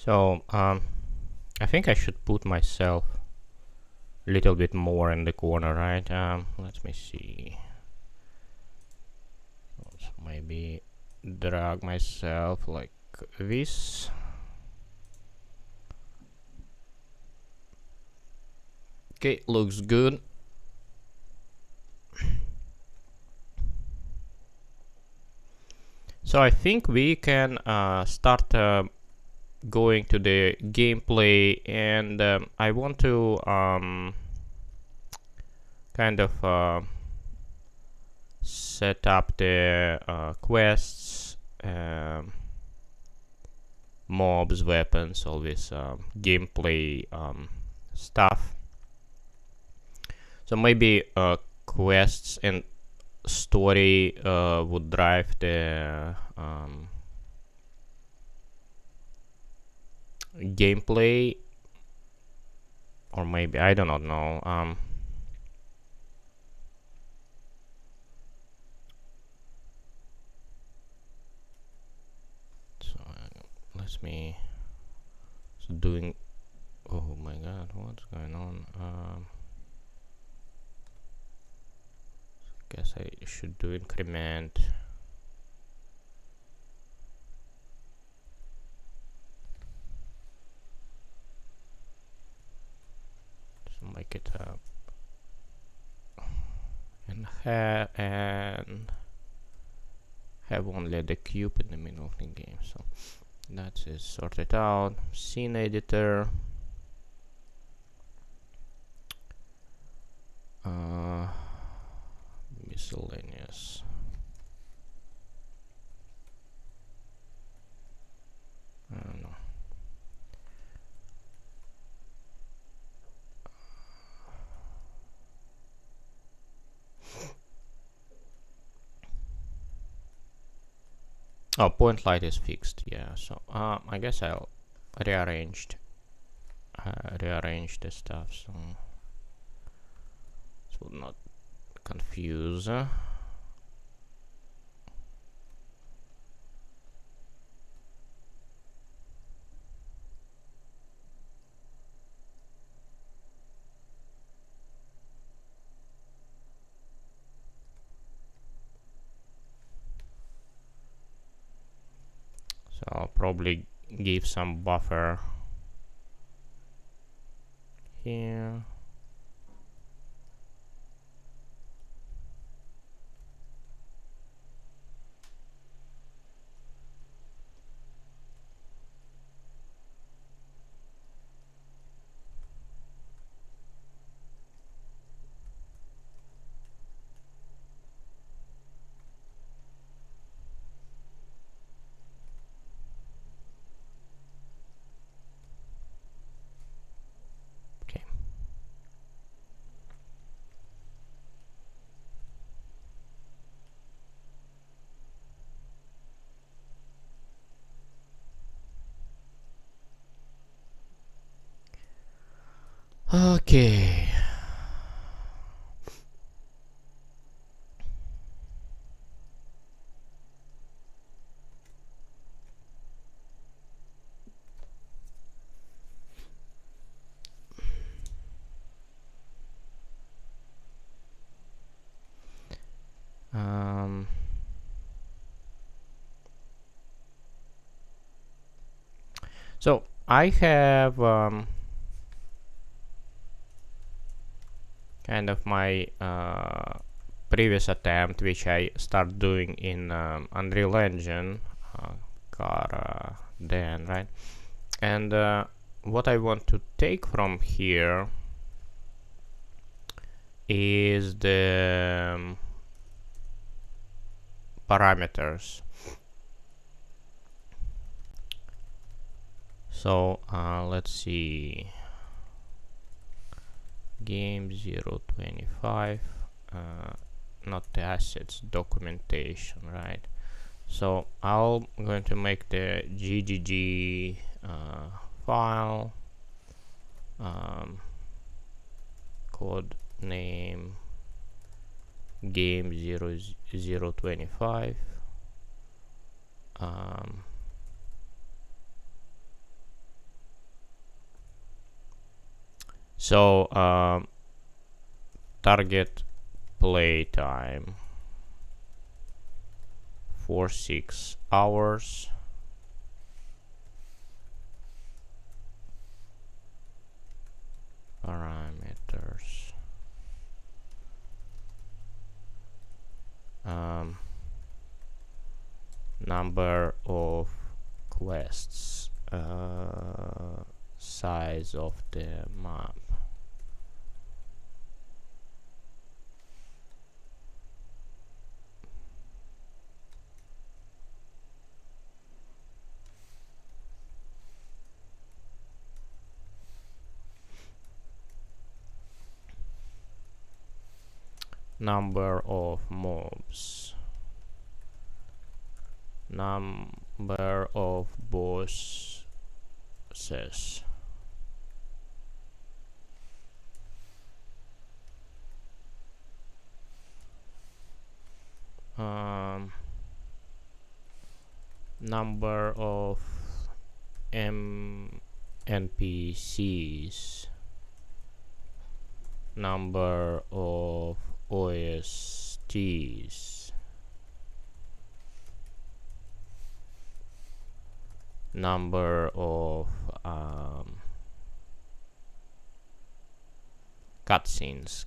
So I think I should put myself a little bit more in the corner, right? Let me see. So maybe drag myself like this. Okay, looks good. So I think we can start going to the gameplay, and I want to kind of set up the quests, mobs, weapons, all this gameplay stuff. So maybe quests and story would drive the gameplay, or maybe I do not know. So let me doing. Oh my God, what's going on? Guess I should do increment. So make it and have only the cube in the middle of the game. So that is sorted out. Scene editor. Miscellaneous. I don't know. Oh, point light is fixed. Yeah. So I guess I'll rearrange the stuff so it will not confuse. So I'll probably give some buffer here. Okay. So I have kind of my previous attempt, which I start doing in Unreal Engine, then, right? And what I want to take from here is the parameters. So let's see. Game 025, not the assets, documentation, right? So I'm going to make the GGG file, code name game 025, So target playtime for 6 hours. Parameters. Number of quests. Size of the map. Number of mobs. Number of bosses. Number of NPCs. Number of OSTs. Number of cutscenes.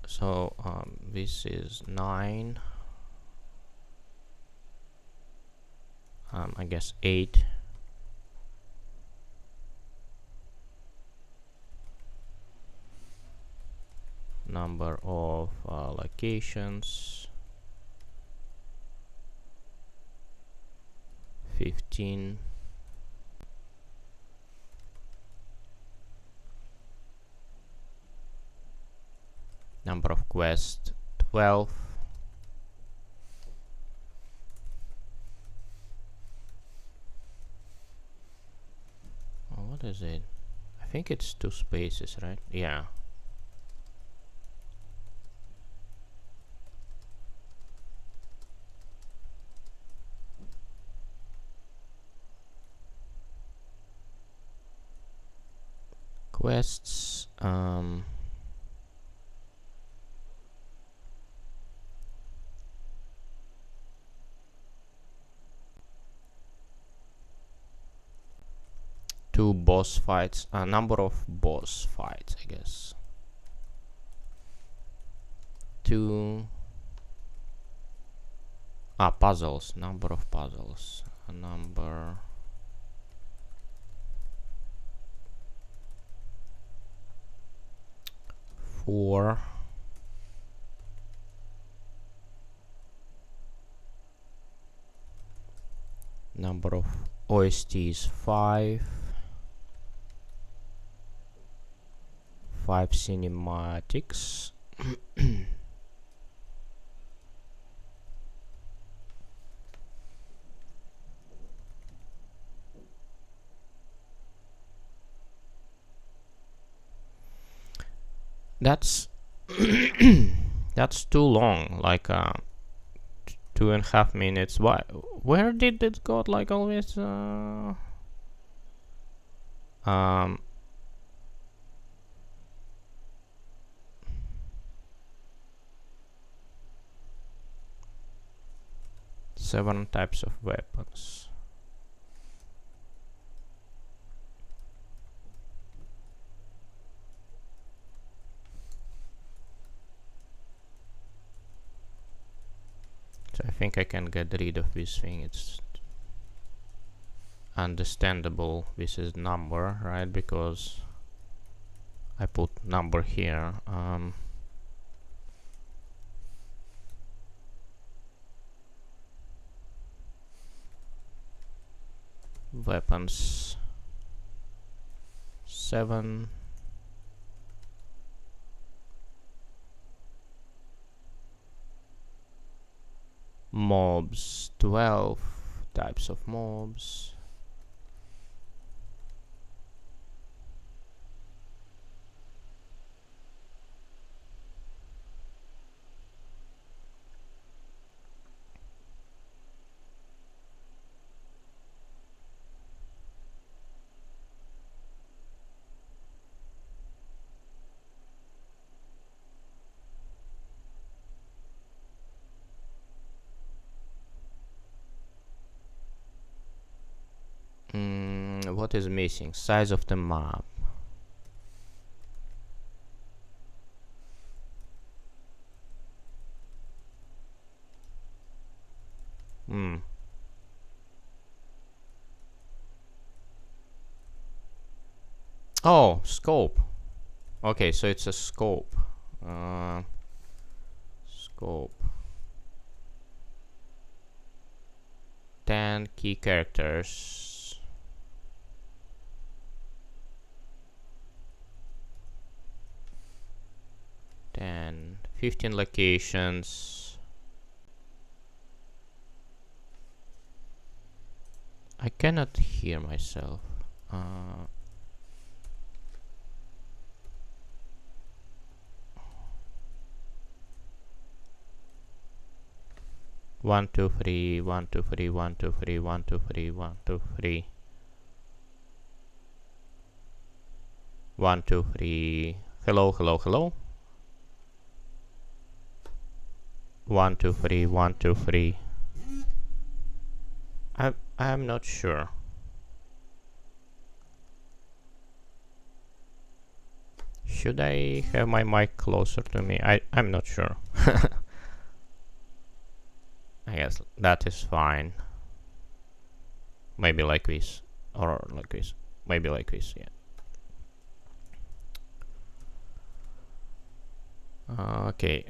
So this is 9. I guess 8. Number of locations. 15. Number of quests. 12. Oh, what is it? I think it's 2 spaces, right? Yeah. Quests. 2 boss fights. A number of boss fights, I guess. 2 puzzles. Number of puzzles. A number. Four. Number of OSTs. 5. 5 cinematics. That's that's too long, like 2.5 minutes. Where did it go like always? 7 types of weapons. So I think I can get rid of this thing. It's understandable. This is number, right? Because I put number here. weapons 7, mobs 12, types of mobs. What is missing? Size of the map. Oh, scope. Okay, so it's a scope. Scope. 10 key characters. 10, 15 locations. I cannot hear myself. 1, 2, 3, 1, 2, 3, 1, 2, 3, 1, 2, 3, 1, 2, 3. 1, 2, 3. Hello, hello, hello. 1, 2, 3, 1, 2, 3. I'm not sure. Should I have my mic closer to me? I'm not sure. I guess that is fine. Maybe like this. Or like this. Maybe like this, yeah. Okay.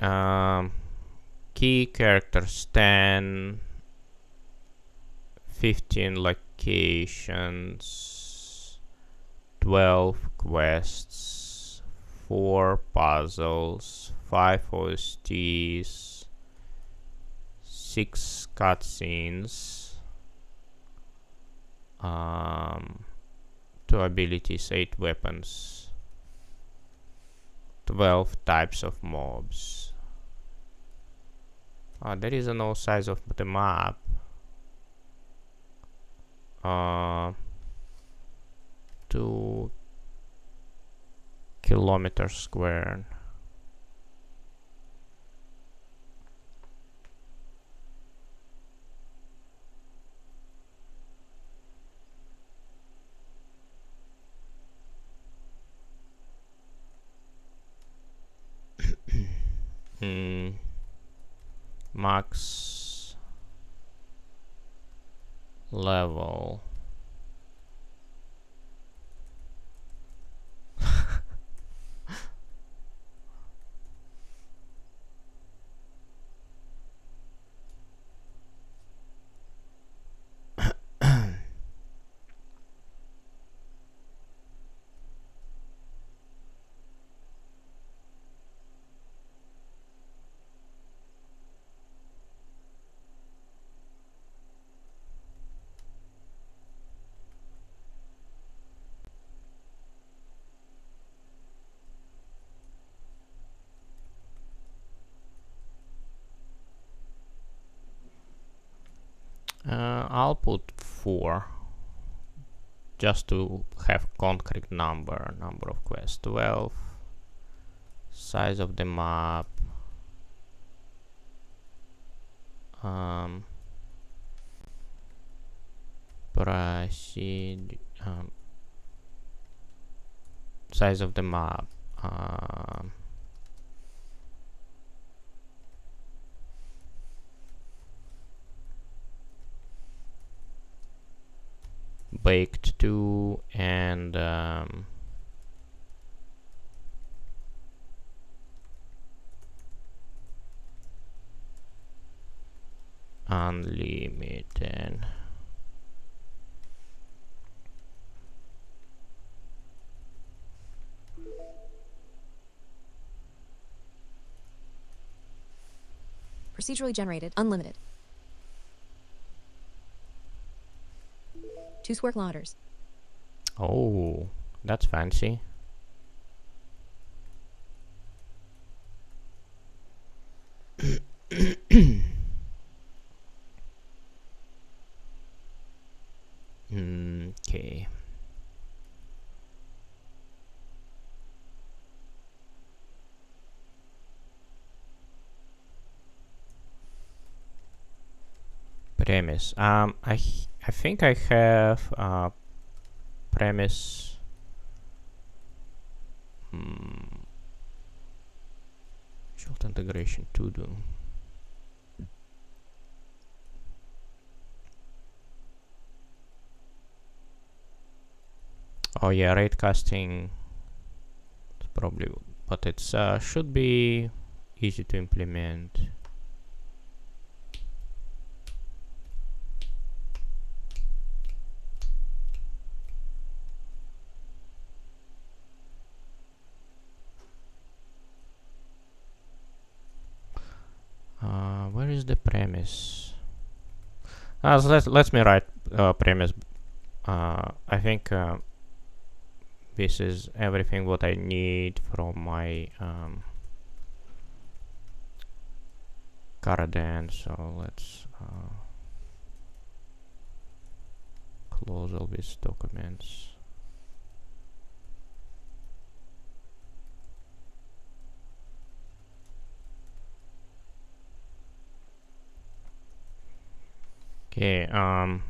Key characters 10. 15 locations. 12 quests. 4 puzzles. 5 OSTs. 6 cutscenes. 2 abilities, 8 weapons. 12 types of mobs. There is no size of the map. 2 kilometers square. Max level. I'll put 4 just to have concrete number of quests. 12. Size of the map. Proceed. Size of the map. Baked 2 and unlimited. Procedurally generated. Unlimited. 2 square kilometers. Oh, that's fancy. Okay. Premise. I think I have premise. Short integration to do. Oh yeah, rate casting. Probably, but it's should be easy to implement. Where is the premise? So let me write premise. I think this is everything what I need from my Godot. So let's close all these documents. Okay, around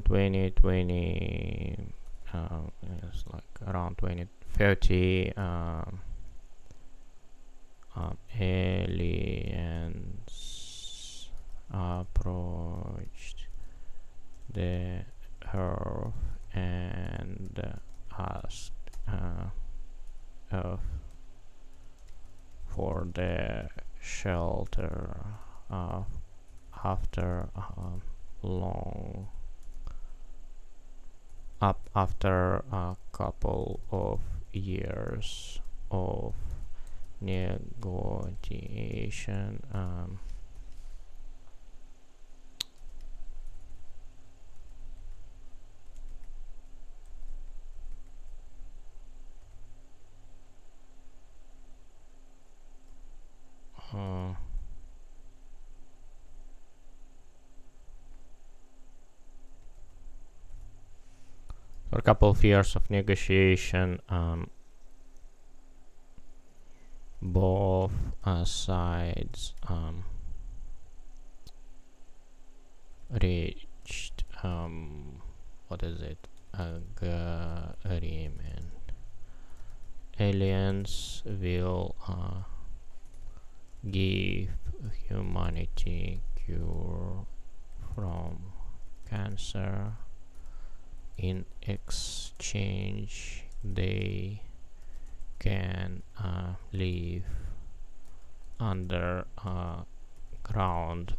2020, it's like around 2030, aliens approached the Earth and asked Earth for the shelter after long after a couple of years of negotiation. For a couple of years of negotiation, both sides reached what is it? Agreement. Aliens will give humanity cure from cancer. In exchange, they can live under ground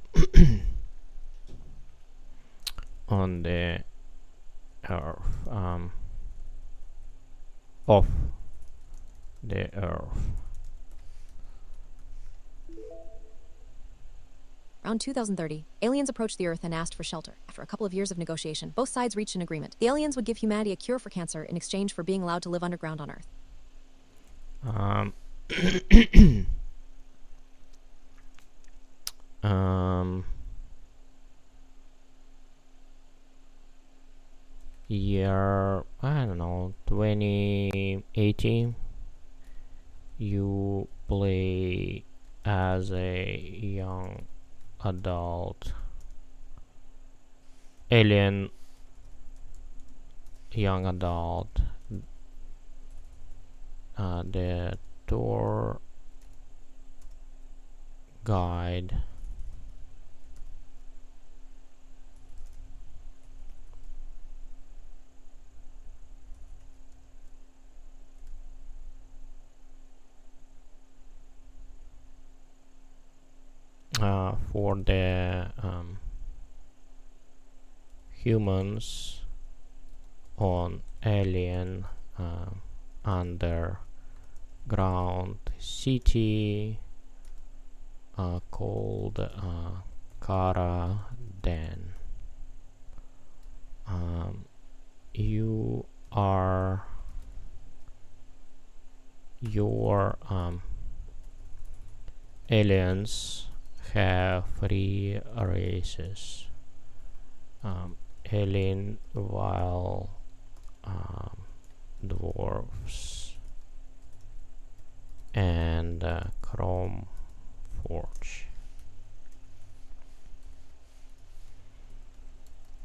on the Earth, off the Earth. Around 2030, aliens approached the Earth and asked for shelter. After a couple of years of negotiation, both sides reached an agreement. The aliens would give humanity a cure for cancer in exchange for being allowed to live underground on Earth. Year, I don't know, 2018, you play as a young adult alien, young adult. The tour guide for the humans on alien underground city called Kara Den. You are your aliens have three races: alien, while dwarves, and chrome forge.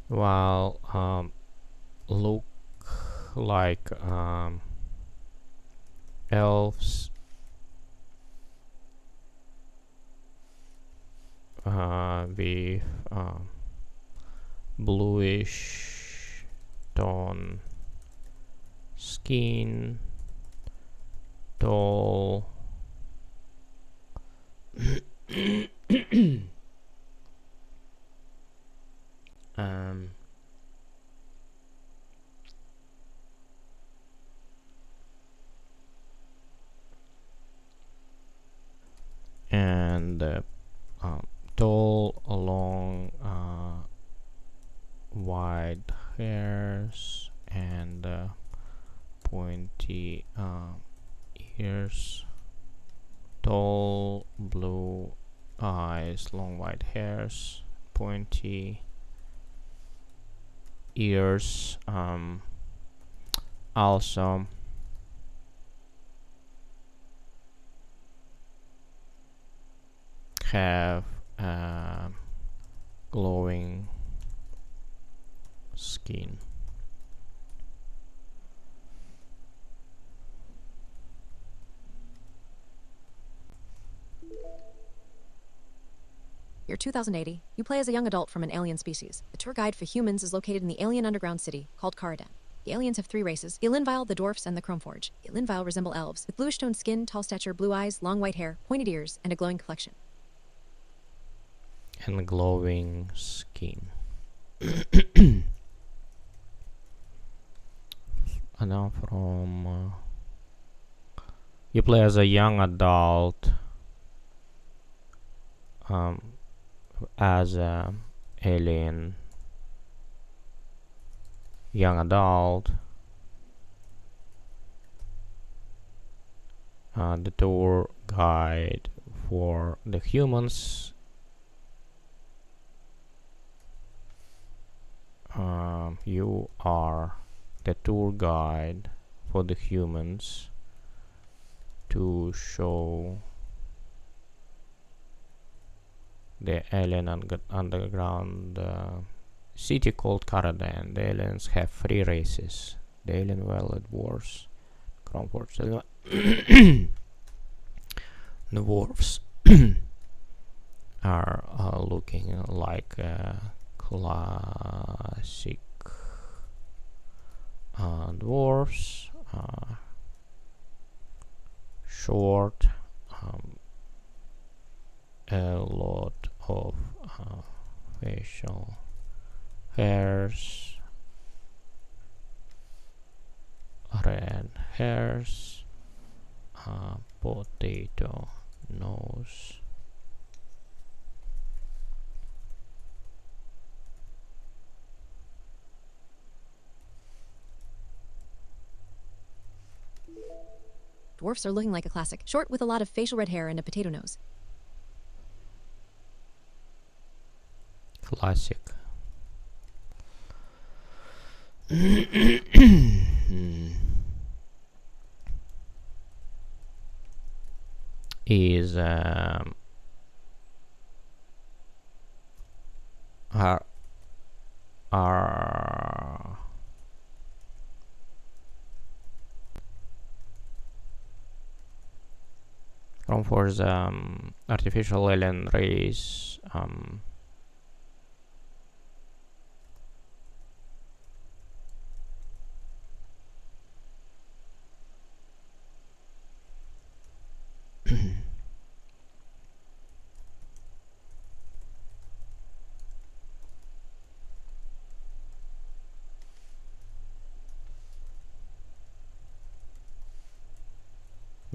While look like elves, with bluish tone skin, tall, and tall, long, wide hairs and pointy ears. Tall, blue eyes, long white hairs, pointy ears. Also have glowing skin. Year 2080. You play as a young adult from an alien species. The tour guide for humans is located in the alien underground city called Karaden. The aliens have three races: the Elinvile, the Dwarfs, and the Chromeforge. The Elinvile resemble elves, with bluish toned skin, tall stature, blue eyes, long white hair, pointed ears, and a glowing complexion. And glowing skin. And now from you play as a young adult, as a alien young adult. The tour guide for the humans you are the tour guide for the humans to show the alien underground city called Karadan. The aliens have three races: the alien, violet dwarves, Cromfords. The dwarves are looking like classic dwarves, short, a lot of facial hairs, red hairs, potato nose. Dwarfs are looking like a classic, short with a lot of facial red hair and a potato nose. Classic. Is are Cromfords artificial alien race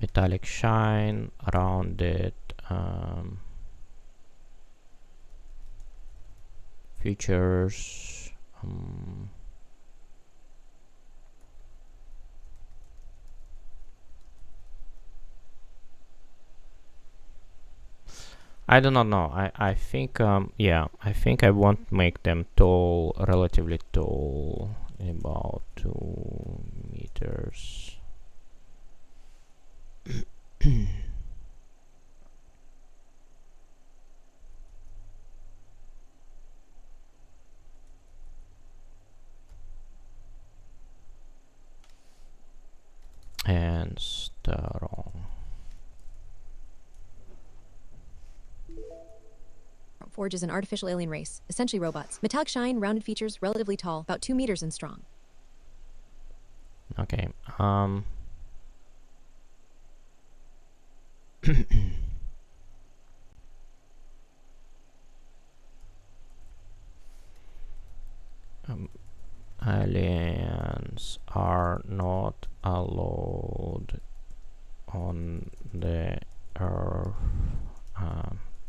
metallic shine, rounded features. I do not know. I think yeah, I think I won't make them tall, relatively tall, about 2 meters. And strong. Forge is an artificial alien race, essentially robots. Metallic shine, rounded features, relatively tall, about 2 meters and strong. Okay. Aliens are not allowed on the Earth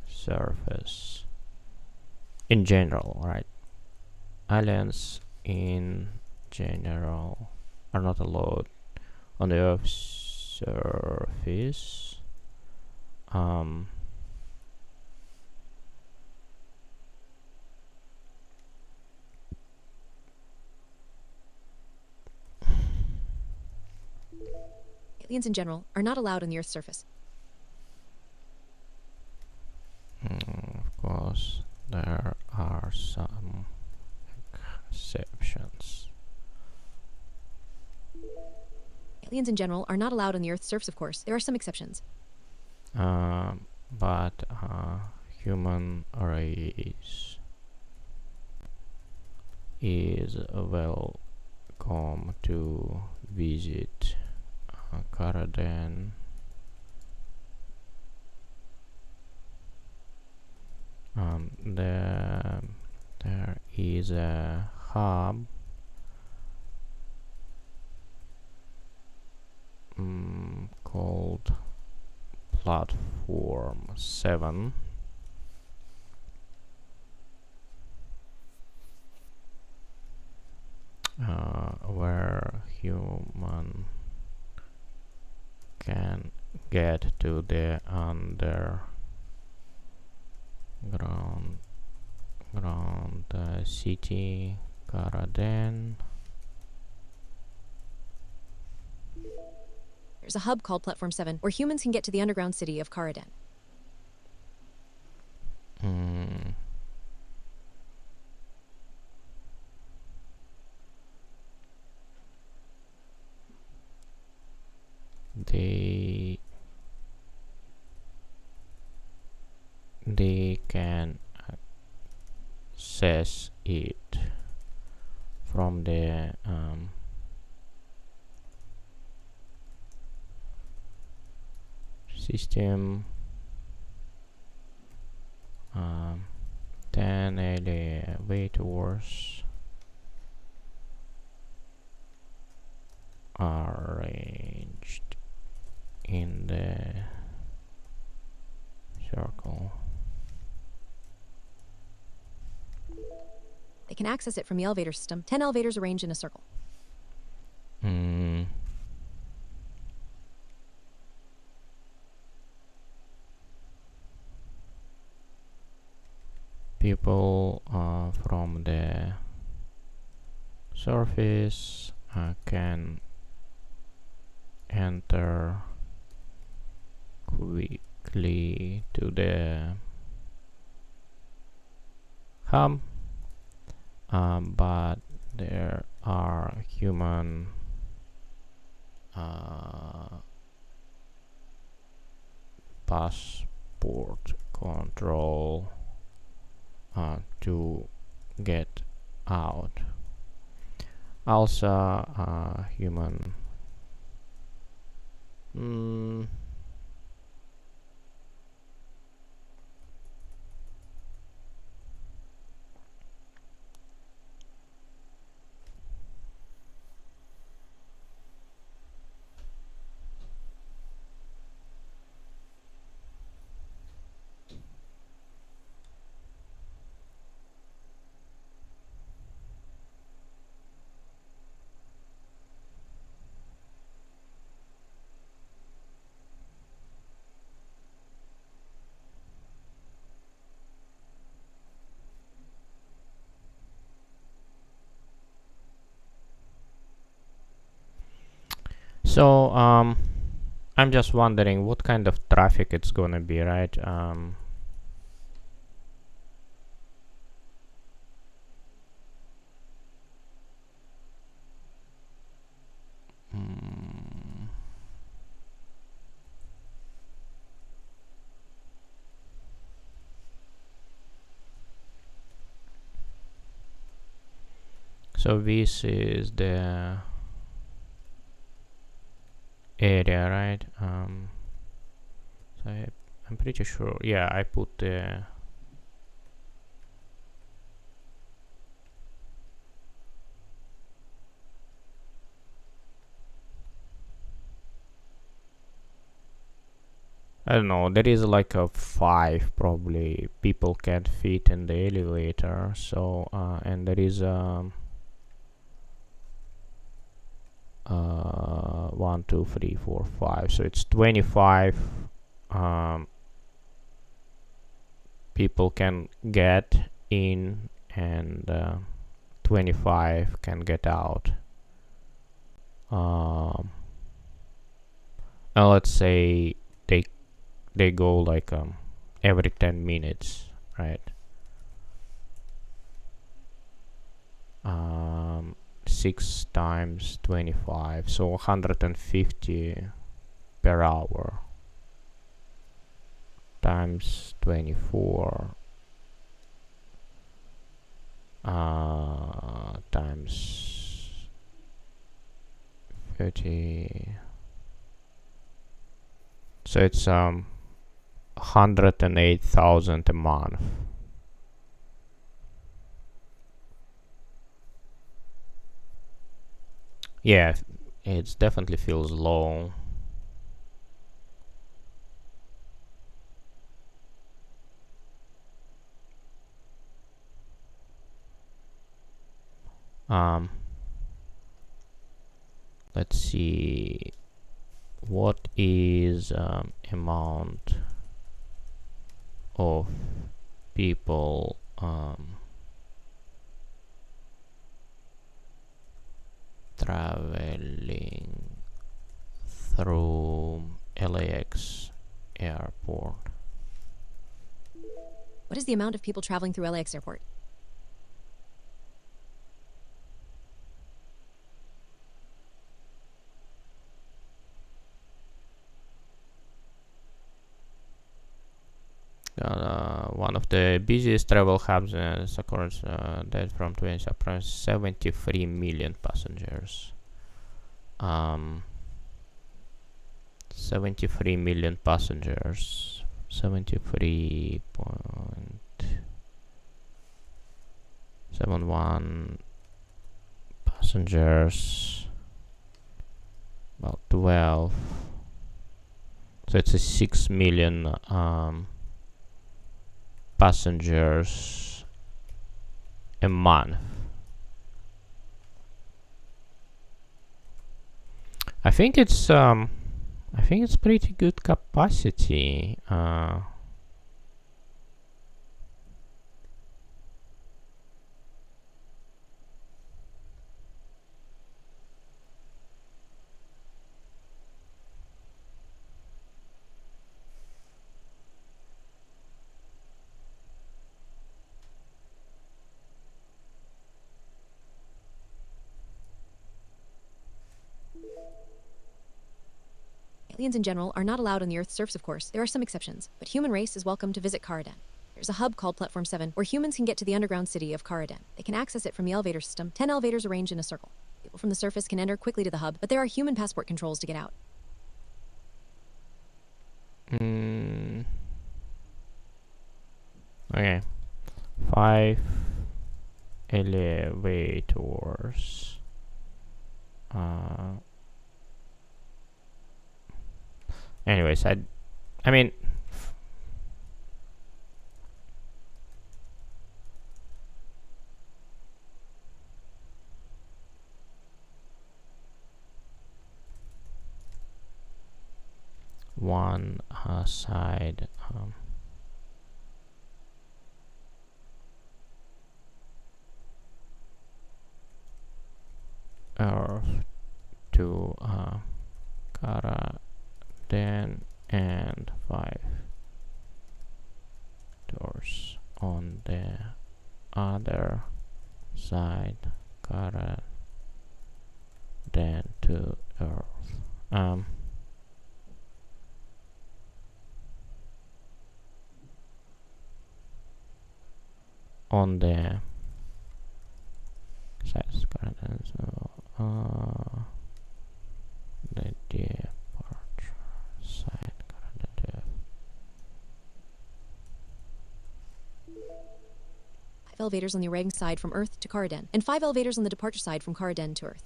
surface. In general, right? Aliens in general are not allowed on the Earth's surface. Aliens in general are not allowed on the Earth's surface. Of course, there are some exceptions. Aliens in general are not allowed on the Earth's surface, of course. There are some exceptions. But human race is welcome to visit Karaden. There is a hub called Platform 7, where human can get to the underground city Karaden. There's a hub called Platform 7 where humans can get to the underground city of Karaden. They can access it from the system. 10 elevators are arranged in the circle. They can access it from the elevator system. 10 elevators arranged in a circle. People from the surface can enter quickly to the hub, but there are human passport control to get out. Also, human So I'm just wondering what kind of traffic it's gonna be, right? So this is the area, right? So I'm pretty sure. Yeah, I put the. I don't know. There is like a 5 probably people can't fit in the elevator. So and there is 1, 2, 3, 4, 5. So it's 25 people can get in and 25 can get out. And let's say they go like every 10 minutes, right? 6 times 25, so 150 per hour times 24 times 30. So it's 108,000 a month. Yeah, it definitely feels low. Let's see, what is amount of people traveling through LAX airport? What is the amount of people traveling through LAX airport? One of the busiest travel hubs occurs that from 20 approximately 73 million passengers. 73 million passengers. 73.71 passengers. About 12. So it's a 6 million passengers a month. I think it's pretty good capacity. Aliens in general are not allowed on the Earth's surface, of course. There are some exceptions, but human race is welcome to visit Karadan. There's a hub called Platform 7 where humans can get to the underground city of Karadan. They can access it from the elevator system, 10 elevators arranged in a circle. People from the surface can enter quickly to the hub, but there are human passport controls to get out. Okay. 5 elevators. Anyways, I mean, one side Earth to garden and 5 doors on the other side, garden to earth. On the size garden, so the departure side garden to earth. 5 elevators on the arriving side from Earth to Karaden, and 5 elevators on the departure side from Karaden to Earth.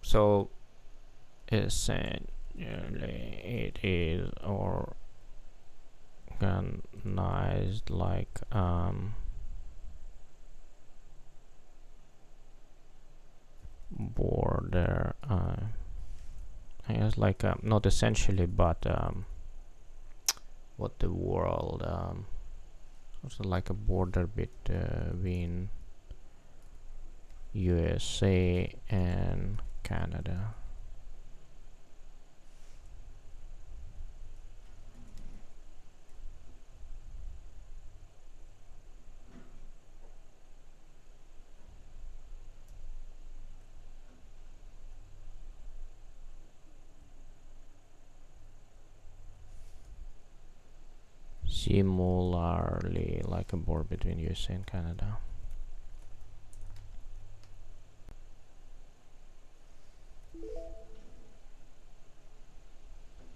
So essentially it is organized like border, I guess, like not essentially, but what the world, also like a border between USA and Canada. Similarly, like a border between USA and Canada.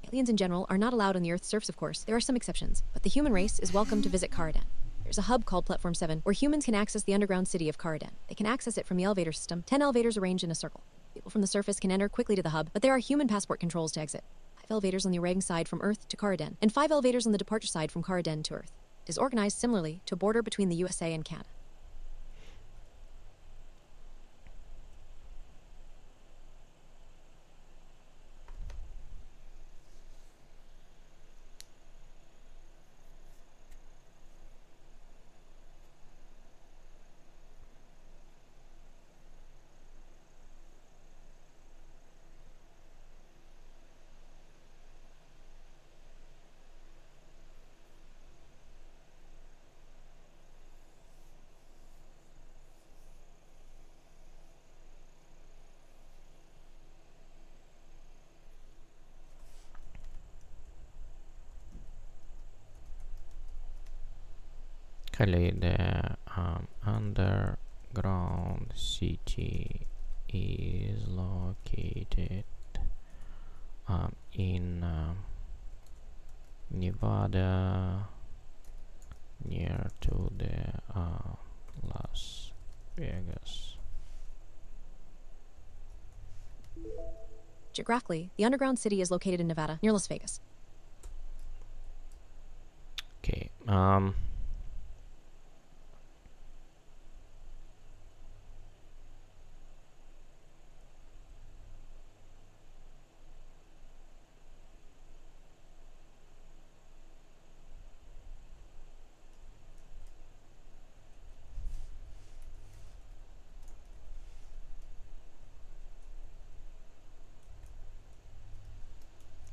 Aliens in general are not allowed on the Earth's surface, of course. There are some exceptions, but the human race is welcome to visit Karaden. There's a hub called Platform 7 where humans can access the underground city of Karaden. They can access it from the elevator system, 10 elevators arranged in a circle. People from the surface can enter quickly to the hub, but there are human passport controls to exit. 5 elevators on the arriving side from Earth to Karaden, and 5 elevators on the departure side from Karaden to Earth. It is organized similarly to a border between the USA and Canada. The underground city is located in Nevada, near to the Las Vegas. Geographically, the underground city is located in Nevada, near Las Vegas. Okay.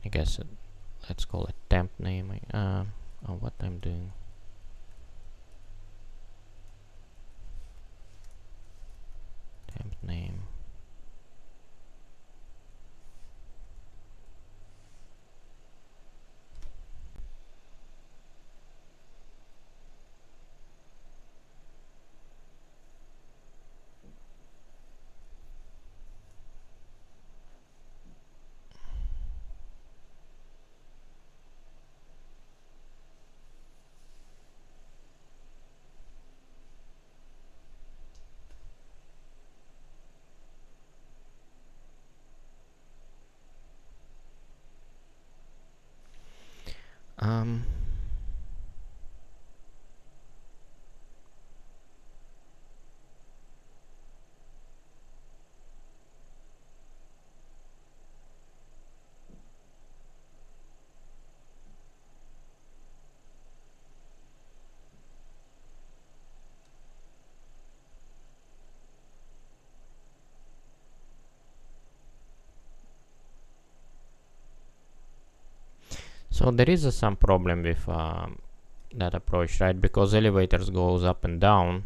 I guess let's call it temp name. What I'm doing. Temp name. So there is some problem with that approach, right? Because elevators goes up and down.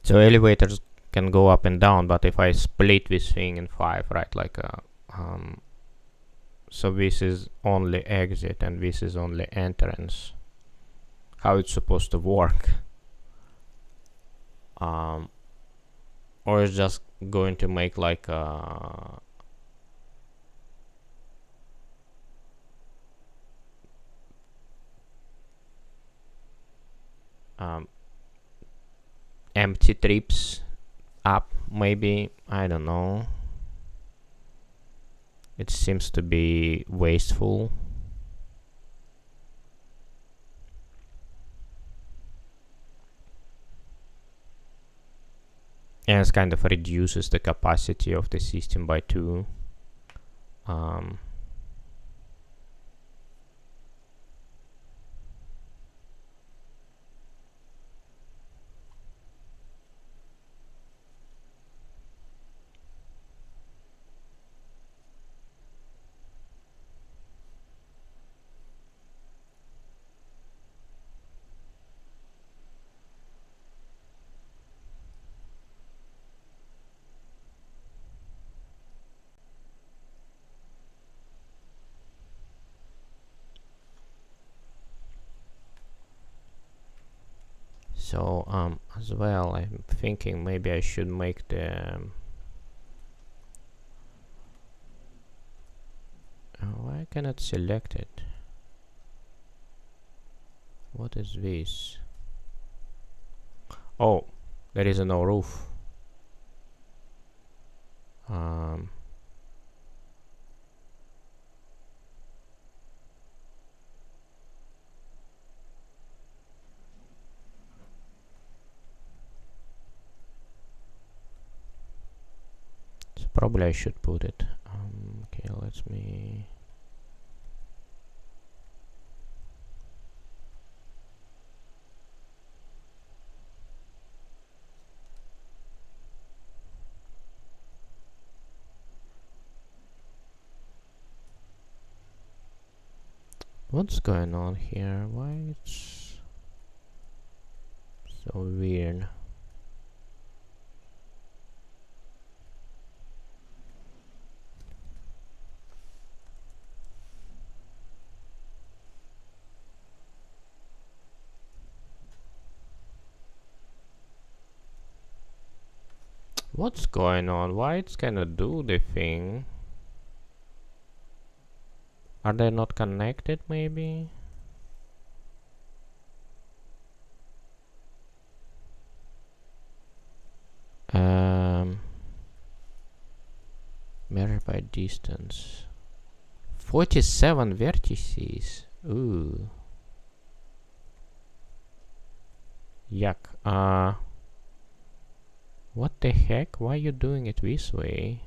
So elevators can go up and down, but if I split this thing in 5, right, like so this is only exit and this is only entrance, how it's supposed to work? Or it's just going to make like a empty trips up, maybe, I don't know. It seems to be wasteful. And it kind of reduces the capacity of the system by 2. So as well, I'm thinking maybe I should make the why I cannot select it? What is this? Oh, there is no roof. So probably I should put it. Okay, let me. What's going on here? Why it's so weird? What's going on? Why it's gonna do the thing? Are they not connected, maybe? Measure by distance. 47 vertices. Ooh. Yuck. What the heck? Why are you doing it this way?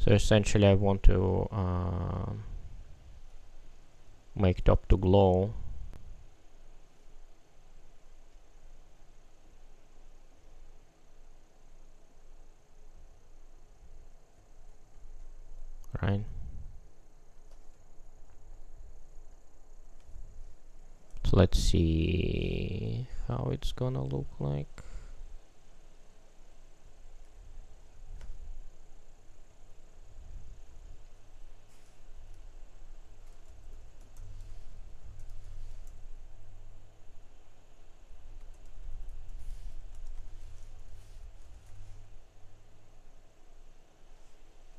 So essentially I want to make top to glow. Right. So let's see how it's gonna look like.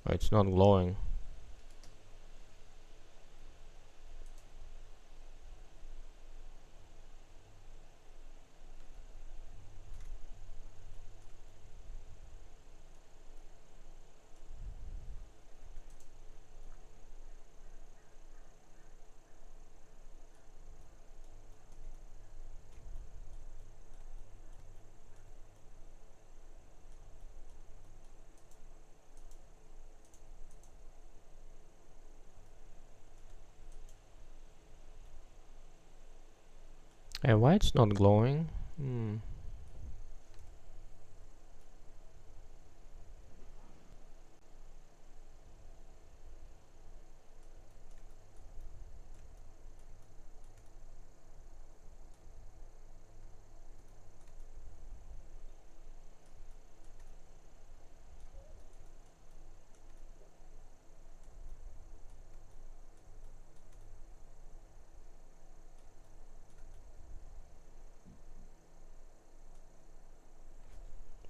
Oh, it's not glowing. Hey, why it's not glowing?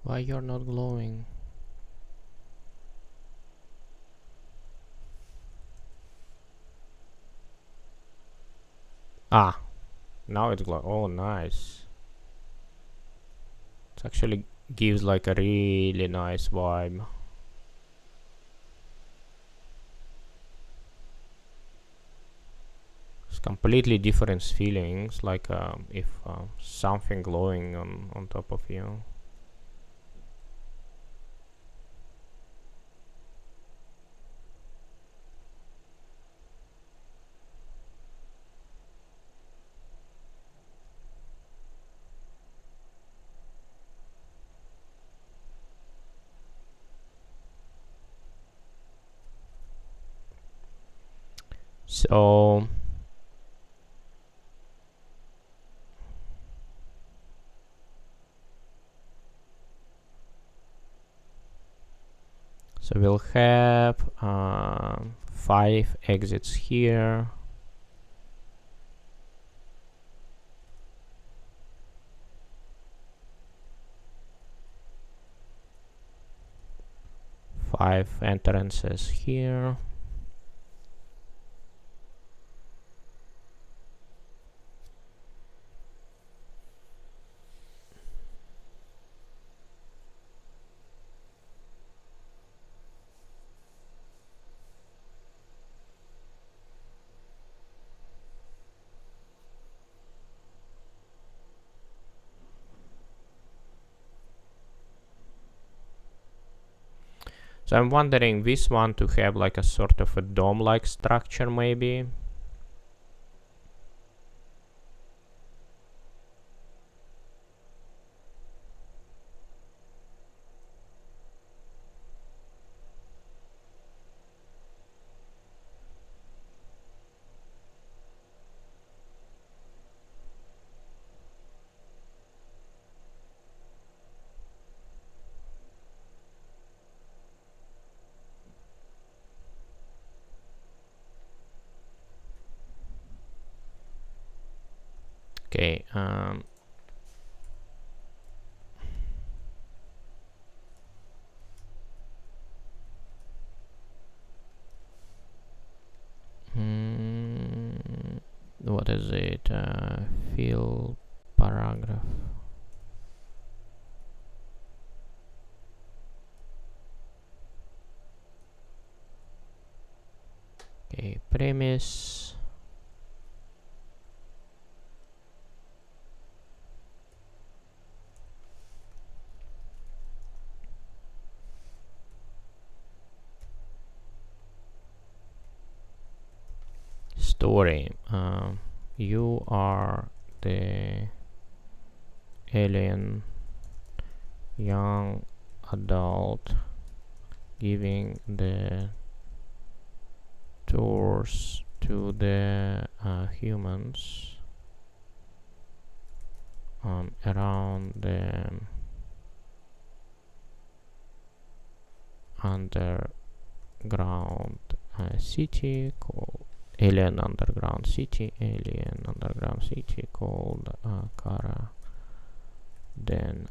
Why you're not glowing? Ah, now it's glowing. Oh, nice. It actually gives like a really nice vibe. It's completely different feelings, like if something glowing on top of you. So we'll have 5 exits here. Five entrances here. So I'm wondering this one to have like a sort of a dome-like structure maybe. Okay, what is it? Fill paragraph. Okay, premise. story. You are the alien young adult giving the tours to the humans around the underground city called alien underground city called Kara. Then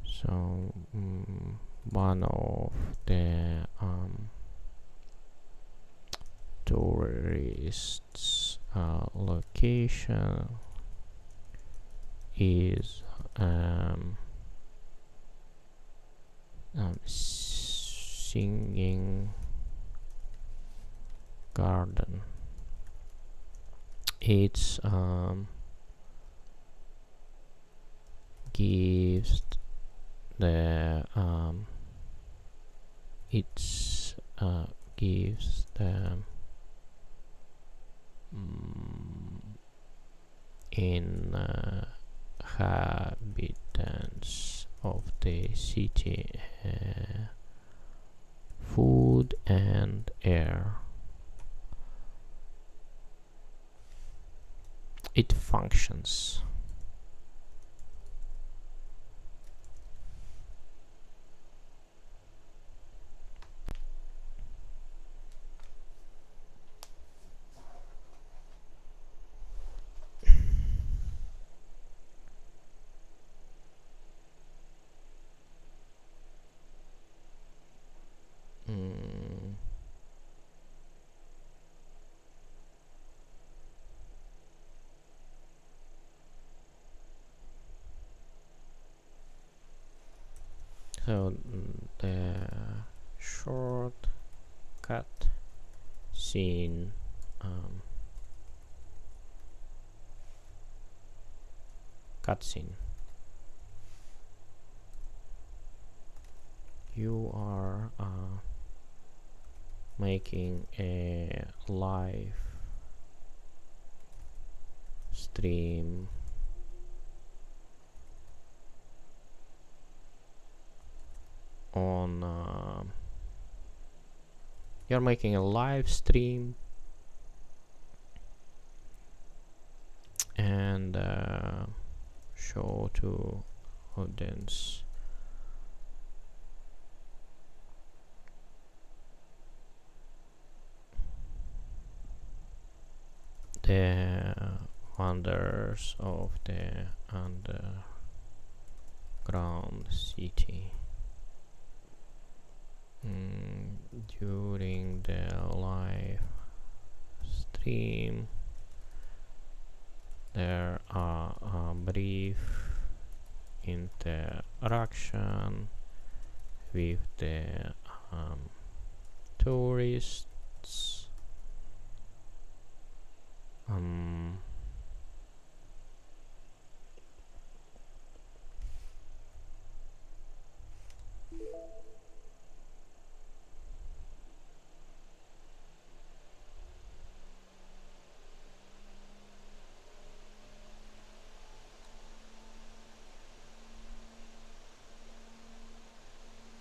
so one of the tourists location is singing garden. It's gives the gives the inhabitants of the city food and air. It functions. So the short cut scene cutscene. You are making a live stream on you're making a live stream and show to audience the wonders of the underground city. During the live stream there are brief interaction with the tourists.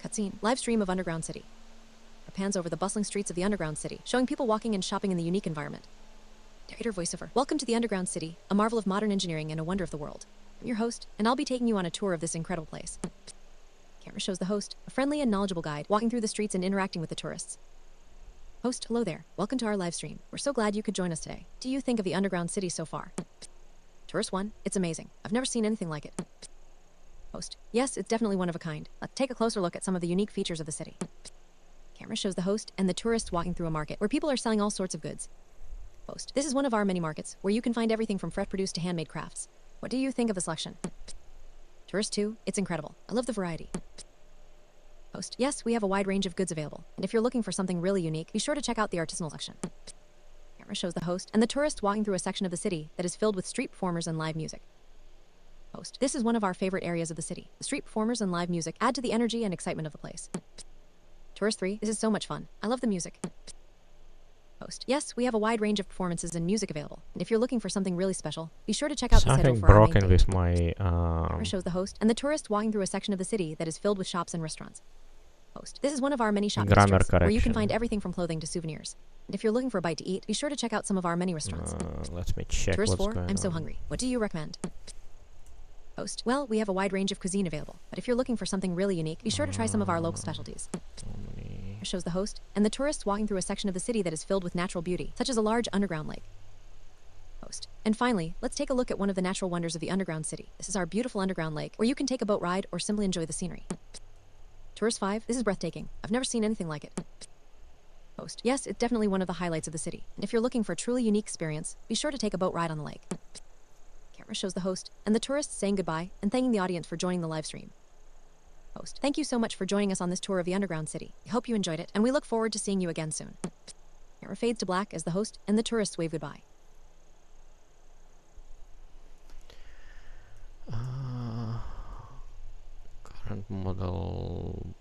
Cutscene. Live stream of Underground City. It pans over the bustling streets of the Underground City, showing people walking and shopping in the unique environment. Narrator voiceover. Welcome to the Underground City, a marvel of modern engineering and a wonder of the world. I'm your host, and I'll be taking you on a tour of this incredible place. Camera shows the host, a friendly and knowledgeable guide, walking through the streets and interacting with the tourists. Host, hello there. Welcome to our live stream. We're so glad you could join us today. What do you think of the Underground City so far? Tourist 1, it's amazing. I've never seen anything like it. Host, yes, it's definitely one of a kind. Let's take a closer look at some of the unique features of the city. Camera shows the host and the tourist walking through a market where people are selling all sorts of goods. Host, this is one of our many markets where you can find everything from fresh produce to handmade crafts. What do you think of the selection? Tourist 2, it's incredible. I love the variety. Host, yes, we have a wide range of goods available. And if you're looking for something really unique, be sure to check out the artisanal section. Camera shows the host and the tourist walking through a section of the city that is filled with street performers and live music. Host, this is one of our favorite areas of the city. The street performers and live music add to the energy and excitement of the place. Tourist 3, this is so much fun. I love the music. Host. Yes, we have a wide range of performances and music available. And if you're looking for something really special, be sure to check out the schedule Something for our main broken page. with my Camera shows the host and the tourist walking through a section of the city that is filled with shops and restaurants. Host. This is one of our many shop grammar districts where you can correction. find everything from clothing to souvenirs. And if you're looking for a bite to eat, be sure to check out some of our many restaurants. Let me check Tourist what's 4, going I'm so on. hungry. What do you recommend? Host. Well, we have a wide range of cuisine available, but if you're looking for something really unique, be sure to try some of our local specialties. Only- Shows the host and the tourists walking through a section of the city that is filled with natural beauty, such as a large underground lake. Host. And finally, let's take a look at one of the natural wonders of the underground city. This is our beautiful underground lake, where you can take a boat ride or simply enjoy the scenery. Tourist 5, this is breathtaking. I've never seen anything like it. Host. Yes, it's definitely one of the highlights of the city. And if you're looking for a truly unique experience, be sure to take a boat ride on the lake. Camera shows the host and the tourists saying goodbye and thanking the audience for joining the live stream. Host. Thank you so much for joining us on this tour of the underground city. We hope you enjoyed it, and we look forward to seeing you again soon. Camera fades to black as the host and the tourists wave goodbye. Current model.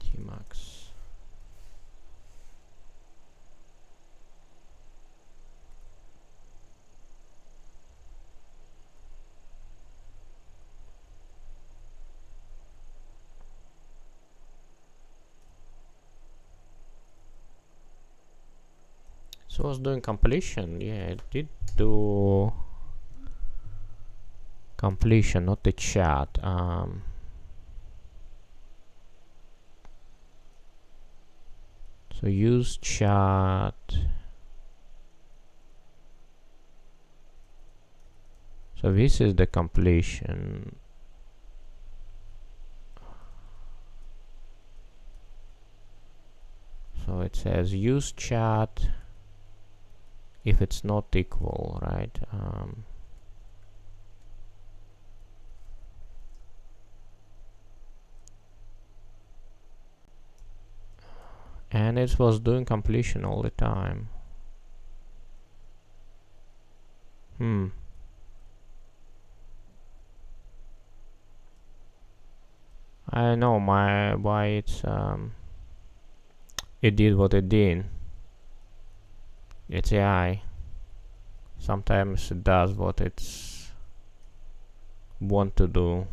T-Max. So I was doing completion. Yeah, it did do completion, not the chat. So use chat. So this is the completion. So it says use chat if it's not equal, right? And it was doing completion all the time. I know why it's it did what it did. It's AI. Sometimes it does what it's want to do.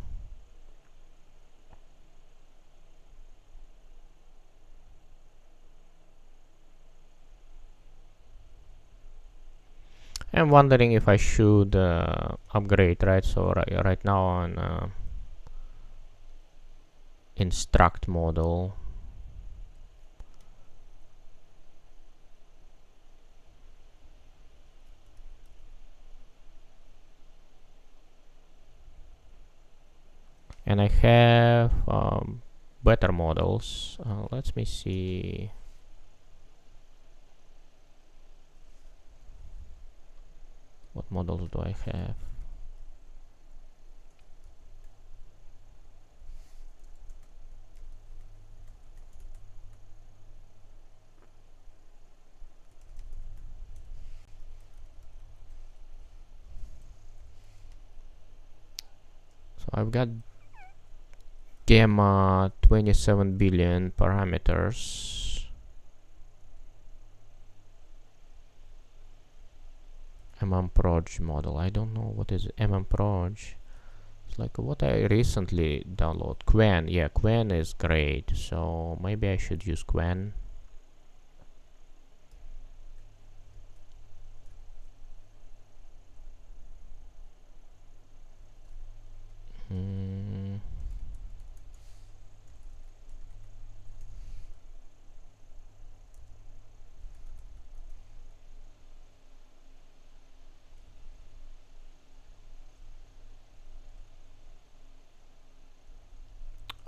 I'm wondering if I should upgrade, right? So right now on instruct model. And I have better models. Let me see. What models do I have? So I've got gamma 27 billion parameters. mmproj model. I don't know what is mmproj. It's like what I recently download. Quen. Yeah, Quen is great. So maybe I should use Quen.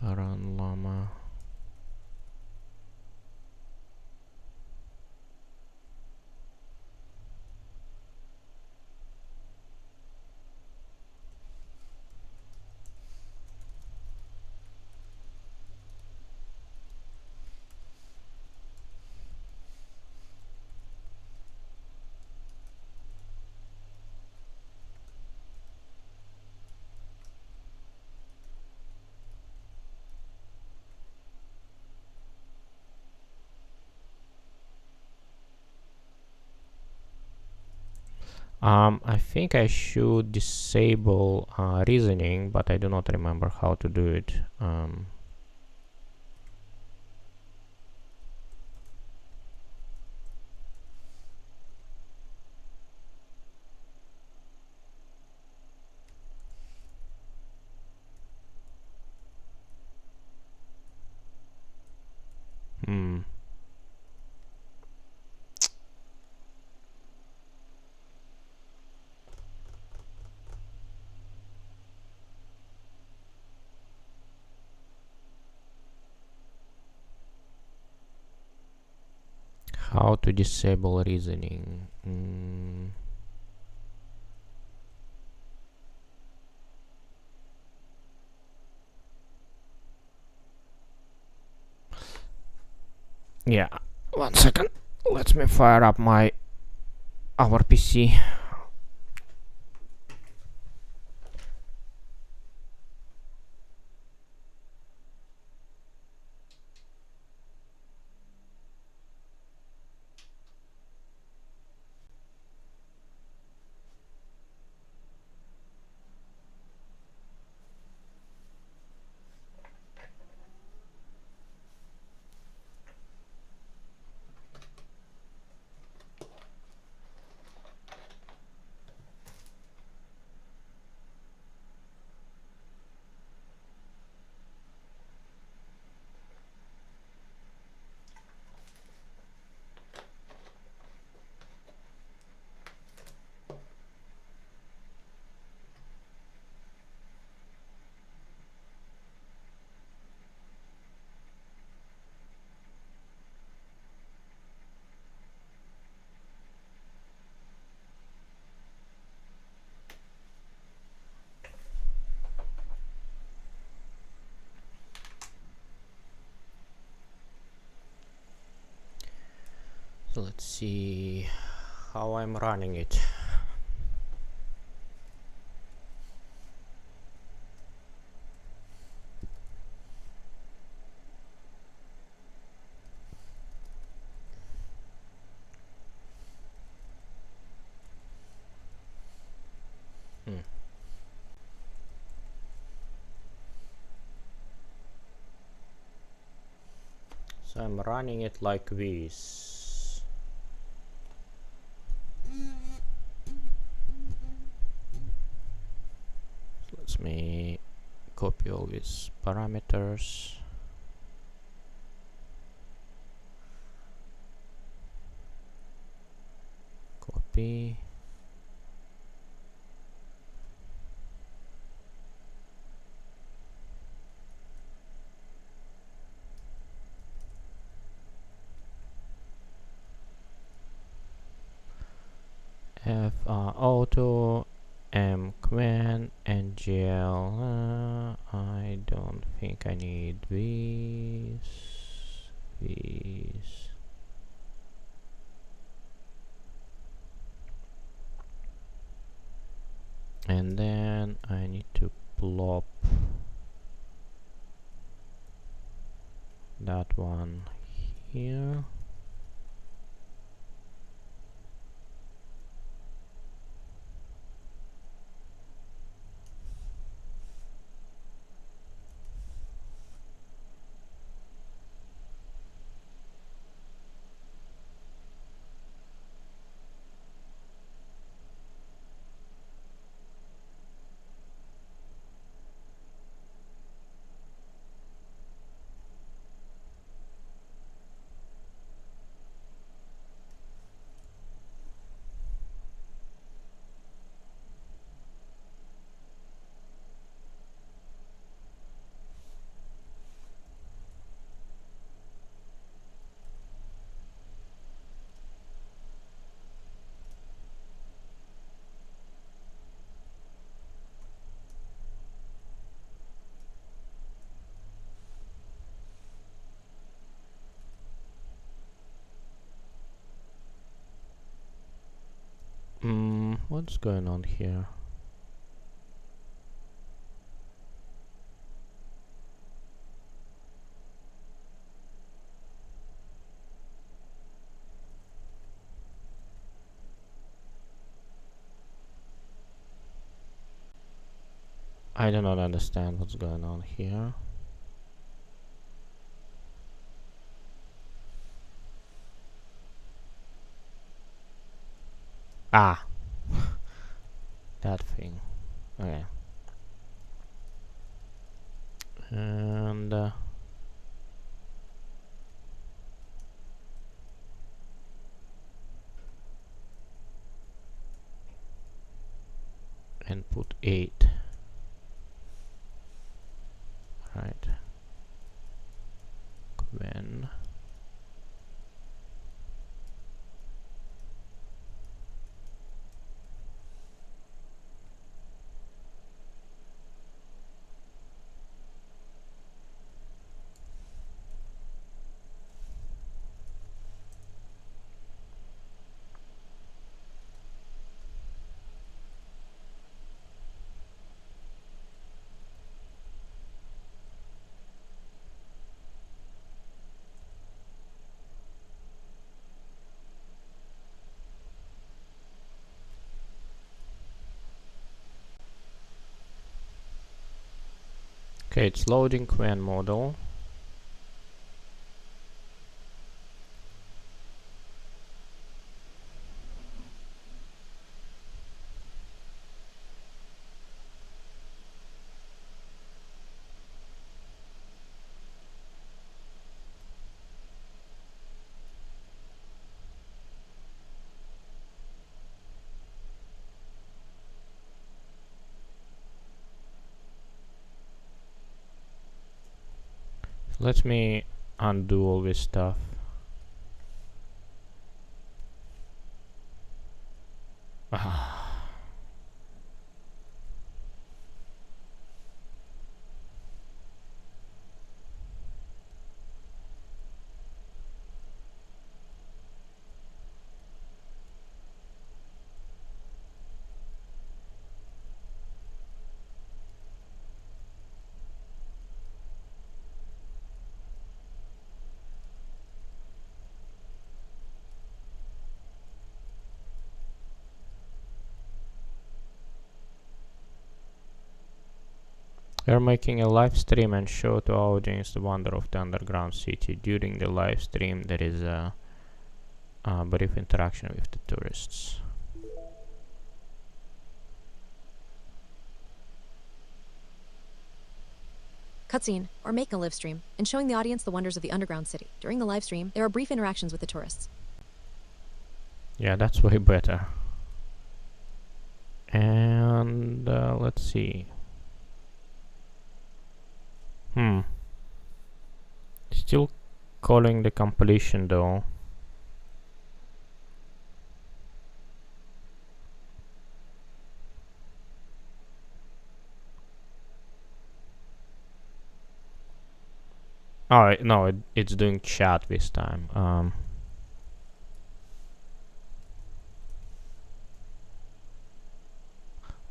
Run llama. I think I should disable reasoning, but I do not remember how to do it. Hmm. How to disable reasoning? Yeah, 1 second. Let me fire up my our PC. So let's see how I'm running it. Hmm. So I'm running it like this. So let me copy all these parameters. Copy. F auto M quen ngl. I don't think I need these. And then I need to plop that one here. What's going on here? I do not understand what's going on here. Ah, that thing. Okay. And put 8. Right. When okay, it's loading Quen model. Let me undo all this stuff. We are making a live stream and show to our audience the wonder of the underground city. During the live stream, there is a brief interaction with the tourists. Cutscene, or make a live stream, and showing the audience the wonders of the underground city. During the live stream, there are brief interactions with the tourists. Yeah, that's way better. And let's see. Still calling the completion though. Oh, no, it's doing chat this time.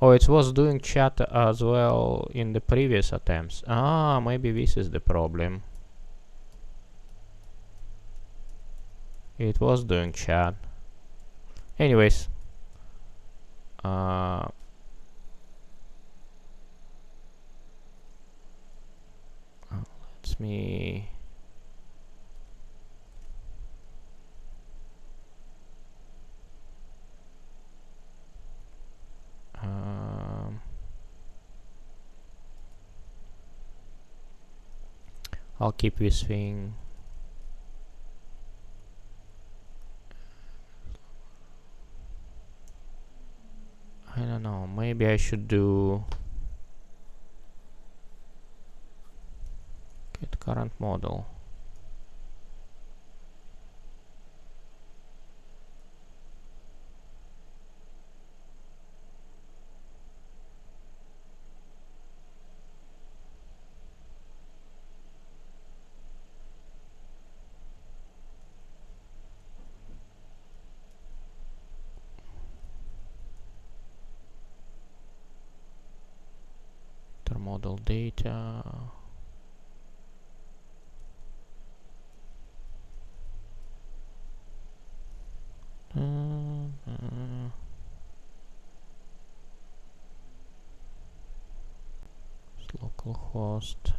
Oh, it was doing chat as well in the previous attempts. Ah, maybe this is the problem. It was doing chat. Anyways. Let me... I'll keep this thing. I don't know, maybe I should do get current model. Model data. localhost.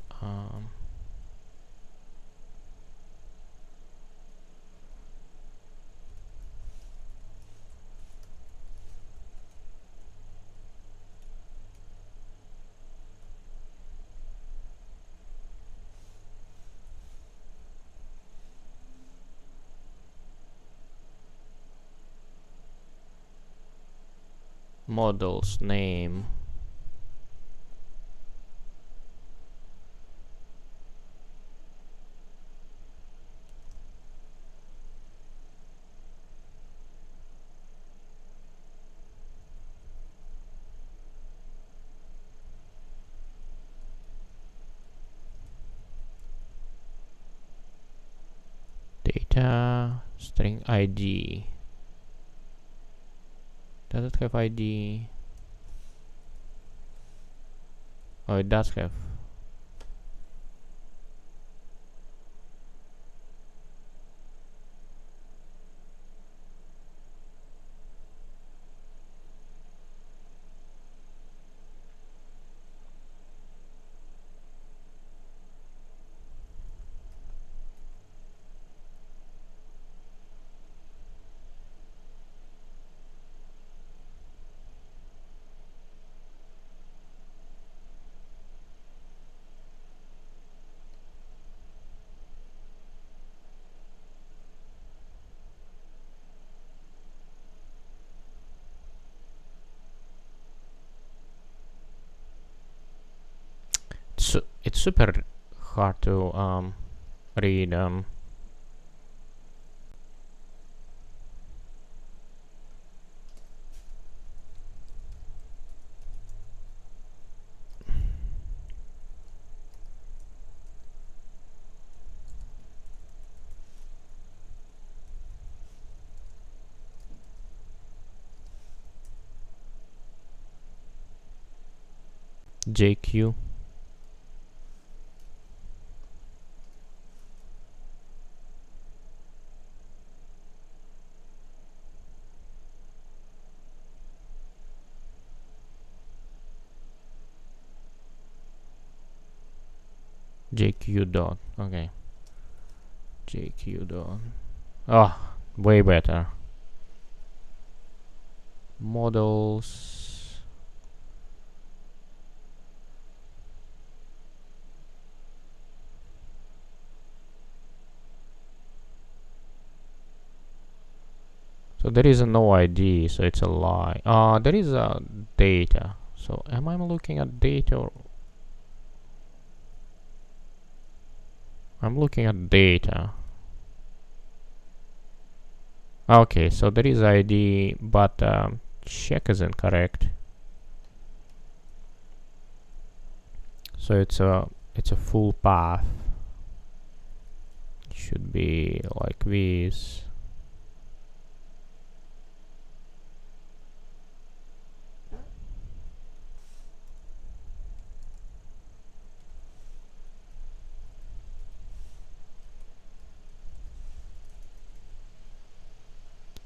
Models name. Data string ID. Does it have ID? Oh, it does have. It's super hard to read. JQ. JQ dot. Okay. JQ dot. Oh, way better. Models. So there is a no ID, so it's a lie. There is a data. So am I looking at data or I'm looking at data. Okay, so there is ID, but check is incorrect. So it's a full path. It should be like this.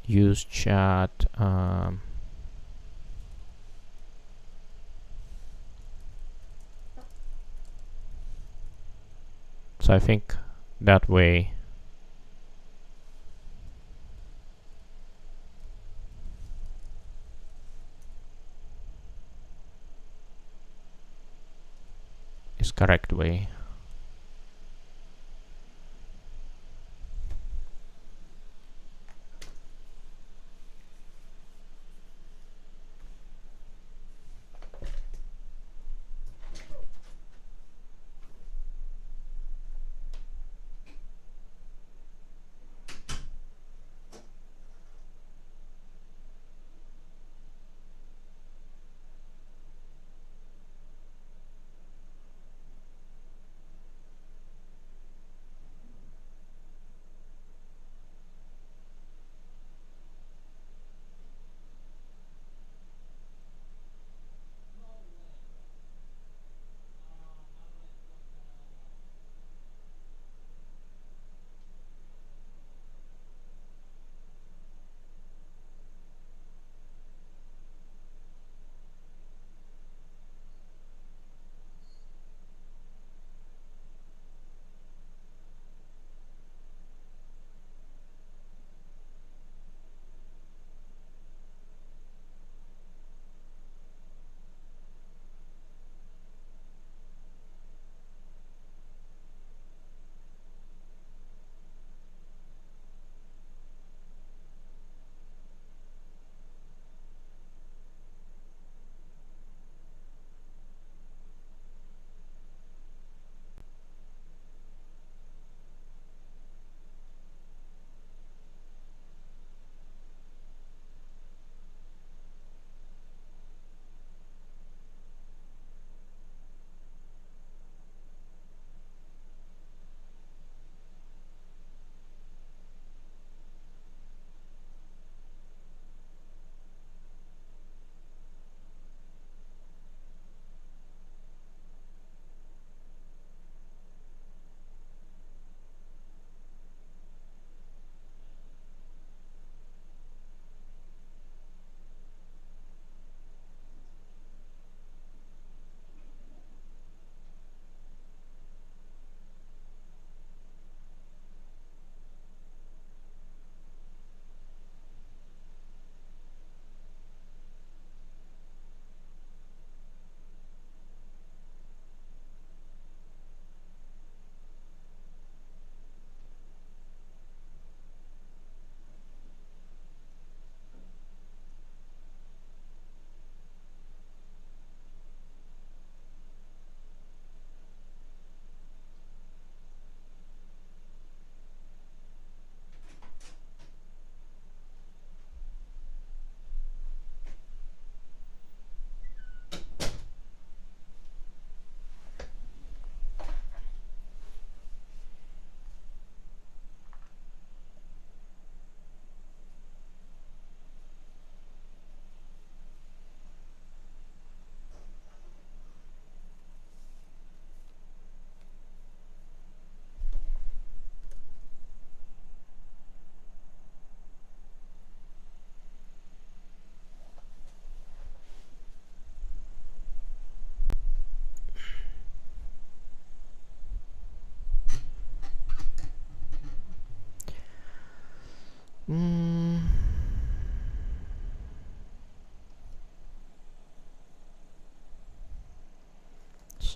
Use chat. So I think that way. Is correct way.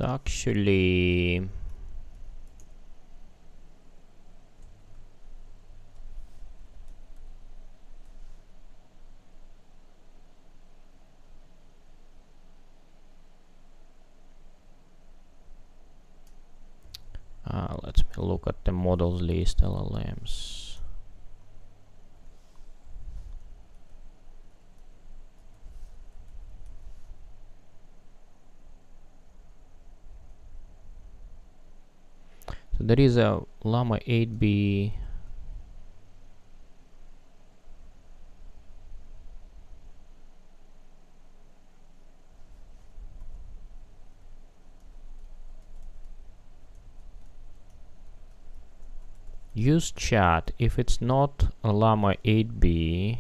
So actually, let me look at the models list LLMs. So there is a Llama 8B. Use chat if it's not a Llama 8B.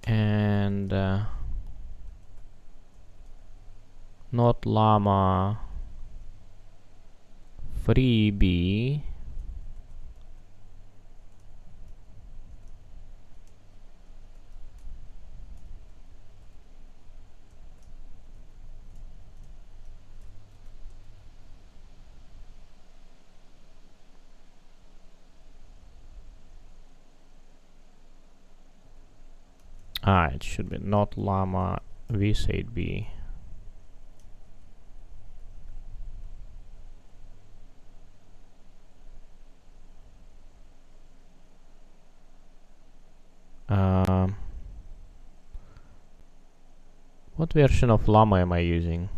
And not Llama 3B. It should be not Llama V8B. What version of Llama am I using?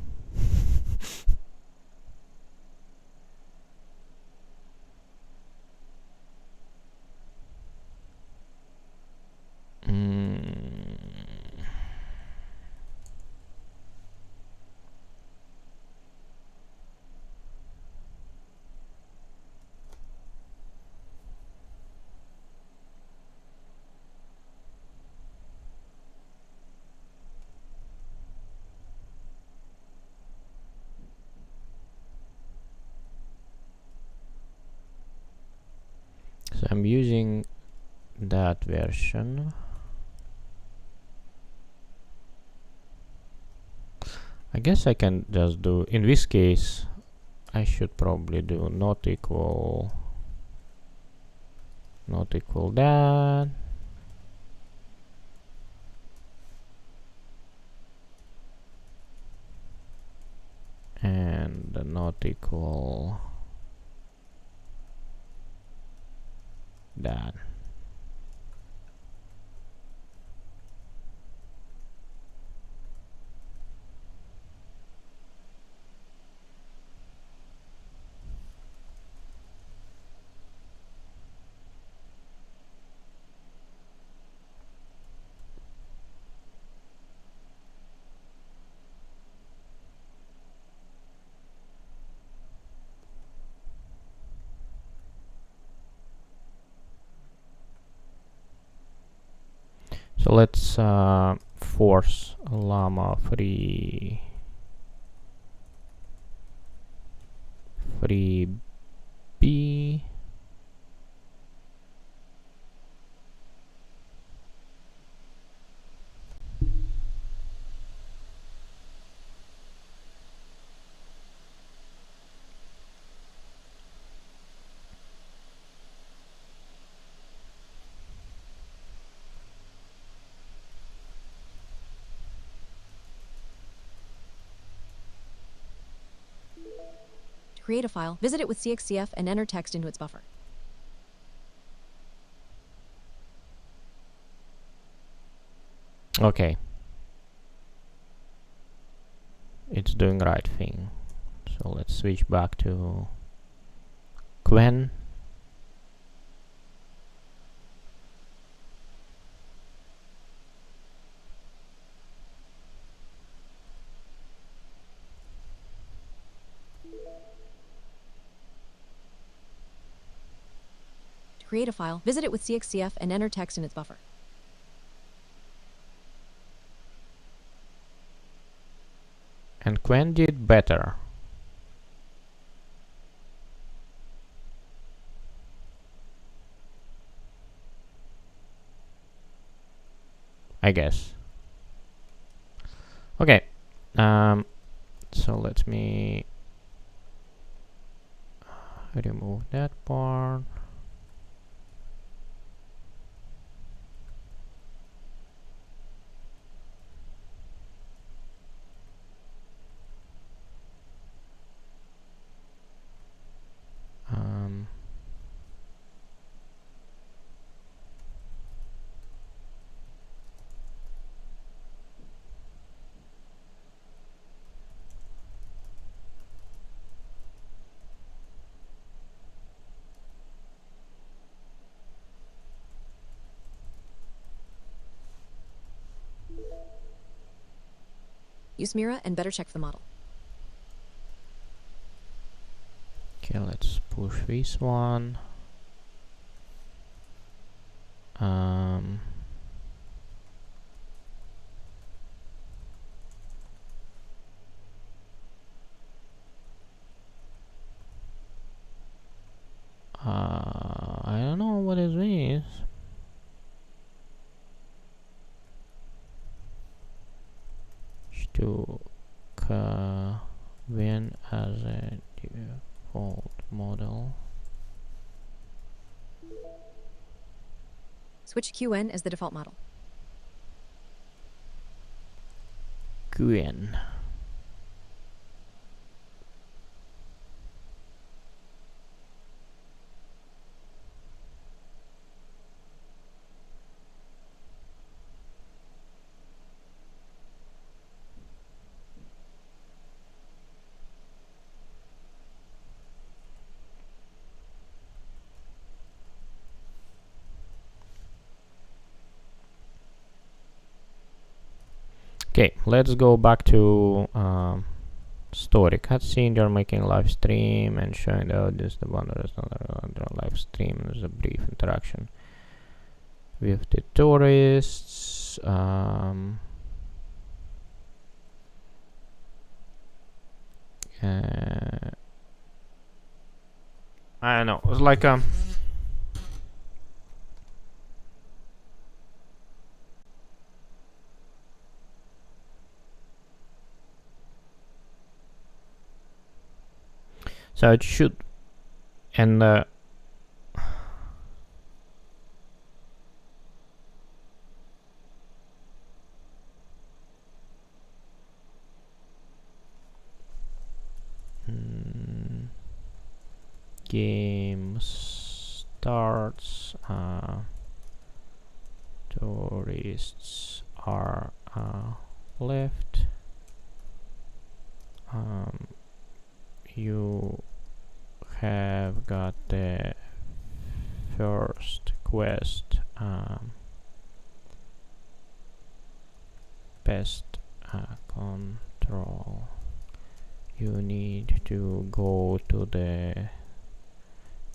So I'm using that version. I guess I can just do, in this case, I should probably do not equal that. And not equal that. So let's force Llama 3B To create a file, visit it with CXCF and enter text into its buffer. Okay. It's doing right thing. So let's switch back to Quen. To create a file, visit it with CXCF and enter text in its buffer. And Quen did better. I guess. Okay, so let me remove that part. Um, Use Mira and better check the model. okay, let's push this one. Um, I don't know what is this. To win as a default model. Switch QN as the default model. Gwen. Okay, let's go back to story cutscene. You're making a live stream and showing the audience the one that is not a live stream. There's a brief interaction with the tourists. I don't know. It was like so it should, and game starts. Tourists are left. You have got the first quest, pest control. You need to go to the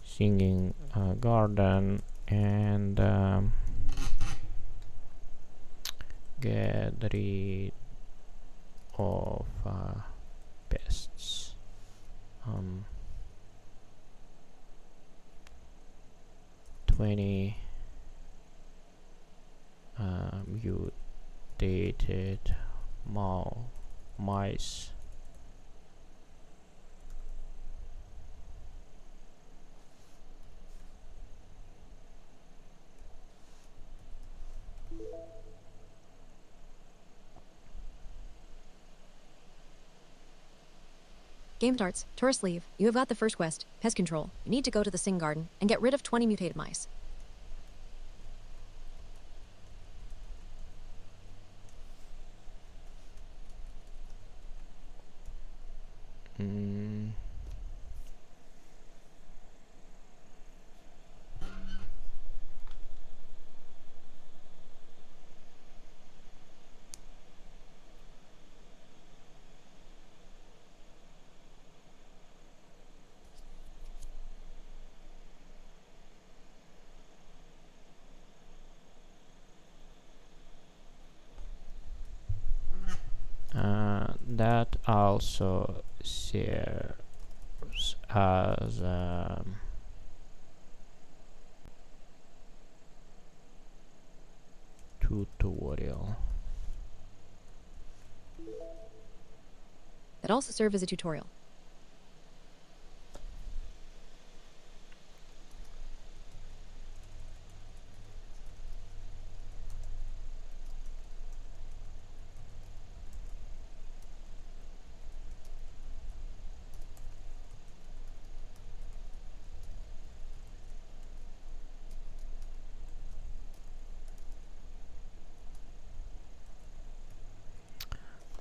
singing garden and get rid of pests. 20 mutated mice. Game starts. Tourists leave. You have got the first quest, pest control. You need to go to the Sing Garden and get rid of 20 mutated mice. That also serves as tutorial. that also serve as a tutorial.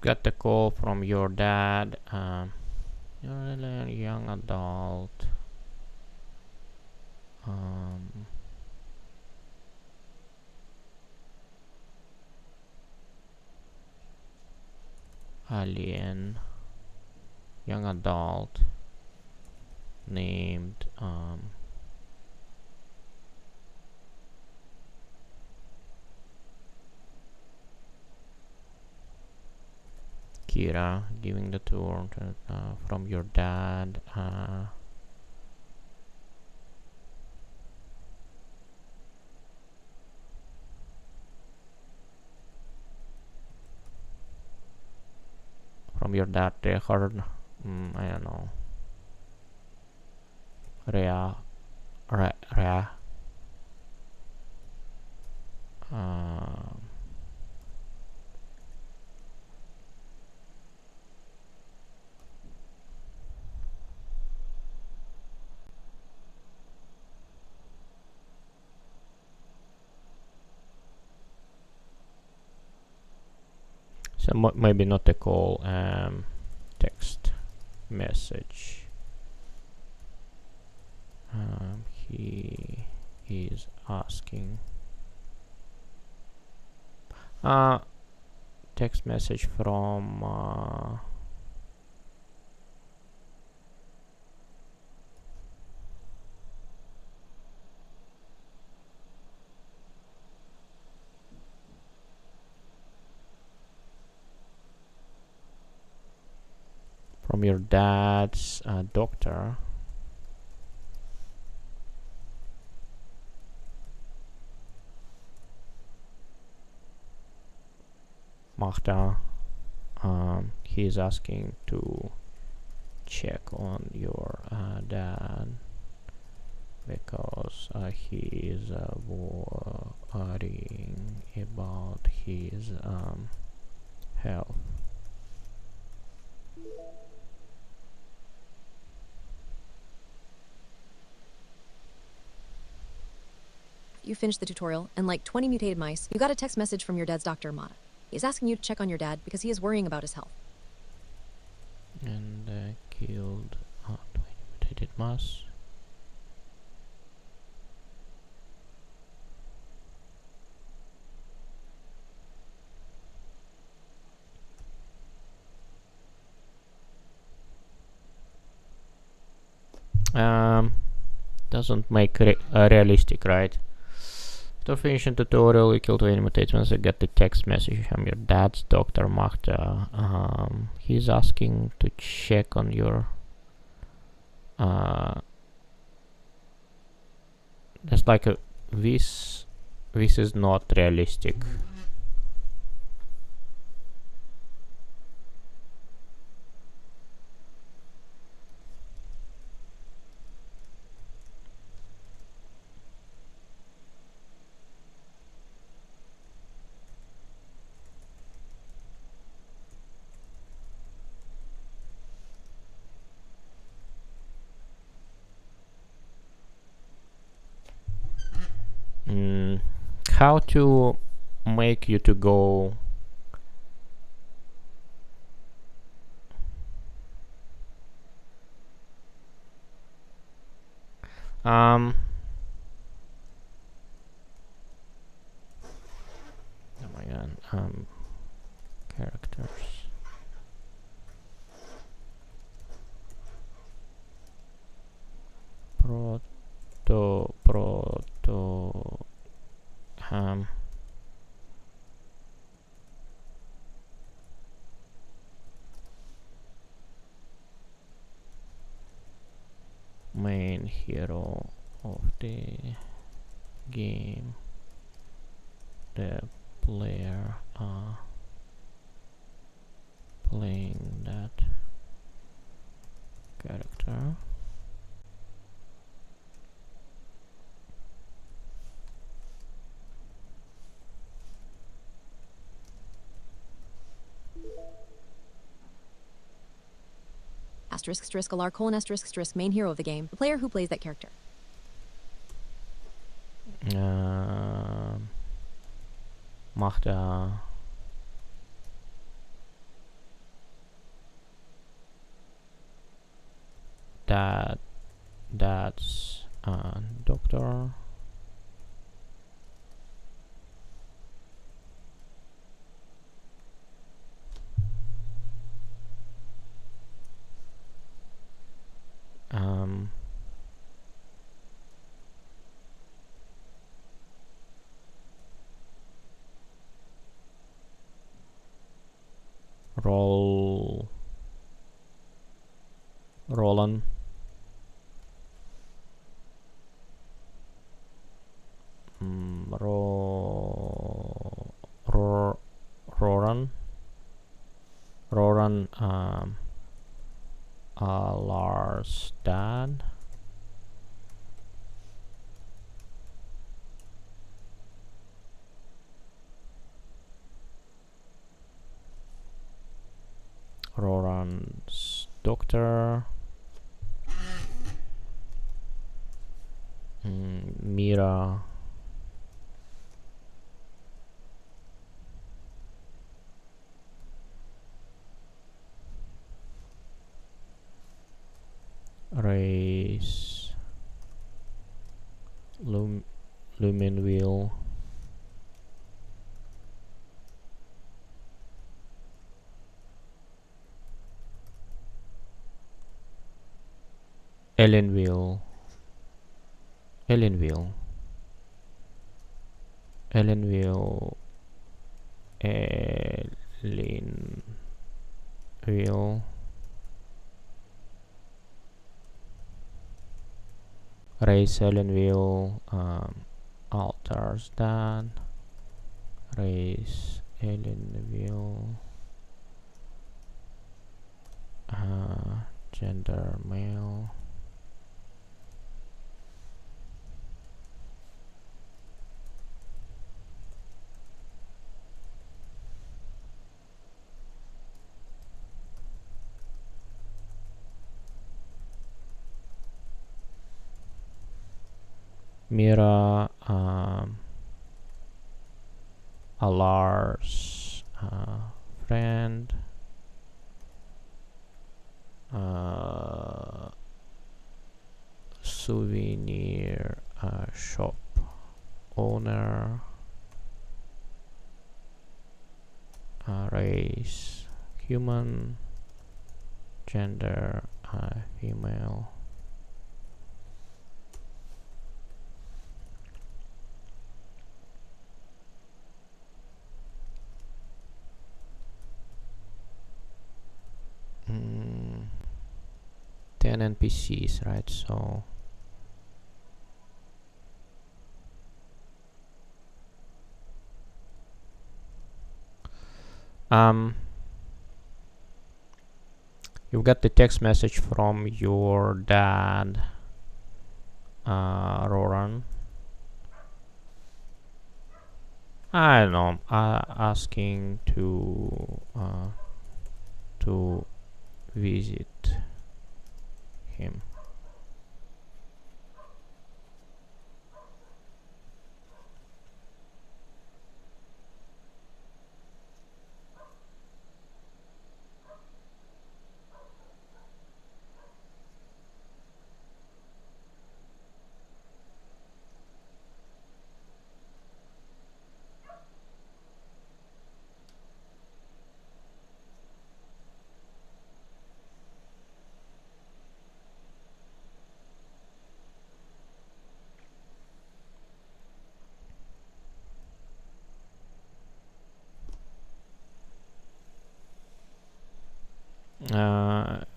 Got the call from your dad. You're a young adult. Alien. Young adult. Named Kira, giving the tour from your dad. From your dad record. I don't know. Rea. So maybe not a call, text message. He is asking. Text message from your dad's doctor. Magda. He is asking to check on your dad because he is worrying about his health. You finished the tutorial, and like 20 mutated mice, you got a text message from your dad's doctor, Mata. He's asking you to check on your dad because he is worrying about his health. And killed 20 mutated mice. Doesn't make realistic, right? After finishing tutorial, you kill 20 mutations and get the text message from your dad's doctor, Magda. He's asking to check on your that's like a this is not realistic. How to make you to go oh my god, characters. Main hero of the game, the player playing that. doctor. Asterisk strisk alar colon asterisk strisk main hero of the game, the player who plays that character. Macht that's doctor. Roland. Roran Lars dad. Roran's doctor. Mira. Race. Lumenville. Ellenville. Ellenville. Race Ellenville. Altars dad. Race Ellenville. Gender male. Mira, Alar's friend, souvenir shop owner, race human, gender female. Mm, 10 NPCs, right? So you got the text message from your dad, Roran. I don't know, asking to visit him.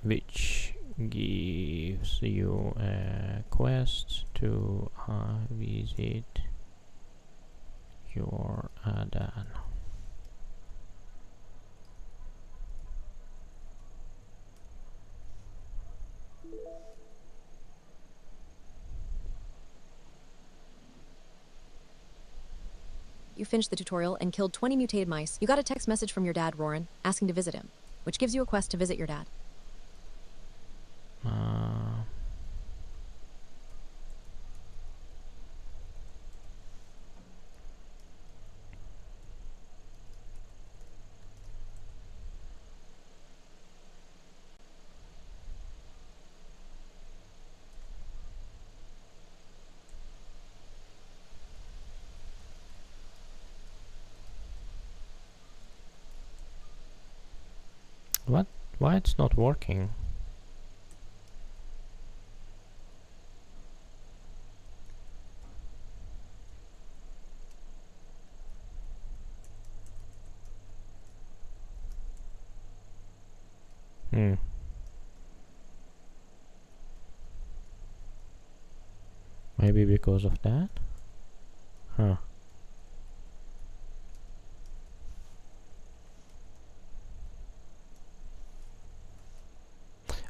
Which gives you a quest to visit your dad. you finished the tutorial and killed 20 mutated mice, you got a text message from your dad, Roran, asking to visit him, which gives you a quest to visit your dad. What? Why it's not working? Hmm. Maybe because of that? Huh.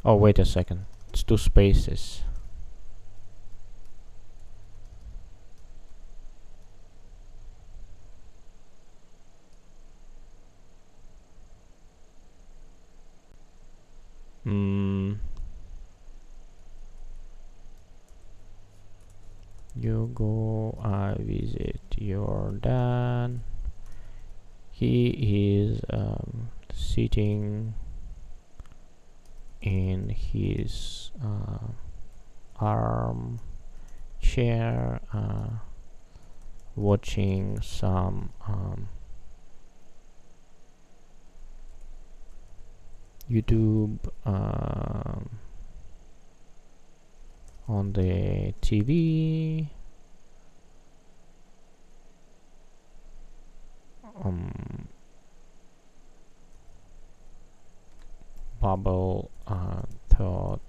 Oh, wait a second. It's 2 spaces. You go, I visit your dad. He is sitting in his armchair, watching some YouTube on the TV. Bubble thought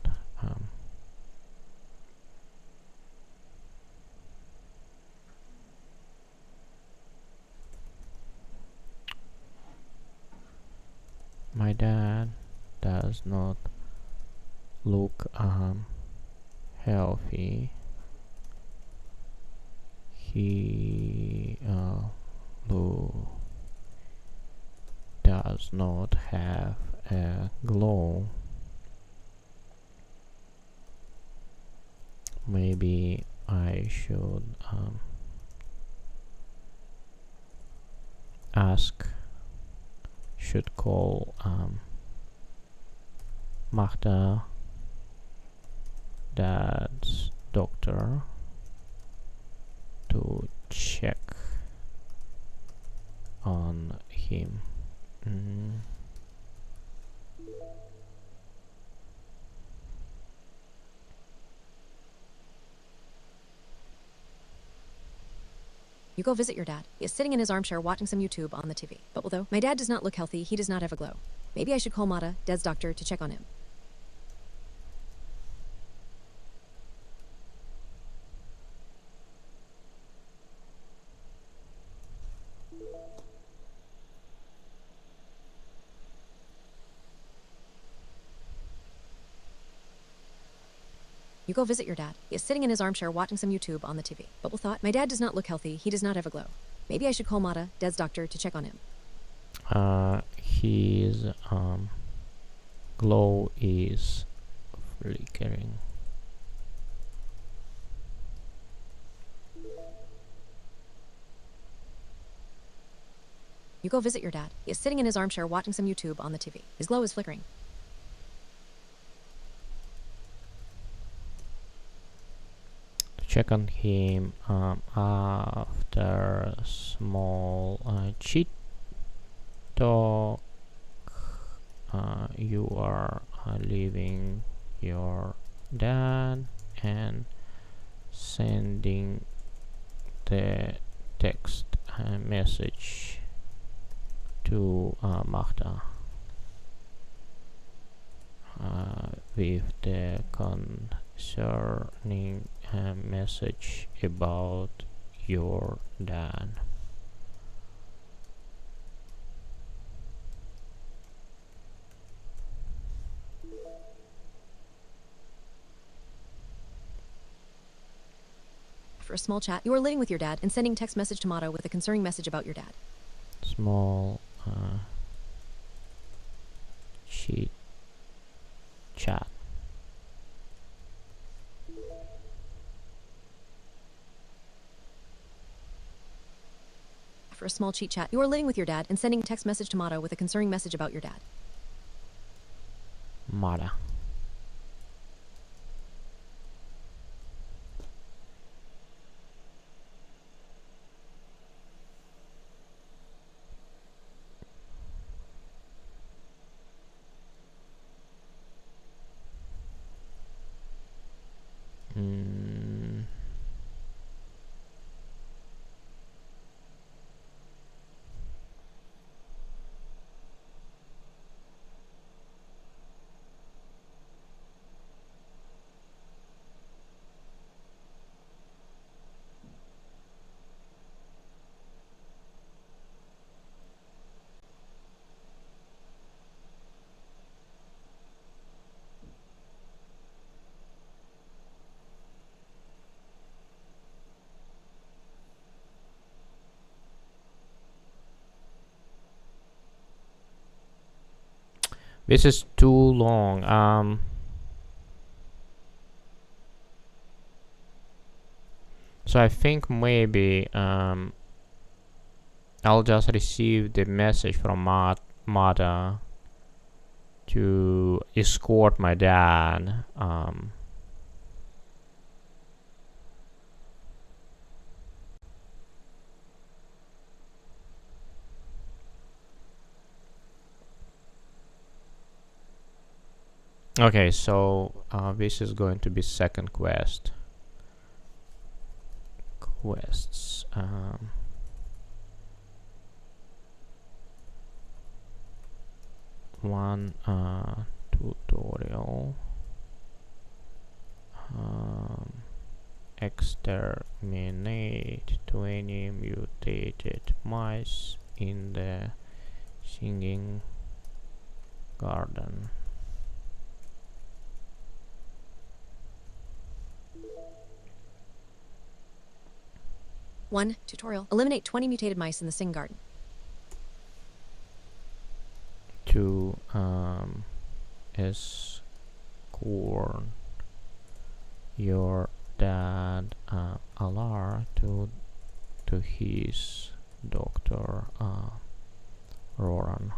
my dad does not look healthy. He does not have a glow. Maybe I should should call Magda, dad's doctor, to check on him. You go visit your dad. He is sitting in his armchair watching some YouTube on the TV. But although my dad does not look healthy, he does not have a glow. Maybe I should call Mata, Dad's doctor, to check on him. You go visit your dad. He is sitting in his armchair watching some YouTube on the TV. Bubble thought, my dad does not look healthy, he does not have a glow. Maybe I should call Mata, Dad's doctor, to check on him. His glow is flickering. You go visit your dad. He is sitting in his armchair watching some YouTube on the TV. His glow is flickering. Check on him after small cheat talk. You are leaving your dad and sending the text message to Magda with the concerning message about your dad. After After a small chat, you are living with your dad and sending text message to Mata with a concerning message about your dad. Small sheet chat. After a small cheat chat, you are living with your dad and sending text message to Mata with a concerning message about your dad. Mata. This is too long. So I think maybe I'll just receive the message from Mata to escort my dad. Okay, so this is going to be second quest. Quests. One tutorial. Exterminate 20 mutated mice in the singing garden. One tutorial. Eliminate 20 mutated mice in the Sing Garden. 2 escort your dad Alar to his doctor Roran.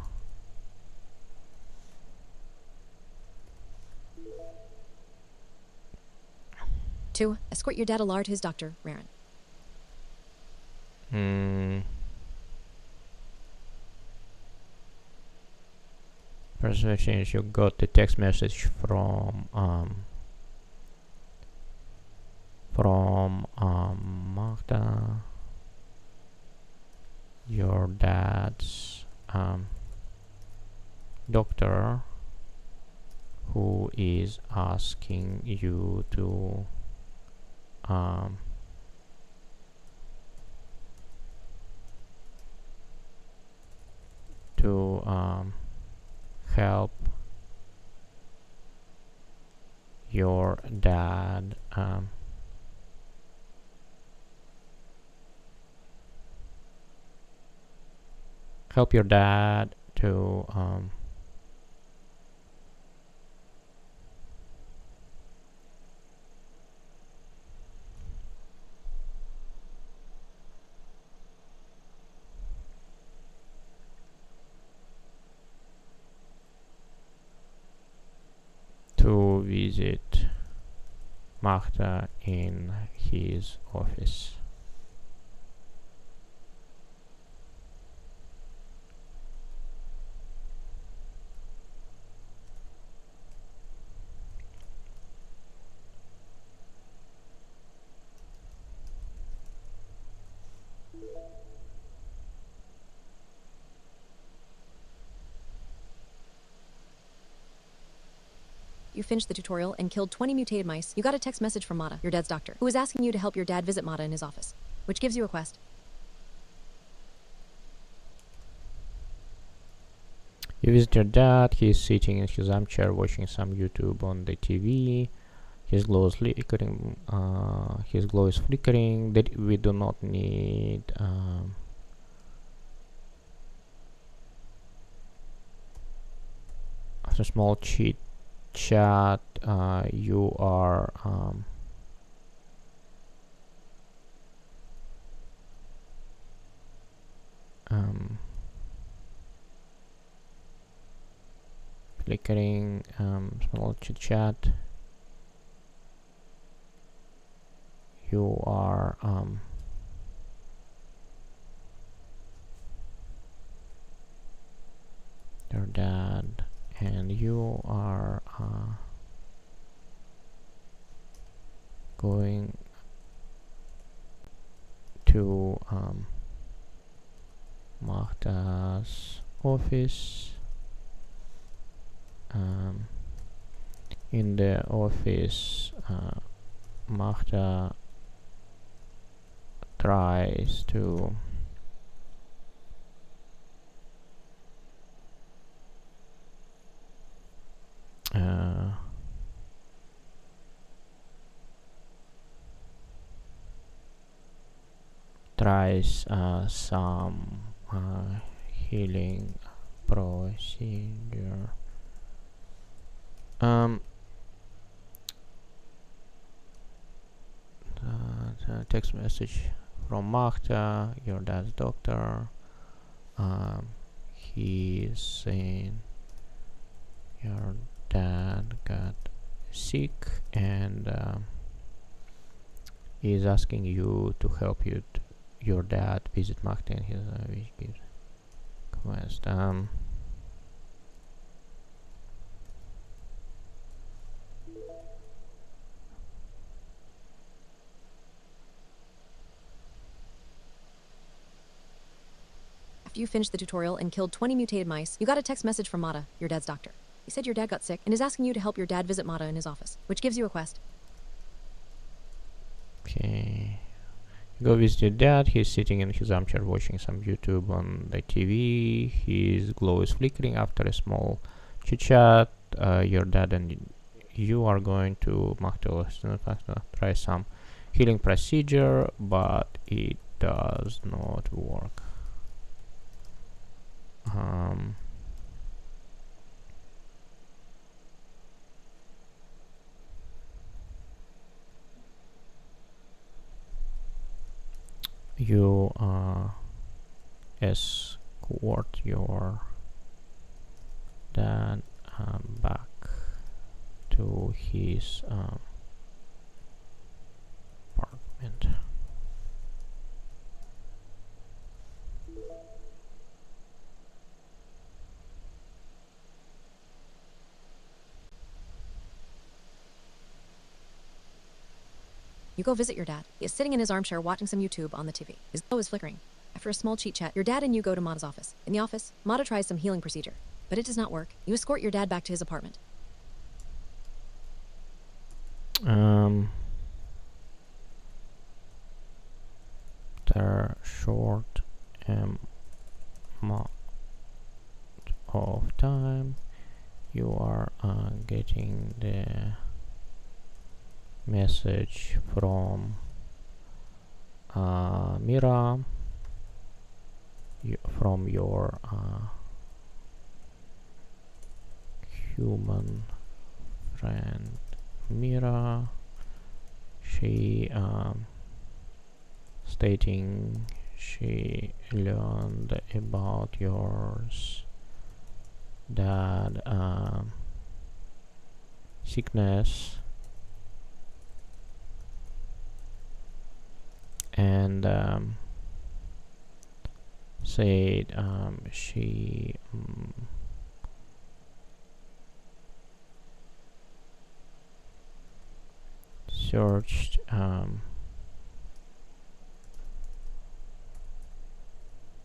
Two. Escort your dad Alar to his doctor, Raren. First change, you got the text message from Magda, your dad's doctor, who is asking you to help your dad to visit Magda in his office. You finished the tutorial and killed 20 mutated mice. You got a text message from Mata, your dad's doctor, who was asking you to help your dad visit Mata in his office, which gives you a quest. You visit your dad. He is sitting in his armchair watching some YouTube on the TV. His glow is flickering. His glow is flickering. That we do not need. After small chit chat, you are flickering. Small chit chat. You are your dad, and you are going to Magda's office. In the office, Magda tries to some healing procedure. The text message from Magda, your dad's doctor. He's saying your dad got sick, and he's asking you to help your dad visit Magda in his quest. After you finished the tutorial and killed 20 mutated mice, you got a text message from Mata, your dad's doctor. He said your dad got sick and is asking you to help your dad visit Mata in his office, which gives you a quest. Okay. Go visit your dad. He's sitting in his armchair watching some YouTube on the TV. His glow is flickering after a small chit chat. Your dad and you are going to Magda try some healing procedure, but it does not work. You escort your dad back to his apartment. You go visit your dad. He is sitting in his armchair watching some YouTube on the TV. His glow is flickering. After a small cheat chat, your dad and you go to Mata's office. In the office, Mata tries some healing procedure, but it does not work. You escort your dad back to his apartment. After short amount of time, you are getting the message from Mira, from your human friend Mira. She stating she learned about yours dad sickness, and said she searched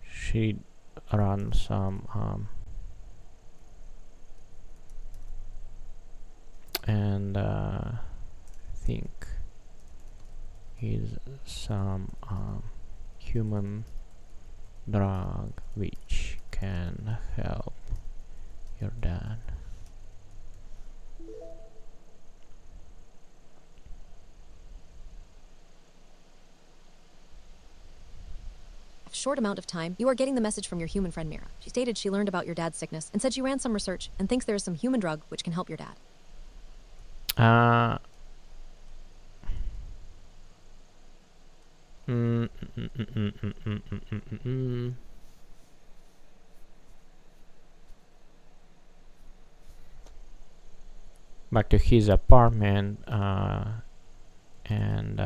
she ran some and think is some human drug which can help your dad. short amount of time, you are getting the message from your human friend Mira. She stated she learned about your dad's sickness and said she ran some research and thinks there is some human drug which can help your dad. Back to his apartment, and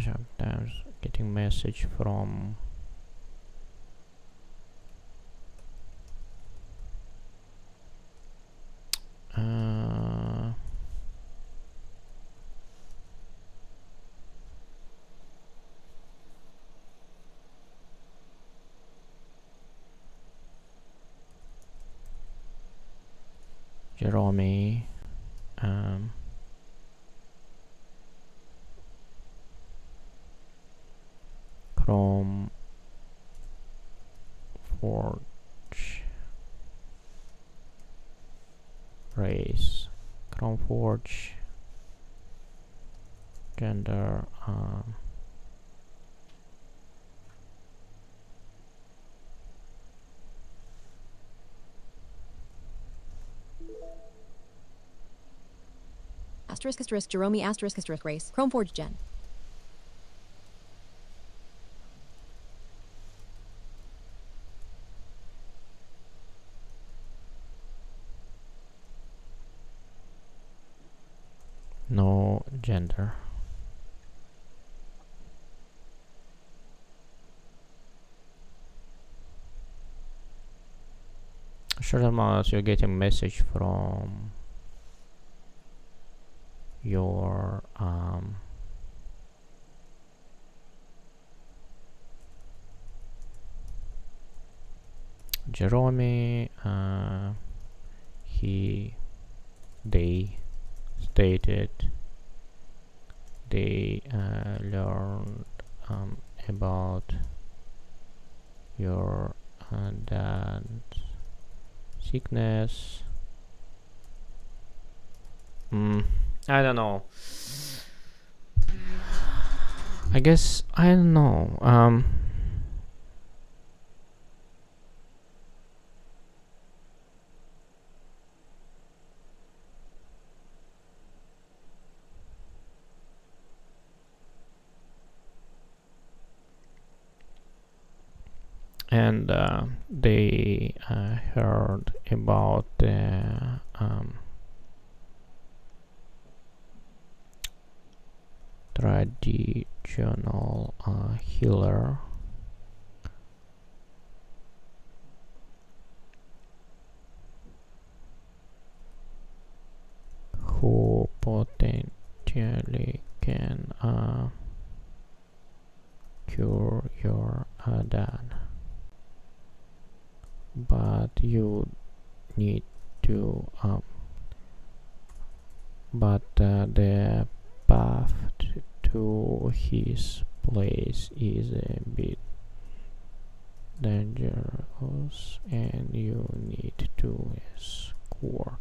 sometimes getting message from Jerome, Chrome Forge race, Chrome Forge gender, Asterisk asterisk Jerome asterisk asterisk race. Chromeforge gen. no gender. Certain amounts you're getting message from your Jerome, they stated they learned about your dad's sickness. I don't know. I guess I don't know. And they heard about the traditional healer who potentially can cure your dad, but you need to the path to his place is a bit dangerous and you need to escort.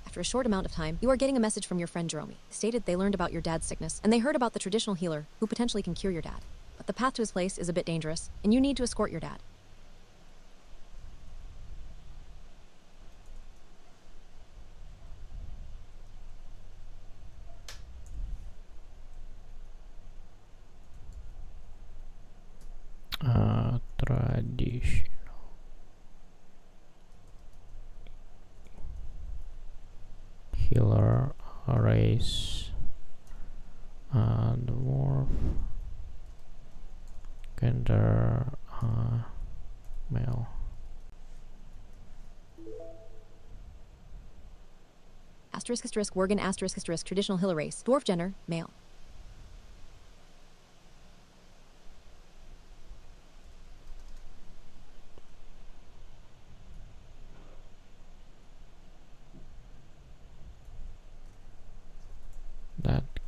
After a short amount of time, you are getting a message from your friend Jerome. Stated they learned about your dad's sickness, and they heard about the traditional healer who potentially can cure your dad. But the path to his place is a bit dangerous, and you need to escort your dad. Traditional healer race, dwarf, gender male. Asterisk asterisk Worgen asterisk asterisk traditional healer race. Dwarf gender, male.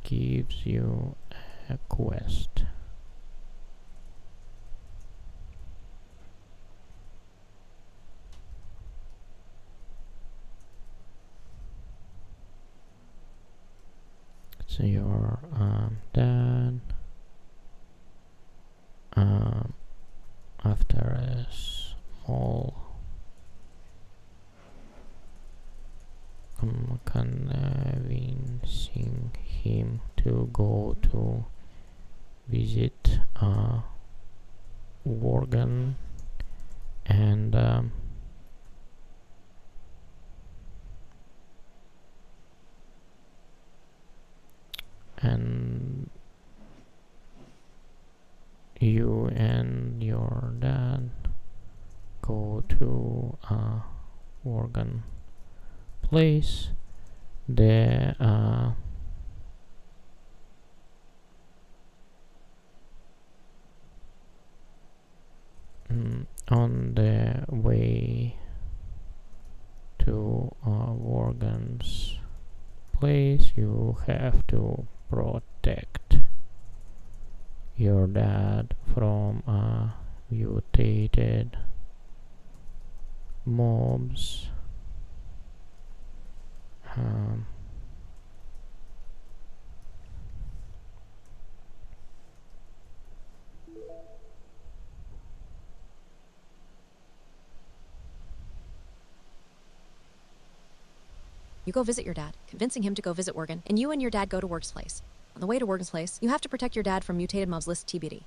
gives you a quest. So your dad, after a small convincing him to go to visit Worgen, and you and your dad go to Worgen place. The on the way to Worgen's place, you have to protect your dad from mutated mobs. You go visit your dad, convincing him to go visit Worgen, and you and your dad go to Worg's place. On the way to Worgen's place, you have to protect your dad from mutated mobs list TBD.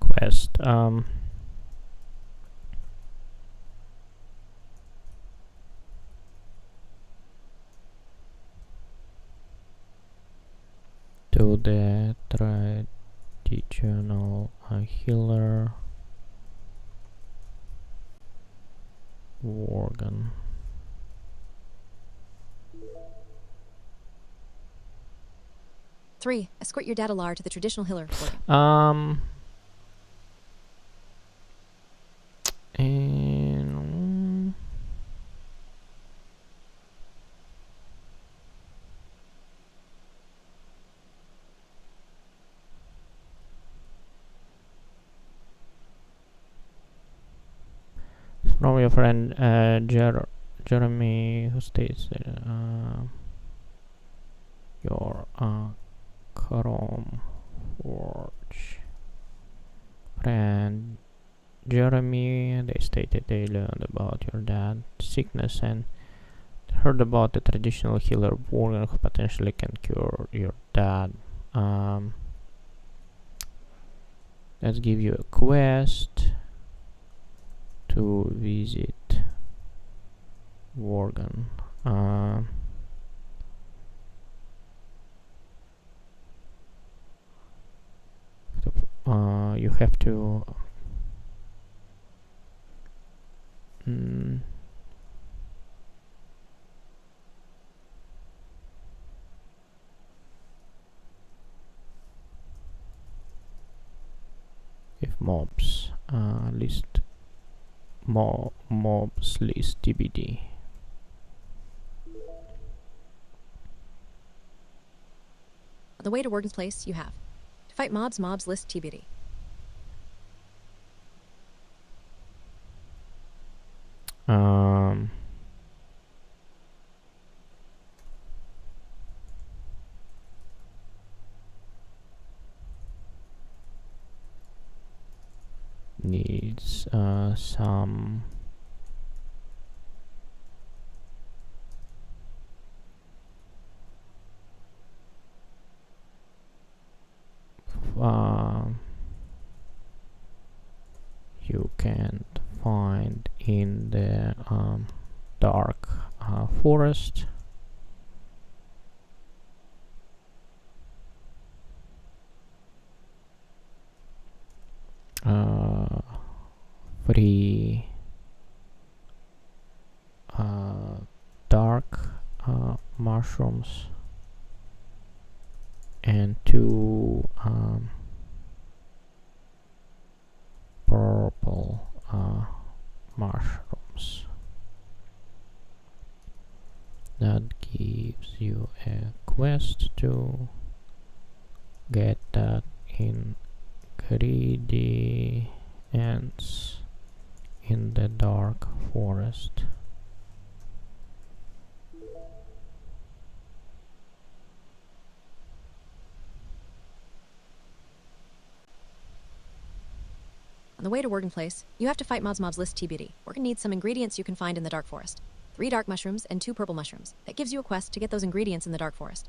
Quest. To the traditional healer Worgen. Three, escort your dad Alar to the traditional healer Worgen. And from your friend Jeremy, who states that your Chrome Forge friend Jeremy, they stated they learned about your dad's sickness and heard about the traditional healer Worgen who potentially can cure your dad. Let's give you a quest to visit Worgen. You have to if mobs list mobs list TBD. On the way to Worgen's place, you have to fight mobs list TBD. Needs some you can find in the dark forest. Free dark mushrooms and 2 mushrooms. That gives you a quest to get that ingredients in the dark forest. On the way to Worgen Place, you have to fight Mob's list TBD. Worgen needs some ingredients you can find in the dark forest. 3 dark mushrooms and 2 purple mushrooms. That gives you a quest to get those ingredients in the dark forest.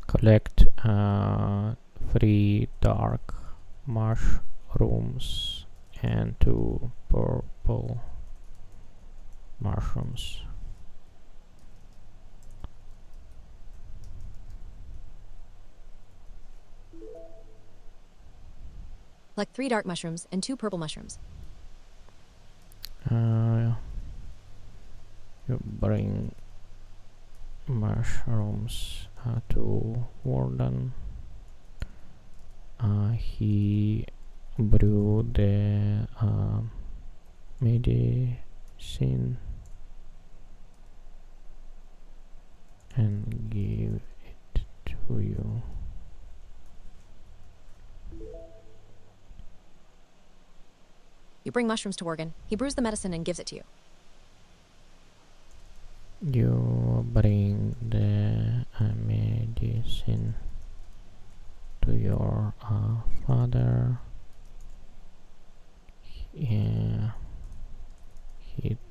Collect 3 dark mushrooms and 2 purple mushrooms. Collect 3 dark mushrooms and 2 purple mushrooms. You bring mushrooms to Warden. He brewed the medicine and give it to you. You bring mushrooms to Worgen. He brews the medicine and gives it to you. You bring the medicine to your father. He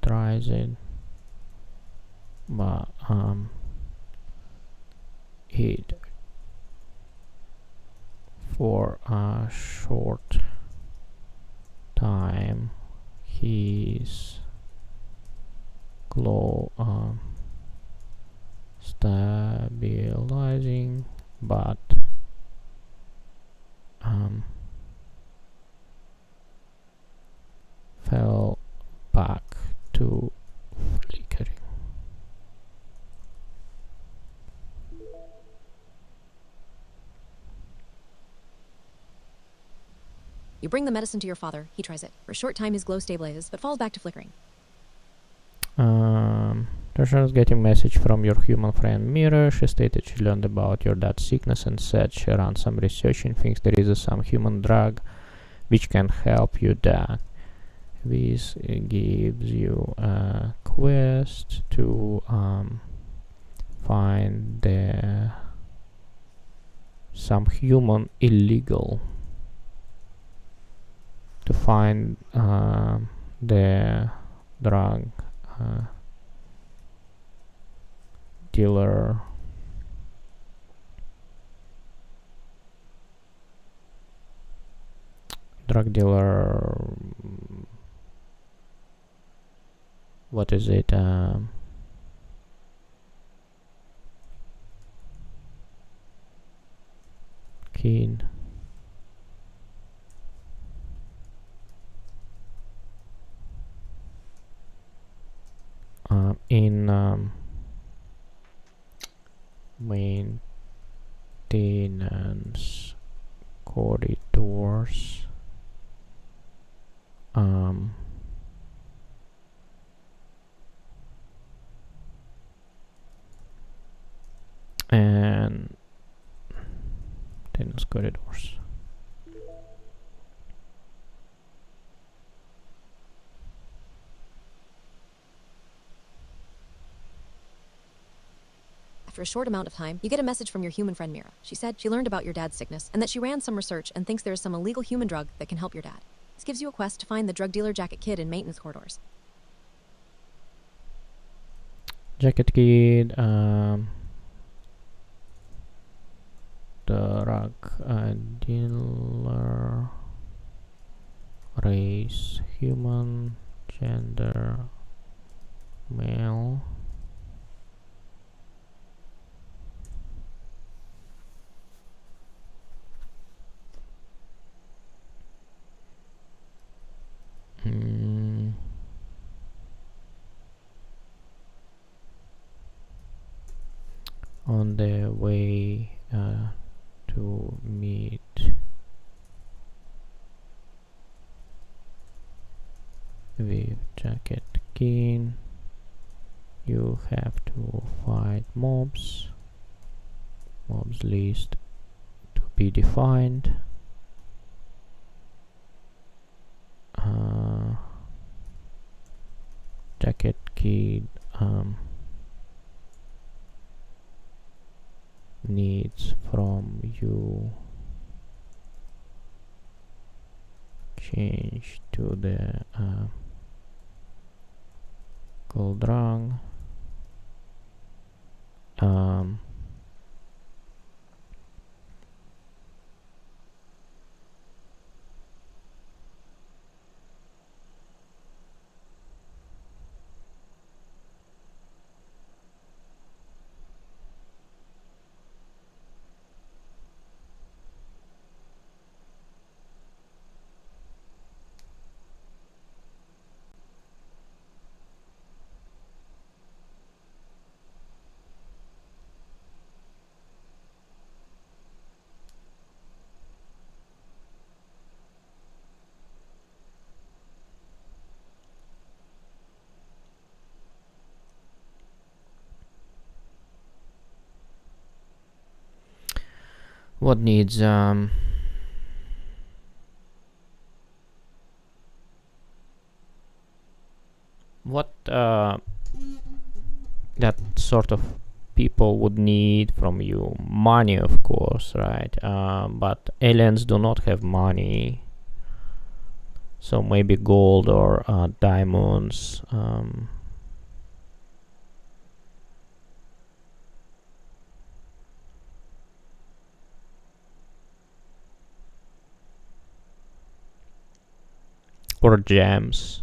tries it, but it for a short time his glow stabilizing, but fell back to flickering. You bring the medicine to your father. He tries it. For a short time, his glow stabilizes, but falls back to flickering. Treasure's getting message from your human friend Mira. She stated she learned about your dad's sickness and said she ran some research and thinks there is some human drug which can help you dad. This gives you a quest to find some human illegal to find the drug dealer. What is it? Keen. In maintenance corridors. And maintenance corridors. After a short amount of time, you get a message from your human friend Mira. She said she learned about your dad's sickness and that she ran some research and thinks there is some illegal human drug that can help your dad. This gives you a quest to find the drug dealer Jacket Kid in maintenance corridors. Jacket Kid, drug dealer, race human, gender male. on the way to meet with Jacket Keen, you have to fight mobs list to be defined. Jacket Keen needs from you change to the cold run. What needs what that sort of people would need from you? Money, of course, right? But aliens do not have money, so maybe gold or diamonds. Or gems.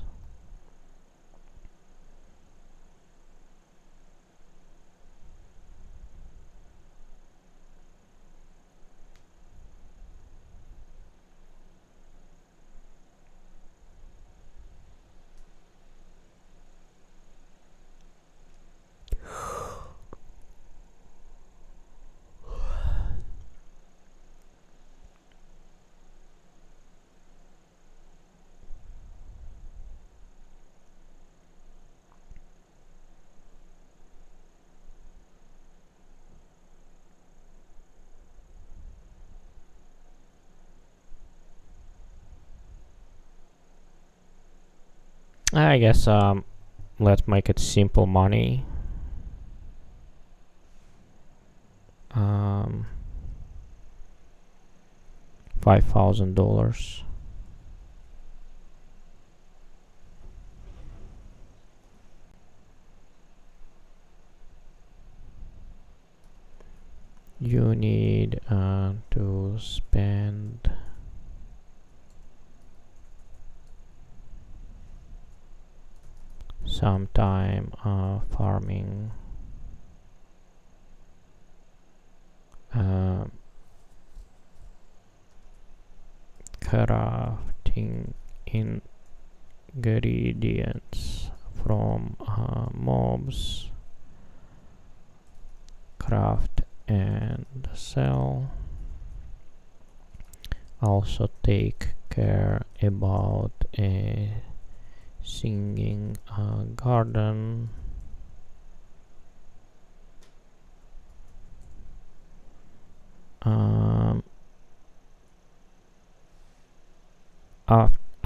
I guess let's make it simple money. $5,000. You need to spend some time farming crafting ingredients from mobs, craft and sell. Also take care about a singing garden.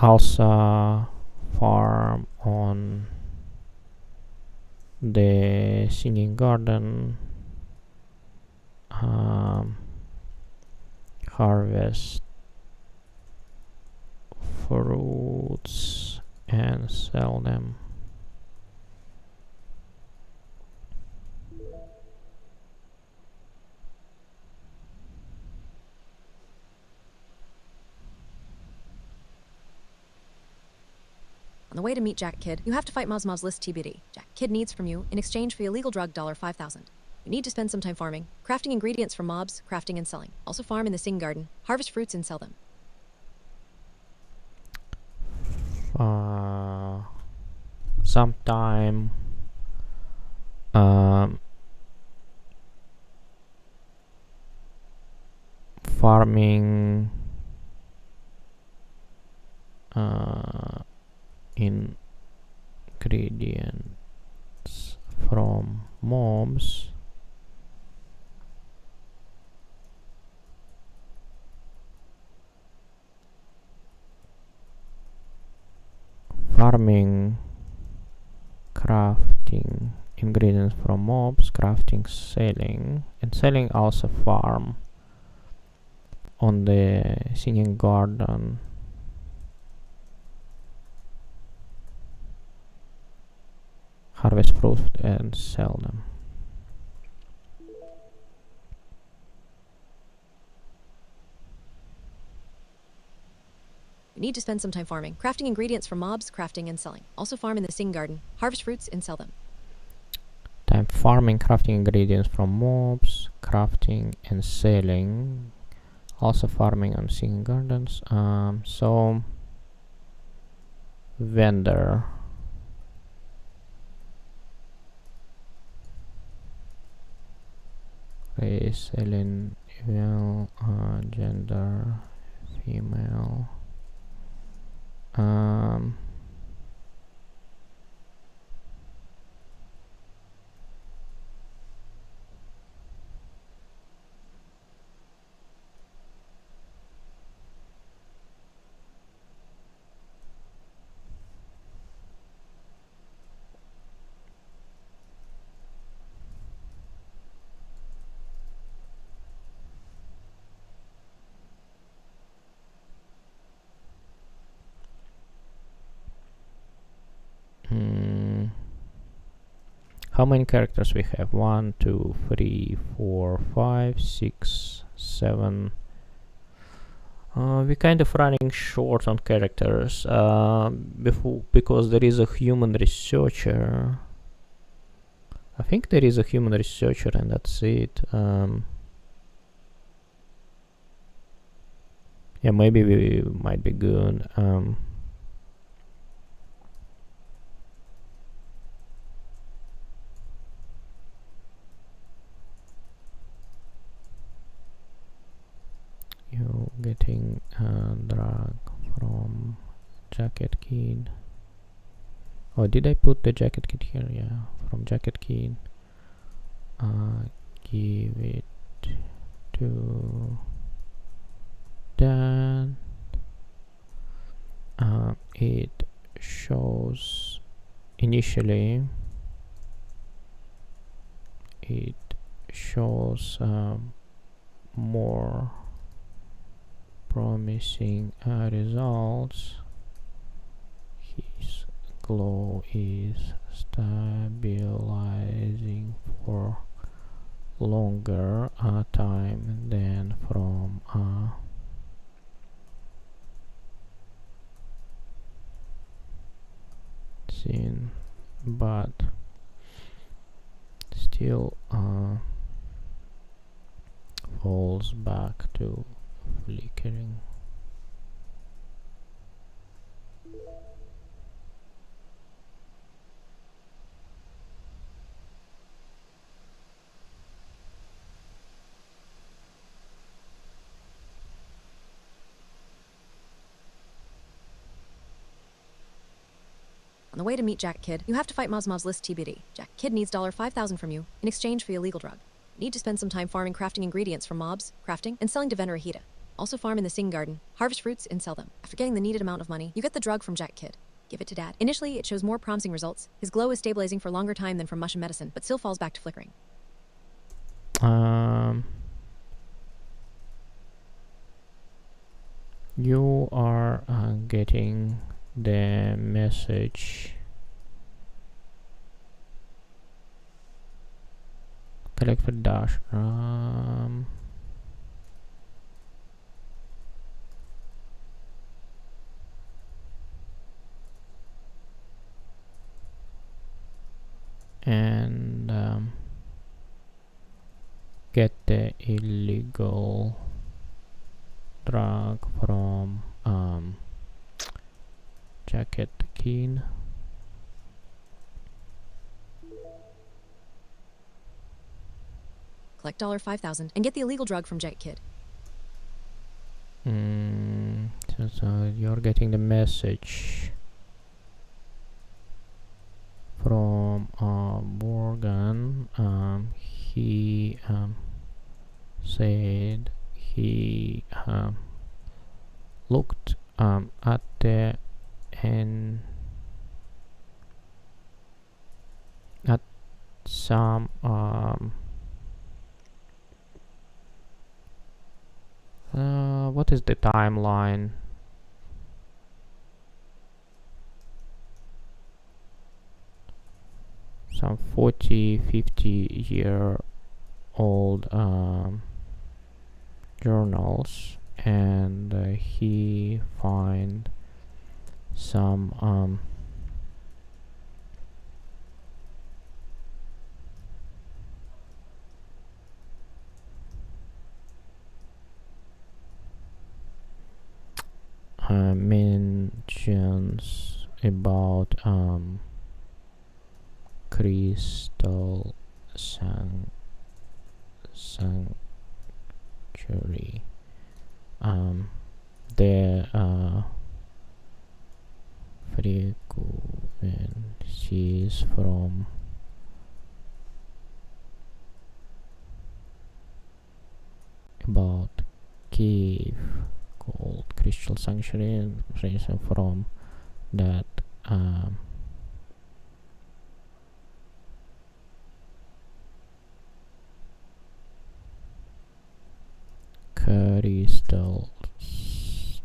Also farm on the singing garden, harvest fruits and sell them. On the way to meet Jack Kidd, you have to fight Mozmov's list TBD. Jack Kidd needs from you, in exchange for illegal drug $5,000. You need to spend some time farming, crafting ingredients from mobs, crafting and selling. Also farm in the Sing Garden, harvest fruits and sell them. Sometime farming ingredients from mobs. Farming, crafting ingredients from mobs, crafting, selling, and selling also farm on the singing garden. Harvest fruit and sell them. You need to spend some time farming, crafting ingredients from mobs, crafting, and selling. Also farm in the singing garden, harvest fruits, and sell them. Time farming, crafting ingredients from mobs, crafting and selling. Also farming on singing gardens. So vendor. Race, alien, male, gender, female. How many characters we have? 1, 2, 3, 4, 5, 6, 7. We're kind of running short on characters because there is a human researcher. I think there is a human researcher and that's it. Yeah, maybe we might be good. You getting drag from jacket kid. Oh, did I put the jacket kit here? Yeah, from jacket kit. Give it to Dan. It shows initially. It shows more promising results. His glow is stabilizing for longer time than from scene, but still falls back to flickering. On the way to meet Jack Kidd, you have to fight Mozmov's list TBD. Jack Kidd needs $5,000 from you in exchange for your legal drug. You need to spend some time farming crafting ingredients from mobs, crafting, and selling to Venerahita. Also farm in the singing garden, harvest fruits, and sell them. After getting the needed amount of money, you get the drug from Jack Kidd. Give it to Dad. Initially, it shows more promising results. His glow is stabilizing for longer time than from mush and medicine, but still falls back to flickering. You are getting the message. Collect for dash. And get the illegal drug from jacket keen. Collect $5,000 and get the illegal drug from Jack Kidd. So you're getting the message from Morgan. He said he looked at the at some what is the timeline? Some 40-50 year old journals, and he find some mentions about crystal sanctuary. The frequencies from about cave called crystal sanctuary, and from that crystal structures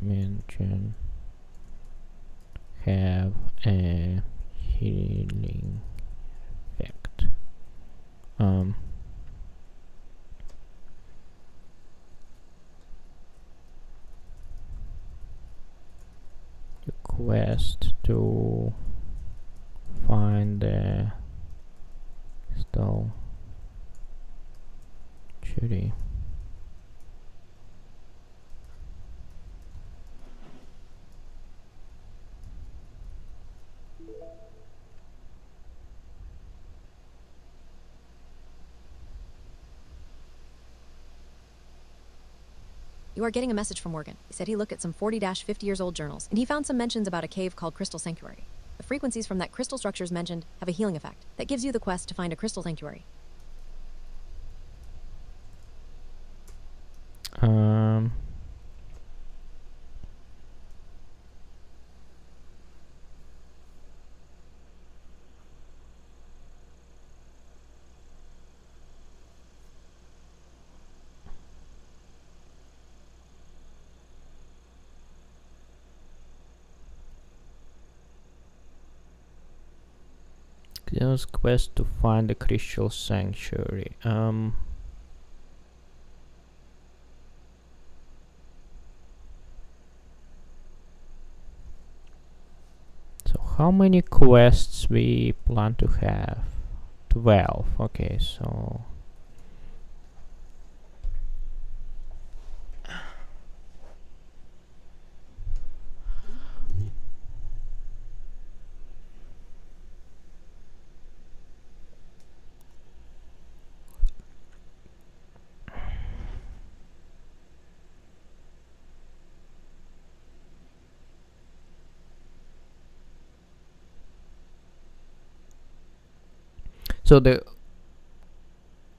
mentioned have a healing effect. The quest to find the crystal shooting. You are getting a message from Morgan. He said he looked at some 40-50 years old journals, and he found some mentions about a cave called Crystal Sanctuary. The frequencies from that crystal structures mentioned have a healing effect that gives you the quest to find a crystal sanctuary. There's quest to find the crystal sanctuary. So how many quests we plan to have? 12. Okay, so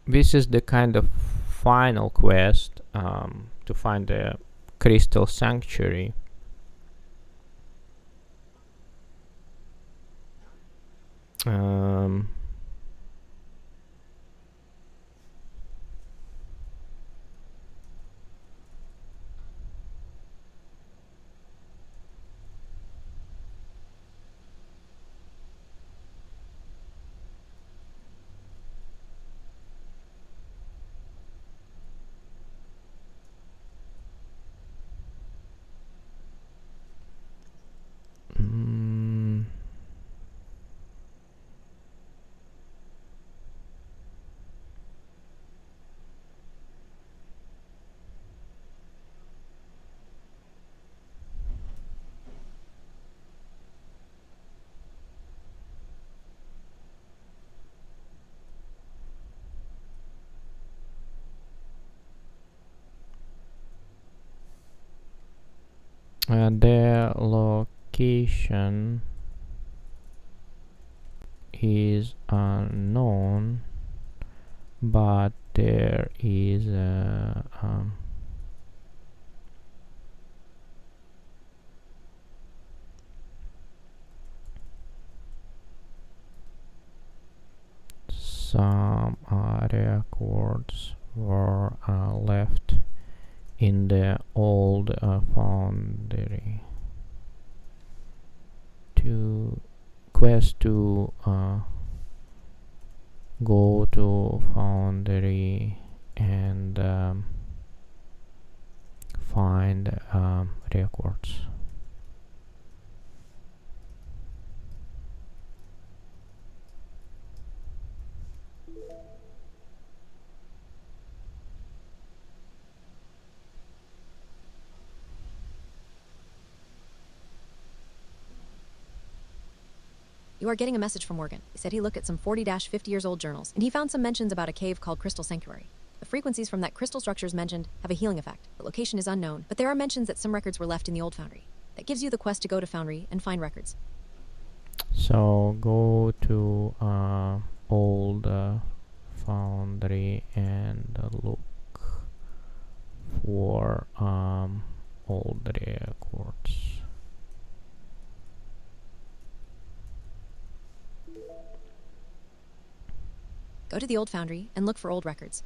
this is the kind of final quest to find the crystal sanctuary. Their location is unknown, but there is some records were left in the old foundry. To quest to go to foundry and find records. You are getting a message from Morgan. He said he looked at some 40-50 years old journals, and he found some mentions about a cave called Crystal Sanctuary. The frequencies from that crystal structures mentioned have a healing effect. The location is unknown, but there are mentions that some records were left in the old foundry. That gives you the quest to go to foundry and find records. So go to old foundry and look for old records. Go to the old foundry and look for old records.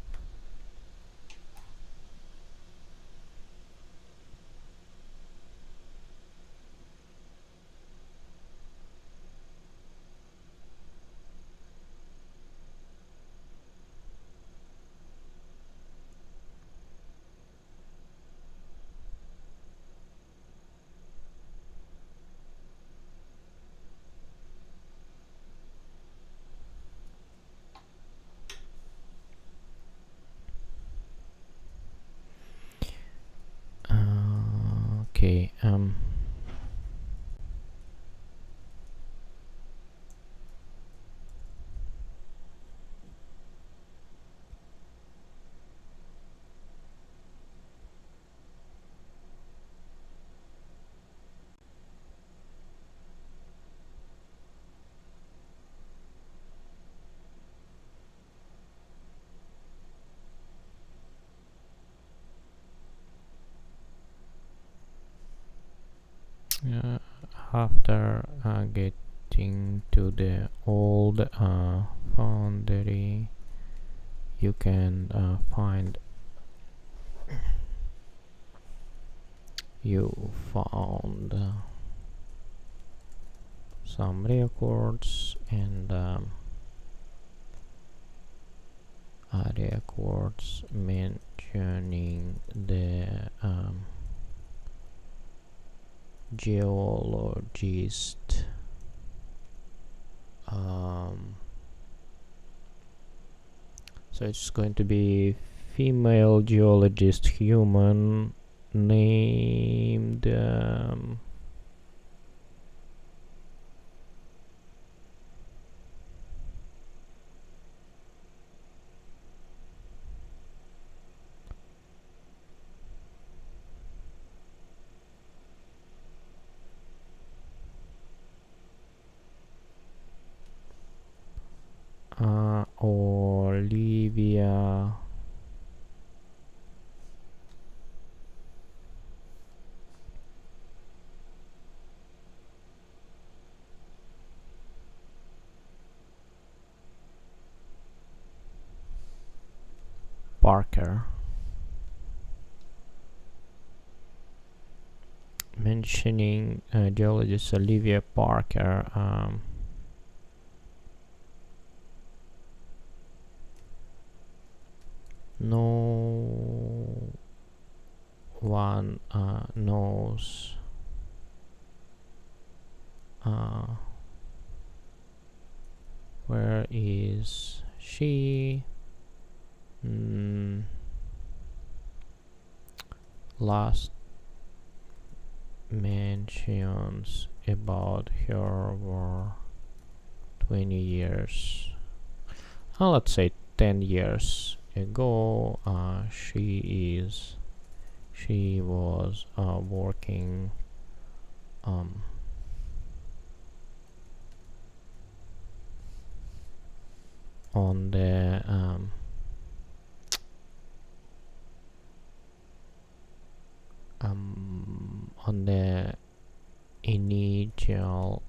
Okay. After getting to the old foundry, you can find you found some records and records mentioning the geologist so it's going to be female geologist human named Olivia Parker, mentioning geologist Olivia Parker. No one knows where is she. Last mentions about her were 20 years, let's say 10 years ago. She was working um, on the initial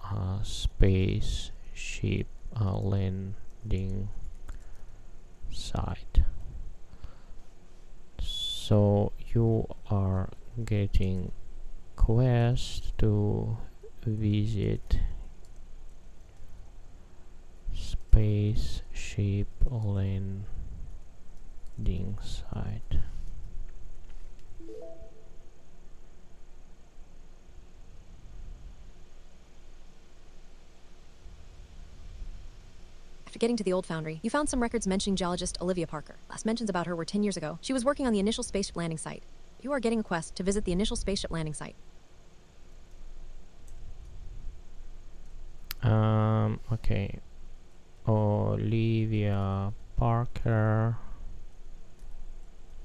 spaceship landing site. So you are getting quest to visit spaceship landing site. After getting to the old foundry, you found some records mentioning geologist Olivia Parker. Last mentions about her were 10 years ago. She was working on the initial spaceship landing site. You are getting a quest to visit the initial spaceship landing site. Okay. Olivia Parker,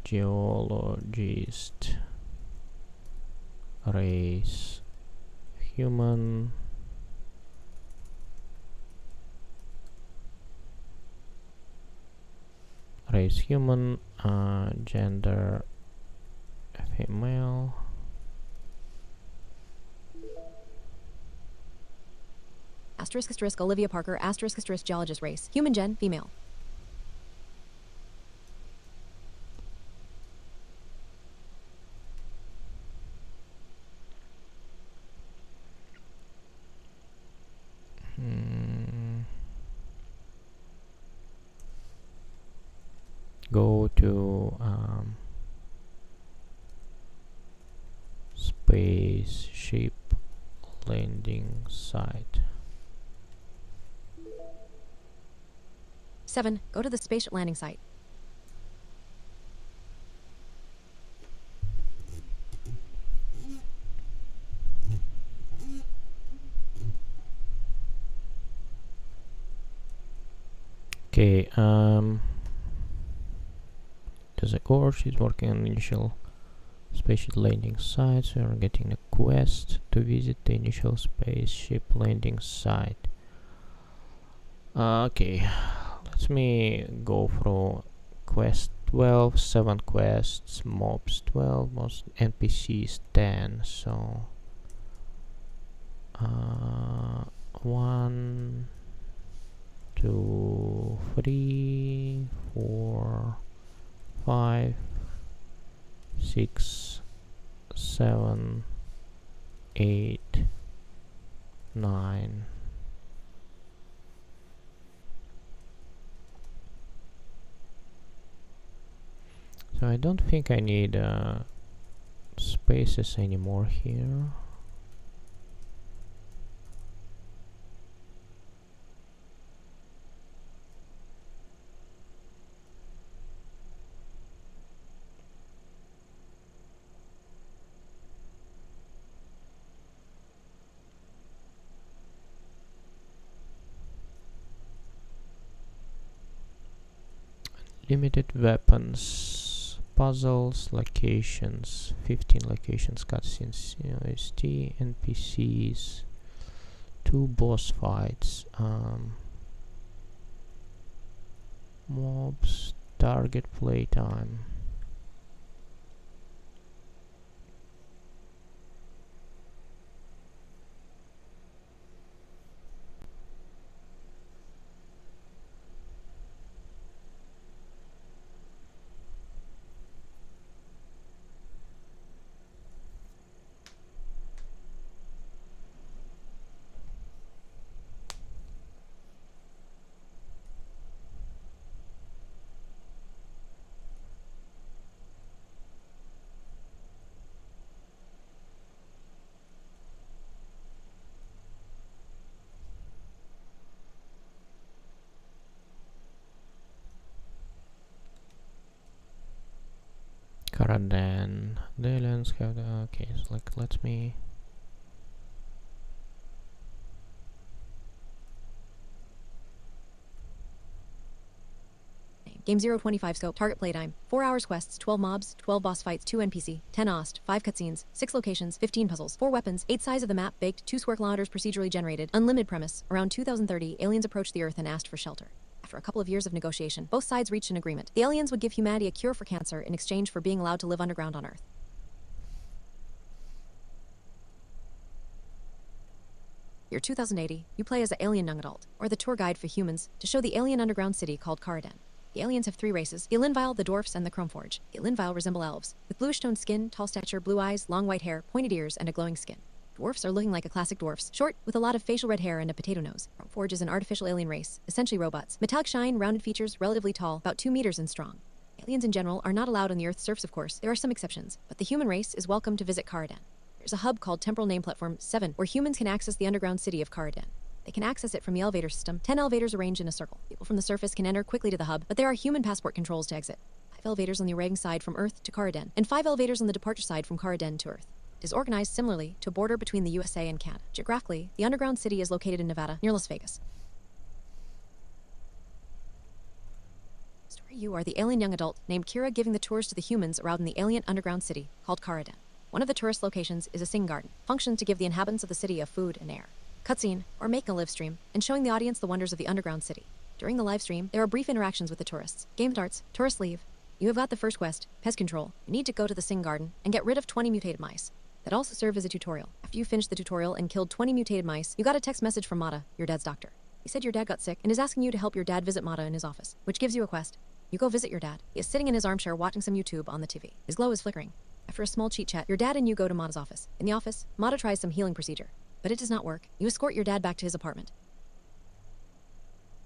geologist, race human, gender female, Asterisk asterisk Olivia Parker asterisk asterisk geologist race human gen female. go to spaceship landing site. 7. Go to the spaceship landing site. Okay, there's a course. She's working on initial spaceship landing site, so you're getting a quest to visit the initial spaceship landing site. Okay, let me go through quest 12, 7 quests, mobs 12, most NPCs 10, so 1, 2, 3, 4, 5, 6, 7, 8, 9. So I don't think I need spaces anymore here. Limited weapons, puzzles, locations, 15 locations, cutscenes, OST, NPCs, 2 boss fights, mobs, target playtime. Karadan, the aliens have the, okay, so like let me Game 025 scope. Target playtime. 4 hours quests, 12 mobs, 12 boss fights, 2 NPC, 10 OST, 5 cutscenes, 6 locations, 15 puzzles, 4 weapons, 8 size of the map baked, 2 square kilometers procedurally generated, unlimited premise. Around 2030, aliens approached the Earth and asked for shelter. After a couple of years of negotiation, both sides reached an agreement. The aliens would give humanity a cure for cancer in exchange for being allowed to live underground on Earth. Year 2080, you play as an alien young adult, or the tour guide for humans, to show the alien underground city called Caradan. The aliens have 3 races: the Ilinvile, the Dwarfs, and the Chromeforge. The Ilinvile resemble elves, with bluish-toned skin, tall stature, blue eyes, long white hair, pointed ears, and a glowing skin. Dwarfs are looking like a classic dwarfs, short, with a lot of facial red hair and a potato nose. Chromeforge is an artificial alien race, essentially robots. Metallic shine, rounded features, relatively tall, about 2 meters and strong. Aliens in general are not allowed on the Earth's surface, of course. There are some exceptions, but the human race is welcome to visit Caradan. There's a hub called Temporal Name Platform 7, where humans can access the underground city of Caradan. They can access it from the elevator system, 10 elevators arranged in a circle. People from the surface can enter quickly to the hub, but there are human passport controls to exit. 5 elevators on the arriving side from Earth to Caradan, and 5 elevators on the departure side from Caradan to Earth. It is organized similarly to a border between the USA and Canada. Geographically, the underground city is located in Nevada, near Las Vegas. Story: you are the alien young adult named Kira giving the tours to the humans around in the alien underground city called Caradan. One of the tourist locations is a sing garden, functions to give the inhabitants of the city a food and air. Cutscene, or making a live stream, and showing the audience the wonders of the underground city. During the live stream, there are brief interactions with the tourists. Game starts, tourists leave. You have got the first quest, pest control. You need to go to the sing garden and get rid of 20 mutated mice. That also served as a tutorial. After you finished the tutorial and killed 20 mutated mice, you got a text message from Mata, your dad's doctor. He said your dad got sick and is asking you to help your dad visit Mata in his office, which gives you a quest. You go visit your dad. He is sitting in his armchair watching some YouTube on the TV. His glow is flickering. After a small cheat chat, your dad and you go to Mata's office. In the office, Mata tries some healing procedure, but it does not work. You escort your dad back to his apartment.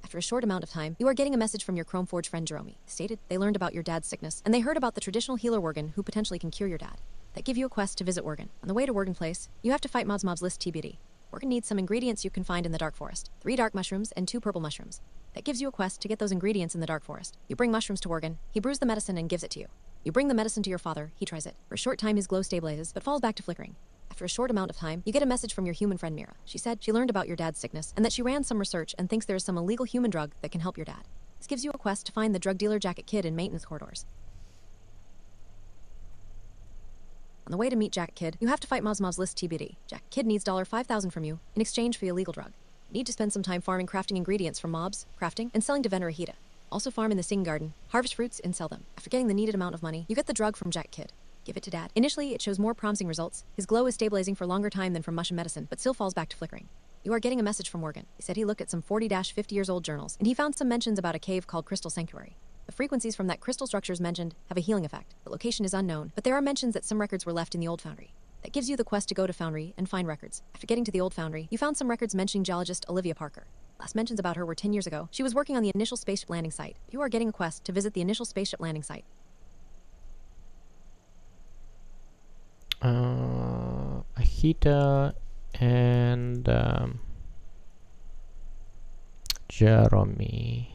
After a short amount of time, you are getting a message from your Chromeforge friend Jerome. Stated they learned about your dad's sickness, and they heard about the traditional healer Worgen who potentially can cure your dad. That give you a quest to visit Worgen. On the way to Worgen Place, you have to fight mobs list TBD. Worgen needs some ingredients you can find in the Dark Forest. 3 dark mushrooms and 2 purple mushrooms. That gives you a quest to get those ingredients in the Dark Forest. You bring mushrooms to Worgen, he brews the medicine and gives it to you. You bring the medicine to your father, he tries it. For a short time his glow stabilizes, but falls back to flickering. After a short amount of time, you get a message from your human friend Mira. She said she learned about your dad's sickness, and that she ran some research and thinks there is some illegal human drug that can help your dad. This gives you a quest to find the drug dealer Jacket Kid in maintenance corridors. On the way to meet Jacket Kid, you have to fight mobs list TBD. Jacket Kid needs $5,000 from you in exchange for the illegal drug. You need to spend some time farming crafting ingredients from mobs, crafting, and selling to vendor Ahita. Also farm in the Sing Garden, harvest fruits, and sell them. After getting the needed amount of money, you get the drug from Jacket Kid. Give it to Dad. Initially, it shows more promising results. His glow is stabilizing for longer time than from mushroom medicine, but still falls back to flickering. You are getting a message from Morgan. He said he looked at some 40-50 years old journals, and he found some mentions about a cave called Crystal Sanctuary. The frequencies from that crystal structures mentioned have a healing effect. The location is unknown, but there are mentions that some records were left in the old foundry. That gives you the quest to go to Foundry and find records. After getting to the old foundry, you found some records mentioning geologist Olivia Parker. Last mentions about her were 10 years ago. She was working on the initial spaceship landing site. You are getting a quest to visit the initial spaceship landing site. Ahita and Jeremy.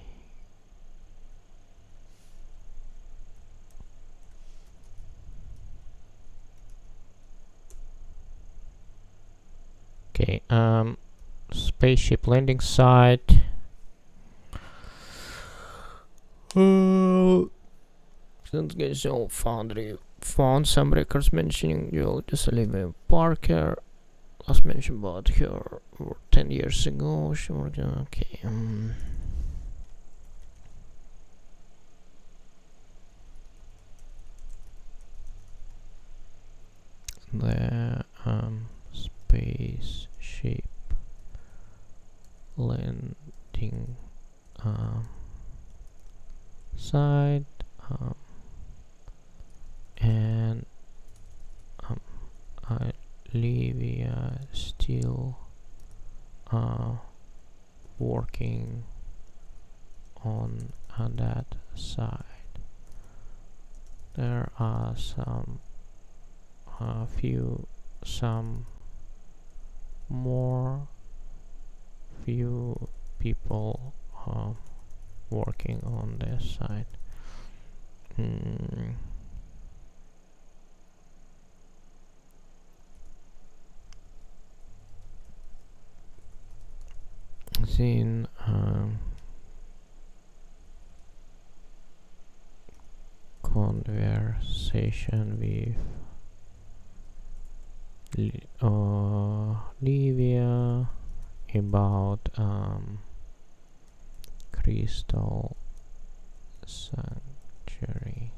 Okay, spaceship landing site. Since guys all found some records mentioning geologist Olivia Parker. Last mentioned about her 10 years ago. She worked on, okay. The spaceship landing site, and Olivia still working on that side. There are some few people working on this side. Then conversation with Olivia about Crystal Sanctuary.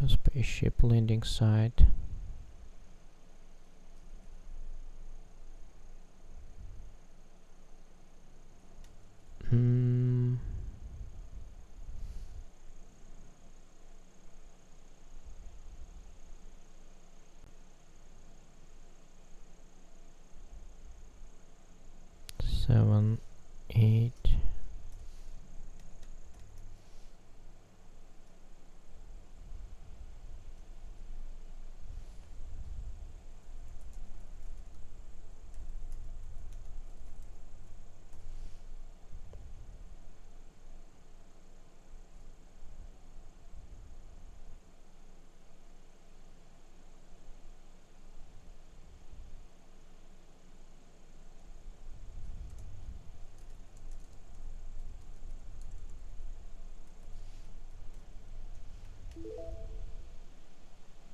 The spaceship landing site. Hmm. Seven, 8.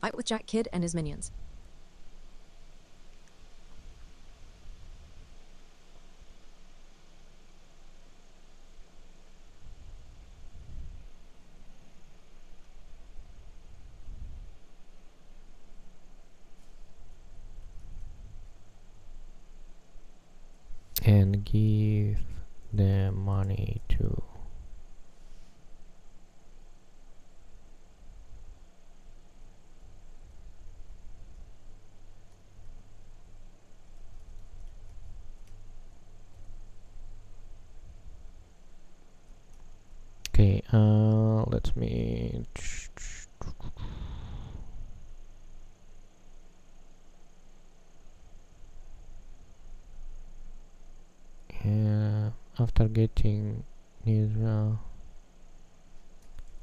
Fight with Jack Kidd and his minions. And give the money to okay, let me after getting his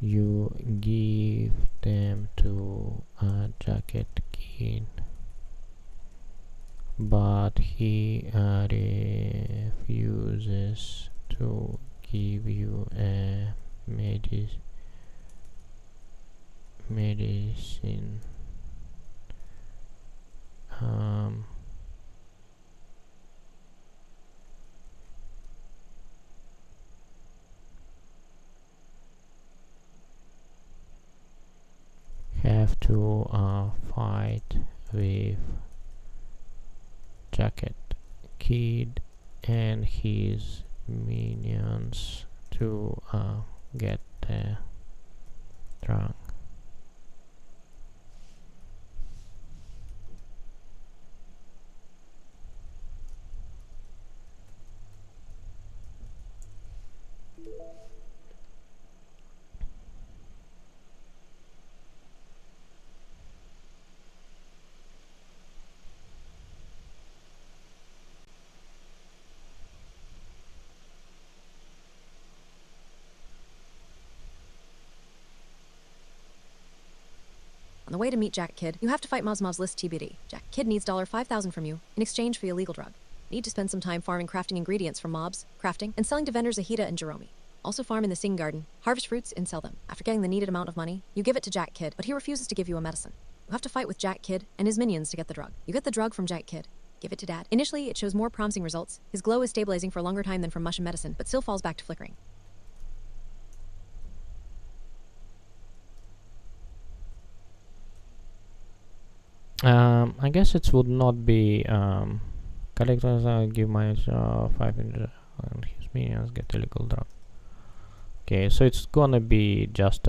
you give them to a Jacket Kid, but he refuses to give you a medicine. Have to fight with Jacket Kid and his minions to get the drug. On the way to meet Jack Kidd, you have to fight Mozmov's list TBD. Jack Kidd needs $5,000 from you in exchange for the illegal drug. Need to spend some time farming crafting ingredients from mobs, crafting, and selling to vendors Ahita and Jerome. Also farm in the Sing Garden, harvest fruits, and sell them. After getting the needed amount of money, you give it to Jack Kidd, but he refuses to give you a medicine. You have to fight with Jack Kidd and his minions to get the drug. You get the drug from Jack Kidd. Give it to Dad. Initially, it shows more promising results. His glow is stabilizing for a longer time than from mush and medicine, but still falls back to flickering. I guess it would not be collectors. Give my 500 and his minions get illegal drug. Okay, so it's gonna be just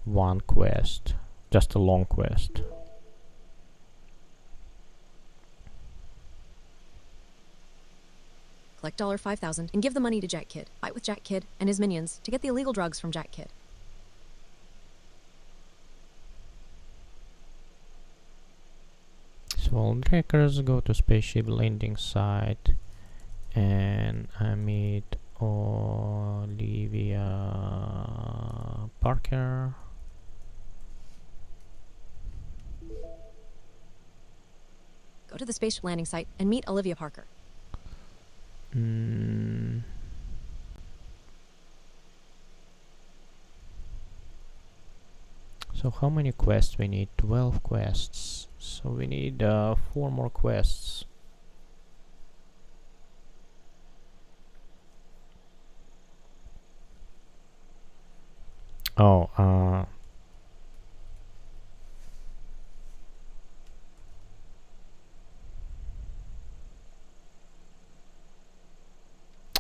one quest, just a long quest. Collect $5,000 and give the money to Jack Kidd. Fight with Jack Kidd and his minions to get the illegal drugs from Jack Kidd. So trackers go to spaceship landing site and I meet Olivia Parker. Go to the spaceship landing site and meet Olivia Parker. So how many quests we need? 12 quests. So we need 4 more quests. Oh,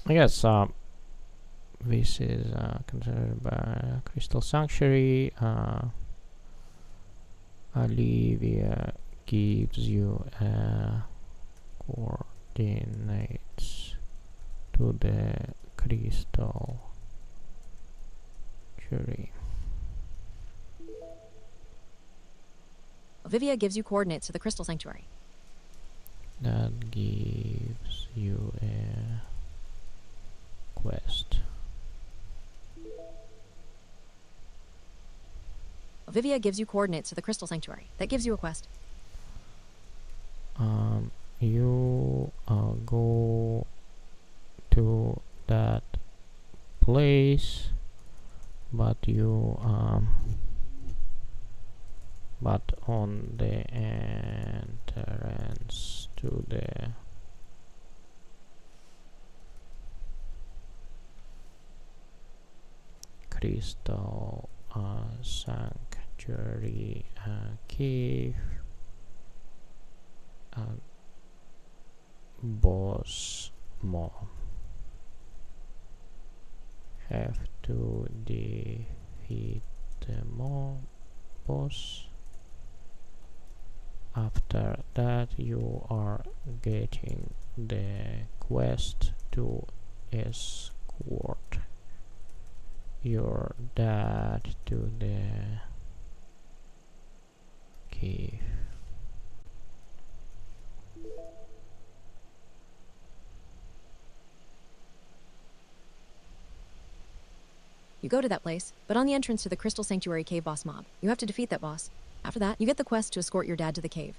I guess this is considered by Crystal Sanctuary. Olivia gives you coordinates to the Crystal Sanctuary. Olivia gives you coordinates to the Crystal Sanctuary. That gives you a quest. Olivia gives you coordinates to the Crystal Sanctuary. That gives you a quest. You go to that place, but you but on the entrance to the Crystal Sanctuary cave, boss mom have to defeat the boss. After that you are getting the quest to escort your dad to the cave. You go to that place, but on the entrance to the Crystal Sanctuary cave boss mob, you have to defeat that boss. After that, you get the quest to escort your dad to the cave.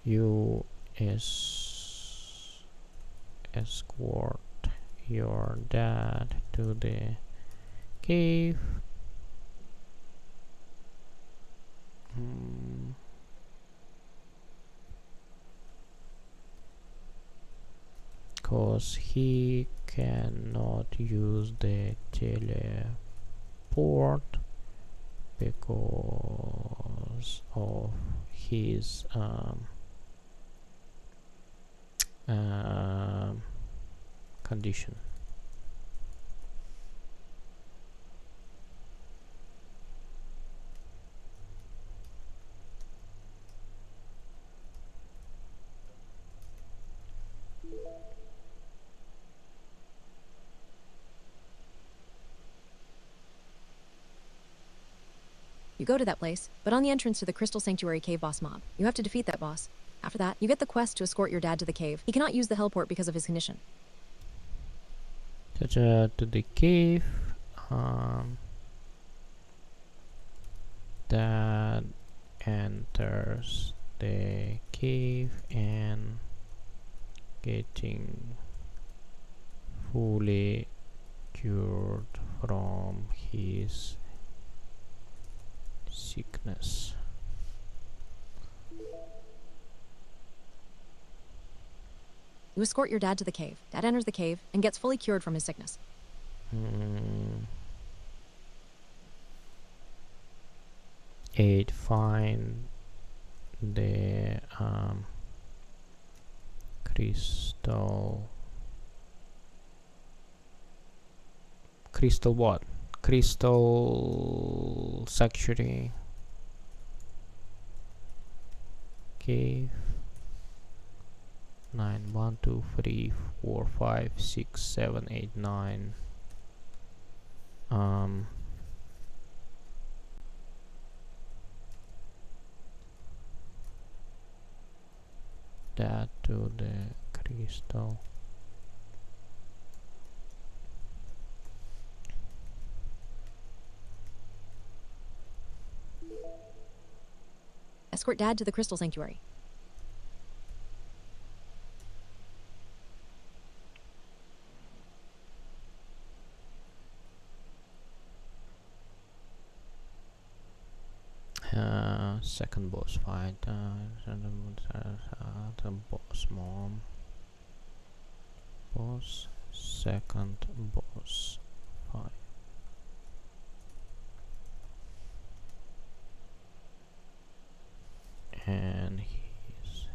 You escort your dad to the cave. Cause he cannot use the teleport because of his condition. You go to that place, but on the entrance to the Crystal Sanctuary cave boss mob, you have to defeat that boss. After that, you get the quest to escort your dad to the cave. He cannot use the heliport because of his condition. To the cave. Dad enters the cave and getting fully cured from his sickness. You escort your dad to the cave. Dad enters the cave and gets fully cured from his sickness. 8. Find the crystal what? Crystal Sanctuary cave. 9 1 2 3 4 5 6 7 8 9. That to the crystal. Escort Dad to the Crystal Sanctuary. Second boss fight. The boss mom. Boss. Second boss fight. And he's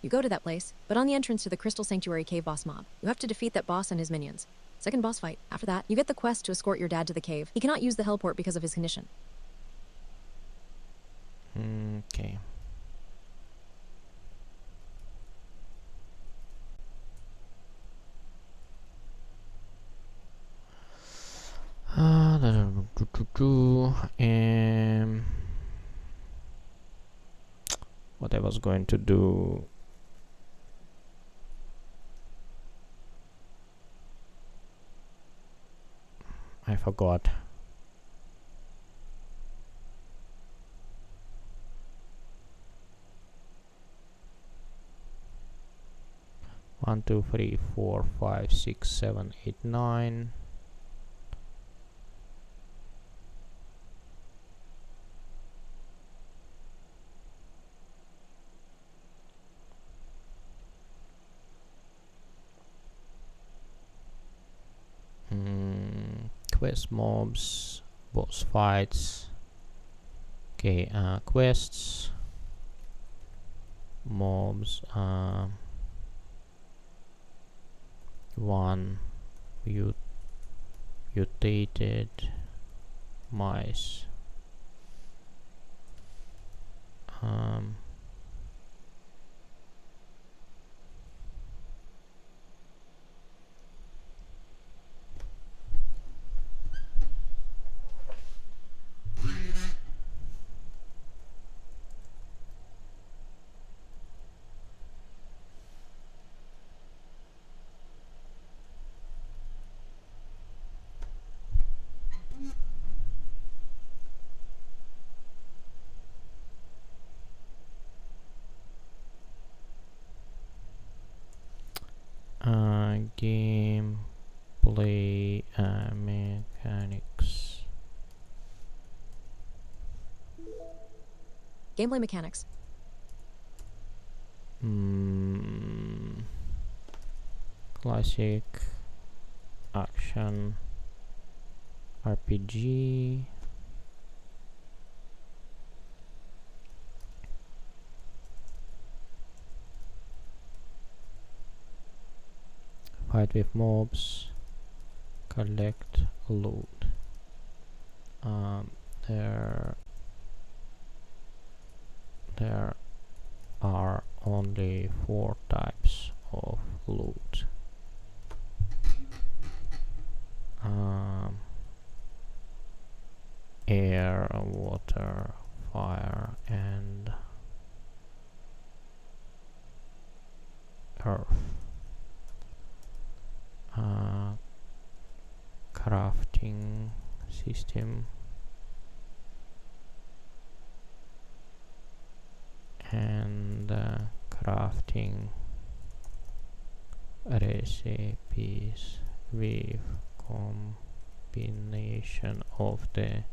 You go to that place, but on the entrance to the Crystal Sanctuary cave boss mob, you have to defeat that boss and his minions. Second boss fight. After that, you get the quest to escort your dad to the cave. He cannot use the heliport because of his condition. okay. What I was going to do. I forgot. One, two, three, four, five, six, 7, 8, 9. Quest mobs, boss fights. Okay, quests, mobs. One mutated mice. Gameplay mechanics. Gameplay mechanics. Classic action RPG. Fight with mobs. Collect loot. There are only 4 types of loot. Air, water, fire, and earth. Crafting system and crafting recipes with combination of the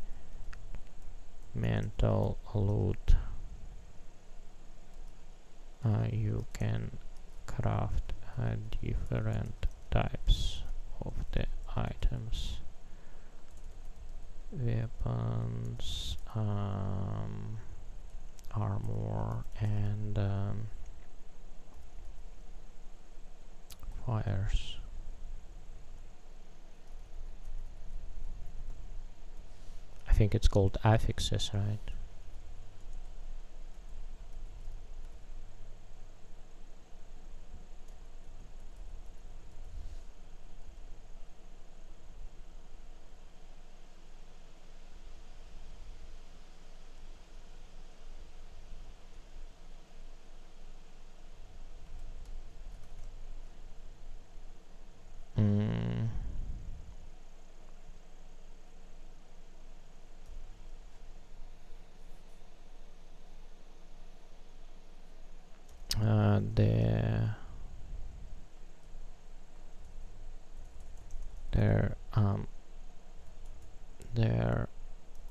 mental loot. You can craft different types of the items, weapons, armor, and fires. I think it's called affixes, right?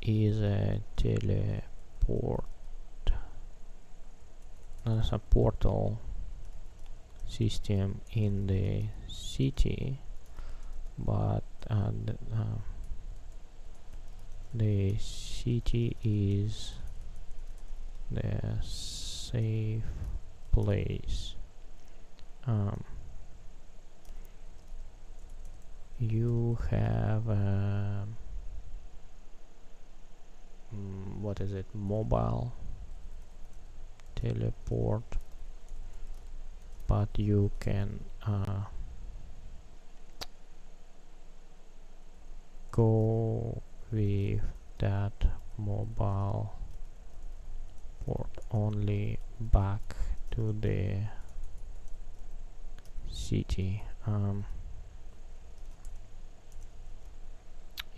is a teleport. There's a portal system in the city, but the city is the safe place. You have what is it, mobile teleport, but you can go with that mobile port only back to the city.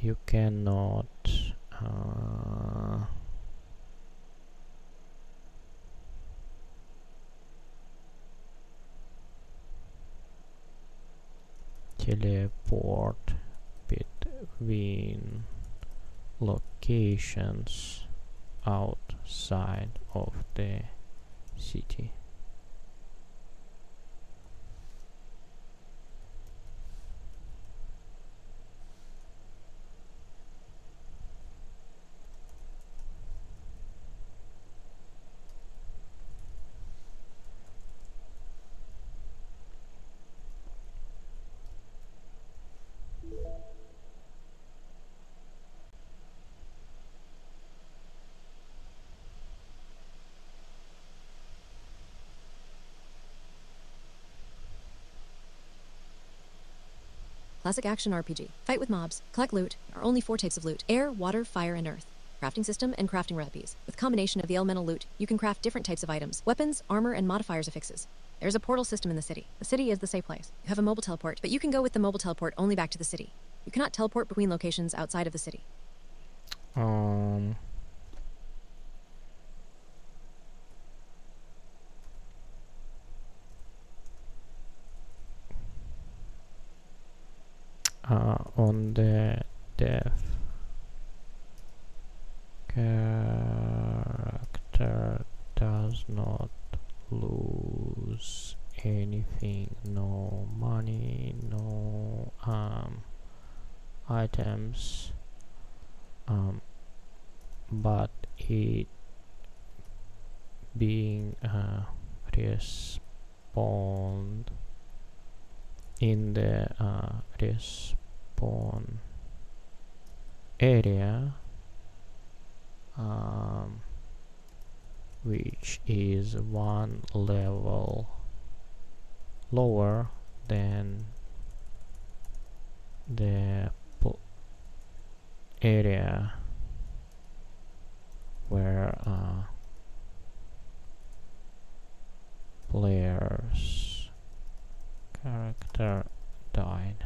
You cannot teleport between locations outside of the city. Classic action RPG. Fight with mobs, collect loot. There are only 4 types of loot: air, water, fire, and earth. Crafting system and crafting recipes. With combination of the elemental loot, you can craft different types of items, weapons, armor, and modifiers affixes. There's a portal system in the city. The city is the safe place. You have a mobile teleport, but you can go with the mobile teleport only back to the city. You cannot teleport between locations outside of the city. On the dev character does not lose anything, no money, no items, but it being respawned in the respawn area, which is 1 level lower than the area where player's character died.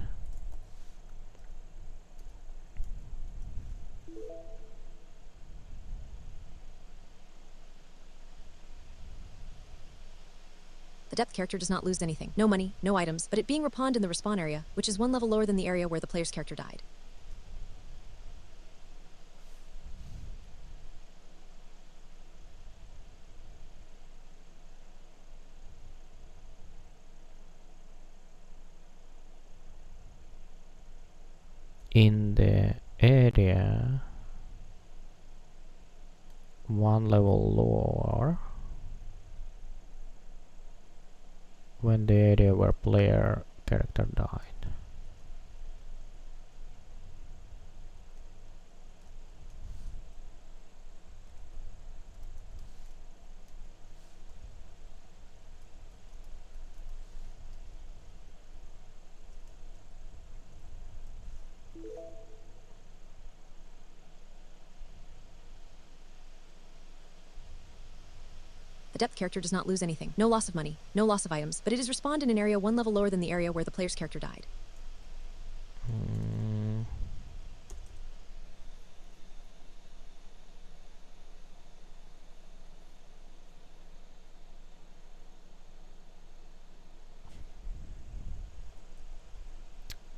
The depth character does not lose anything. No money, no items, but it being respawned in the respawn area, which is 1 level lower than the area where the player's character died. In the area 1 level lower when the area where player character died. The depth character does not lose anything. No loss of money, no loss of items, but it is respawned in an area 1 level lower than the area where the player's character died.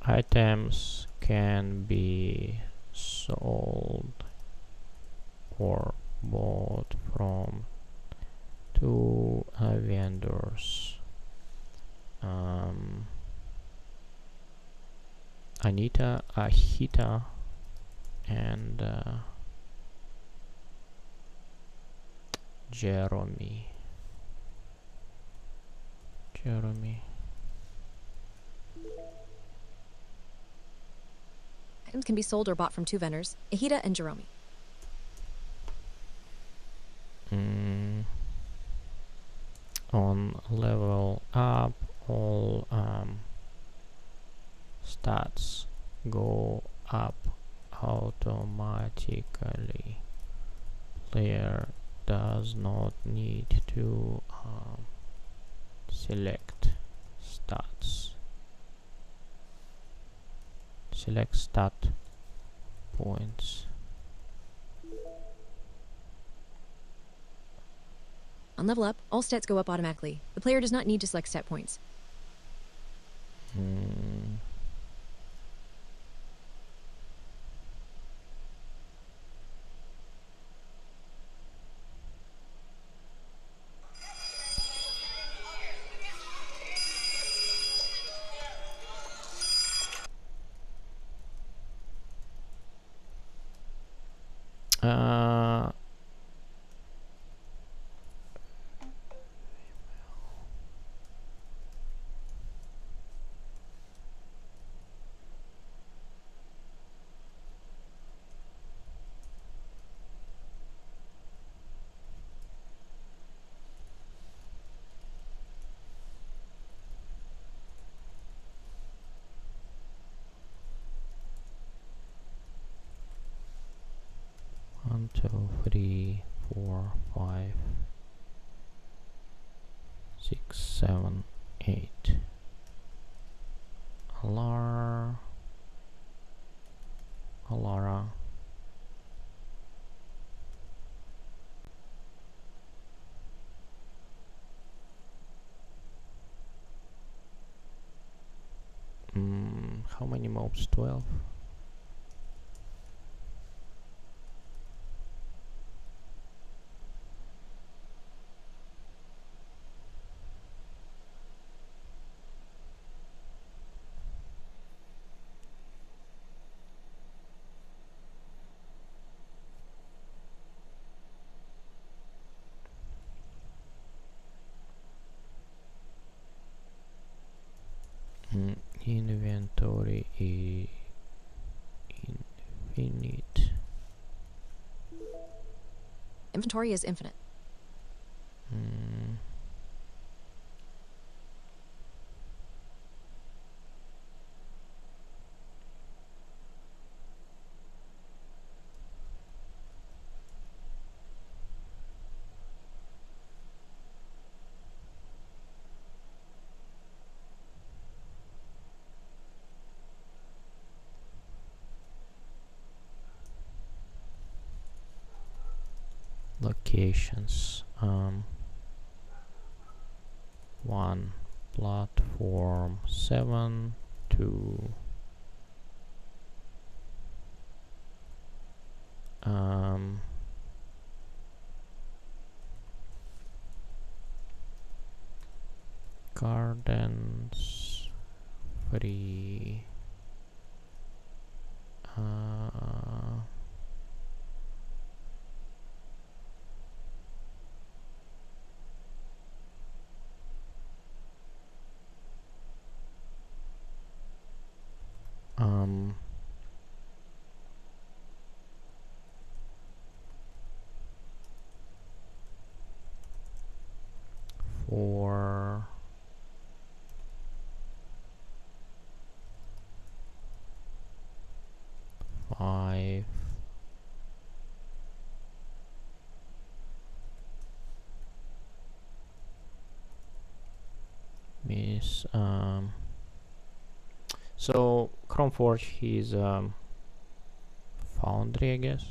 Items can be sold or bought from two vendors. Anita, Ahita, and Jeremy. Items can be sold or bought from two vendors, Ahita and Jerome. On level up, all stats go up automatically. Player does not need to select stats. Select stat points. On level up, all stats go up automatically. The player does not need to select stat points. One, two, 3, 4, 5, 6, 7, 8. Alara. How many mobs? 12? Inventory infinite. Inventory is infinite. Locations. 1 platform 7, 2 gardens 3 4 5 Miss so Chromeforge is foundry, I guess.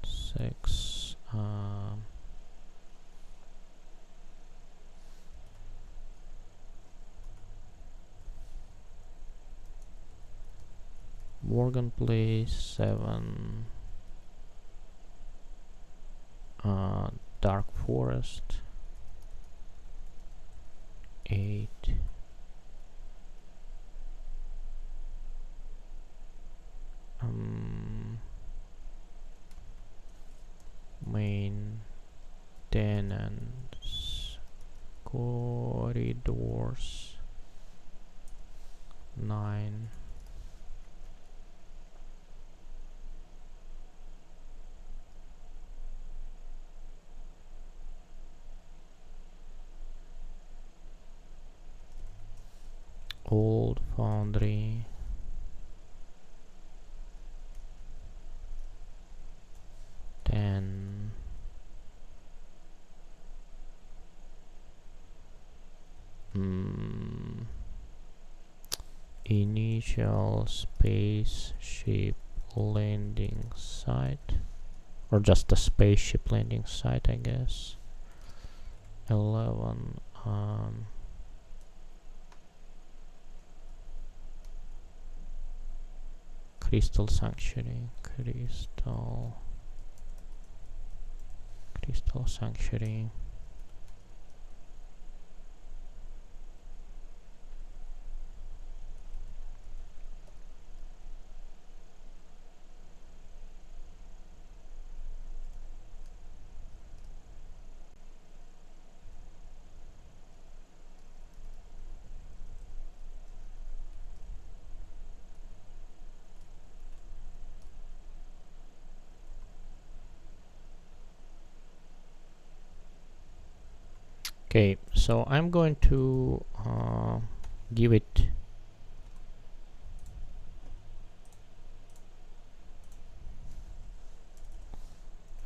6 Morgan Place 7 dark forest. 8. Maintenance corridors. 9. Old foundry. 10. Initial spaceship landing site, or just a spaceship landing site, I guess. 11. Crystal Sanctuary. Crystal Sanctuary. Okay, so I'm going to give it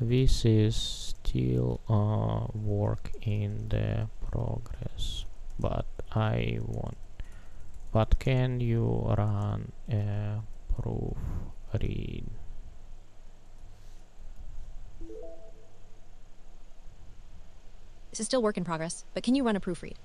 this is still work in the progress, but I want, but can you run a proof read? This is still work in progress, but can you run a proofread?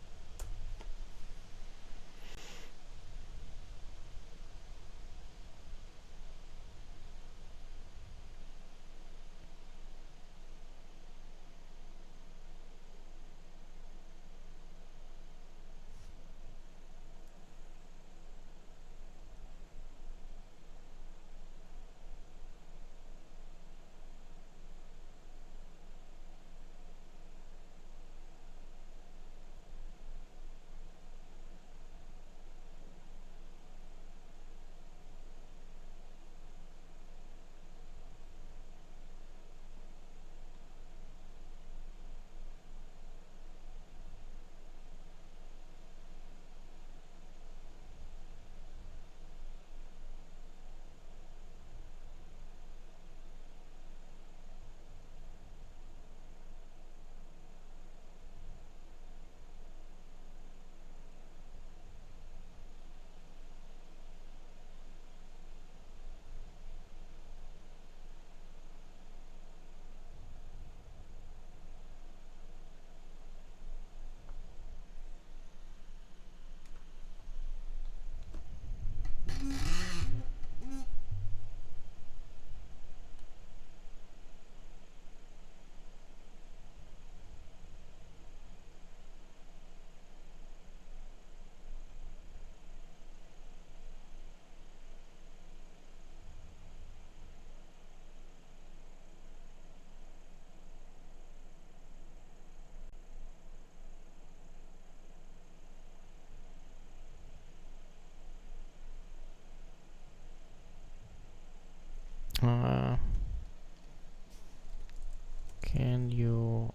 Can you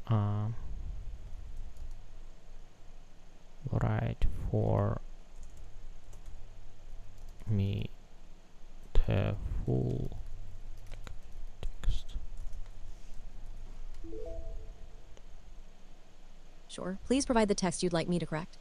write for me the full text? Sure. Please provide the text you'd like me to correct.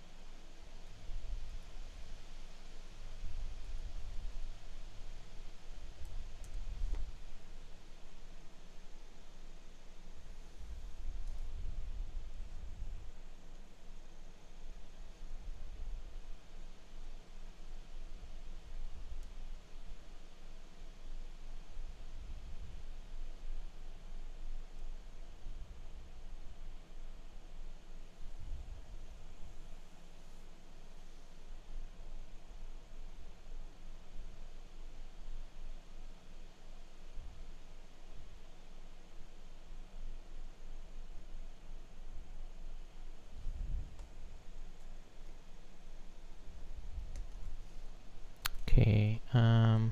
Okay.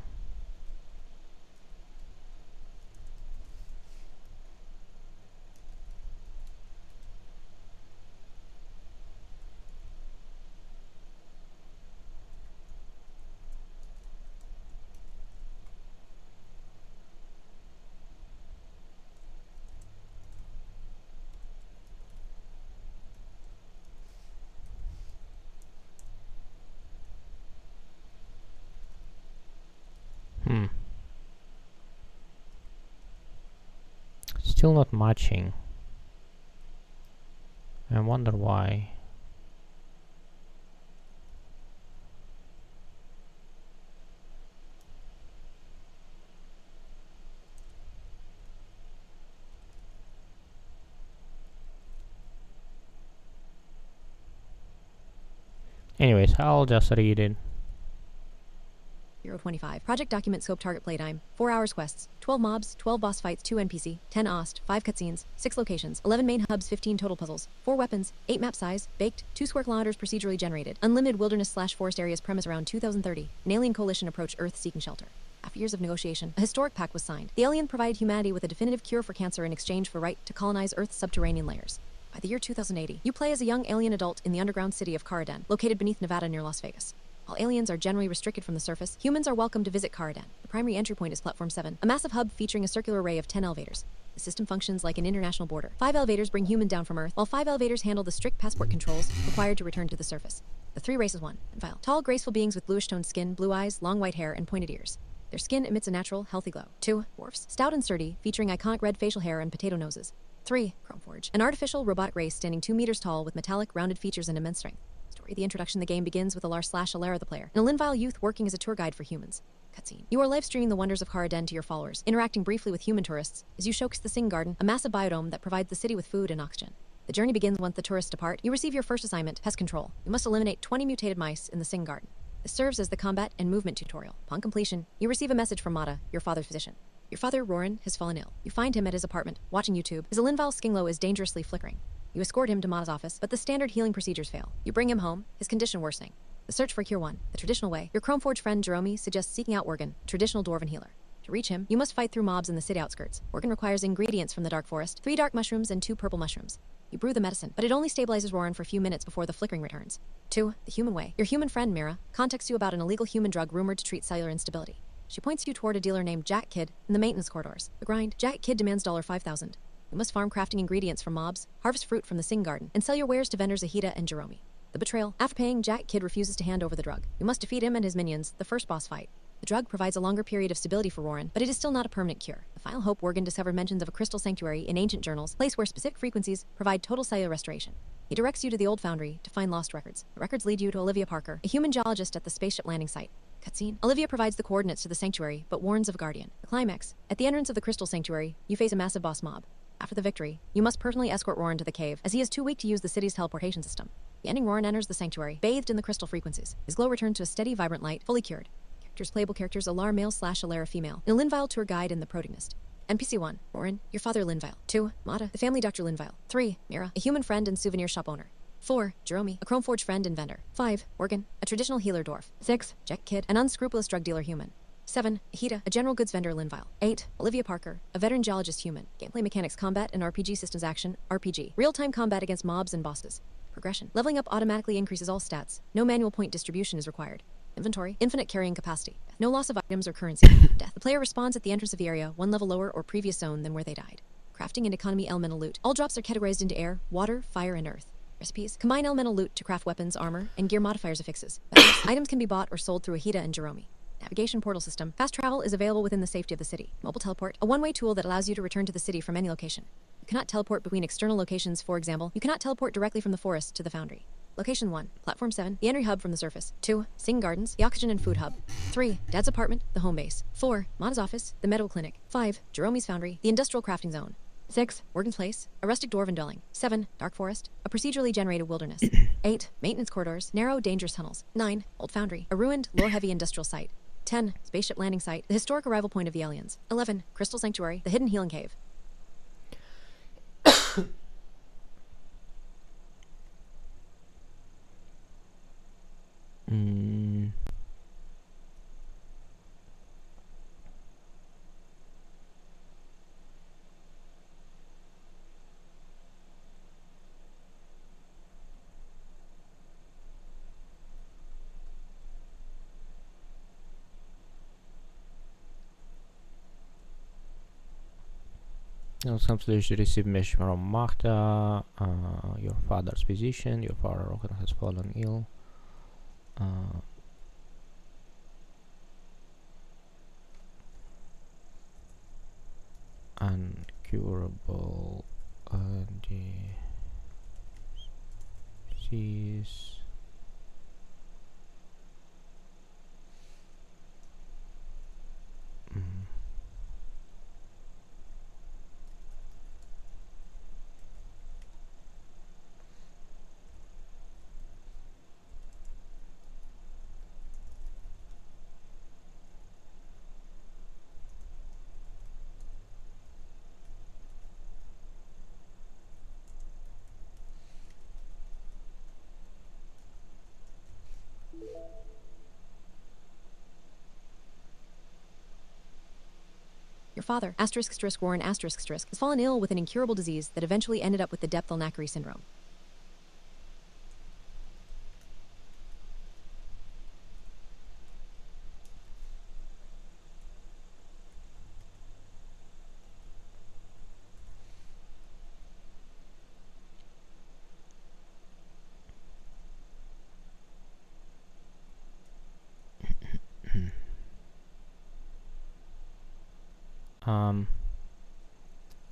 Still not matching. I wonder why. Anyways, I'll just read it. 025. Project document scope target playtime. 4 hours quests. 12 mobs, 12 boss fights, 2 NPC, 10 OST, 5 cutscenes, 6 locations, 11 main hubs, 15 total puzzles, 4 weapons, 8 map size, baked, 2 square kilometers procedurally generated. Unlimited wilderness/forest areas premise around 2030. An alien coalition approached Earth seeking shelter. After years of negotiation, a historic pact was signed. The alien provided humanity with a definitive cure for cancer in exchange for right to colonize Earth's subterranean layers. By the year 2080, you play as a young alien adult in the underground city of Caradan, located beneath Nevada near Las Vegas. While aliens are generally restricted from the surface, humans are welcome to visit Caradan. The primary entry point is Platform 7, a massive hub featuring a circular array of 10 elevators. The system functions like an international border. 5 elevators bring humans down from Earth, while 5 elevators handle the strict passport controls required to return to the surface. The 3 races 1. Vile. Tall, graceful beings with bluish-toned skin, blue eyes, long white hair, and pointed ears. Their skin emits a natural, healthy glow. 2. Dwarfs. Stout and sturdy, featuring iconic red facial hair and potato noses. 3. Chromeforge. An artificial, robotic race standing 2 meters tall with metallic, rounded features and immense strength. Story. The introduction of the game begins with Alar/Alara the player, an Alinvile youth working as a tour guide for humans. Cutscene. You are live streaming the wonders of Caradan to your followers, interacting briefly with human tourists as you showcase the Sing Garden, a massive biodome that provides the city with food and oxygen. The journey begins once the tourists depart. You receive your first assignment, pest control. You must eliminate 20 mutated mice in the Sing Garden. This serves as the combat and movement tutorial. Upon completion, you receive a message from Mata, your father's physician. Your father, Roran, has fallen ill. You find him at his apartment, watching YouTube. His Alinvile skin glow is dangerously flickering. You escort him to Mata's office, but the standard healing procedures fail. You bring him home, his condition worsening. The search for Cure 1. The traditional way. Your Chromeforge friend Jerome suggests seeking out Worgen, a traditional dwarven healer. To reach him, you must fight through mobs in the city outskirts. Worgen requires ingredients from the dark forest, 3 dark mushrooms and 2 purple mushrooms. You brew the medicine, but it only stabilizes Roran for a few minutes before the flickering returns. 2. The human way. Your human friend Mira contacts you about an illegal human drug rumored to treat cellular instability. She points you toward a dealer named Jack Kidd in the maintenance corridors. The grind. Jack Kidd demands $5,000. You must farm crafting ingredients from mobs, harvest fruit from the Sing Garden, and sell your wares to vendors Ahita and Jerome. The betrayal. After paying, Jack Kidd refuses to hand over the drug. You must defeat him and his minions, the first boss fight. The drug provides a longer period of stability for Roran, but it is still not a permanent cure. The final hope. Worgen discovered mentions of a crystal sanctuary in ancient journals, a place where specific frequencies provide total cellular restoration. He directs you to the old foundry to find lost records. The records lead you to Olivia Parker, a human geologist at the spaceship landing site. Cutscene. Olivia provides the coordinates to the sanctuary, but warns of a guardian. The climax. At the entrance of the crystal sanctuary, you face a massive boss mob. After the victory, you must personally escort Roran to the cave, as he is too weak to use the city's teleportation system. The ending. Roran enters the sanctuary, bathed in the crystal frequencies. His glow returns to a steady, vibrant light, fully cured. Playable characters: Alar male/Alara female, an Linvile tour guide and the protagonist. NPC 1. Roran, your father Linvile. 2. Mata, the family doctor Linvile. 3. Mira, a human friend and souvenir shop owner. 4. Jerome, a Chromeforge friend and vendor. 5. Worgen, a traditional healer dwarf. 6. Jack Kidd, an unscrupulous drug dealer human. 7. Ahita, a general goods vendor Linvile. 8. Olivia Parker, a veteran geologist human. Gameplay mechanics: combat and RPG systems. Action, RPG. Real-time combat against mobs and bosses. Progression. Leveling up automatically increases all stats. No manual point distribution is required. Inventory. Infinite carrying capacity. No loss of items or currency. Death. The player respawns at the entrance of the area, 1 level lower or previous zone than where they died. Crafting and economy. Elemental loot. All drops are categorized into air, water, fire, and earth. Recipes. Combine elemental loot to craft weapons, armor, and gear modifiers affixes. Items can be bought or sold through Ahita and Jerome. Navigation portal system. Fast travel is available within the safety of the city. Mobile teleport. A one-way tool that allows you to return to the city from any location. You cannot teleport between external locations. For example, you cannot teleport directly from the forest to the foundry. Location 1. Platform 7. The entry hub from the surface. 2. Sing Gardens. The oxygen and food hub. 3. Dad's apartment. The home base. 4. Mata's office. The medical clinic. 5. Jerome's foundry. The industrial crafting zone. 6. Worgen's place. A rustic dwarven dwelling. 7. Dark forest. A procedurally generated wilderness. 8. Maintenance corridors. Narrow, dangerous tunnels. 9. Old foundry. A ruined, lore-heavy industrial site. 10. Spaceship landing site. The historic arrival point of the aliens. 11. Crystal sanctuary. The hidden healing cave. Some slash receive message from Magda, your father's physician. Your father often has fallen ill. Uncurable disease. Your father, Warren has fallen ill with an incurable disease that eventually ended up with the Depthel-Nackery syndrome.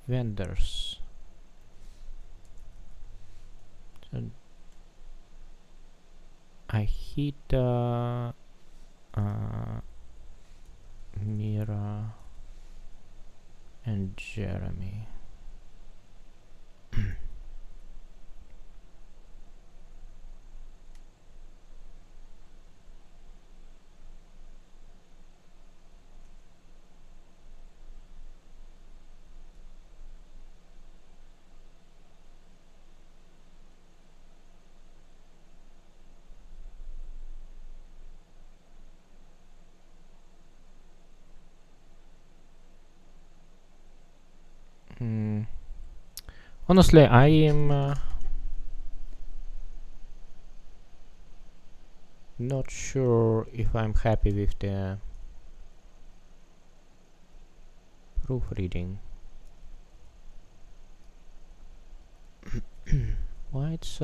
Vendors. So I hit Mira and Jeremy. Honestly, I am not sure if I'm happy with the proofreading. Why it's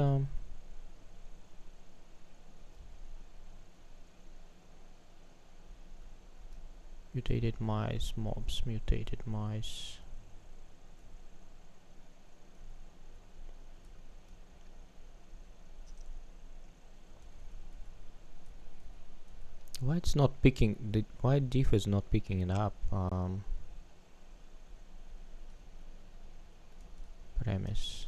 mutated mice, mobs, mutated mice. Why it's not picking? Why diff is not picking it up? Premise.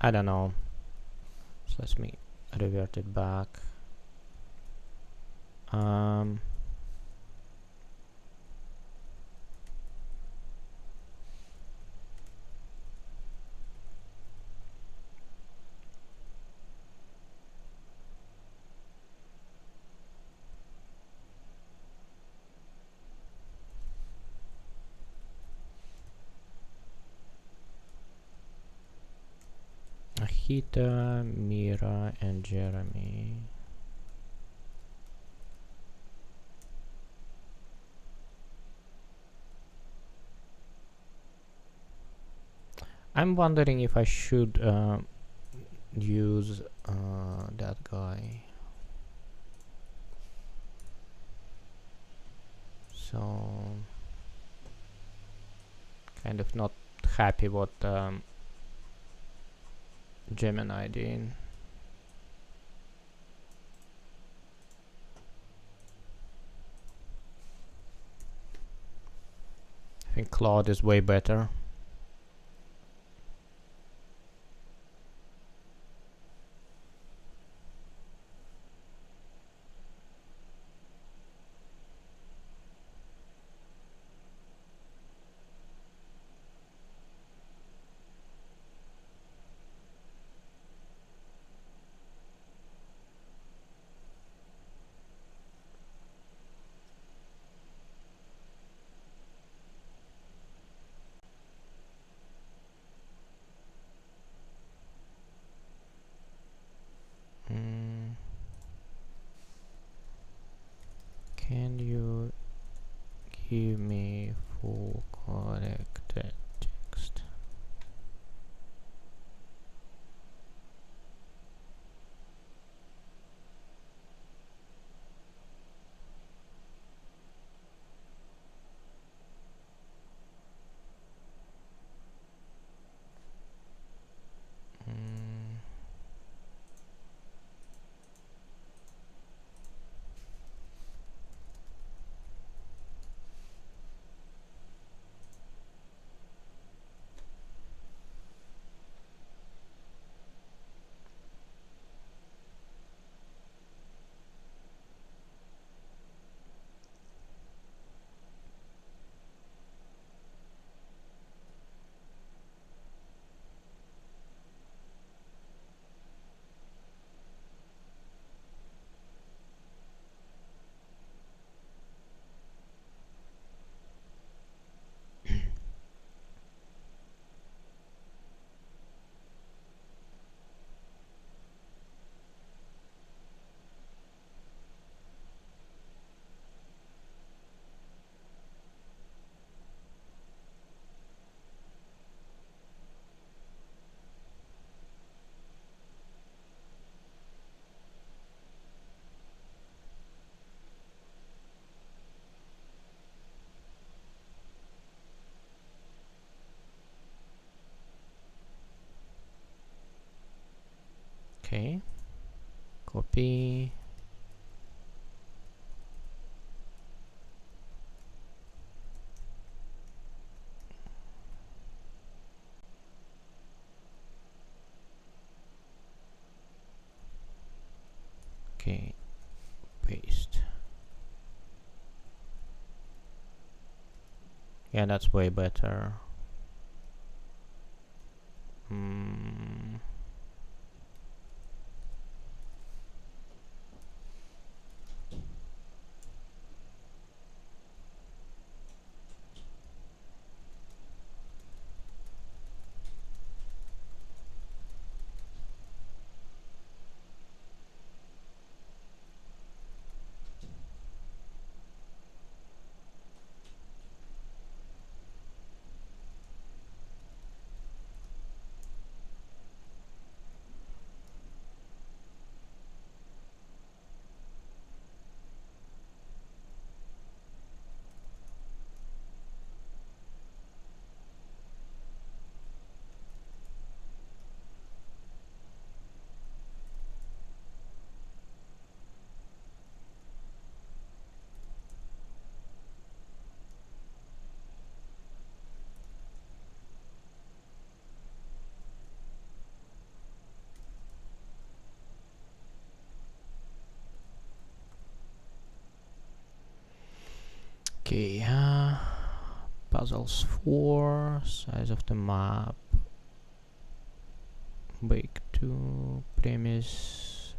I don't know. So let me revert it back. Hita, Mira, and Jeremy. I'm wondering if I should use that guy. So kind of not happy what Gemini did. I think Claude is way better. Okay. Copy. Okay. Paste. Yeah, that's way better. Okay, puzzles 4, size of the map, bake 2, premise,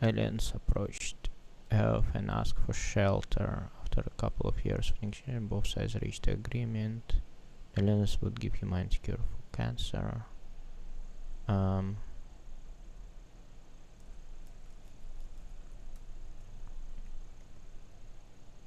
aliens approached Earth and asked for shelter. After a couple of years of negotiation, both sides reached agreement. Aliens would give humanity cure for cancer.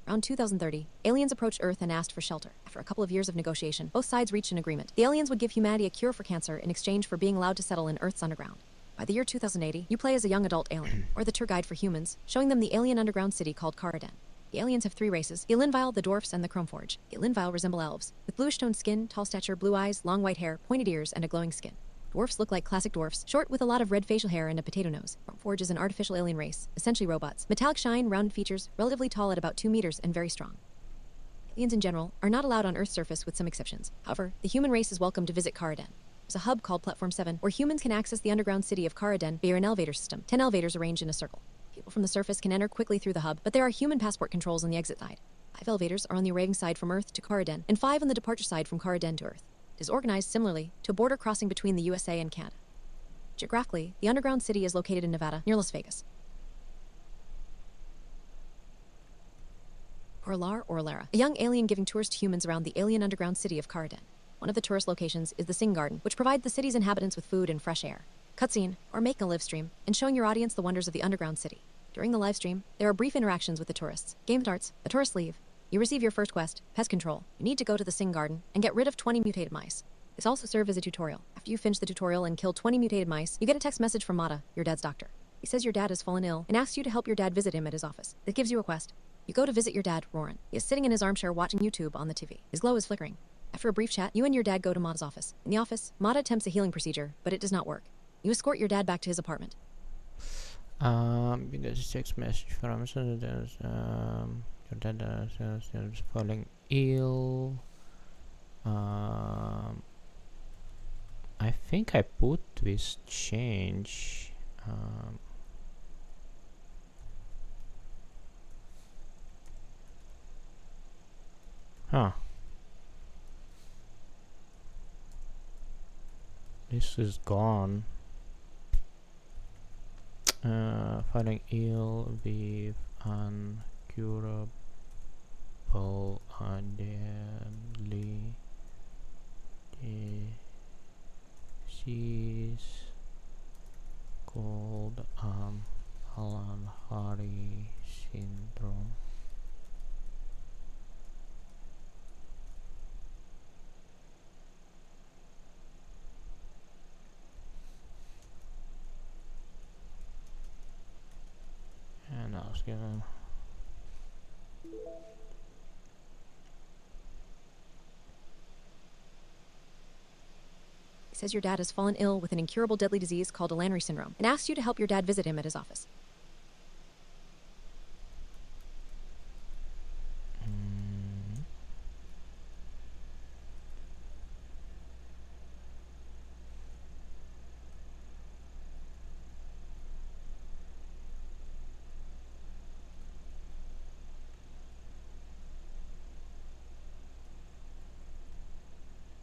Around 2030, aliens approached Earth and asked for shelter. After a couple of years of negotiation, both sides reached an agreement. The aliens would give humanity a cure for cancer in exchange for being allowed to settle in Earth's underground. By the year 2080, you play as a young adult alien, or the tour guide for humans, showing them the alien underground city called Karaden. The aliens have 3 races: the Ilinvile, the Dwarfs, and the Chromeforge. The Ilinvile resemble elves, with bluish-toned skin, tall stature, blue eyes, long white hair, pointed ears, and a glowing skin. Dwarfs look like classic dwarfs, short with a lot of red facial hair and a potato nose. Chromeforge is an artificial alien race, essentially robots. Metallic shine, rounded features, relatively tall at about 2 meters, and very strong. Aliens in general are not allowed on Earth's surface with some exceptions. However, the human race is welcome to visit Karaden. There's a hub called Platform 7 where humans can access the underground city of Karaden via an elevator system. 10 elevators arranged in a circle. People from the surface can enter quickly through the hub, but there are human passport controls on the exit side. 5 elevators are on the arriving side from Earth to Karaden, and 5 on the departure side from Karaden to Earth. It is organized similarly to a border crossing between the USA and Canada. Geographically, the underground city is located in Nevada, near Las Vegas. Orlar or Lara, a young alien giving tours to humans around the alien underground city of Karaden. One of the tourist locations is the Sing Garden, which provides the city's inhabitants with food and fresh air. Cutscene, or making a live stream, and showing your audience the wonders of the underground city. During the live stream, there are brief interactions with the tourists. Game starts, the tourists leave. You receive your first quest, Pest Control. You need to go to the Sing Garden and get rid of 20 mutated mice. This also serves as a tutorial. After you finish the tutorial and kill 20 mutated mice, you get a text message from Mata, your dad's doctor. He says your dad has fallen ill and asks you to help your dad visit him at his office. This gives you a quest. You go to visit your dad, Roran. He is sitting in his armchair watching YouTube on the TV. His glow is flickering. After a brief chat, you and your dad go to Mata's office. In the office, Mata attempts a healing procedure, but it does not work. You escort your dad back to his apartment. There's a text message from your dad is falling ill. I think I put this change. This is gone. Falling ill with uncurable deadly disease called Alan-Hardy syndrome. And I was gonna He says your dad has fallen ill with an incurable deadly disease called Elanry syndrome and asks you to help your dad visit him at his office.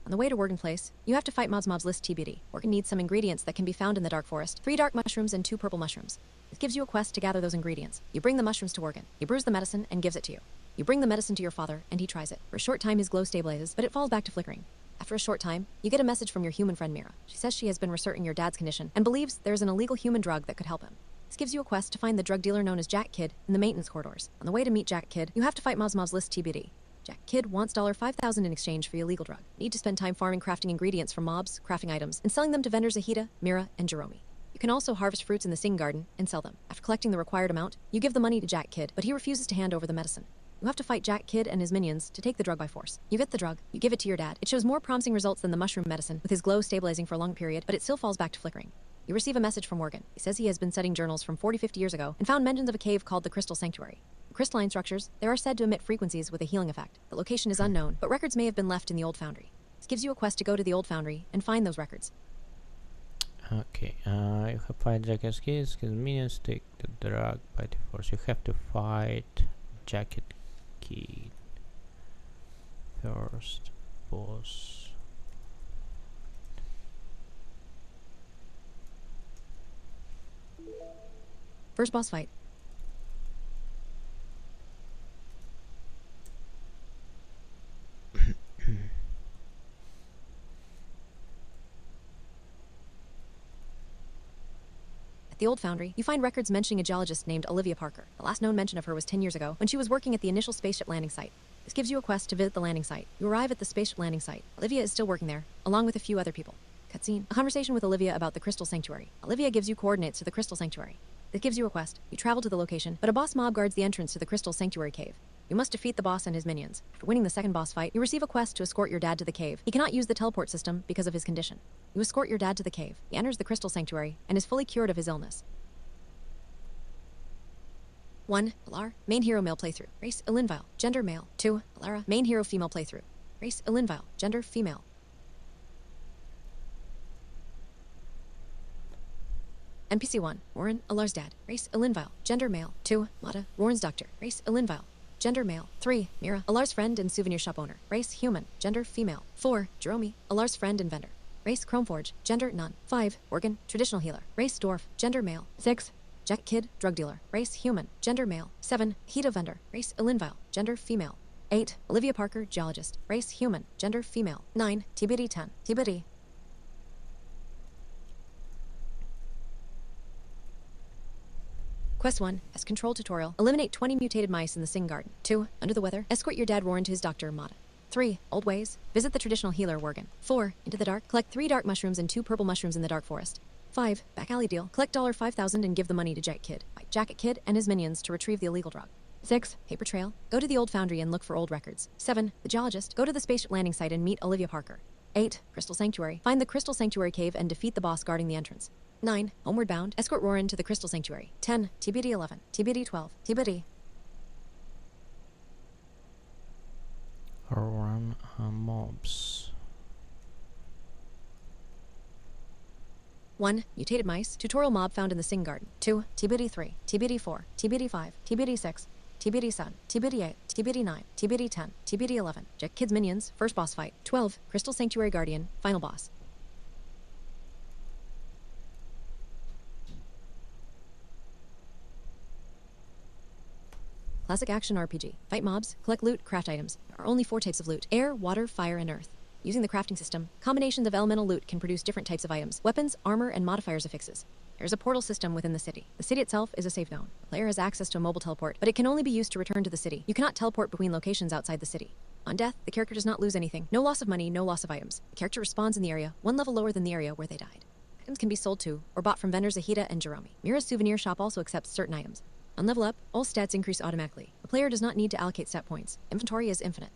On the way to Worgen Place, you have to fight Mob's List TBD. Worgen needs some ingredients that can be found in the dark forest. 3 dark mushrooms and 2 purple mushrooms. It gives you a quest to gather those ingredients. You bring the mushrooms to Worgen. He brews the medicine and gives it to you. You bring the medicine to your father, and he tries it. For a short time, his glow stabilizes, but it falls back to flickering. After a short time, you get a message from your human friend Mira. She says she has been researching your dad's condition and believes there's an illegal human drug that could help him. This gives you a quest to find the drug dealer known as Jack Kidd in the maintenance corridors. On the way to meet Jack Kidd, you have to fight Mob's List TBD. Jack Kidd wants $5,000 in exchange for your illegal drug. Need to spend time farming crafting ingredients from mobs, crafting items, and selling them to vendors Ahita, Mira, and Jerome. You can also harvest fruits in the Sing Garden and sell them. After collecting the required amount, you give the money to Jack Kidd, but he refuses to hand over the medicine. You have to fight Jack Kidd and his minions to take the drug by force. You get the drug, you give it to your dad. It shows more promising results than the mushroom medicine, with his glow stabilizing for a long period, but it still falls back to flickering. You receive a message from Worgen. He says he has been studying journals from 50 years ago and found mentions of a cave called the Crystal Sanctuary. Crystalline structures, they are said to emit frequencies with a healing effect. The location is unknown, but records may have been left in the old foundry. This gives you a quest to go to the old foundry and find those records. Okay, you have fight Jacket Kids, his minions take the drug by the force. You have to fight Jacket Kid first, boss. First boss fight. At the old foundry, you find records mentioning a geologist named Olivia Parker. The last known mention of her was 10 years ago, when she was working at the initial spaceship landing site. This gives you a quest to visit the landing site. You arrive at the spaceship landing site. Olivia is still working there, along with a few other people. Cutscene. A conversation with Olivia about the Crystal Sanctuary. Olivia gives you coordinates to the Crystal Sanctuary. This gives you a quest. You travel to the location, but a boss mob guards the entrance to the Crystal Sanctuary cave. You must defeat the boss and his minions. After winning the second boss fight, you receive a quest to escort your dad to the cave. He cannot use the teleport system because of his condition. You escort your dad to the cave. He enters the Crystal Sanctuary and is fully cured of his illness. 1. Alar, main hero male playthrough. Race Ilinvile, gender male. 2. Alara, main hero female playthrough. Race Ilinvile, gender female. NPC 1. Warren, Alar's dad. Race Ilinvile, gender male. 2. Mata, Warren's doctor. Race Ilinvile, gender male. 3. Mira, Alar's friend and souvenir shop owner. Race human, gender female. 4. Jerome, Alar's friend and vendor. Race Chromeforge, gender none. 5. Worgen, traditional healer. Race dwarf, gender male. 6. Jack Kidd, drug dealer. Race human, gender male. 7. Hita vendor. Race Ilinvile, gender female. 8. Olivia Parker, geologist. Race human, gender female. 9. TBD 10. TBD. Quest 1. As control tutorial, eliminate 20 mutated mice in the Sing Garden. 2. Under the weather, escort your dad Warren to his doctor, Mata. 3. Old ways, visit the traditional healer, Worgen. 4. Into the dark, collect 3 dark mushrooms and 2 purple mushrooms in the dark forest. 5. Back alley deal, collect $5,000 and give the money to Jack Kidd. Fight Jacket Kidd and his minions to retrieve the illegal drug. 6. Paper trail, go to the old foundry and look for old records. 7. The geologist, go to the spaceship landing site and meet Olivia Parker. 8. Crystal Sanctuary, find the Crystal Sanctuary cave and defeat the boss guarding the entrance. 9. Homeward bound, escort Warren to the Crystal Sanctuary. 10. TBD 11. TBD 12. TBD. Run mobs. 1. Mutated mice, tutorial mob found in the Sing Garden. 2. TBD 3. TBD 4. TBD 5. TBD 6. TBD 7. TBD 8. TBD 9. TBD 10. TBD 11. Jack Kidd's minions, first boss fight. 12. Crystal Sanctuary Guardian, final boss. Classic action RPG. Fight mobs, collect loot, craft items. There are only 4 types of loot: air, water, fire, and earth. Using the crafting system, combinations of elemental loot can produce different types of items, weapons, armor, and modifiers affixes. There is a portal system within the city. The city itself is a save zone. The player has access to a mobile teleport, but it can only be used to return to the city. You cannot teleport between locations outside the city. On death, the character does not lose anything. No loss of money, no loss of items. The character respawns in the area, 1 level lower than the area where they died. Items can be sold to or bought from vendors Ahita and Jerome. Mira's souvenir shop also accepts certain items. On level up, all stats increase automatically. The player does not need to allocate stat points. Inventory is infinite.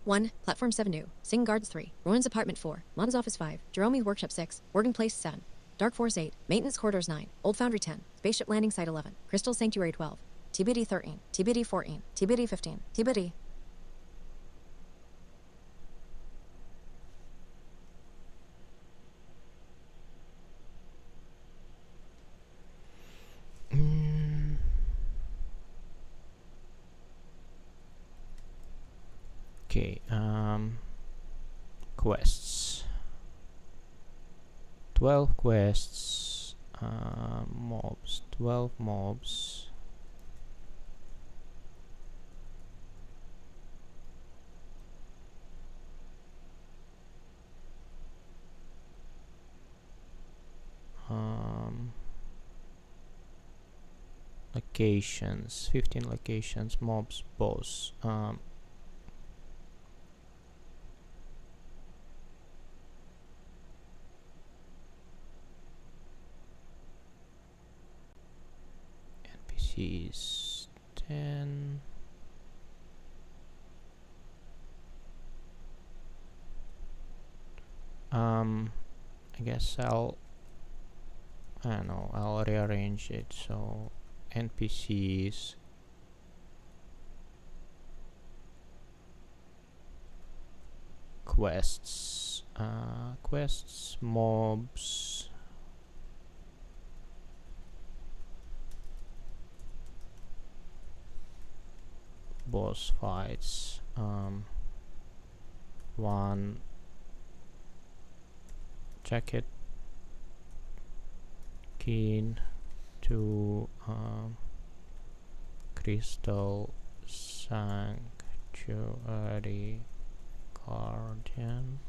1. Platform 7 new. Sing Guards 3. Ruins Apartment 4. Mona's Office 5. Jerome Workshop 6. Working Place 7. Dark Force 8. Maintenance Corridors 9. Old Foundry 10. Spaceship Landing Site 11. Crystal Sanctuary 12. TBD 13. TBD 14. TBD 15. TBD. Okay, quests. 12 quests, mobs, 12 mobs. Locations, 15 locations, mobs, boss. NPCs 10. I guess I don't know, I'll rearrange it so NPCs quests, quests, mobs, boss fights, 1 jacket, keen, 2 crystal sanctuary guardian,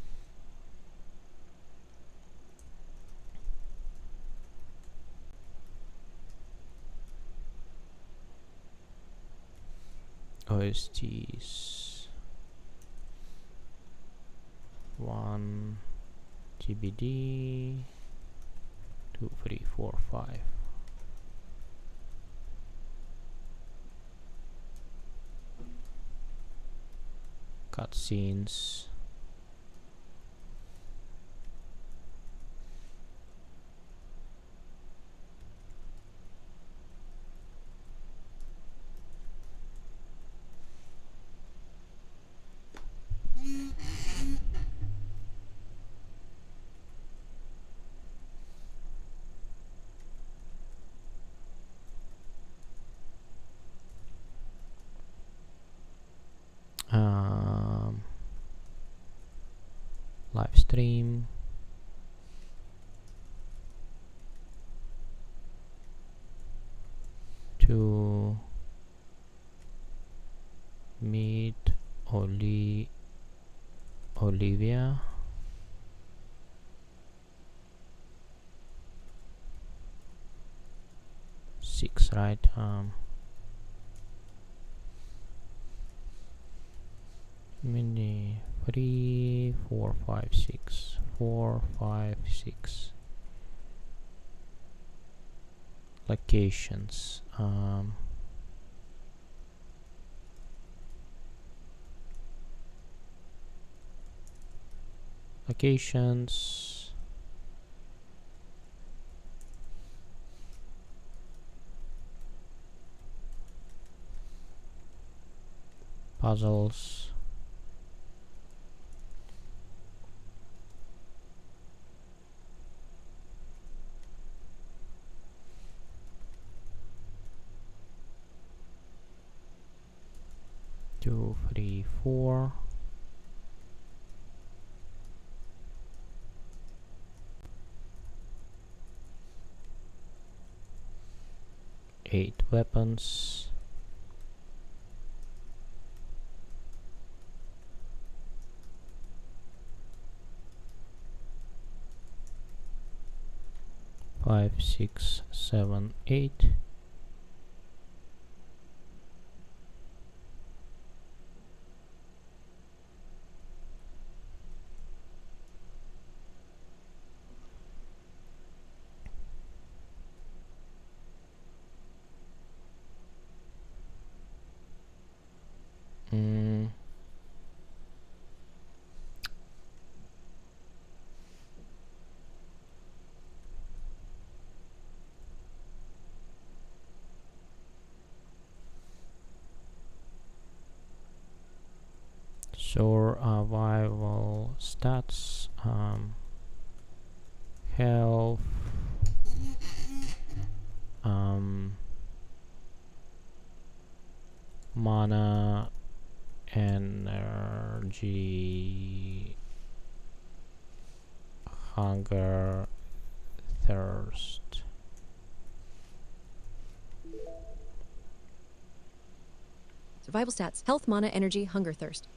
OSTs 1 TBD 2 3 4 5 cutscenes. Live stream, to meet Olivia, six, right? Mini 3 4 5 6 4 5 6 locations. Locations, puzzles, two, three, four, eight weapons, five, six, seven, eight. Survival stats, health, mana, energy, hunger, thirst. Survival stats: health, mana, energy, hunger, thirst.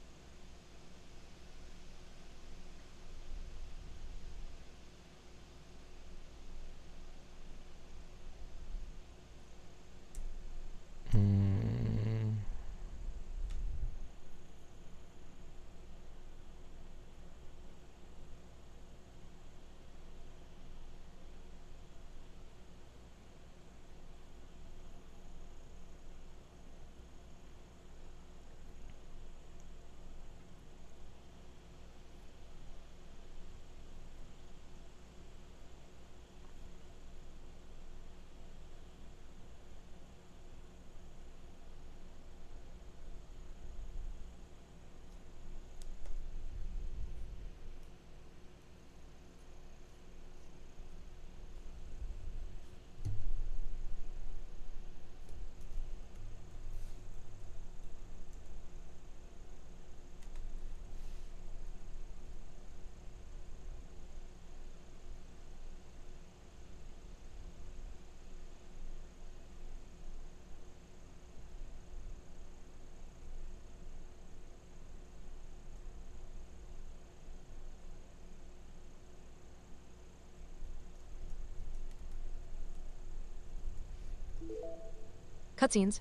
Cutscenes.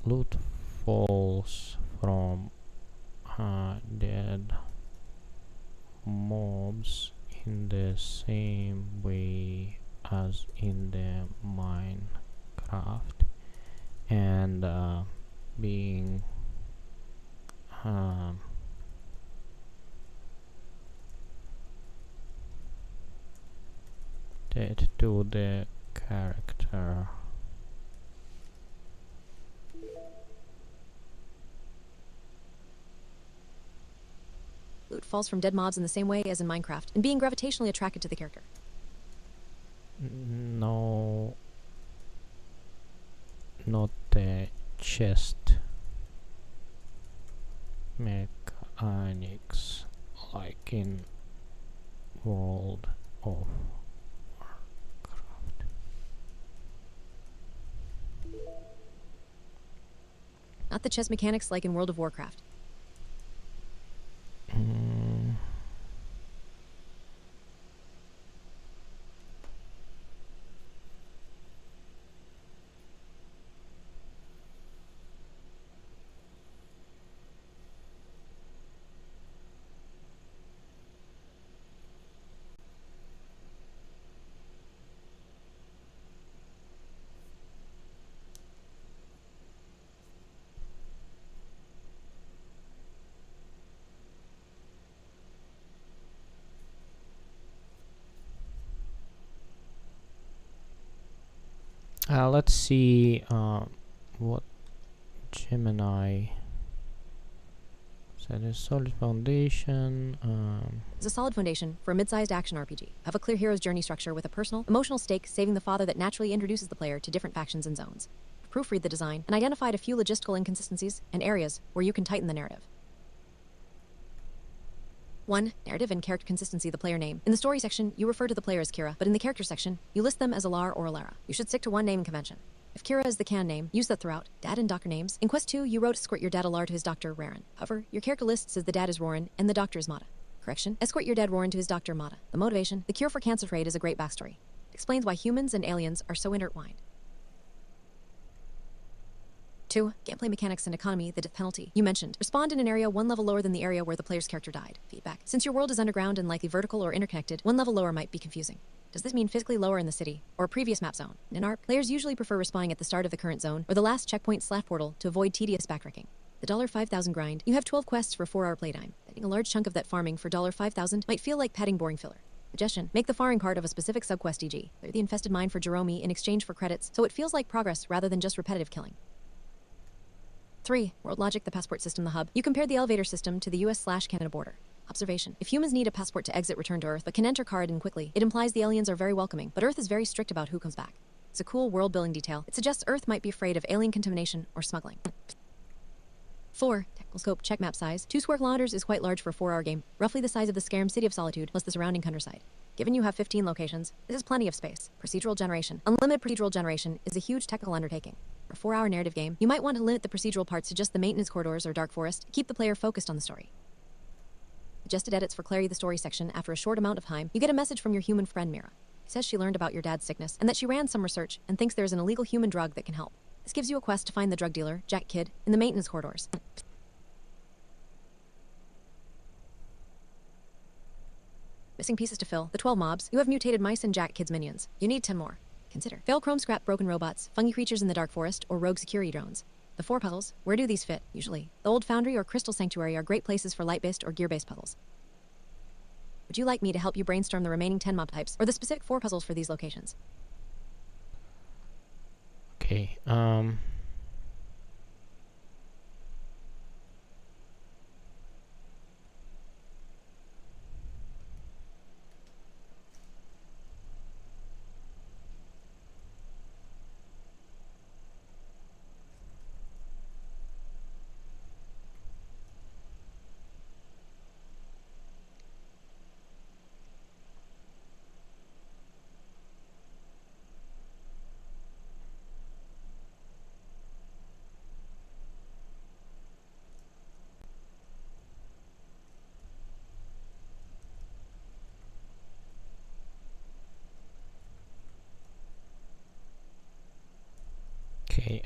Loot falls from dead mobs in the same way as in the Minecraft, and being dead to the character. Loot falls from dead mobs in the same way as in Minecraft, and being gravitationally attracted to the character. No, not the chest mechanics like in World of Warcraft. Not the chess mechanics like in World of Warcraft. Let's see what Gemini said. A solid foundation. It's a solid foundation for a mid-sized action RPG. Have a clear hero's journey structure with a personal, emotional stake, saving the father that naturally introduces the player to different factions and zones. Proofread the design and identified a few logistical inconsistencies and areas where you can tighten the narrative. 1. Narrative and character consistency. The player name. In the story section, you refer to the player as Kira, but in the character section, you list them as Alar or Alara. You should stick to one naming convention. If Kira is the canon name, use that throughout. Dad and doctor names. In Quest 2, you wrote escort your dad Alar to his doctor Raren. However, your character list says the dad is Roran and the doctor is Mata. Correction. Escort your dead Warren to his doctor, Mata. The motivation, the cure for cancer trade, is a great backstory. It explains why humans and aliens are so intertwined. 2. Gameplay mechanics and economy, the death penalty. You mentioned. Respond in an area one level lower than the area where the player's character died. Feedback. Since your world is underground and likely vertical or interconnected, one level lower might be confusing. Does this mean physically lower in the city, or a previous map zone? In ARP, players usually prefer respawning at the start of the current zone, or the last checkpoint/portal to avoid tedious backtracking. The $5,000 grind, you have 12 quests for 4-hour playtime. Betting a large chunk of that farming for $5,000 might feel like padding boring filler. Suggestion. Make the farming part of a specific subquest, e.g. clear the infested mine for Jerome in exchange for credits, so it feels like progress rather than just repetitive killing. 3. World logic, the passport system, the hub. You compare the elevator system to the US/Canada border. Observation. If humans need a passport to exit return to Earth but can enter Carden quickly, it implies the aliens are very welcoming, but Earth is very strict about who comes back. It's a cool world-building detail. It suggests Earth might be afraid of alien contamination or smuggling. 4. Technical scope, check map size. 2 square kilometers is quite large for a 4-hour game, roughly the size of the Skyrim City of Solitude plus the surrounding countryside. Given you have 15 locations, this is plenty of space. Procedural generation. Unlimited procedural generation is a huge technical undertaking. For a 4-hour narrative game, you might want to limit the procedural parts to just the maintenance corridors or dark forest to keep the player focused on the story. Suggested edits for clarity the story section. After a short amount of time, you get a message from your human friend Mira. It says she learned about your dad's sickness and that she ran some research and thinks there's an illegal human drug that can help. This gives you a quest to find the drug dealer, Jack Kidd, in the maintenance corridors. Missing pieces to fill. The 12 mobs. You have mutated mice and Jack Kidd's minions. You need 10 more. Consider. Fail chrome scrap broken robots, fungi creatures in the dark forest, or rogue security drones. The 4 puzzles. Where do these fit? Usually. The old foundry or crystal sanctuary are great places for light-based or gear-based puzzles. Would you like me to help you brainstorm the remaining 10 mob types, or the specific 4 puzzles for these locations? Okay, okay,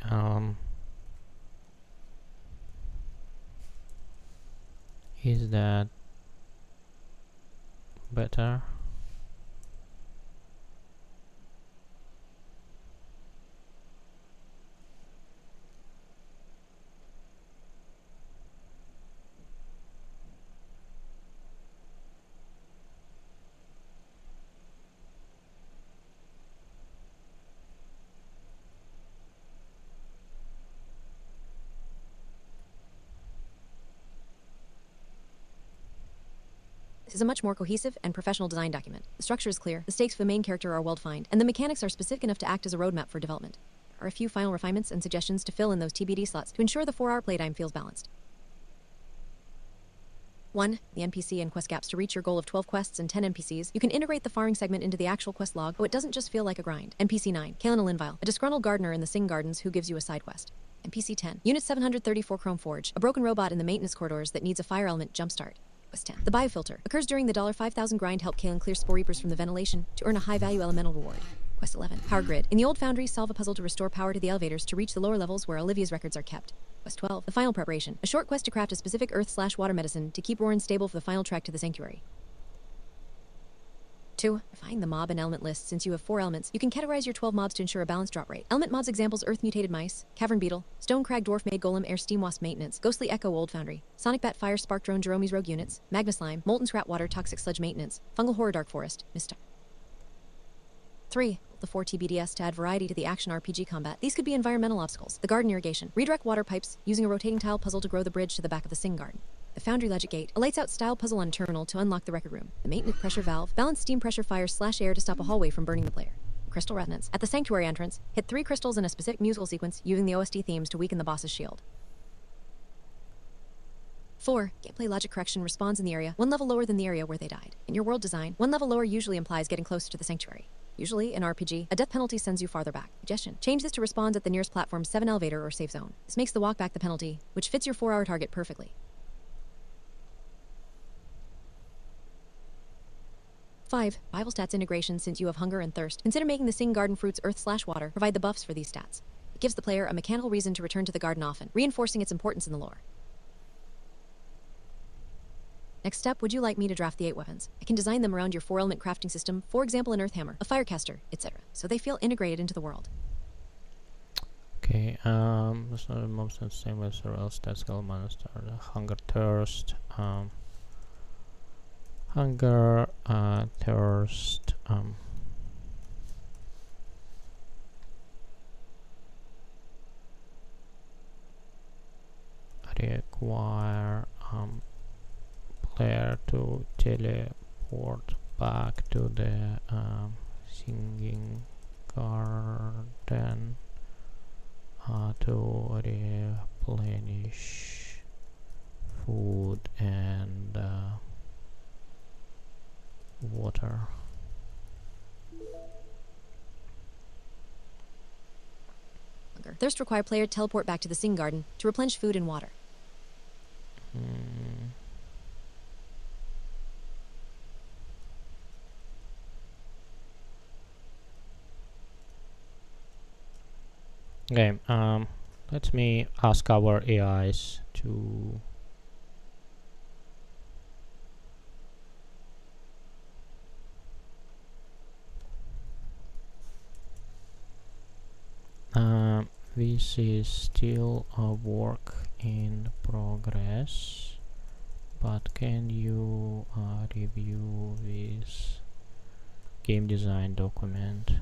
is that better? This is a much more cohesive and professional design document. The structure is clear, the stakes for the main character are well-defined, and the mechanics are specific enough to act as a roadmap for development. There are a few final refinements and suggestions to fill in those TBD slots to ensure the 4-hour playtime feels balanced. 1. The NPC and quest gaps. To reach your goal of 12 quests and 10 NPCs, you can integrate the farming segment into the actual quest log, so it doesn't just feel like a grind. NPC 9. Kaelin Linvile, a disgruntled gardener in the Sing Gardens who gives you a side quest. NPC 10. Unit 734 Chrome Forge, a broken robot in the maintenance corridors that needs a fire element jumpstart. Quest 10. The biofilter occurs during the $5,000 grind. Help Kaelin clear spore reapers from the ventilation to earn a high-value elemental reward. Quest 11. Power grid. In the old foundry, solve a puzzle to restore power to the elevators to reach the lower levels where Olivia's records are kept. Quest 12. The final preparation. A short quest to craft a specific earth/water medicine to keep Roran stable for the final trek to the sanctuary. 2. Refine the mob and element list. Since you have 4 elements, you can categorize your 12 mobs to ensure a balanced drop rate. Element mobs examples: earth mutated mice, cavern beetle, stone crag dwarf maid golem, air steam wasp maintenance, ghostly echo old foundry, sonic bat fire spark drone Jerome's rogue units, magma slime, molten scrap water toxic sludge maintenance, fungal horror dark forest, mist. 3. The 4 TBDS to add variety to the action RPG combat. These could be environmental obstacles, the garden irrigation, redirect water pipes, using a rotating tile puzzle to grow the bridge to the back of the Sing Garden. The Foundry Logic Gate, a lights out style puzzle on a terminal to unlock the record room. The maintenance pressure valve, balance steam pressure fire/air to stop a hallway from burning the player. Crystal resonance. At the sanctuary entrance, hit 3 crystals in a specific musical sequence using the OST themes to weaken the boss's shield. 4. Gameplay logic correction. Respawns in the area 1 level lower than the area where they died. In your world design, 1 level lower usually implies getting closer to the sanctuary. Usually, in RPG, a death penalty sends you farther back. Suggestion. Change this to respawns at the nearest platform 7 elevator or safe zone. This makes the walk back the penalty, which fits your 4-hour target perfectly. 5. Bible stats integration. Since you have hunger and thirst, consider making the Sing Garden fruits earth/water provide the buffs for these stats. It gives the player a mechanical reason to return to the garden often, reinforcing its importance in the lore. Next step, would you like me to draft the 8 weapons? I can design them around your 4-element crafting system, for example an earth hammer, a firecaster, etc., so they feel integrated into the world. Okay, that's not the most the same as or else that's skill monster. The hunger, thirst, hunger, thirst, require player to teleport back to the singing garden to replenish food and water. Thirst require player to teleport back to the Sing Garden to replenish food and water. Okay, let me ask our AIs to this is still a work in progress, but can you review this game design document?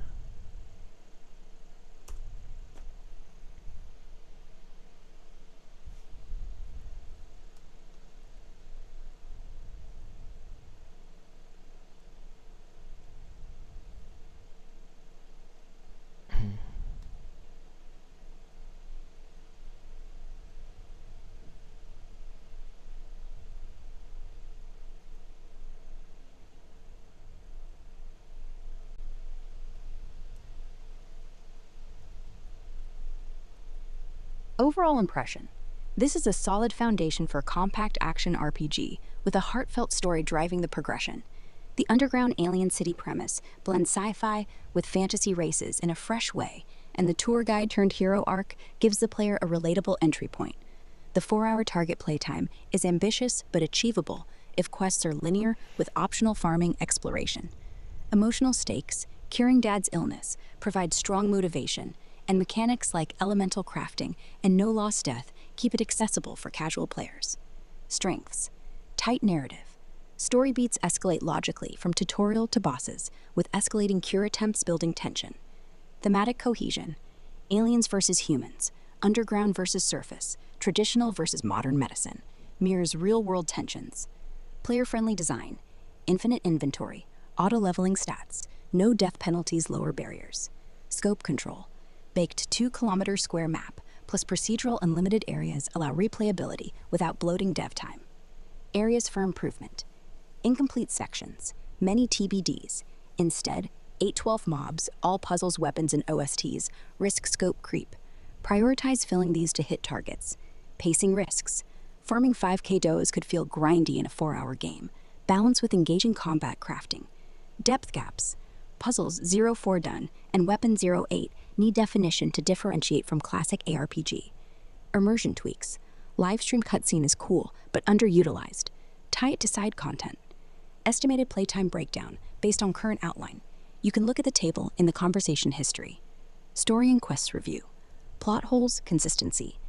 Overall impression. This is a solid foundation for a compact action RPG with a heartfelt story driving the progression. The underground alien city premise blends sci-fi with fantasy races in a fresh way, and the tour guide turned hero arc gives the player a relatable entry point. The 4-hour target playtime is ambitious but achievable if quests are linear with optional farming exploration. Emotional stakes, curing Dad's illness, provide strong motivation, and mechanics like elemental crafting and no lost death keep it accessible for casual players. Strengths: tight narrative. Story beats escalate logically from tutorial to bosses, with escalating cure attempts building tension. Thematic cohesion: aliens versus humans, underground versus surface, traditional versus modern medicine, mirrors real-world tensions. Player-friendly design: infinite inventory, auto-leveling stats, no death penalties, lower barriers. Scope control: baked 2-kilometer square map, plus procedural unlimited areas allow replayability without bloating dev time. Areas for improvement: incomplete sections, many TBDs. Instead, 812 mobs, all puzzles, weapons, and OSTs risk scope creep. Prioritize filling these to hit targets. Pacing risks: farming 5k does could feel grindy in a 4-hour game. Balance with engaging combat crafting. Depth gaps: puzzles 04 done and weapon 08 need definition to differentiate from classic ARPG. Immersion tweaks: live stream cutscene is cool but underutilized. Tie it to side content. Estimated playtime breakdown based on current outline. You can look at the table in the conversation history. Story and quests review: plot holes, consistency.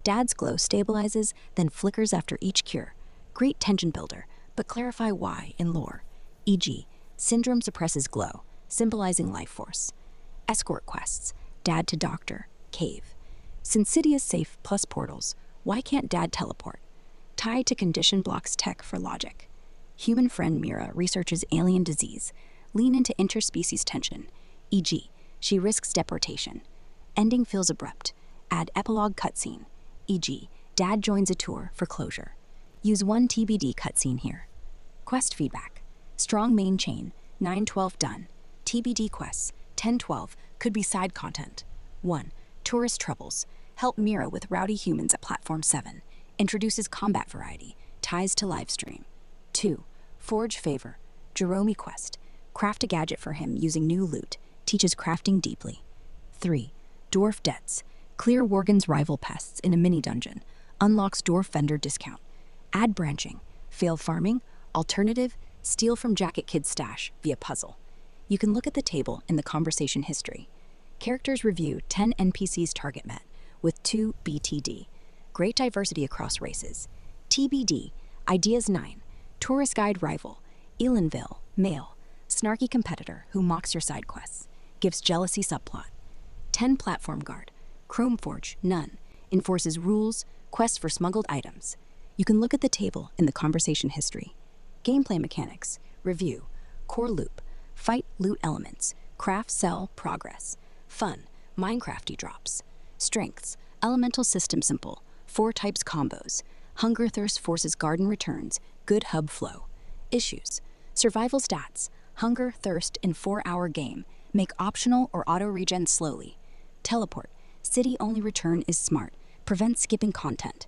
Dad's glow stabilizes, then flickers after each cure. Great tension builder, but clarify why in lore. E.g., syndrome suppresses glow, symbolizing life force. Escort quests: Dad to doctor, cave. Since city is safe plus portals, why can't Dad teleport? Tied to condition blocks tech for logic. Human friend Mira researches alien disease. Lean into interspecies tension, e.g., she risks deportation. Ending feels abrupt. Add epilogue cutscene, e.g., Dad joins a tour for closure. Use one TBD cutscene here. Quest feedback: strong main chain, 912 done. TBD quests, 1012 could be side content. 1. Tourist troubles: help Mira with rowdy humans at platform 7. Introduces combat variety, ties to livestream. 2. Forge favor: Jerome quest, Craft a gadget for him using new loot. Teaches crafting deeply. 3. Dwarf Debts. Clear Worgen's rival pests in a mini-dungeon. Unlocks dwarf vendor discount. Add branching. Fail farming. Alternative. Steal from Jacket Kid's stash via puzzle. You can look at the table in the conversation history. Characters review 10 NPCs target met, with 2 BTD. Great diversity across races. TBD. Ideas 9. Tourist guide rival. Elinville. Male. Snarky competitor who mocks your side quests. Gives jealousy subplot. 10 platform guard. Chromeforge. None. Enforces rules. Quests for smuggled items. You can look at the table in the conversation history. Gameplay mechanics. Review. Core loop. Fight loot elements. Craft sell progress. Fun. Minecrafty drops. Strengths. Elemental system simple. 4 types combos. Hunger thirst forces garden returns. Good hub flow. Issues. Survival stats. Hunger thirst in 4-hour game. Make optional or auto regen slowly. Teleport. City only return is smart. Prevent skipping content.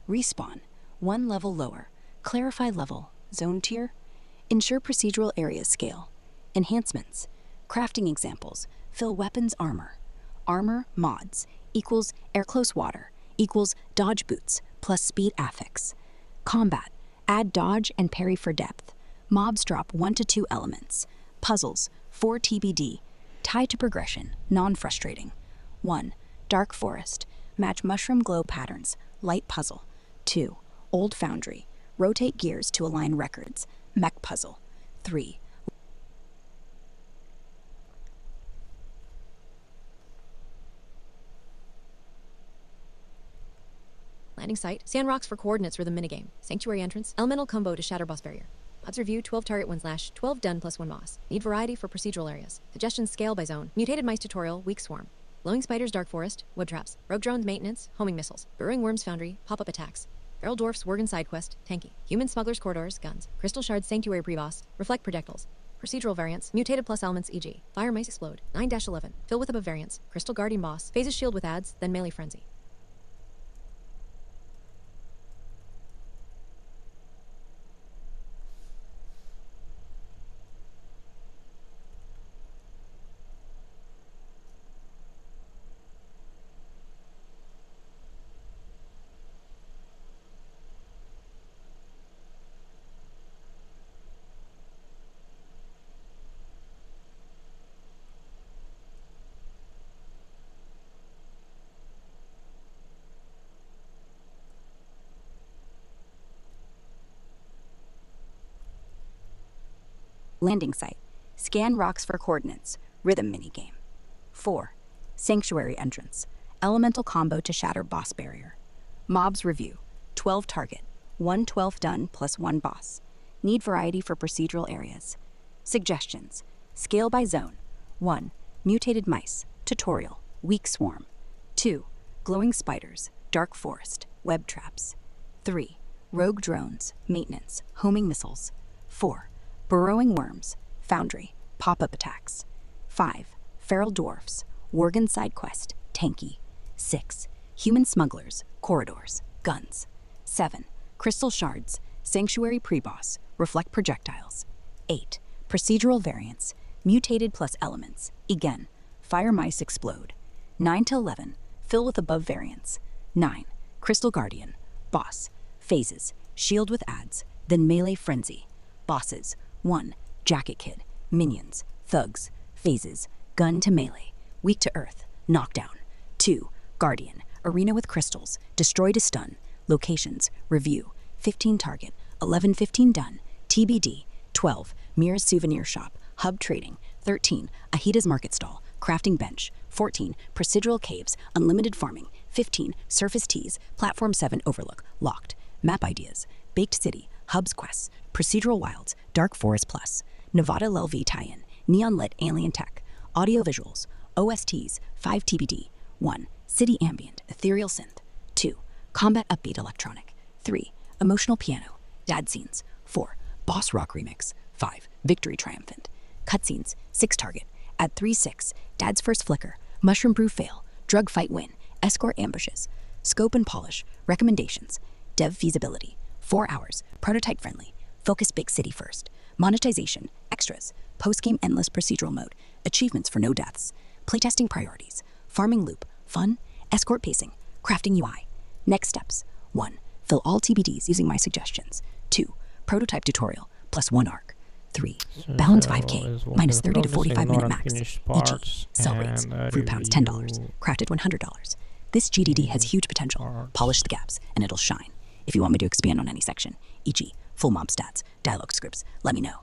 Respawn. 1 level lower. Clarify level. Zone tier. Ensure procedural areas scale. Enhancements. Crafting examples. Fill weapons armor. Armor mods equals air close water equals dodge boots plus speed affix. Combat. Add dodge and parry for depth. Mobs drop 1 to 2 elements. Puzzles. 4 TBD. Tie to progression. Non-frustrating. 1. Dark Forest. Match mushroom glow patterns. Light puzzle. 2. Old Foundry. Rotate gears to align records. Mech puzzle. 3. Landing site. Sand rocks for coordinates rhythm minigame. Sanctuary entrance. Elemental combo to shatter boss barrier. Mods review 12 target 1 / 12 done plus 1 boss. Need variety for procedural areas. Suggestions scale by zone. Mutated mice tutorial. Weak swarm. Glowing spiders dark forest. Wood traps. Rogue drones maintenance. Homing missiles. Burrowing worms foundry. Pop-up attacks. Feral dwarfs Worgen side quest. Tanky. Human smugglers corridors. Guns. Crystal shards sanctuary pre-boss. Reflect projectiles. Procedural variants. Mutated plus elements e.g. Fire mice explode. 9-11. Fill with above variants. Crystal guardian boss. Phases shield with ads. Then melee frenzy. Landing site. Scan rocks for coordinates. Rhythm minigame. 4. Sanctuary entrance. Elemental combo to shatter boss barrier. Mobs review. 12 target. 1 12 done plus 1 boss. Need variety for procedural areas. Suggestions. Scale by zone. 1. Mutated mice. Tutorial. Weak swarm. 2. Glowing spiders. Dark forest. Web traps. 3. Rogue drones. Maintenance. Homing missiles. 4. Burrowing worms. Foundry. Pop-up attacks. 5. Feral dwarfs. Worgen side quest. Tanky. 6. Human smugglers. Corridors. Guns. 7. Crystal shards. Sanctuary pre-boss. Reflect projectiles. 8. Procedural variants. Mutated plus elements. Again. Fire mice explode. 9-11. Fill with above variants. 9. Crystal guardian. Boss. Phases. Shield with ads. Then melee frenzy. Bosses. 1. Jacket Kid. Minions. Thugs. Phases. Gun to melee. Weak to earth. Knockdown. 2. Guardian. Arena with crystals. Destroy to stun. Locations. Review. 15 target. 11-15 done. TBD. 12. Mira's souvenir shop. Hub trading. 13. Ahida's market stall. Crafting bench. 14. Procedural caves. Unlimited farming. 15. Surface teas. Platform 7 overlook. Locked. Map ideas. Baked city. Hubs quests. Procedural wilds. Dark forest plus. Nevada LV tie-in. Neon lit alien tech. Audio visuals. OSTs. 5 TBD. 1. City ambient. Ethereal synth. 2. Combat upbeat electronic. 3. Emotional piano. Dad scenes. 4. Boss rock remix. 5. Victory triumphant. Cutscenes. 6 target. Add 3-6. Dad's first flicker. Mushroom brew fail. Drug fight win. Escort ambushes. Scope and polish. Recommendations. Dev feasibility. 4 hours. Prototype friendly. Focus big city first. Monetization. Extras. post-game endless procedural mode, achievements for no deaths, playtesting priorities, farming loop, fun, escort pacing, crafting UI. Next steps. 1. Fill all TBDs using my suggestions. 2. Prototype tutorial, plus 1 arc. 3. Balance 5k, minus 30 to 45 minute max. E.g., sell rates, fruit pounds $10, crafted $100. This GDD has huge potential. Polish the gaps, and it'll shine. If you want me to expand on any section, e.g., full mob stats, dialogue scripts, let me know.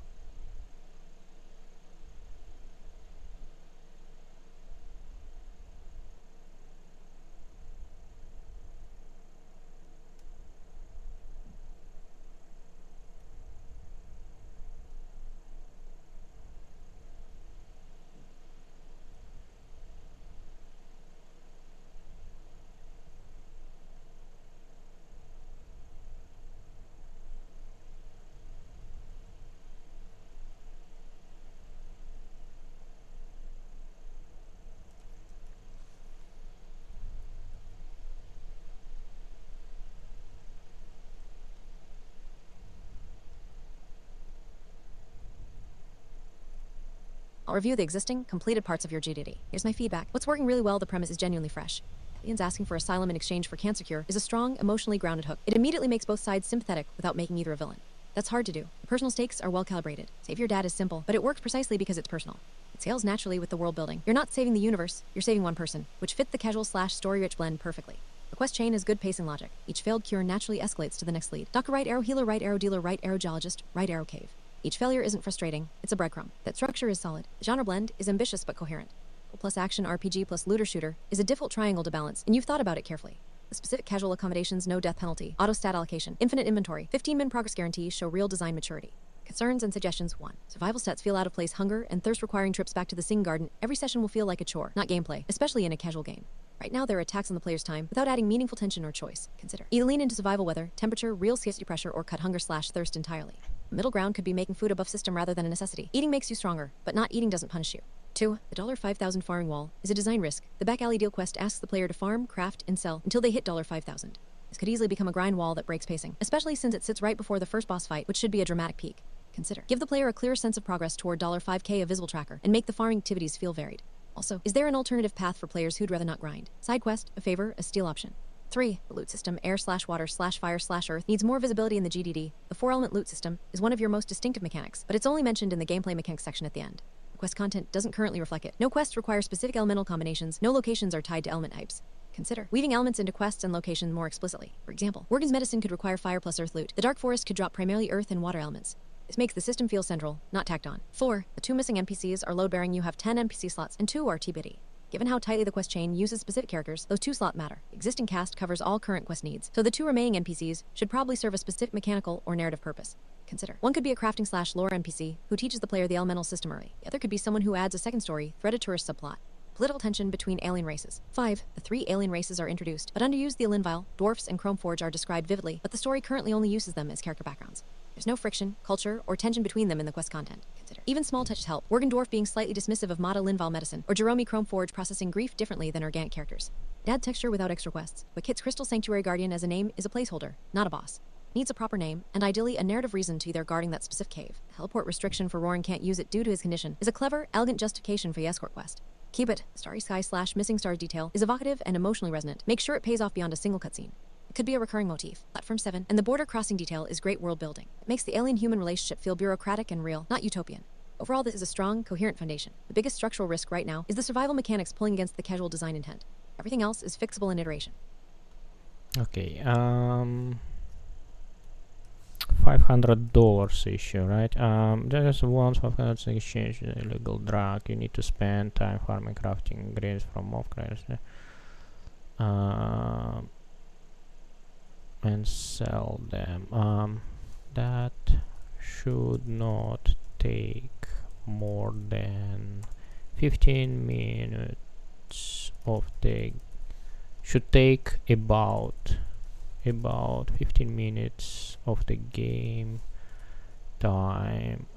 I'll review the existing, completed parts of your GDD. Here's my feedback. What's working really well, the premise is genuinely fresh. Aliens asking for asylum in exchange for cancer cure is a strong, emotionally grounded hook. It immediately makes both sides sympathetic without making either a villain. That's hard to do. The personal stakes are well calibrated. Save your dad is simple, but it works precisely because it's personal. It scales naturally with the world building. You're not saving the universe, you're saving one person, which fit the casual/story-rich blend perfectly. The quest chain is good pacing logic. Each failed cure naturally escalates to the next lead. Doctor right arrow healer, right arrow dealer, right arrow geologist, right arrow cave. Each failure isn't frustrating, it's a breadcrumb. That structure is solid. The genre blend is ambitious but coherent. Plus action RPG plus looter shooter is a difficult triangle to balance, and you've thought about it carefully. The specific casual accommodations, no death penalty, auto stat allocation, infinite inventory, 15-min progress guarantees show real design maturity. Concerns and suggestions: 1. Survival stats feel out of place. Hunger and thirst requiring trips back to the Sing Garden. Every session will feel like a chore, not gameplay, especially in a casual game. Right now, there are attacks on the player's time without adding meaningful tension or choice. Consider. Either lean into survival weather, temperature, real scarcity pressure, or cut hunger/thirst entirely. Middle ground could be making food above system rather than a necessity. Eating makes you stronger, but not eating doesn't punish you. 2. The $5,000 farming wall is a design risk. The back alley deal quest asks the player to farm, craft, and sell until they hit $5,000. This could easily become a grind wall that breaks pacing, especially since it sits right before the first boss fight, which should be a dramatic peak. Consider. Give the player a clear sense of progress toward $5K, a visible tracker, and make the farming activities feel varied. Also, is there an alternative path for players who'd rather not grind? Side quest, a favor, a steal option. 3. The loot system, air/water/fire/earth, needs more visibility in the GDD. The 4-element loot system is one of your most distinctive mechanics, but it's only mentioned in the gameplay mechanics section at the end. The quest content doesn't currently reflect it. No quests require specific elemental combinations, no locations are tied to element types. Consider weaving elements into quests and locations more explicitly. For example, Worgen's medicine could require fire plus earth loot. The Dark Forest could drop primarily earth and water elements. This makes the system feel central, not tacked on. 4. The 2 missing NPCs are load-bearing. You have 10 NPC slots, and 2 are TBD. Given how tightly the quest chain uses specific characters, those 2 slots matter. Existing cast covers all current quest needs, so the 2 remaining NPCs should probably serve a specific mechanical or narrative purpose. Consider. One could be a crafting/lore NPC who teaches the player the elemental system early. The other could be someone who adds a second story, threaded tourist subplot. Political tension between alien races. 5. The 3 alien races are introduced, but underused. The Elinvile, Dwarfs, and Chromeforge are described vividly, but the story currently only uses them as character backgrounds. There's no friction, culture, or tension between them in the quest content. Consider. Even small touches help. Worgen Dwarf being slightly dismissive of Mata Linval medicine, or Jerome Chromeforge processing grief differently than organic characters. Add texture without extra quests, but Kit's Crystal Sanctuary Guardian as a name is a placeholder, not a boss. Needs a proper name, and ideally a narrative reason to either guarding that specific cave. A heliport restriction for Roran can't use it due to his condition is a clever, elegant justification for the escort quest. Keep it. Starry Sky/Missing Stars detail is evocative and emotionally resonant. Make sure it pays off beyond a single cutscene. It could be a recurring motif. Platform 7, and the border crossing detail is great world building. It makes the alien-human relationship feel bureaucratic and real, not utopian. Overall, this is a strong, coherent foundation. The biggest structural risk right now is the survival mechanics pulling against the casual design intent. Everything else is fixable in iteration. Okay, $500 issue, right? There's once $500 exchange illegal drug. You need to spend time farming, crafting ingredients from off credits, and sell them. That should not take more than 15 minutes of the should take about 15 minutes of the game time.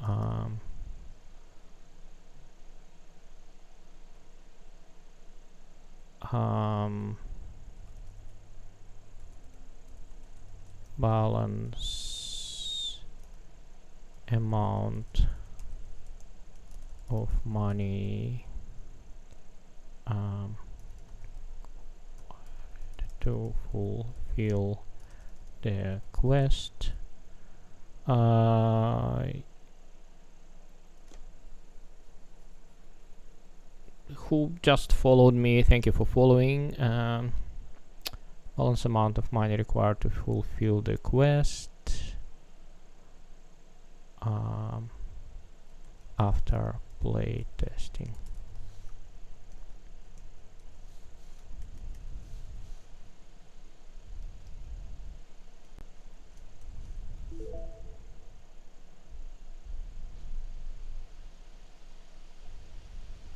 Balance amount of money to fulfill the quest. Who just followed me, thank you for following. Balance amount of money required to fulfill the quest after play testing.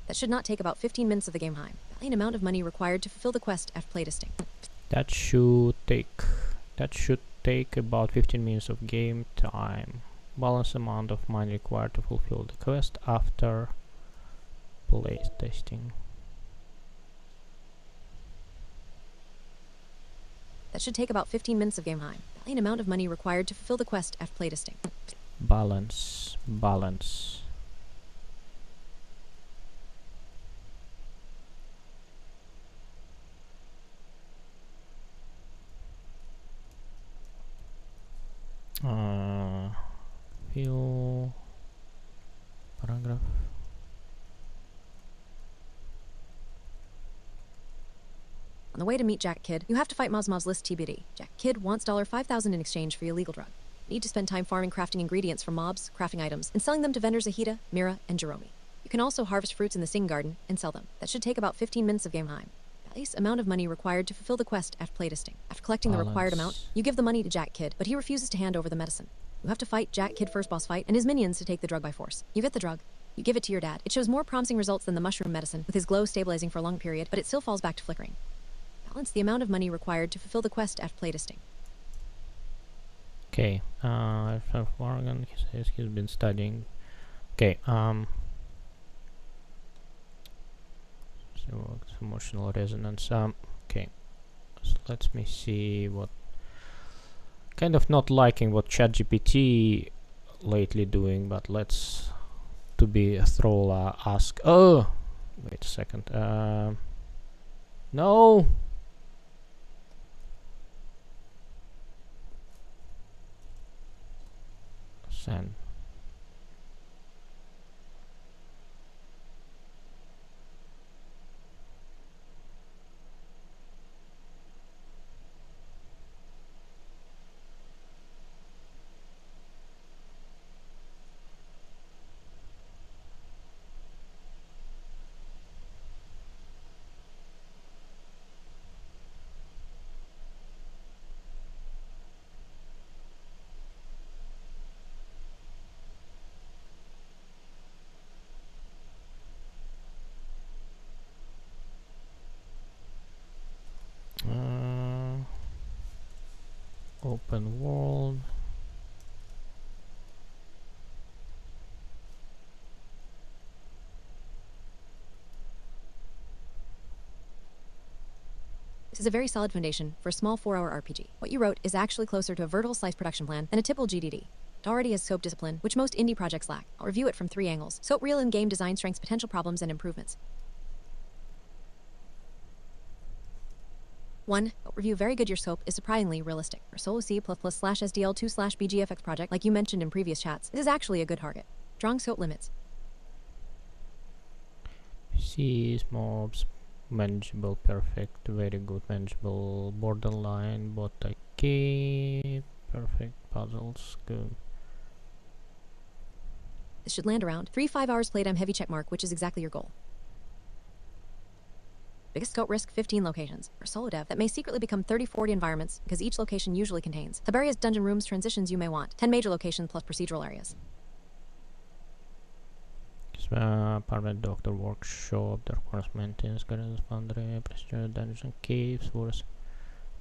That should not take about 15 minutes of the game time. Valid amount of money required to fulfill the quest after playtesting. That should take about 15 minutes of game time. Balance amount of money required to fulfill the quest after playtesting. That should take about 15 minutes of game time. Valid amount of money required to fulfill the quest after playtesting. Balance. Fill paragraph. On the way to meet Jack Kidd, you have to fight Mozmov's list TBD. Jack Kidd wants $5,000 in exchange for your illegal drug. You need to spend time farming crafting ingredients from mobs, crafting items, and selling them to vendors Ahita, Mira, and Jerome. You can also harvest fruits in the Sing Garden and sell them. That should take about 15 minutes of game time. Base amount of money required to fulfill the quest after playtesting. After collecting the required amount, you give the money to Jack Kidd, but he refuses to hand over the medicine. You have to fight Jack Kidd first boss fight and his minions to take the drug by force. You get the drug. You give it to your dad. It shows more promising results than the mushroom medicine, with his glow stabilizing for a long period, but it still falls back to flickering. Balance the amount of money required to fulfill the quest after playtesting. Okay, Morgan, he says he's been studying. Okay, so it's emotional resonance. Okay, so let me see what. Kind of not liking what ChatGPT lately doing, but let's to be a troll ask. Oh, wait a second. No. Send. Open world. This is a very solid foundation for a small 4-hour RPG. What you wrote is actually closer to a vertical slice production plan than a typical GDD. It already has scope discipline, which most indie projects lack. I'll review it from 3 angles. Scope real in-game design strengths, potential problems, and improvements. 1. Review very good. Your scope is surprisingly realistic. For solo C++/SDL2/BGFX project, like you mentioned in previous chats, this is actually a good target. Strong scope limits. C's, mobs, manageable, perfect, very good, manageable, borderline, but okay, perfect, puzzles, good. This should land around 3-5 hours playtime heavy checkmark, which is exactly your goal. Biggest scope risk, 15 locations. For solo dev, that may secretly become 30-40 environments, because each location usually contains Tiberia's dungeon rooms, transitions you may want, 10 major locations plus procedural areas. Apartment, doctor, workshop, dark forest, maintenance, garage, foundry, procedure, dungeon, caves, forest,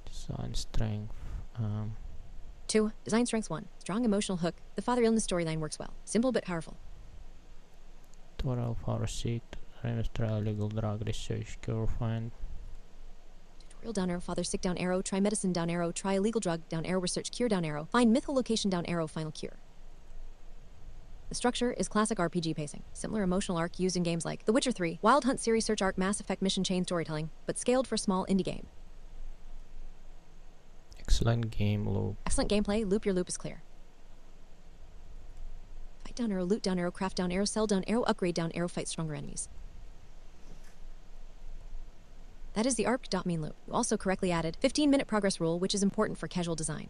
design, strength. 2. Design strengths 1. Strong emotional hook. The father illness storyline works well. Simple but powerful. 12 hours seat, trial, legal drug, research, cure, find. Tutorial down arrow, father sick down arrow, try medicine down arrow, try illegal drug down arrow, research cure down arrow, find mythical location down arrow, final cure. The structure is classic RPG pacing, similar emotional arc used in games like The Witcher 3, Wild Hunt series search arc, Mass Effect mission chain storytelling, but scaled for a small indie game. Excellent game loop. Excellent gameplay, loop, your loop is clear. Fight down arrow, loot down arrow, craft down arrow, sell down arrow, upgrade down arrow, fight stronger enemies. That is the ARP.mean loop. You also correctly added 15-minute progress rule, which is important for casual design.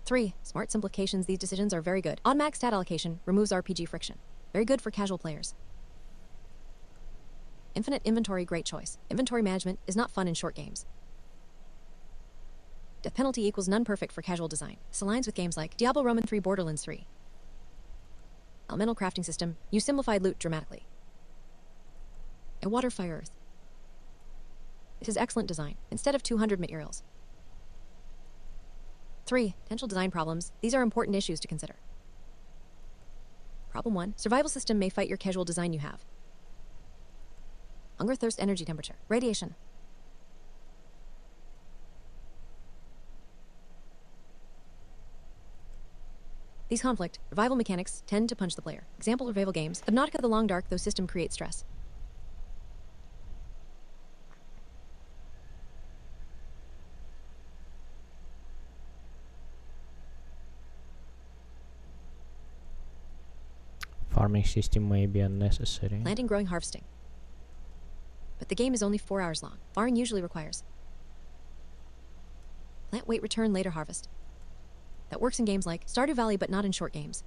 3. Smart simplifications. These decisions are very good. Automatic stat allocation removes RPG friction. Very good for casual players. Infinite inventory, great choice. Inventory management is not fun in short games. Death penalty equals none, perfect for casual design. This aligns with games like Diablo Roman 3, Borderlands 3. Elemental crafting system. You simplified loot dramatically. A water, fire, earth. This is excellent design, instead of 200 materials. 3. Potential design problems. These are important issues to consider. Problem 1. Survival system may fight your casual design you have. Hunger, thirst, energy, temperature. Radiation. These conflict. Survival mechanics tend to punch the player. Example survival games. Subnautica the Long Dark, though system creates stress. Farming system may be unnecessary. Planting, growing, harvesting. But the game is only 4 hours long. Farming usually requires plant, wait, return, later harvest. That works in games like Stardew Valley, but not in short games.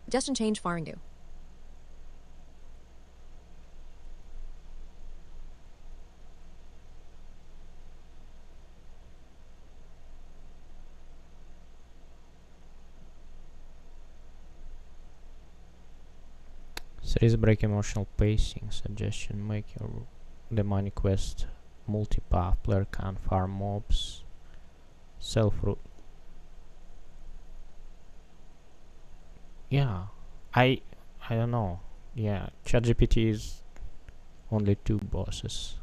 Adjust and change, farming do. Series break emotional pacing. Suggestion: make the money quest multipath. Player can farm mobs. Sell fruit. Yeah, I don't know. Yeah, ChatGPT is only 2 bosses.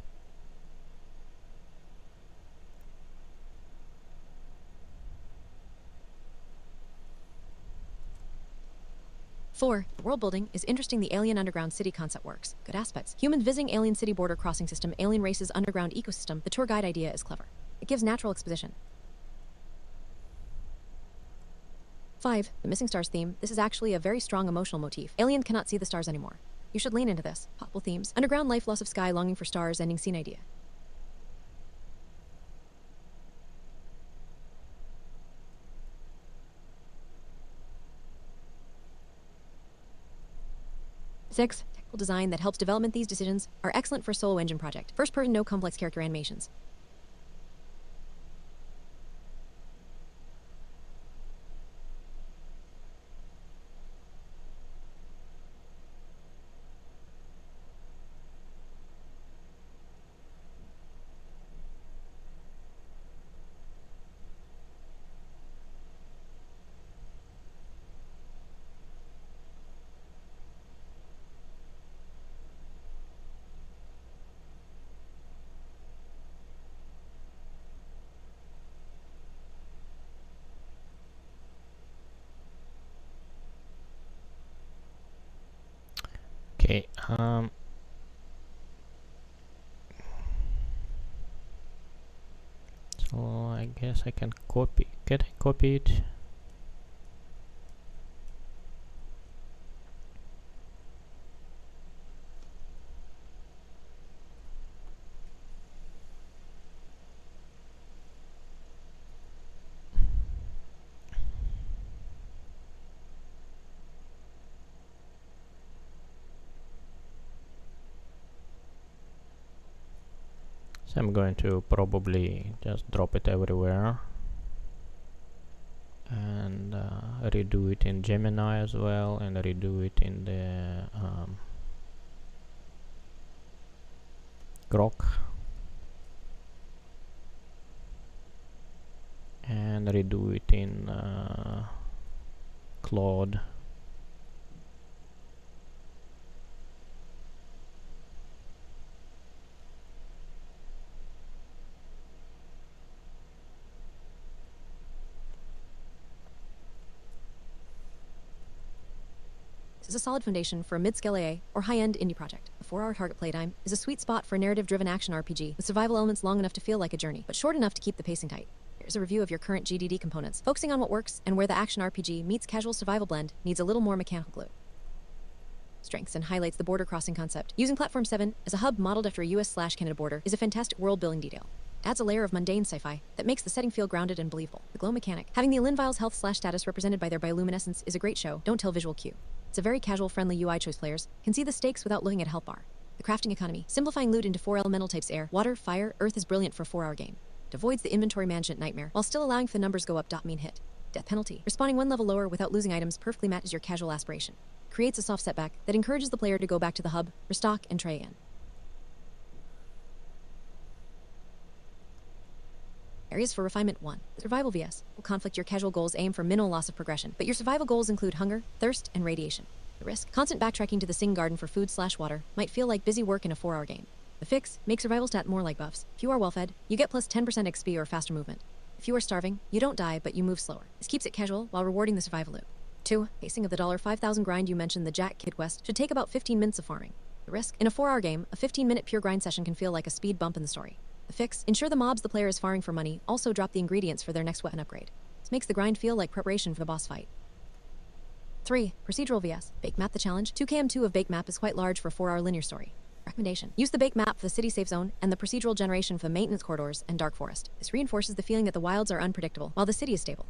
Four, world building is interesting. The alien underground city concept works. Good aspects. Human visiting alien city, border crossing system, alien races, underground ecosystem. The tour guide idea is clever. It gives natural exposition. 5, the missing stars theme. This is actually a very strong emotional motif. Alien cannot see the stars anymore. You should lean into this. Possible themes. Underground life, loss of sky, longing for stars, ending scene idea. Six, technical design that helps development. These decisions are excellent for a solo engine project. First person, no complex character animations. Okay, so I guess I can copy. Can I copy it? So I'm going to probably just drop it everywhere and redo it in Gemini as well, and redo it in the Grok, and redo it in Claude. This is a solid foundation for a mid-scale AA or high-end indie project. A 4-hour target playtime is a sweet spot for a narrative-driven action RPG with survival elements long enough to feel like a journey, but short enough to keep the pacing tight. Here's a review of your current GDD components, focusing on what works and where the action RPG meets casual survival blend needs a little more mechanical glue. Strengths and highlights the border crossing concept. Using Platform 7 as a hub modeled after a US/Canada border is a fantastic world-building detail. Adds a layer of mundane sci-fi that makes the setting feel grounded and believable. The glow mechanic. Having the Elinvile's health/status represented by their bioluminescence is a great show, don't tell visual cue. It's a very casual, friendly UI choice players can see the stakes without looking at a health bar. The crafting economy. Simplifying loot into 4 elemental types air, water, fire, earth is brilliant for a 4-hour game. It avoids the inventory management nightmare while still allowing for the numbers go up. Mean hit. Death penalty. Respawning 1 level lower without losing items perfectly matches your casual aspiration. Creates a soft setback that encourages the player to go back to the hub, restock, and try again. Areas for refinement. 1. Survival vs. Will conflict. Your casual goals aim for minimal loss of progression, but your survival goals include hunger, thirst, and radiation. The risk. Constant backtracking to the Sing Garden for food/water might feel like busy work in a 4-hour game. The fix. Make survival stat more like buffs. If you are well-fed, you get plus 10% XP or faster movement. If you are starving, you don't die, but you move slower. This keeps it casual while rewarding the survival loop. 2. Pacing of the $5,000 grind. You mentioned the Jack Kid quest should take about 15 minutes of farming. The risk. In a 4-hour game, a 15-minute pure grind session can feel like a speed bump in the story. The fix. Ensure the mobs the player is farming for money also drop the ingredients for their next weapon upgrade. This makes the grind feel like preparation for the boss fight. 3. Procedural vs. Bake Map. The challenge. 2km2 of Bake Map is quite large for a 4-hour linear story. Recommendation. Use the Bake Map for the city safe zone and the procedural generation for the maintenance corridors and dark forest. This reinforces the feeling that the wilds are unpredictable while the city is stable.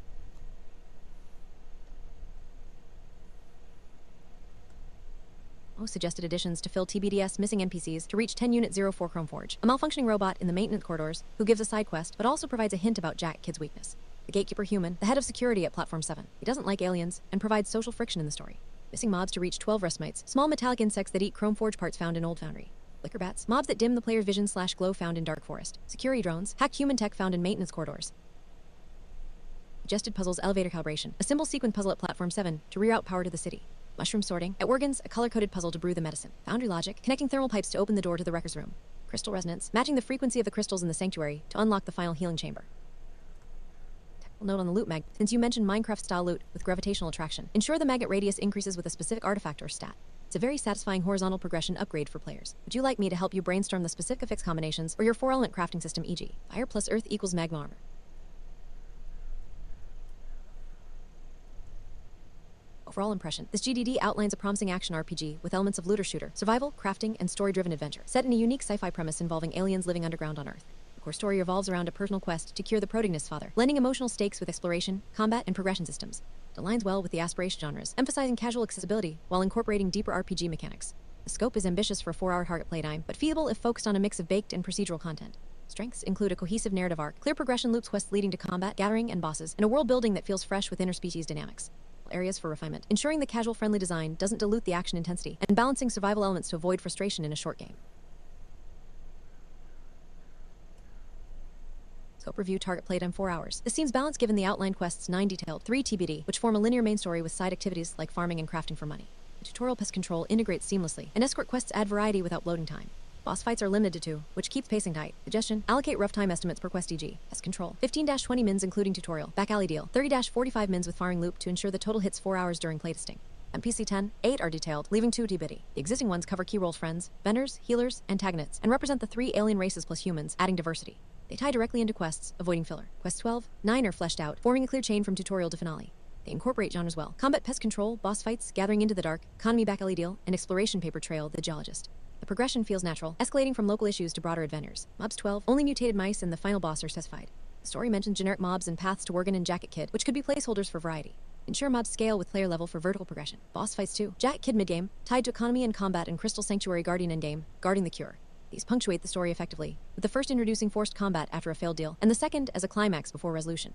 Suggested additions to fill TBDS missing NPCs to reach 10 Unit 04 Chromeforge, a malfunctioning robot in the maintenance corridors who gives a side quest but also provides a hint about Jack Kid's weakness. The gatekeeper human, the head of security at Platform 7. He doesn't like aliens and provides social friction in the story. Missing mobs to reach 12 rest mites, small metallic insects that eat Chromeforge parts found in Old Foundry. Flicker bats, mobs that dim the player's vision/glow found in Dark Forest. Security drones, hacked human tech found in maintenance corridors. Suggested puzzles. Elevator calibration, a symbol sequence puzzle at Platform 7 to reroute power to the city. Mushroom sorting. At Worgens, a color-coded puzzle to brew the medicine. Foundry logic, connecting thermal pipes to open the door to the wrecker's room. Crystal resonance, matching the frequency of the crystals in the sanctuary to unlock the final healing chamber. Technical note on the loot mag. Since you mentioned Minecraft-style loot with gravitational attraction, ensure the magnet radius increases with a specific artifact or stat. It's a very satisfying horizontal progression upgrade for players. Would you like me to help you brainstorm the specific fix combinations for your 4-element crafting system, e.g. fire plus earth equals magma armor? Overall impression. This GDD outlines a promising action RPG with elements of looter shooter, survival, crafting, and story-driven adventure, set in a unique sci-fi premise involving aliens living underground on Earth. The core story revolves around a personal quest to cure the protagonist's father, blending emotional stakes with exploration, combat, and progression systems. It aligns well with the aspiration genres, emphasizing casual accessibility while incorporating deeper RPG mechanics. The scope is ambitious for a 4-hour target playtime, but feasible if focused on a mix of baked and procedural content. Strengths include a cohesive narrative arc, clear progression loops, quests leading to combat, gathering, and bosses, and a world building that feels fresh with interspecies dynamics. Areas for refinement, ensuring the casual-friendly design doesn't dilute the action intensity, and balancing survival elements to avoid frustration in a short game. Scope review. Target playtime 4 hours. This seems balanced given the outlined quests 9 detailed, 3 TBD, which form a linear main story with side activities like farming and crafting for money. The tutorial pest control integrates seamlessly, and escort quests add variety without loading time. Boss fights are limited to 2, which keeps pacing tight. Suggestion: allocate rough time estimates per quest, e.g. Pest control 15-20 mins including tutorial, back alley deal 30-45 mins with farming loop to ensure the total hits 4 hours during playtesting. NPC 10, 8 are detailed, leaving 2 TBD. The existing ones cover key roles friends, vendors, healers, antagonists, and represent the 3 alien races plus humans, adding diversity. They tie directly into quests, avoiding filler. Quest 12, 9 are fleshed out, forming a clear chain from tutorial to finale. They incorporate genres well. Combat, pest control, boss fights, gathering into the dark, economy, back alley deal, and exploration paper trail, the geologist. The progression feels natural, escalating from local issues to broader adventures. Mobs 12, only mutated mice and the final boss are specified. The story mentions generic mobs and paths to Worgen and Jacket Kid, which could be placeholders for variety. Ensure mobs scale with player level for vertical progression. Boss fights 2, Jack Kid midgame, tied to economy and combat, and Crystal Sanctuary Guardian endgame, guarding the cure. These punctuate the story effectively, with the first introducing forced combat after a failed deal, and the second as a climax before resolution.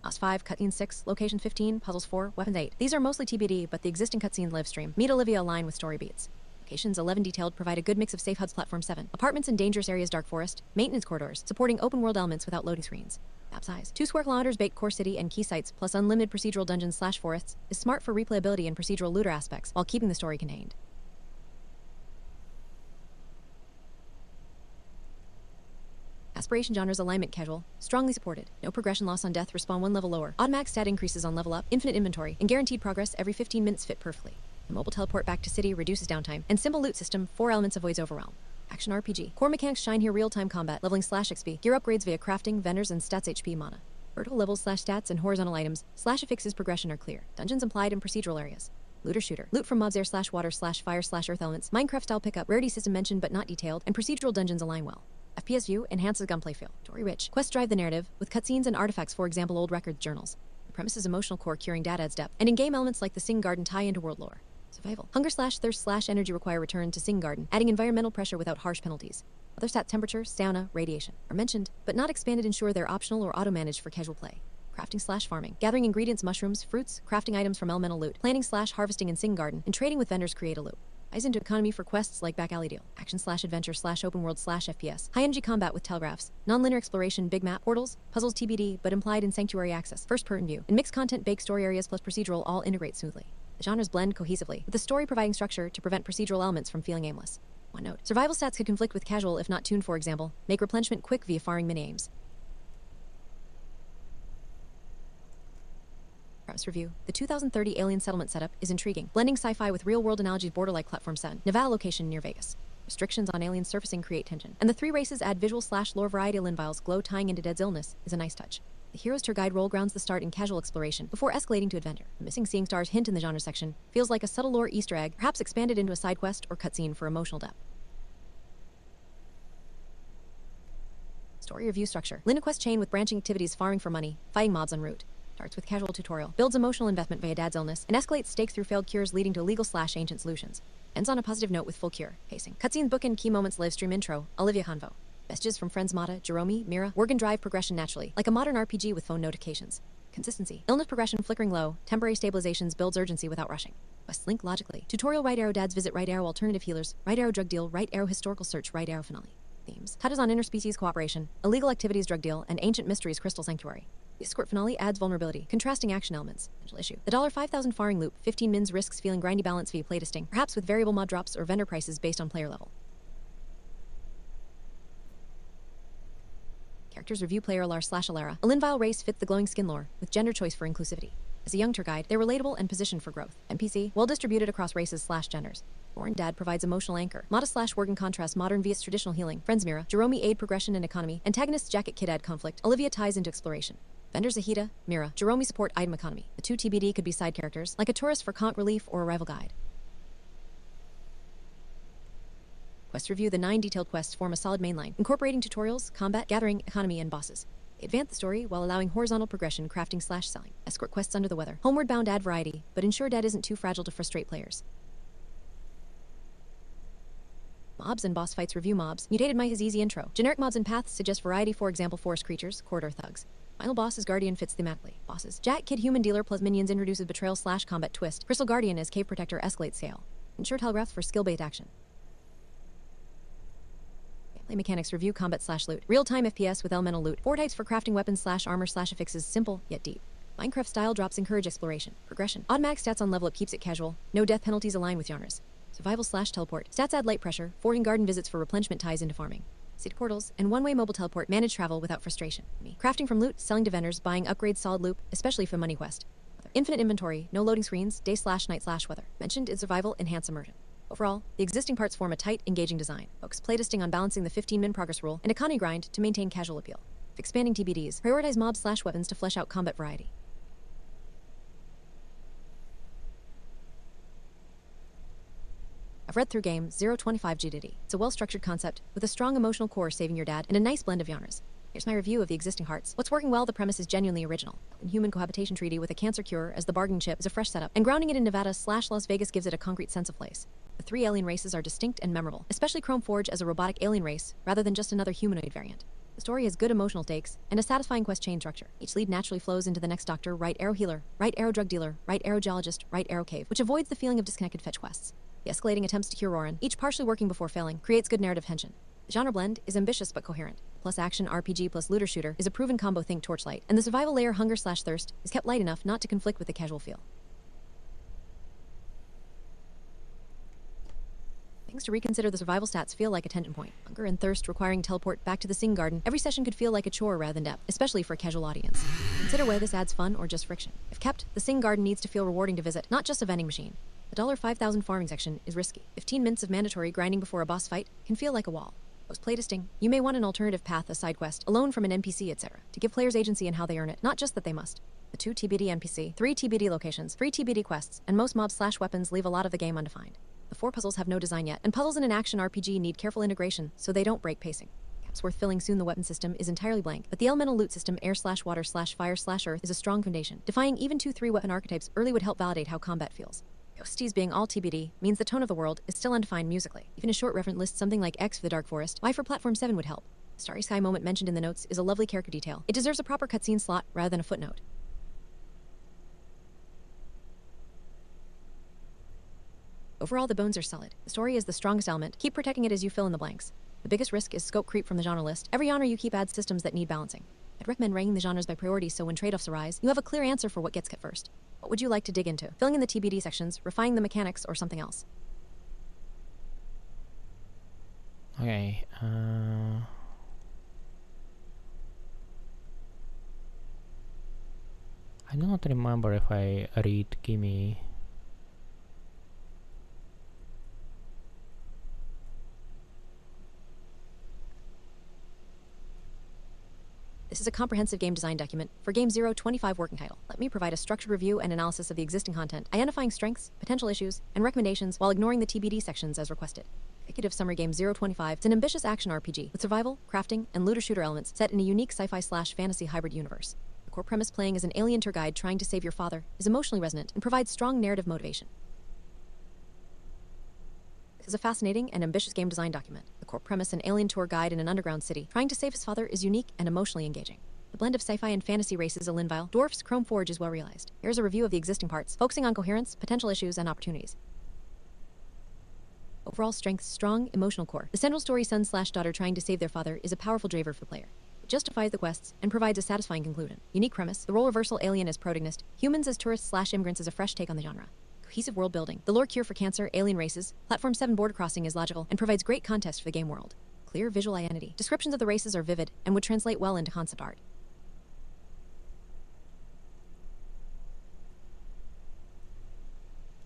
Boss 5, Cutscene 6, Location 15, Puzzles 4, Weapons 8. These are mostly TBD, but the existing cutscene live stream. Meet Olivia align with story beats. Locations 11 detailed provide a good mix of safe hubs. Platform 7. Apartments in dangerous areas, dark forest. Maintenance corridors, supporting open world elements without loading screens. Map size. 2 square kilometers, baked core city and key sites, plus unlimited procedural dungeons/forests, is smart for replayability and procedural looter aspects, while keeping the story contained. Aspiration genres alignment casual, strongly supported. No progression loss on death, respawn 1 level lower. Automatic stat increases on level up, infinite inventory, and guaranteed progress every 15 minutes fit perfectly. A mobile teleport back to city reduces downtime, and simple loot system, 4 elements avoids overwhelm. Action RPG. Core mechanics shine here, real-time combat, leveling /XP, gear upgrades via crafting, vendors, and stats HP mana. Vertical levels /stats and horizontal items, /affixes progression are clear. Dungeons implied in procedural areas. Looter shooter. Loot from mobs, air /water /fire /earth elements. Minecraft style pickup. Rarity system mentioned but not detailed, and procedural dungeons align well. FPS view enhances gunplay feel. Story rich. Quests drive the narrative, with cutscenes and artifacts, for example, old records, journals. The premise is emotional core, curing data adds depth, and in-game elements like the Sing Garden tie into world lore. Survival. Hunger /thirst /energy require return to Sing Garden, adding environmental pressure without harsh penalties. Other stats, temperature, stamina, radiation, are mentioned, but not expanded, ensure they're optional or auto-managed for casual play. Crafting /farming. Gathering ingredients, mushrooms, fruits, crafting items from elemental loot, planting /harvesting in Sing Garden, and trading with vendors create a loop. Ties into economy for quests like Back Alley Deal. Action /adventure /open world /FPS. High energy combat with telegraphs. Non-linear exploration, big map, portals, puzzles TBD, but implied in Sanctuary access. First person view. And mixed content, baked story areas plus procedural all integrate smoothly. The genres blend cohesively, with the story providing structure to prevent procedural elements from feeling aimless. One note. Survival stats could conflict with casual if not tuned, for example. Make replenishment quick via farming mini-aims. Premise review. The 2030 alien settlement setup is intriguing, blending sci-fi with real-world analogies, border-like platform set. Nevada location near Vegas. Restrictions on alien surfacing create tension, and the 3 races add visual /lore variety. Alien vials glow, tying into Dead's illness is a nice touch. The hero's tour guide role grounds the start in casual exploration before escalating to adventure. The missing seeing stars hint in the genre section feels like a subtle lore Easter egg, perhaps expanded into a side quest or cutscene for emotional depth. Story review structure. Linear quest chain with branching activities, farming for money, fighting mobs en route. Starts with casual tutorial, builds emotional investment via Dad's illness, and escalates stakes through failed cures leading to legal /ancient solutions. Ends on a positive note with full cure. Pacing. Cutscenes bookend key moments, live stream intro, Olivia Convo. Messages from friends Mata, Jerome, Mira, work and drive progression naturally, like a modern RPG with phone notifications. Consistency. Illness progression flickering low, temporary stabilizations builds urgency without rushing. Quests link logically. Tutorial, right arrow Dad's visit, right arrow alternative healers, right arrow drug deal, right arrow historical search, right arrow finale. Themes. Touches on interspecies cooperation, illegal activities drug deal, and ancient mysteries crystal sanctuary. The escort finale adds vulnerability, contrasting action elements. Potential issue. The $5,000 farming loop, 15 mins risks feeling grindy balance via playtesting, perhaps with variable mod drops or vendor prices based on player level. Characters review. Player Alar /Alara. A Linvile race fits the glowing skin lore, with gender choice for inclusivity. As a young tour guide, they're relatable and positioned for growth. NPC, well distributed across races /genders. Foreign Dad provides emotional anchor. Mata /work in contrast, modern vs traditional healing. Friends Mira. Jerome aid progression and economy. Antagonists Jacket Kid add conflict. Olivia ties into exploration. Vendors Ahita, Mira. Jerome support item economy. The 2 TBD could be side characters, like a tourist for Kant relief or a rival guide. Quest review. The 9 detailed quests form a solid mainline, incorporating tutorials, combat, gathering, economy, and bosses. They advance the story while allowing horizontal progression, crafting /selling. Escort quests under the weather. Homeward bound add variety, but ensure Dad isn't too fragile to frustrate players. Mobs and boss fights. Review. Mobs. Mutated Might is easy intro. Generic mobs and paths suggest variety, for example, forest creatures, corridor thugs. Final boss is Guardian fits thematically. Bosses. Jack Kid Human Dealer plus minions introduces betrayal /combat twist. Crystal Guardian as Cave Protector escalates scale. Ensure telegraph for skill-based action. Gameplay mechanics. Review. Combat /loot. Real-time FPS with elemental loot. 4 types for crafting weapons /armor /affixes, simple yet deep. Minecraft style drops encourage exploration. Progression. Automatic stats on level up keeps it casual. No death penalties align with genres. Survival /teleport. Stats add light pressure. Forwarding garden visits for replenishment ties into farming. City portals and one-way mobile teleport manage travel without frustration. Crafting from loot, selling to vendors, buying upgrades, solid loop, especially for money quest. Infinite inventory, no loading screens, day /night /weather. Mentioned in survival, enhance immersion. Overall, the existing parts form a tight, engaging design. Focus playtesting on balancing the 15-min progress rule and economy grind to maintain casual appeal. If expanding TBDs, prioritize mobs /weapons to flesh out combat variety. I've read through game 025 GDD. It's a well-structured concept, with a strong emotional core saving your dad and a nice blend of genres. Here's my review of the existing hearts. What's working well, the premise is genuinely original. An human cohabitation treaty with a cancer cure as the bargaining chip is a fresh setup, and grounding it in Nevada /Las Vegas gives it a concrete sense of place. The 3 alien races are distinct and memorable, especially Chrome Forge as a robotic alien race, rather than just another humanoid variant. The story has good emotional stakes, and a satisfying quest chain structure. Each lead naturally flows into the next doctor, right arrow healer, right arrow drug dealer, right arrow geologist, right arrow cave, which avoids the feeling of disconnected fetch quests. The escalating attempts to cure Roran, each partially working before failing, creates good narrative tension. The genre blend is ambitious but coherent. Plus action RPG plus looter shooter is a proven combo. Think Torchlight, and the survival layer hunger /thirst is kept light enough not to conflict with the casual feel. Things to reconsider: the survival stats feel like a tension point. Hunger and thirst requiring teleport back to the Sing Garden. Every session could feel like a chore rather than depth, especially for a casual audience. Consider whether this adds fun or just friction. If kept, the Sing Garden needs to feel rewarding to visit, not just a vending machine. The $5,000 farming section is risky. 15 minutes of mandatory grinding before a boss fight can feel like a wall. Post playtesting, you may want an alternative path, a side quest, a loan from an NPC, etc., to give players agency in how they earn it, not just that they must. The 2 TBD NPC, 3 TBD locations, 3 TBD quests, and most mobs/weapons leave a lot of the game undefined. The 4 puzzles have no design yet, and puzzles in an action RPG need careful integration so they don't break pacing. Gaps worth filling soon. The weapon system is entirely blank, but the elemental loot system, air/water/fire/earth, is a strong foundation. Defying even 2-3 weapon archetypes early would help validate how combat feels. OSTs being all TBD means the tone of the world is still undefined musically. Even a short reference lists something like X for the Dark Forest, Y for Platform 7 would help. The Starry Sky moment mentioned in the notes is a lovely character detail. It deserves a proper cutscene slot rather than a footnote. Overall, the bones are solid. The story is the strongest element. Keep protecting it as you fill in the blanks. The biggest risk is scope creep from the genre list. Every genre you keep adds systems that need balancing. I'd recommend ranking the genres by priority so when trade-offs arise, you have a clear answer for what gets cut first. What would you like to dig into? Filling in the TBD sections, refining the mechanics, or something else? Okay, I do not remember if I read Gimme. This is a comprehensive game design document for Game 025 working title. Let me provide a structured review and analysis of the existing content, identifying strengths, potential issues, and recommendations while ignoring the TBD sections as requested. Executive Summary: Game 025 is an ambitious action RPG with survival, crafting, and looter-shooter elements set in a unique sci-fi/fantasy hybrid universe. The core premise, playing as an alien tour guide trying to save your father, is emotionally resonant and provides strong narrative motivation. This is a fascinating and ambitious game design document. The core premise, an alien tour guide in an underground city trying to save his father, is unique and emotionally engaging. The blend of sci-fi and fantasy races, Elinvile, dwarfs, Chrome Forge is well realized. Here's a review of the existing parts, focusing on coherence, potential issues, and opportunities. Overall strengths: strong, emotional core. The central story, son/daughter trying to save their father, is a powerful driver for the player. It justifies the quests and provides a satisfying conclusion. Unique premise: the role reversal, alien as protagonist, humans as tourists/immigrants is a fresh take on the genre. Cohesive world building. The lore: cure for cancer, alien races, Platform 7 border crossing is logical and provides great context for the game world. Clear visual identity. Descriptions of the races are vivid and would translate well into concept art.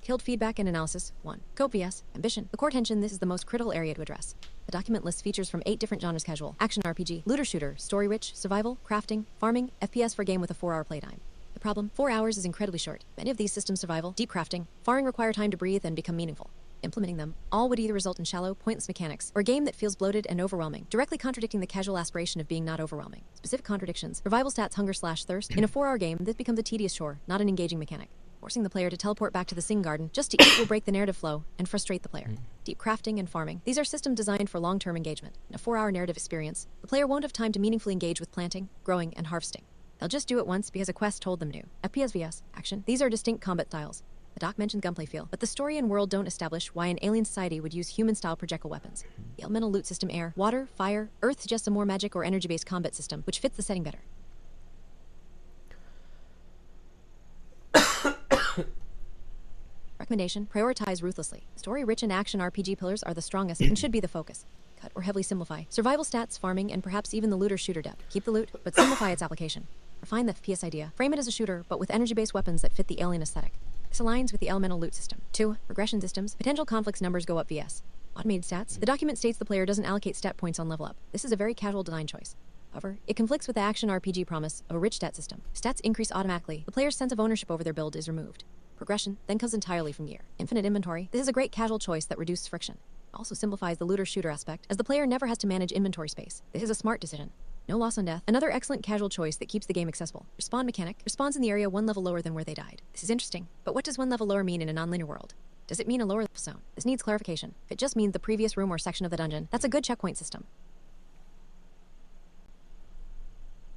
Killed feedback and analysis. 1. Cope vs. Ambition. The core tension: this is the most critical area to address. The document lists features from 8 different genres: casual, action RPG, looter-shooter, story-rich, survival, crafting, farming, FPS for a game with a 4-hour playtime. The problem: 4 hours is incredibly short. Many of these systems, survival, deep crafting, farming, require time to breathe and become meaningful. Implementing them all would either result in shallow, pointless mechanics or a game that feels bloated and overwhelming, directly contradicting the casual aspiration of being not overwhelming. Specific contradictions: survival stats, hunger/thirst. In a 4-hour game, this becomes a tedious chore, not an engaging mechanic. Forcing the player to teleport back to the Sing Garden just to eat will break the narrative flow and frustrate the player. Deep crafting and farming. These are systems designed for long-term engagement. In a 4-hour narrative experience, the player won't have time to meaningfully engage with planting, growing, and harvesting. They'll just do it once because a quest told them to. FPS vs. action. These are distinct combat styles. The doc mentioned gunplay feel, but the story and world don't establish why an alien society would use human-style projectile weapons. The elemental loot system, air, water, fire, earth, suggests a more magic or energy-based combat system, which fits the setting better. Recommendation: prioritize ruthlessly. Story-rich and action RPG pillars are the strongest and should be the focus. Cut or heavily simplify survival stats, farming, and perhaps even the looter-shooter depth. Keep the loot, but simplify its application. Refine the FPS idea. Frame it as a shooter, but with energy-based weapons that fit the alien aesthetic. This aligns with the elemental loot system. 2. Regression systems. Potential conflicts: numbers go up vs. automated stats. The document states the player doesn't allocate stat points on level up. This is a very casual design choice. However, it conflicts with the action RPG promise of a rich stat system. Stats increase automatically. The player's sense of ownership over their build is removed. Progression then comes entirely from gear. Infinite inventory. This is a great casual choice that reduces friction. It also simplifies the looter-shooter aspect, as the player never has to manage inventory space. This is a smart decision. No loss on death. Another excellent casual choice that keeps the game accessible. Respawn mechanic. Respawns in the area 1 level lower than where they died. This is interesting, but what does 1 level lower mean in a non-linear world? Does it mean a lower level zone? This needs clarification. If it just means the previous room or section of the dungeon, that's a good checkpoint system.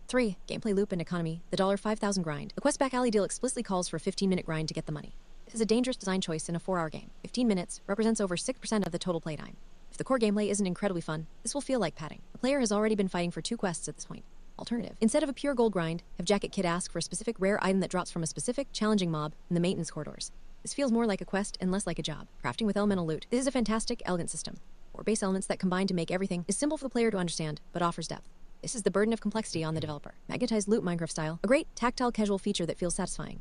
3. Gameplay loop and economy. The $5,000 grind. The quest back alley deal explicitly calls for a 15-minute grind to get the money. This is a dangerous design choice in a 4-hour game. 15 minutes represents over 6% of the total playtime. If the core gameplay isn't incredibly fun, this will feel like padding. The player has already been fighting for 2 quests at this point. Alternative: instead of a pure gold grind, have Jacket Kid ask for a specific rare item that drops from a specific, challenging mob in the maintenance corridors. This feels more like a quest and less like a job. Crafting with elemental loot. This is a fantastic, elegant system. 4 base elements that combine to make everything is simple for the player to understand, but offers depth. This is the burden of complexity on the developer. Magnetized loot Minecraft style. A great, tactile, casual feature that feels satisfying.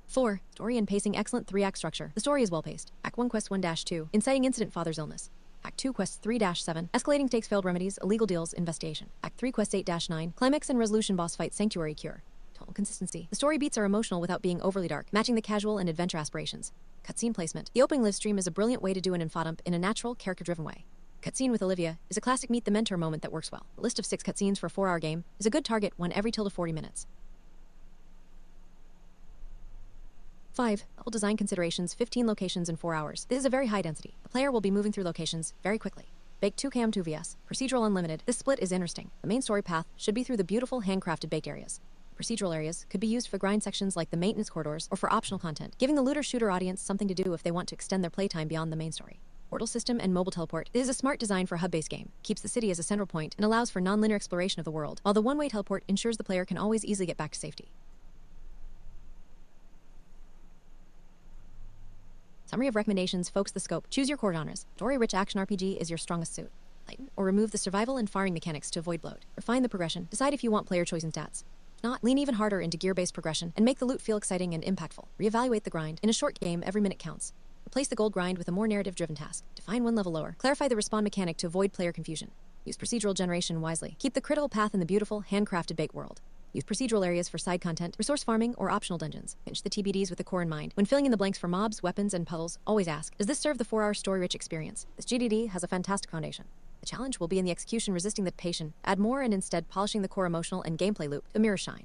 4. Story and pacing excellent 3-act structure. The story is well-paced. Act 1 Quest 1-2. Inciting incident father's illness. Act 2 Quest 3-7. Escalating stakes failed remedies, illegal deals, investigation. Act 3 Quest 8-9. Climax and resolution boss fight sanctuary cure. Total consistency. The story beats are emotional without being overly dark, matching the casual and adventure aspirations. Cutscene placement. The opening live stream is a brilliant way to do an infodump in a natural, character-driven way. Cutscene with Olivia is a classic meet the mentor moment that works well. A list of 6 cutscenes for a 4-hour game is a good target, one every till to 40 minutes. 5. Level design considerations, 15 locations in 4 hours. This is a very high density. The player will be moving through locations very quickly. Baked 2km 2vs. Procedural unlimited. This split is interesting. The main story path should be through the beautiful handcrafted baked areas. Procedural areas could be used for grind sections like the maintenance corridors or for optional content, giving the looter-shooter audience something to do if they want to extend their playtime beyond the main story. Portal system and mobile teleport. This is a smart design for a hub-based game, keeps the city as a central point, and allows for non-linear exploration of the world, while the one-way teleport ensures the player can always easily get back to safety. Summary of recommendations, focus the scope, choose your core genres. Story-rich action RPG is your strongest suit. Lighten or remove the survival and firing mechanics to avoid bloat. Refine the progression, decide if you want player choice and stats. If not, lean even harder into gear-based progression and make the loot feel exciting and impactful. Reevaluate the grind. In a short game, every minute counts. Replace the gold grind with a more narrative-driven task. Define one level lower. Clarify the respawn mechanic to avoid player confusion. Use procedural generation wisely. Keep the critical path in the beautiful, handcrafted baked world. Use procedural areas for side content, resource farming, or optional dungeons. Finish the TBDs with the core in mind. When filling in the blanks for mobs, weapons, and puzzles, always ask, does this serve the 4-hour story-rich experience? This GDD has a fantastic foundation. The challenge will be in the execution resisting the temptation. Add more and instead polishing the core emotional and gameplay loop to mirror shine.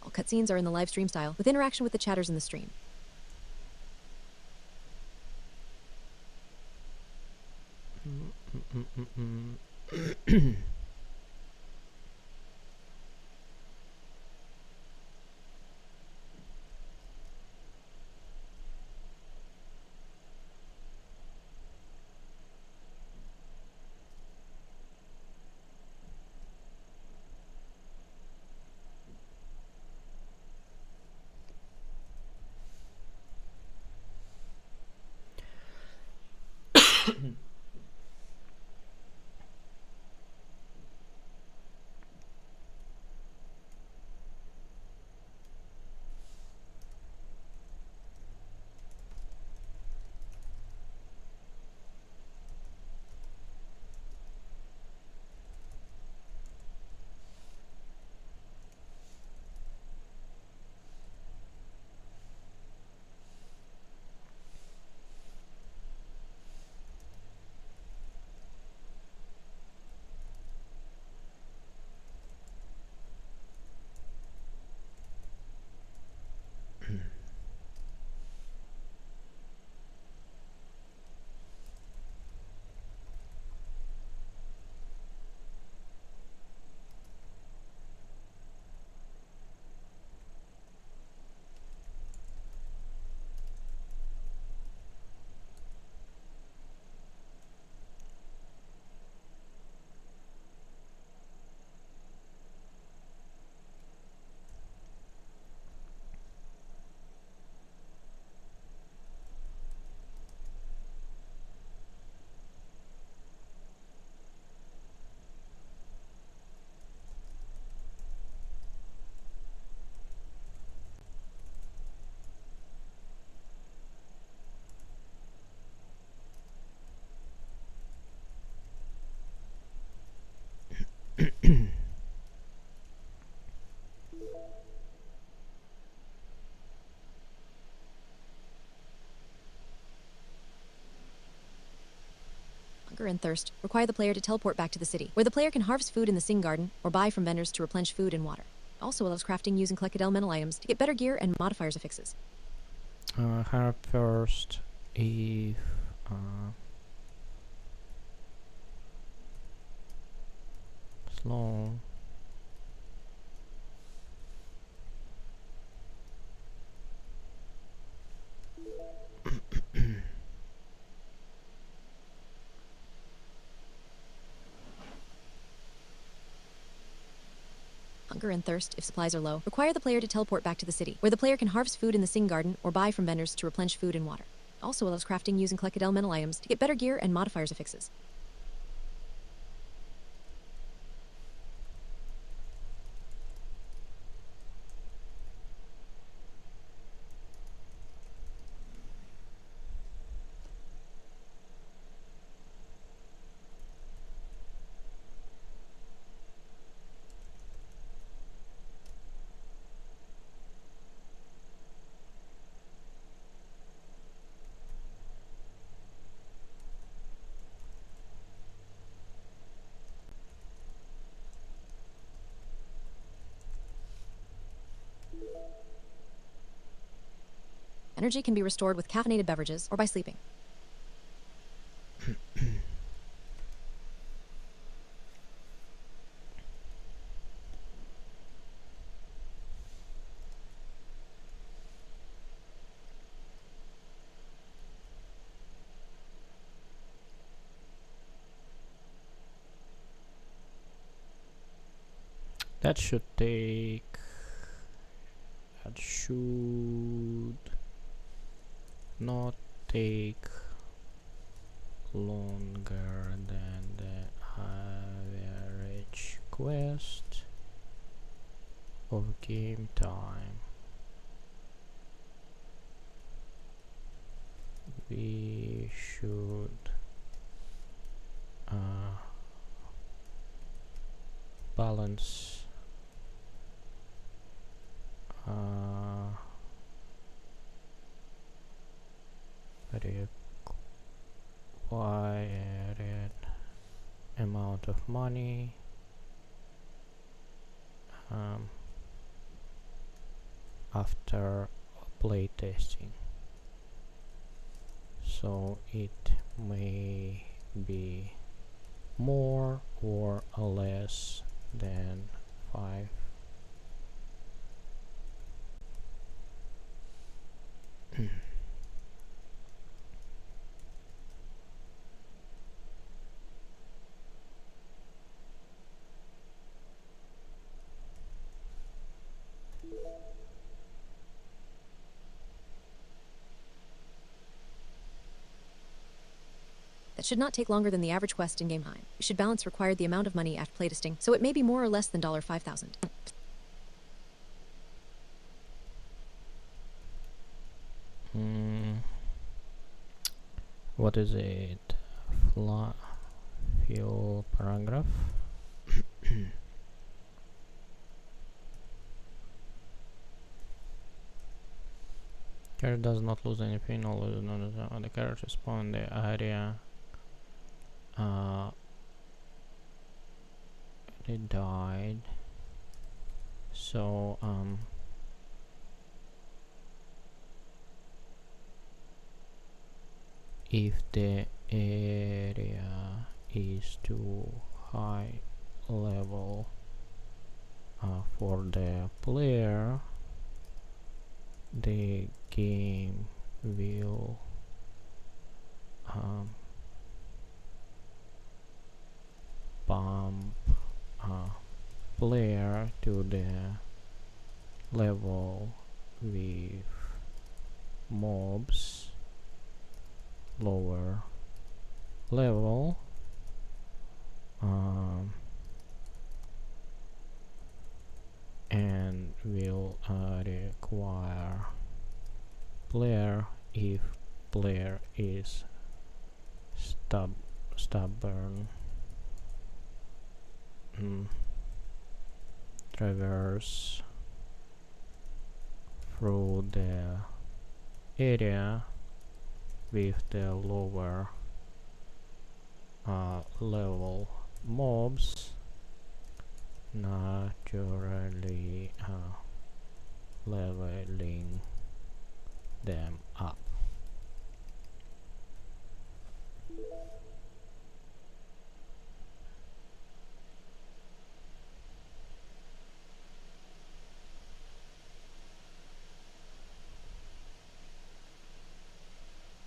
All cutscenes are in the live stream style, with interaction with the chatters in the stream. Hunger and thirst require the player to teleport back to the city, where the player can harvest food in the Sing Garden or buy from vendors to replenish food and water. It also allows crafting using collected elemental items to get better gear and modifiers affixes. Hunger first if slow. Hunger and thirst, if supplies are low, require the player to teleport back to the city, where the player can harvest food in the Sing Garden or buy from vendors to replenish food and water. It also allows crafting using collected elemental items to get better gear and modifiers affixes. Energy can be restored with caffeinated beverages or by sleeping. That should take... That should not take longer than the average quest of game time. We should balance required amount of money after play testing, so it may be more or less than 5. That should not take longer than the average quest in game time. You should balance required the amount of money after playtesting, so it may be more or less than $5,000. What is it? Fuel paragraph. Character does not lose anything, although the character spawn in the area. They died. So if the area is too high level for the player, the game will bump player to the level with mobs lower level, and will require player if player is stubborn. Traverse through the area with the lower level mobs naturally leveling them up.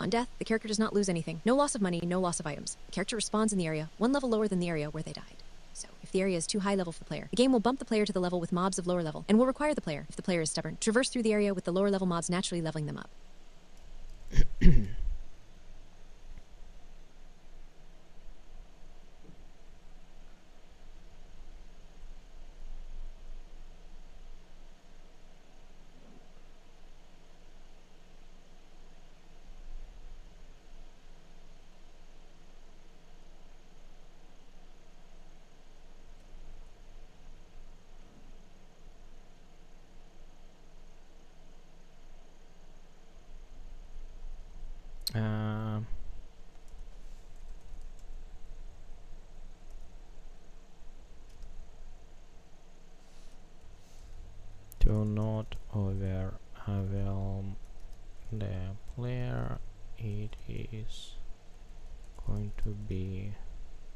On death, the character does not lose anything. No loss of money, no loss of items. The character respawns in the area, one level lower than the area where they died. So, if the area is too high level for the player, the game will bump the player to the level with mobs of lower level, and will require the player, if the player is stubborn, to traverse through the area with the lower level mobs naturally leveling them up. To not overwhelm the player, it is going to be no 2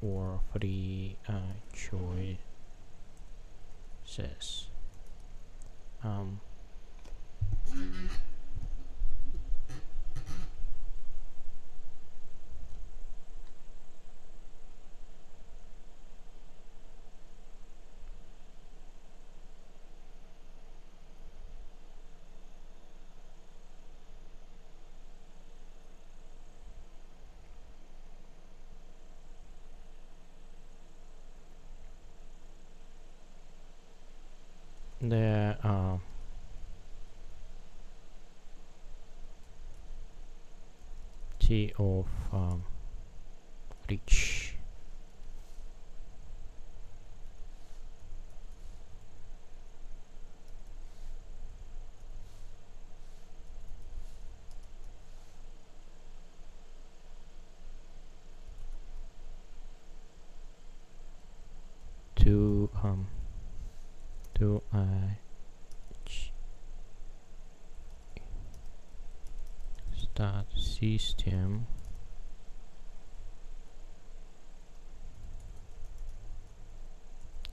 or 3 choices. The T of reach to start system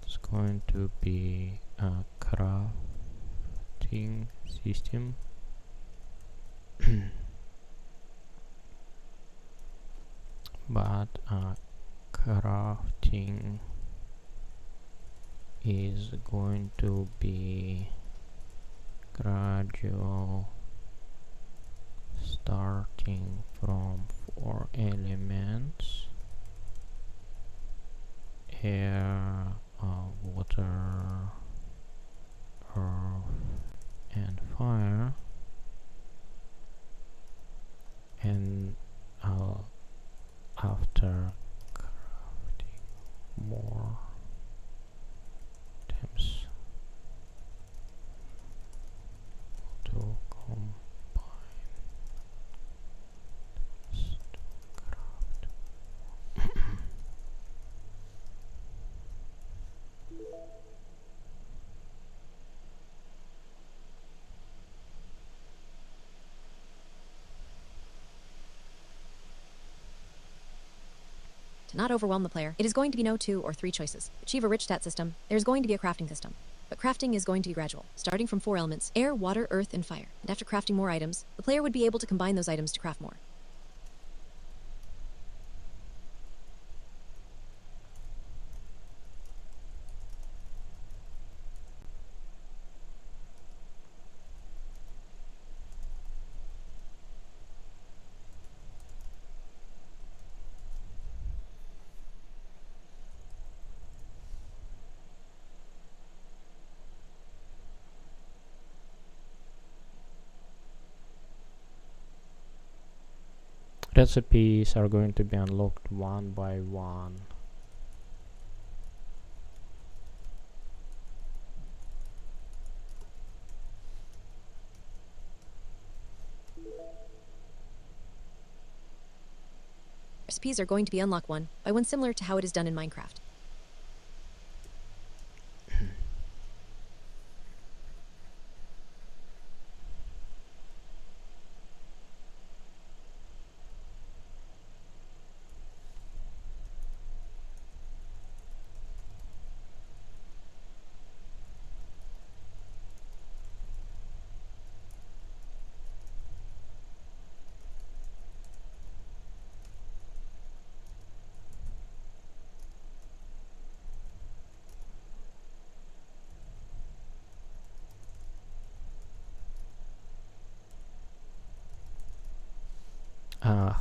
is going to be a crafting system. But crafting is going to be gradual, starting from 4 elements: air, water, earth and fire, and after crafting more items to combine this to craft. To not overwhelm the player, it is going to be no 2 or 3 choices. Achieve a rich stat system, there is going to be a crafting system. But crafting is going to be gradual, starting from 4 elements: air, water, earth, and fire. And after crafting more items, the player would be able to combine those items to craft more. Recipes are going to be unlocked one by one. Recipes are going to be unlock 1 by 1 similar to how it is done in Minecraft.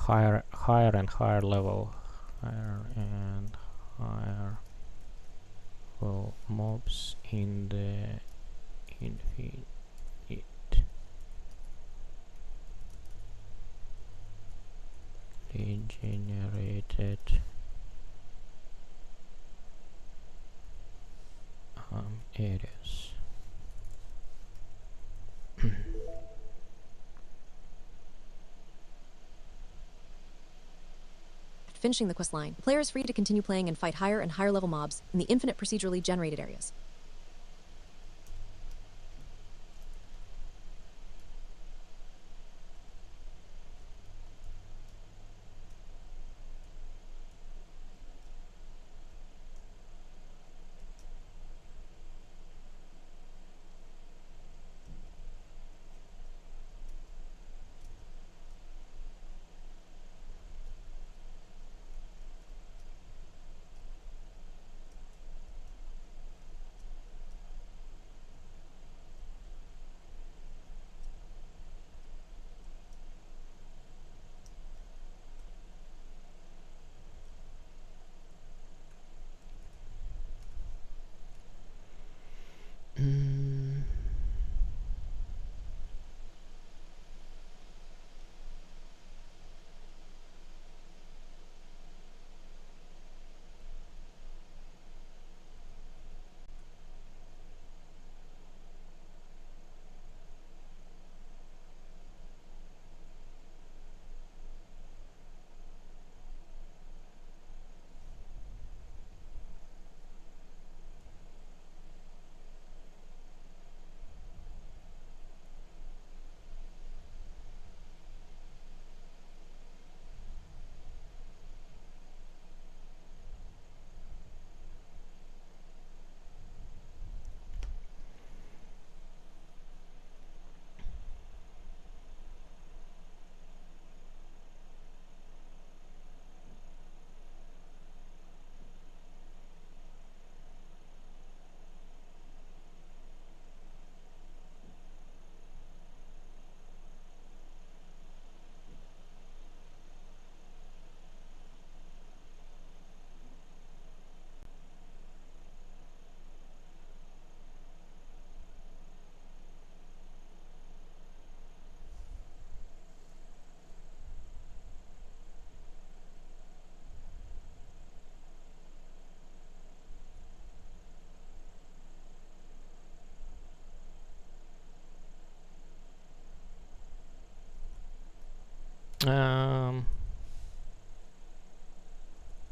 Higher and higher level, higher and higher level mobs in the infinite generated areas. Finishing the quest line, the player is free to continue playing and fight higher and higher level mobs in the infinite procedurally generated areas.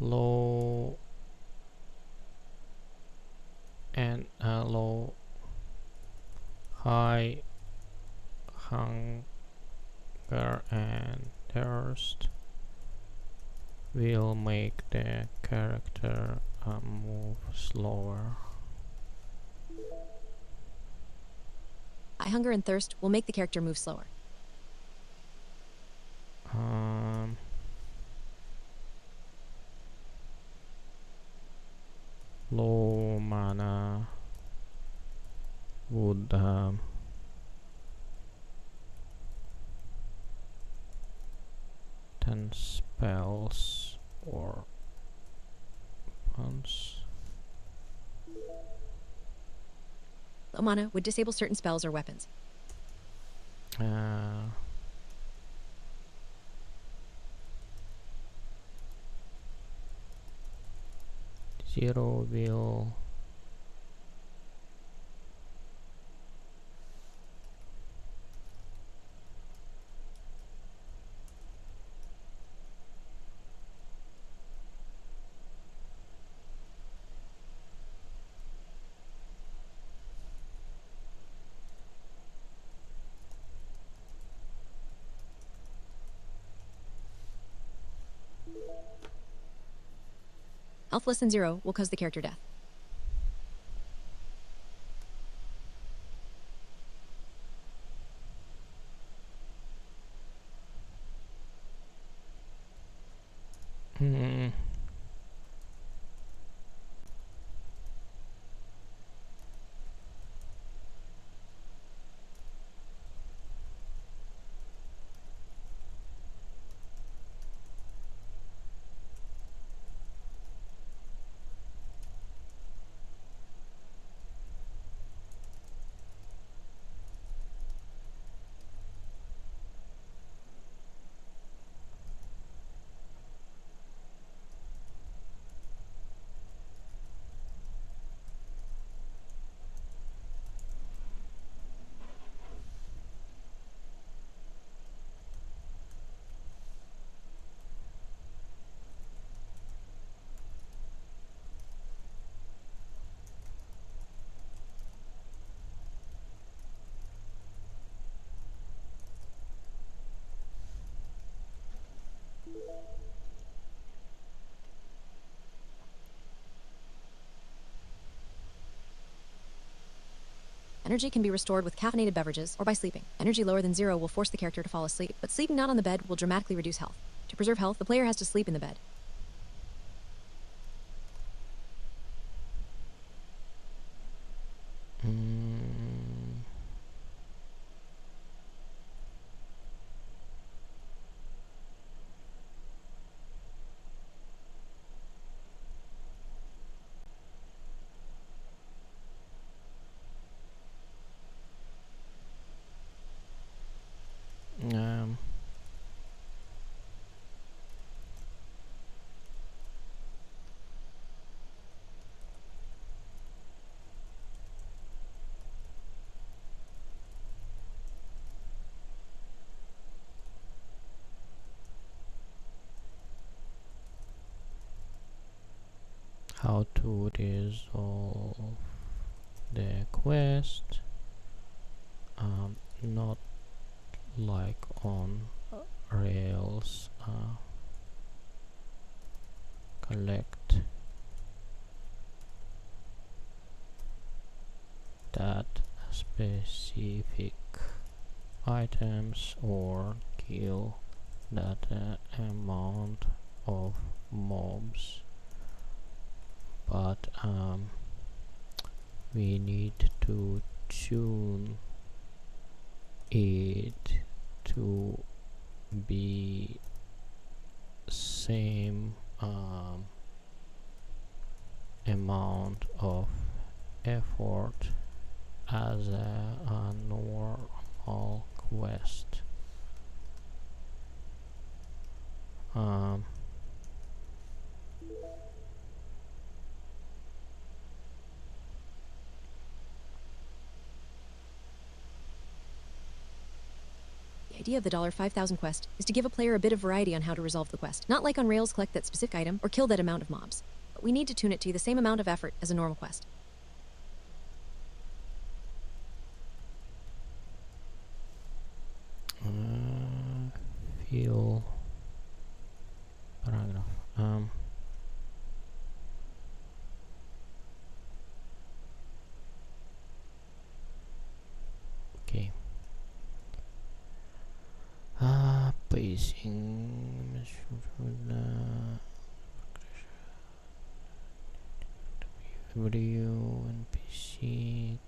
Low and low, high hunger and thirst will make the character move slower. High hunger and thirst will make the character move slower. Low mana would 10 spells or weapons. Low mana would disable certain spells or weapons. Zero will Health less than 0 will cause the character death. Hmm. Energy can be restored with caffeinated beverages or by sleeping. Energy lower than 0 will force the character to fall asleep, but sleeping not on the bed will dramatically reduce health. To preserve health, the player has to sleep in the bed. Mm. Um. How to resolve the quest, not like on Rails, collect that specific items or kill that amount of mobs, but we need to tune it to be same amount of effort as a normal quest. The idea of the $5,000 quest is to give a player a bit of variety on how to resolve the quest. Not like on Rails, collect that specific item or kill that amount of mobs. But we need to tune it to the same amount of effort as a normal quest. Fill paragraph. Okay. Pacing. Video and PC.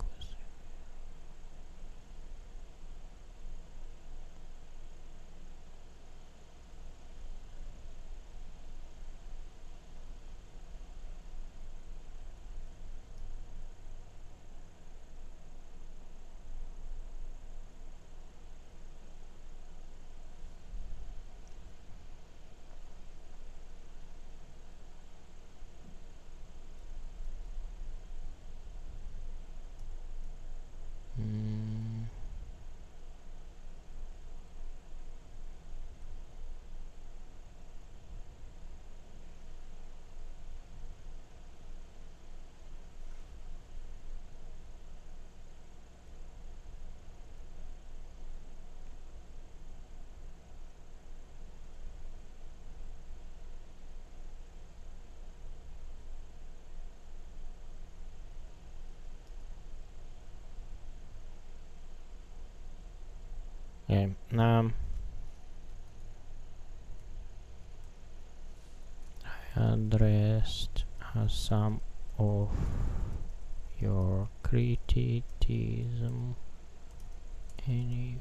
Okay. I addressed some of your criticism. Anything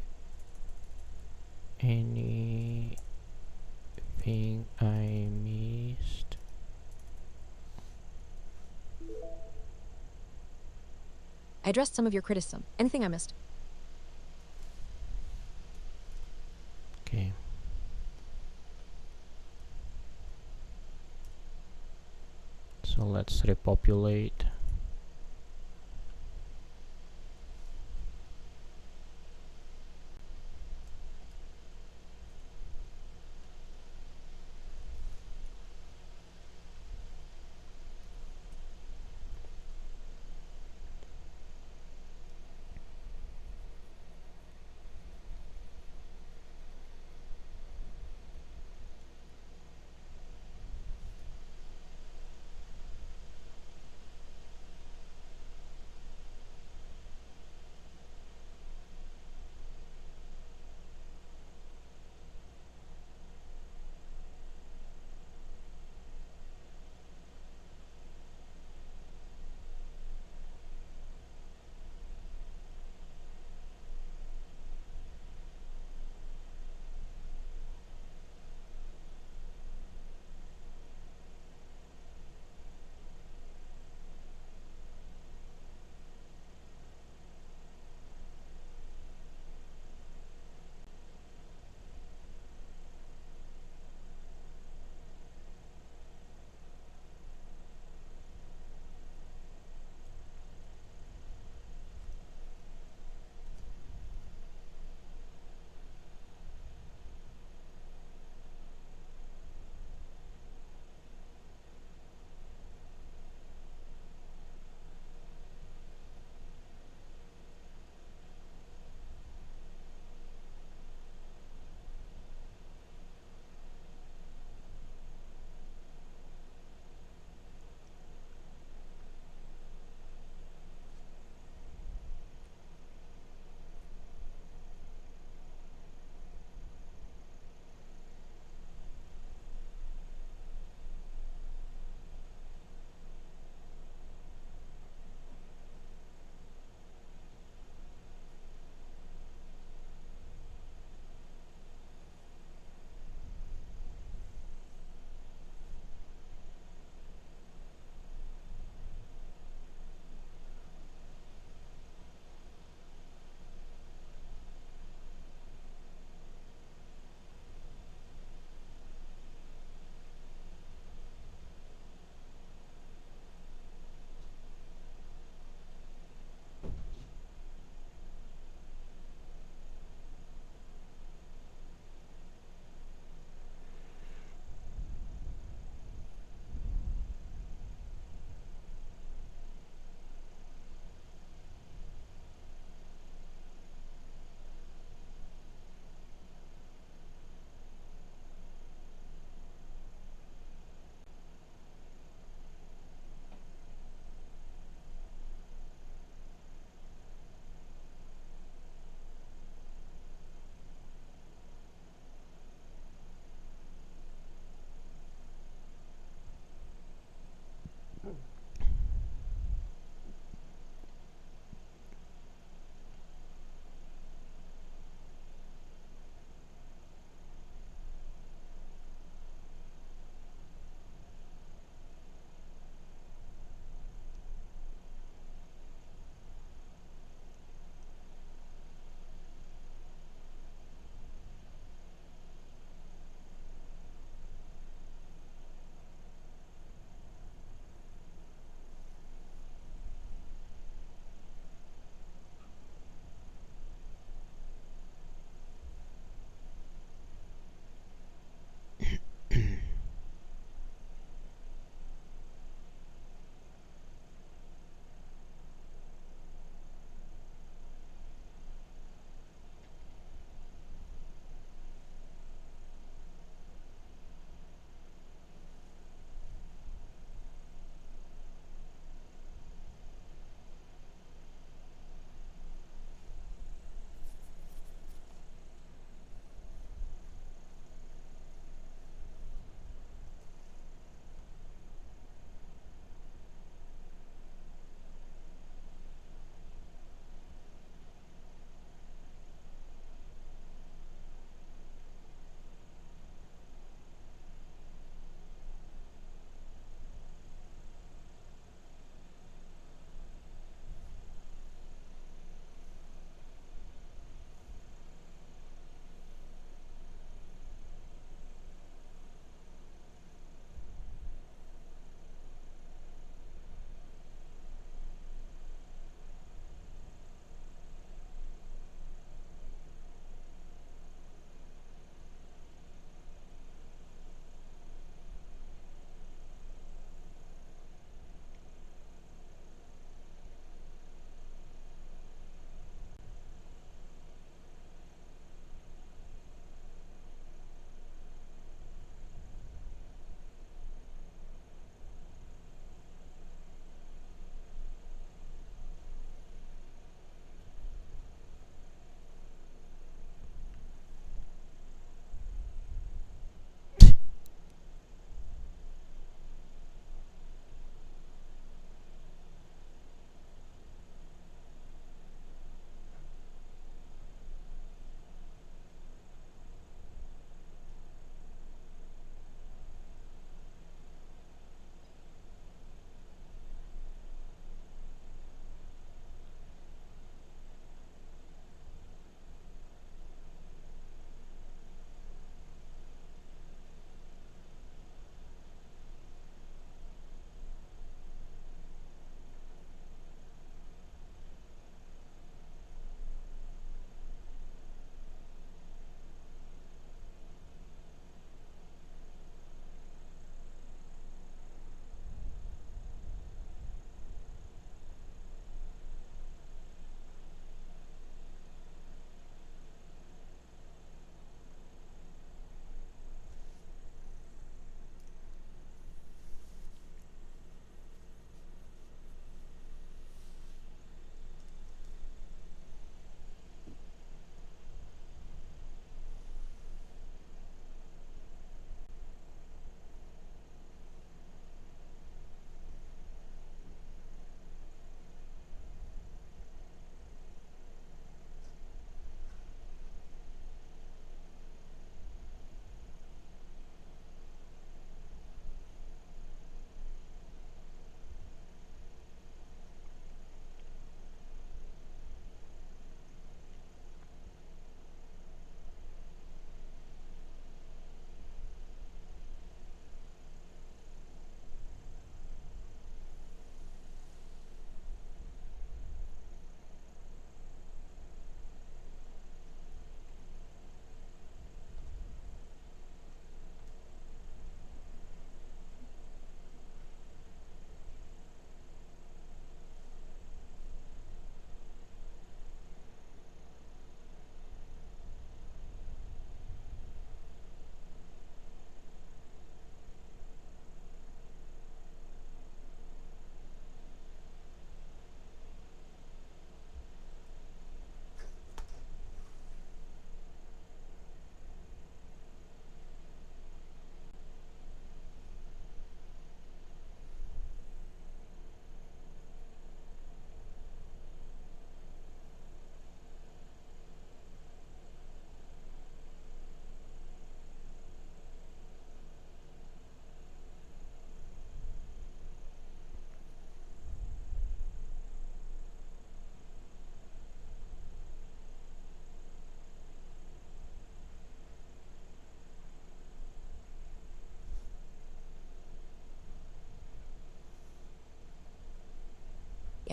I missed? I addressed some of your criticism. Anything I missed? Okay. So let's repopulate.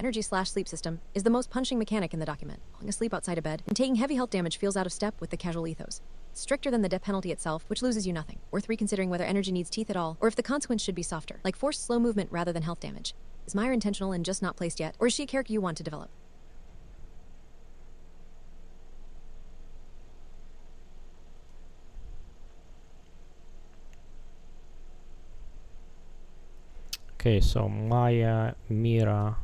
energy/sleep system is the most punishing mechanic in the document. Falling asleep outside a bed and taking heavy health damage feels out of step with the casual ethos. Stricter than the death penalty itself, which loses you nothing. Worth reconsidering whether energy needs teeth at all, or if the consequence should be softer, like forced slow movement rather than health damage. Is Meyer intentional and just not placed yet, or is she a character you want to develop? Okay, so Maya, Mira.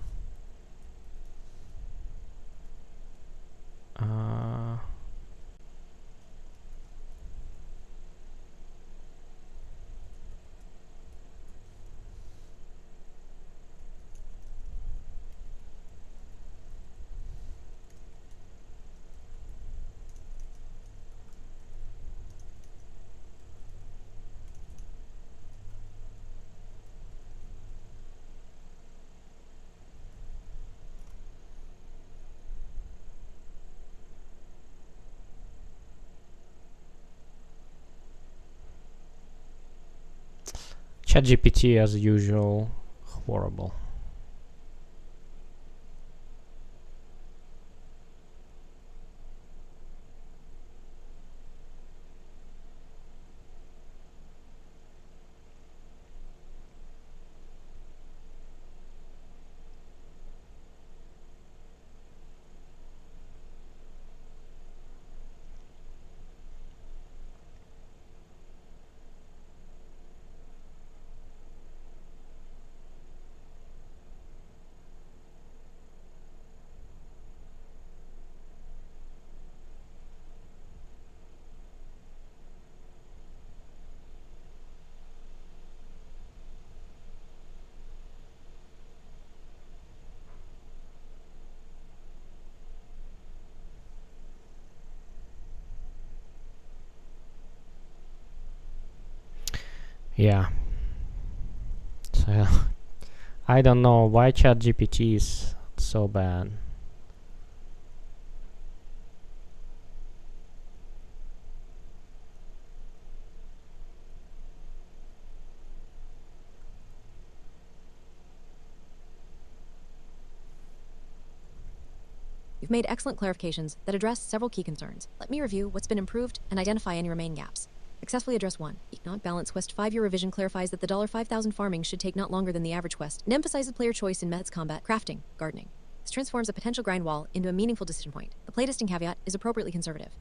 ChatGPT as usual, horrible. Yeah. So I don't know why ChatGPT is so bad. You've made excellent clarifications that address several key concerns. Let me review what's been improved and identify any remaining gaps. Successfully address 1. Economic Balance Quest 5-year revision clarifies that the $5,000 farming should take not longer than the average quest and emphasizes player choice in methods combat, crafting, gardening. This transforms a potential grind wall into a meaningful decision point. The playtesting caveat is appropriately conservative.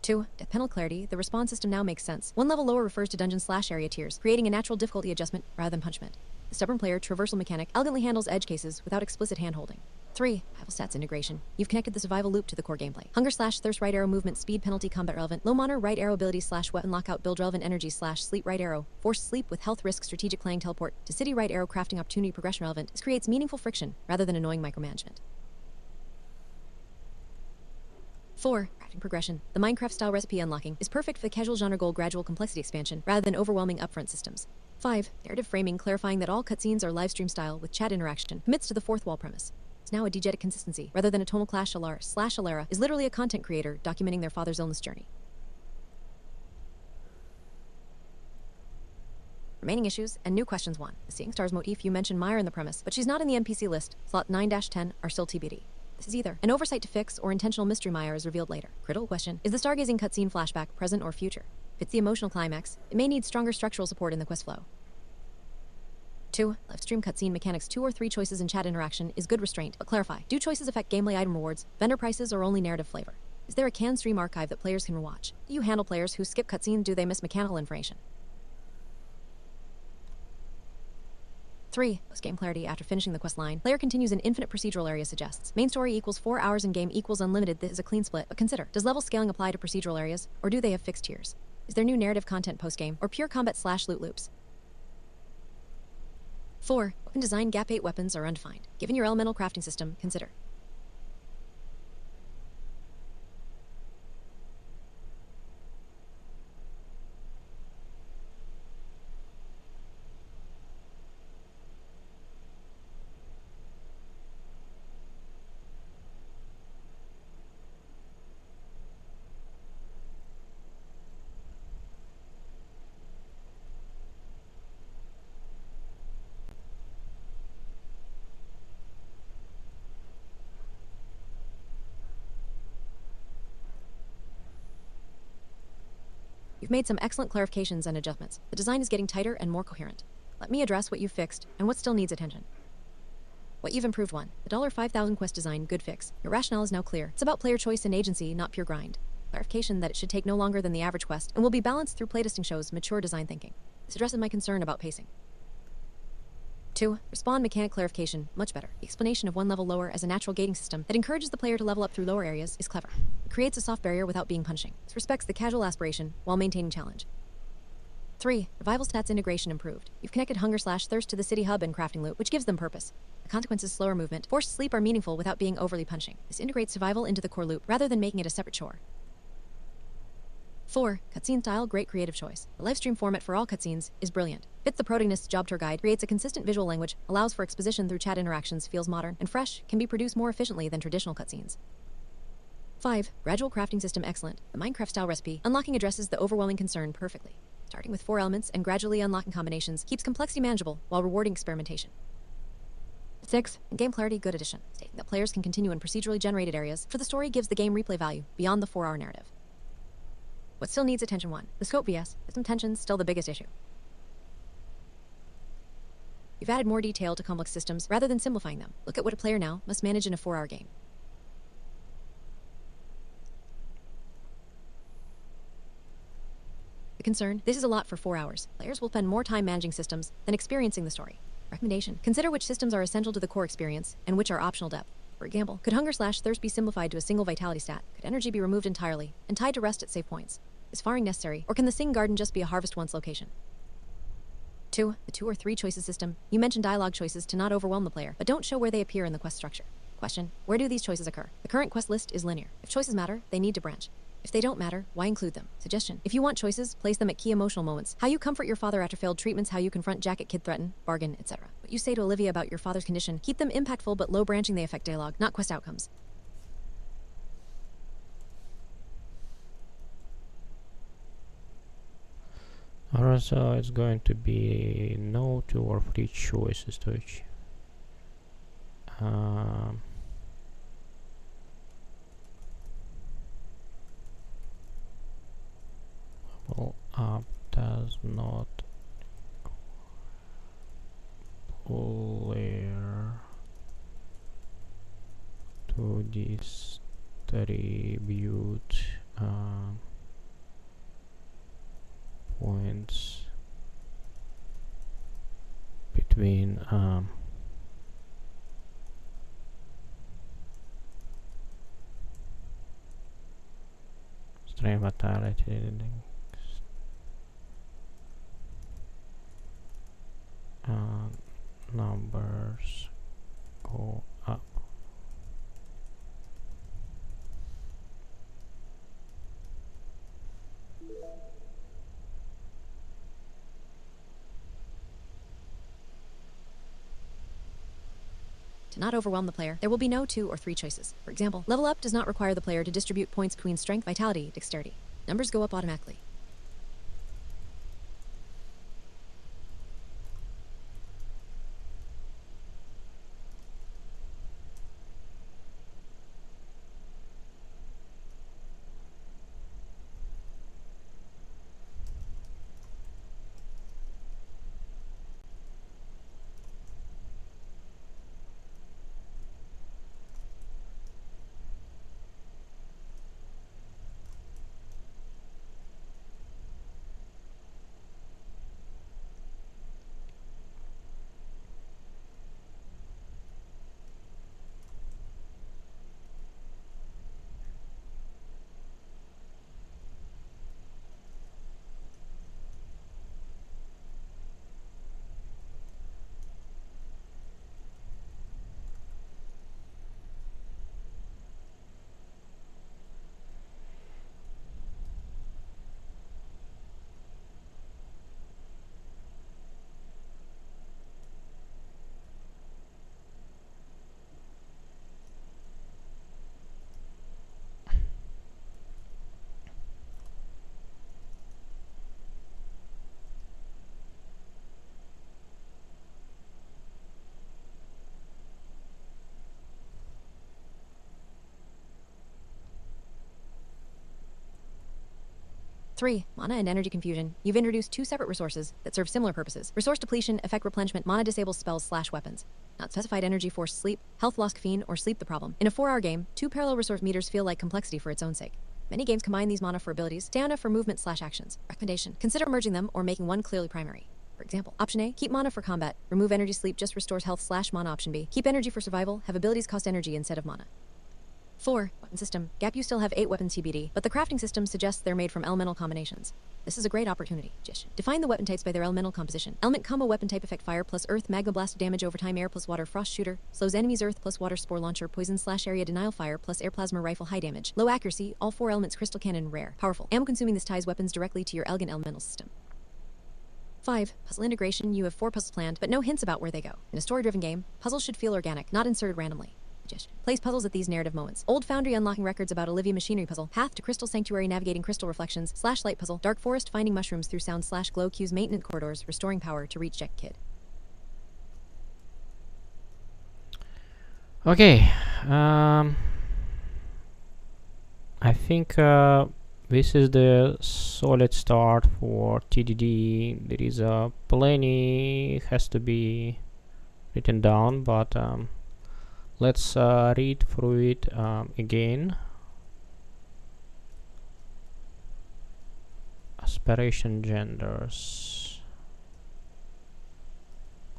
2. Death penalty clarity. The respawn system now makes sense. One level lower refers to dungeon/area tiers, creating a natural difficulty adjustment rather than punishment. The stubborn player traversal mechanic elegantly handles edge cases without explicit hand-holding. 3. Survival stats integration. You've connected the survival loop to the core gameplay. Hunger/thirst right arrow movement speed penalty combat relevant. Low monitor right arrow ability/weapon lockout build relevant energy/sleep right arrow. Forced sleep with health risk strategic playing teleport to city right arrow crafting opportunity progression relevant. This creates meaningful friction rather than annoying micromanagement. 4. Crafting progression. The Minecraft-style recipe unlocking is perfect for the casual genre goal gradual complexity expansion rather than overwhelming upfront systems. 5. Narrative framing, clarifying that all cutscenes are livestream style with chat interaction, commits to the fourth wall premise. It's now a diegetic consistency rather than a tonal clash. Alara is literally a content creator documenting their father's illness journey. Remaining issues and new questions 1. The Seeing Stars motif, you mentioned Meyer in the premise, but she's not in the NPC list. Slot 9-10 are still TBD. This is either an oversight to fix or intentional mystery. Meyer is revealed later. Critical question. Is the stargazing cutscene flashback present or future? If it's the emotional climax, it may need stronger structural support in the quest flow. 2. Live stream cutscene mechanics 2 or 3 choices in chat interaction is good restraint, but clarify. Do choices affect gameplay item rewards, vendor prices, or only narrative flavor? Is there a canned stream archive that players can rewatch? Do you handle players who skip cutscenes? Do they miss mechanical information? 3. Post-game clarity. After finishing the quest line, player continues in infinite procedural area suggests. Main story equals 4 hours in game equals unlimited. This is a clean split, but consider, does level scaling apply to procedural areas, or do they have fixed tiers? Is there new narrative content post-game, or pure combat/loot loops? 4. Weapon design gap 8 weapons are undefined. Given your elemental crafting system, consider. We've made some excellent clarifications and adjustments. The design is getting tighter and more coherent. Let me address what you've fixed and what still needs attention. What you've improved: 1. The $5,000 quest design, good fix. Your rationale is now clear. It's about player choice and agency, not pure grind. Clarification that it should take no longer than the average quest and will be balanced through playtesting shows mature design thinking. This addresses my concern about pacing. 2. Respawn mechanic clarification, much better. The explanation of one level lower as a natural gating system that encourages the player to level up through lower areas is clever. It creates a soft barrier without being punishing. This respects the casual aspiration while maintaining challenge. 3. Revival stats integration improved. You've connected hunger/thirst to the city hub and crafting loot, which gives them purpose. The consequences: slower movement, forced sleep are meaningful without being overly punishing. This integrates survival into the core loop rather than making it a separate chore. 4. Cutscene style, great creative choice. The livestream format for all cutscenes is brilliant. Fits the protagonist's job tour guide, creates a consistent visual language, allows for exposition through chat interactions, feels modern and fresh, can be produced more efficiently than traditional cutscenes. 5. Gradual crafting system, excellent. The Minecraft-style recipe unlocking addresses the overwhelming concern perfectly. Starting with 4 elements and gradually unlocking combinations keeps complexity manageable while rewarding experimentation. 6. Game clarity, good addition. Stating that players can continue in procedurally generated areas for the story gives the game replay value beyond the 4-hour narrative. What still needs attention: 1. The scope vs. System tension's still the biggest issue. You've added more detail to complex systems rather than simplifying them. Look at what a player now must manage in a 4-hour game. The concern: this is a lot for 4 hours. Players will spend more time managing systems than experiencing the story. Recommendation: consider which systems are essential to the core experience and which are optional depth. For example, could hunger/thirst be simplified to a single vitality stat? Could energy be removed entirely and tied to rest at save points? Is farming necessary, or can the Sing Garden just be a harvest once location? 2. The 2 or 3 choices system. You mentioned dialogue choices to not overwhelm the player, but don't show where they appear in the quest structure. Question: where do these choices occur? The current quest list is linear. If choices matter, they need to branch. If they don't matter, why include them? Suggestion: if you want choices, place them at key emotional moments. How you comfort your father after failed treatments, how you confront Jack at kid threaten, bargain, etc. What you say to Olivia about your father's condition. Keep them impactful but low branching. They affect dialogue, not quest outcomes. Alright, so it's going to be no 2 or 3 choices to each. Level up does not player to distribute points between stream vitality numbers go up. To not overwhelm the player, there will be no 2 or 3 choices. For example, level up does not require the player to distribute points between strength, vitality, dexterity. Numbers go up automatically. 3. Mana and energy confusion. You've introduced 2 separate resources that serve similar purposes. Resource depletion, effect replenishment, mana disables spells/weapons. Not specified energy force sleep, health loss caffeine, or sleep the problem. In a 4-hour game, 2 parallel resource meters feel like complexity for its own sake. Many games combine these mana for abilities, stamina for movement/actions. Recommendation: consider merging them or making one clearly primary. For example, option A, keep mana for combat, remove energy sleep, just restores health/mana. Option B, keep energy for survival, have abilities cost energy instead of mana. 4. Weapon system. Gap, you still have 8 weapons TBD, but the crafting system suggests they're made from elemental combinations. This is a great opportunity. Define the weapon types by their elemental composition. Element combo weapon type effect: fire plus earth, magma blast damage over time, air plus water, frost shooter, slows enemies, earth plus water, spore launcher, poison/area denial, fire plus air, plasma rifle, high damage, low accuracy, all 4 elements, crystal cannon, rare, powerful, ammo consuming. This ties weapons directly to your elegant elemental system. 5. Puzzle integration. You have 4 puzzles planned, but no hints about where they go. In a story-driven game, puzzles should feel organic, not inserted randomly. Place puzzles at these narrative moments. Old Foundry unlocking records about Olivia machinery puzzle. Path to Crystal Sanctuary navigating crystal reflections /light puzzle. Dark Forest finding mushrooms through sound/glow cues. Maintenance corridors restoring power to reach Jack Kid. Okay. I think this is the solid start for TDD. There is plenty has to be written down, but let's read through it again. Aspiration genders.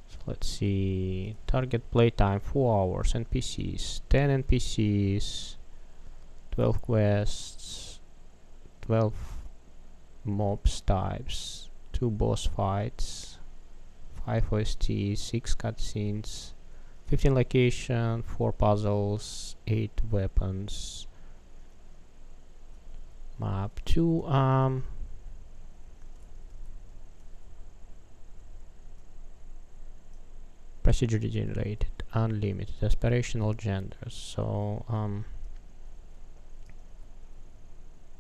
So let's see. Target playtime 4 hours. NPCs 10 NPCs. 12 quests. 12 mobs types. 2 boss fights. 5 OSTs. 6 cutscenes. 15 location, 4 puzzles, 8 weapons. Map 2 procedurally generated, unlimited, aspirational genders. So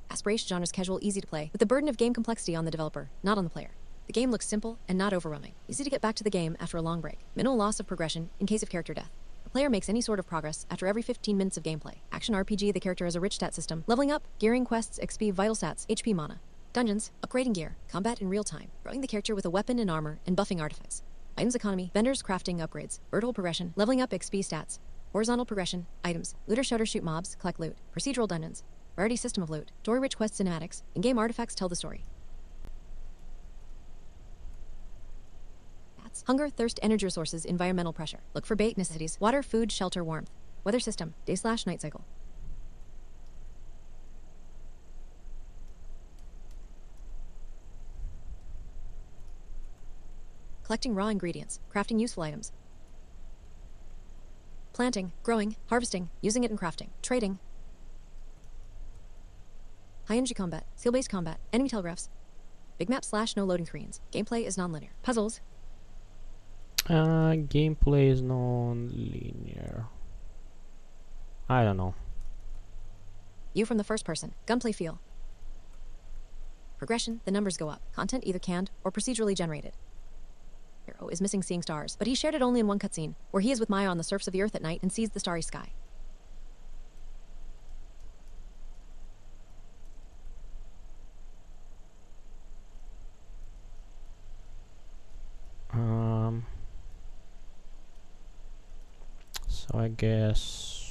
Aspiration genres: casual, easy to play, with the burden of game complexity on the developer, not on the player. The game looks simple and not overwhelming. Easy to get back to the game after a long break. Minimal loss of progression in case of character death. The player makes any sort of progress after every 15 minutes of gameplay. Action RPG, the character has a rich stat system. Leveling up, gearing, quests, XP, vital stats, HP, mana. Dungeons, upgrading gear, combat in real time. Growing the character with a weapon and armor, and buffing artifacts. Items economy, vendors, crafting, upgrades. Vertical progression, leveling up, XP, stats. Horizontal progression, items. Looter, shooter, shoot mobs, collect loot. Procedural dungeons. Rarity system of loot. Story-rich quests, cinematics. In-game artifacts tell the story. Hunger, thirst, energy resources, environmental pressure. Look for bait necessities: water, food, shelter, warmth. Weather system: day/night cycle. Collecting raw ingredients, crafting useful items. Planting, growing, harvesting, using it in crafting. Trading. High energy combat, skill-based combat, enemy telegraphs. Big map/no loading screens. Gameplay is non-linear. Puzzles. Gameplay is non-linear. I don't know. View from the first person. Gunplay feel. Progression, the numbers go up. Content either canned or procedurally generated. Hero is missing seeing stars, but he shared it only in one cutscene, where he is with Maya on the surface of the earth at night and sees the starry sky. So I guess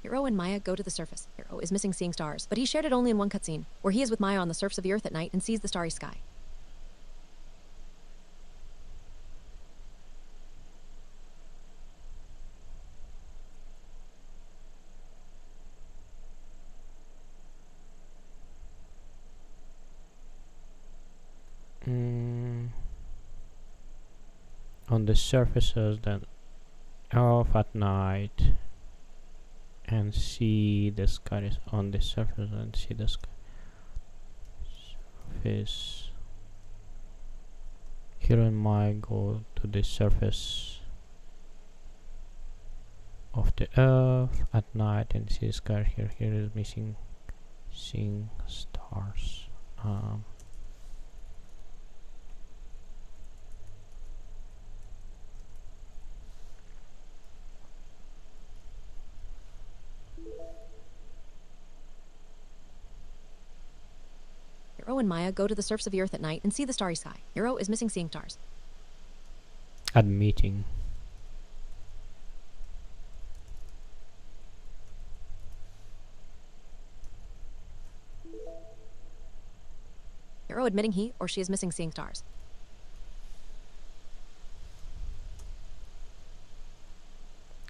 Hero and Maya go to the surface. Hero is missing seeing stars, but he shared it only in one cutscene, where he is with Maya on the surface of the earth at night and sees the starry sky. on the surfaces that off at night and see the sky on the surface and see the sky surface. Hero and Maya go to the surface of the earth at night and see the sky. Here is missing seeing stars. Hero and Maya go to the surface of the earth at night and see the starry sky. Hero is missing seeing stars. At meeting. Hero admitting he or she is missing seeing stars.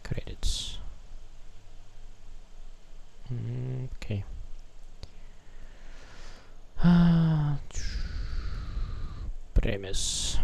Credits. Okay. Premise.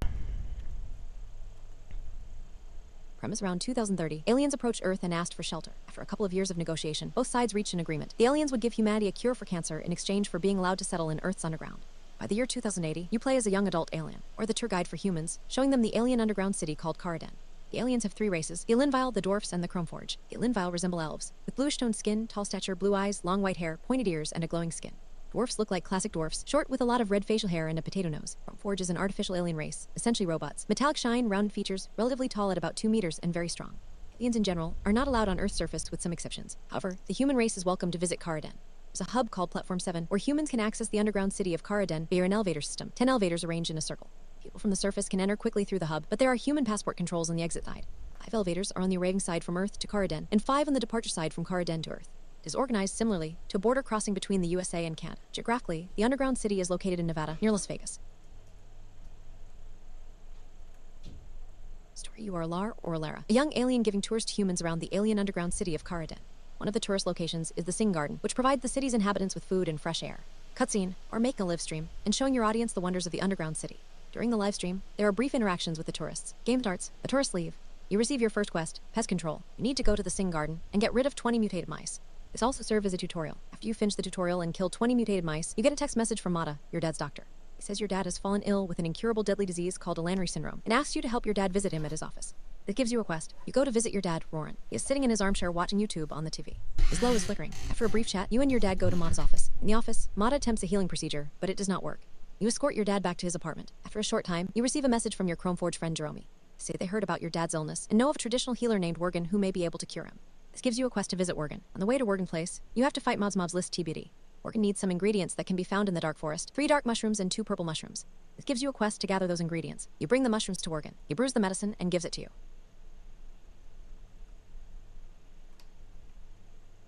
Premise around 2030. Aliens approached Earth and asked for shelter. After a couple of years of negotiation, both sides reached an agreement. The aliens would give humanity a cure for cancer in exchange for being allowed to settle in Earth's underground. By the year 2080, you play as a young adult alien, or the tour guide for humans, showing them the alien underground city called Caraden. The aliens have 3 races: the Ilinvile, the Dwarfs, and the Chromeforge. The Ilinvile resemble elves, with bluish-toned skin, tall stature, blue eyes, long white hair, pointed ears, and a glowing skin. Dwarfs look like classic dwarfs, short with a lot of red facial hair and a potato nose. Chromeforge is an artificial alien race, essentially robots. Metallic shine, rounded features, relatively tall at about 2 meters, and very strong. Aliens in general are not allowed on Earth's surface with some exceptions. However, the human race is welcome to visit Caraden. There's a hub called Platform 7, where humans can access the underground city of Caraden via an elevator system. 10 elevators arranged in a circle. People from the surface can enter quickly through the hub, but there are human passport controls on the exit side. 5 elevators are on the arriving side from Earth to Caraden, and 5 on the departure side from Caraden to Earth. It is organized similarly to a border crossing between the USA and Canada. Geographically, the underground city is located in Nevada, near Las Vegas. Story: you are Lar or Lara, a young alien giving tours to humans around the alien underground city of Caraden. One of the tourist locations is the Sing Garden, which provides the city's inhabitants with food and fresh air. Cutscene, or make a live stream, and showing your audience the wonders of the underground city. During the live stream, there are brief interactions with the tourists. Game starts, the tourists leave. You receive your first quest, Pest Control. You need to go to the Sing Garden and get rid of 20 mutated mice. This also serves as a tutorial. After you finish the tutorial and kill 20 mutated mice, you get a text message from Mata, your dad's doctor. He says your dad has fallen ill with an incurable deadly disease called Elanry syndrome, and asks you to help your dad visit him at his office. This gives you a quest. You go to visit your dad, Roran. He is sitting in his armchair watching YouTube on the TV. His glow is flickering. After a brief chat, you and your dad go to Mata's office. In the office, Mata attempts a healing procedure, but it does not work. You escort your dad back to his apartment. After a short time, you receive a message from your Chromeforge friend Jerome. They say they heard about your dad's illness and know of a traditional healer named Worgen who may be able to cure him. This gives you a quest to visit Worgen. On the way to Worgen Place, you have to fight Mob's list TBD. Worgen needs some ingredients that can be found in the dark forest: 3 dark mushrooms and 2 purple mushrooms. This gives you a quest to gather those ingredients. You bring the mushrooms to Worgen. He brews the medicine and gives it to you.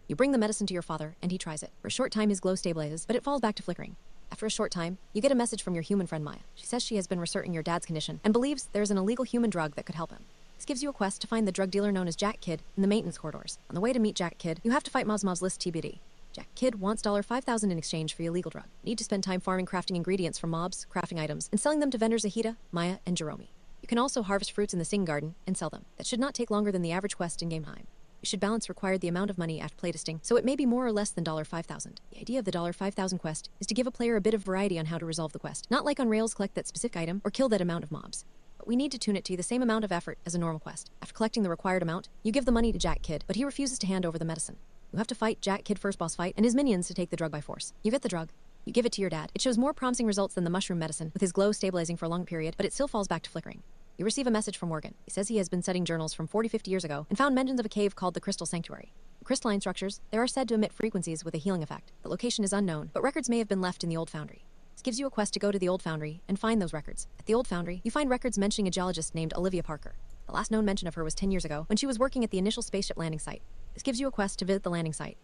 You bring the medicine to your father, and he tries it. For a short time, his glow stabilizes, but it falls back to flickering. After a short time, you get a message from your human friend Maya. She says she has been researching your dad's condition and believes there is an illegal human drug that could help him. This gives you a quest to find the drug dealer known as Jack Kidd in the maintenance corridors. On the way to meet Jack Kidd, you have to fight Mob's list TBD. Jack Kidd wants $5,000 in exchange for your illegal drug. You need to spend time farming crafting ingredients from mobs, crafting items, and selling them to vendors Ahita, Maya, and Jerome. You can also harvest fruits in the Sing Garden and sell them. That should not take longer than the average quest in game time. You should balance required the amount of money after playtesting, so it may be more or less than $5,000. The idea of the $5,000 quest is to give a player a bit of variety on how to resolve the quest. Not like on Rails, collect that specific item or kill that amount of mobs. But we need to tune it to the same amount of effort as a normal quest. After collecting the required amount, you give the money to Jack Kidd, but he refuses to hand over the medicine. You have to fight Jack Kidd first boss fight and his minions to take the drug by force. You get the drug. You give it to your dad. It shows more promising results than the mushroom medicine, with his glow stabilizing for a long period, but it still falls back to flickering. You receive a message from Worgen. He says he has been studying journals from 40-50 years ago and found mentions of a cave called the Crystal Sanctuary. The crystalline structures, they are said to emit frequencies with a healing effect. The location is unknown, but records may have been left in the old foundry. This gives you a quest to go to the old foundry and find those records. At the old foundry, you find records mentioning a geologist named Olivia Parker. The last known mention of her was 10 years ago when she was working at the initial spaceship landing site. This gives you a quest to visit the landing site.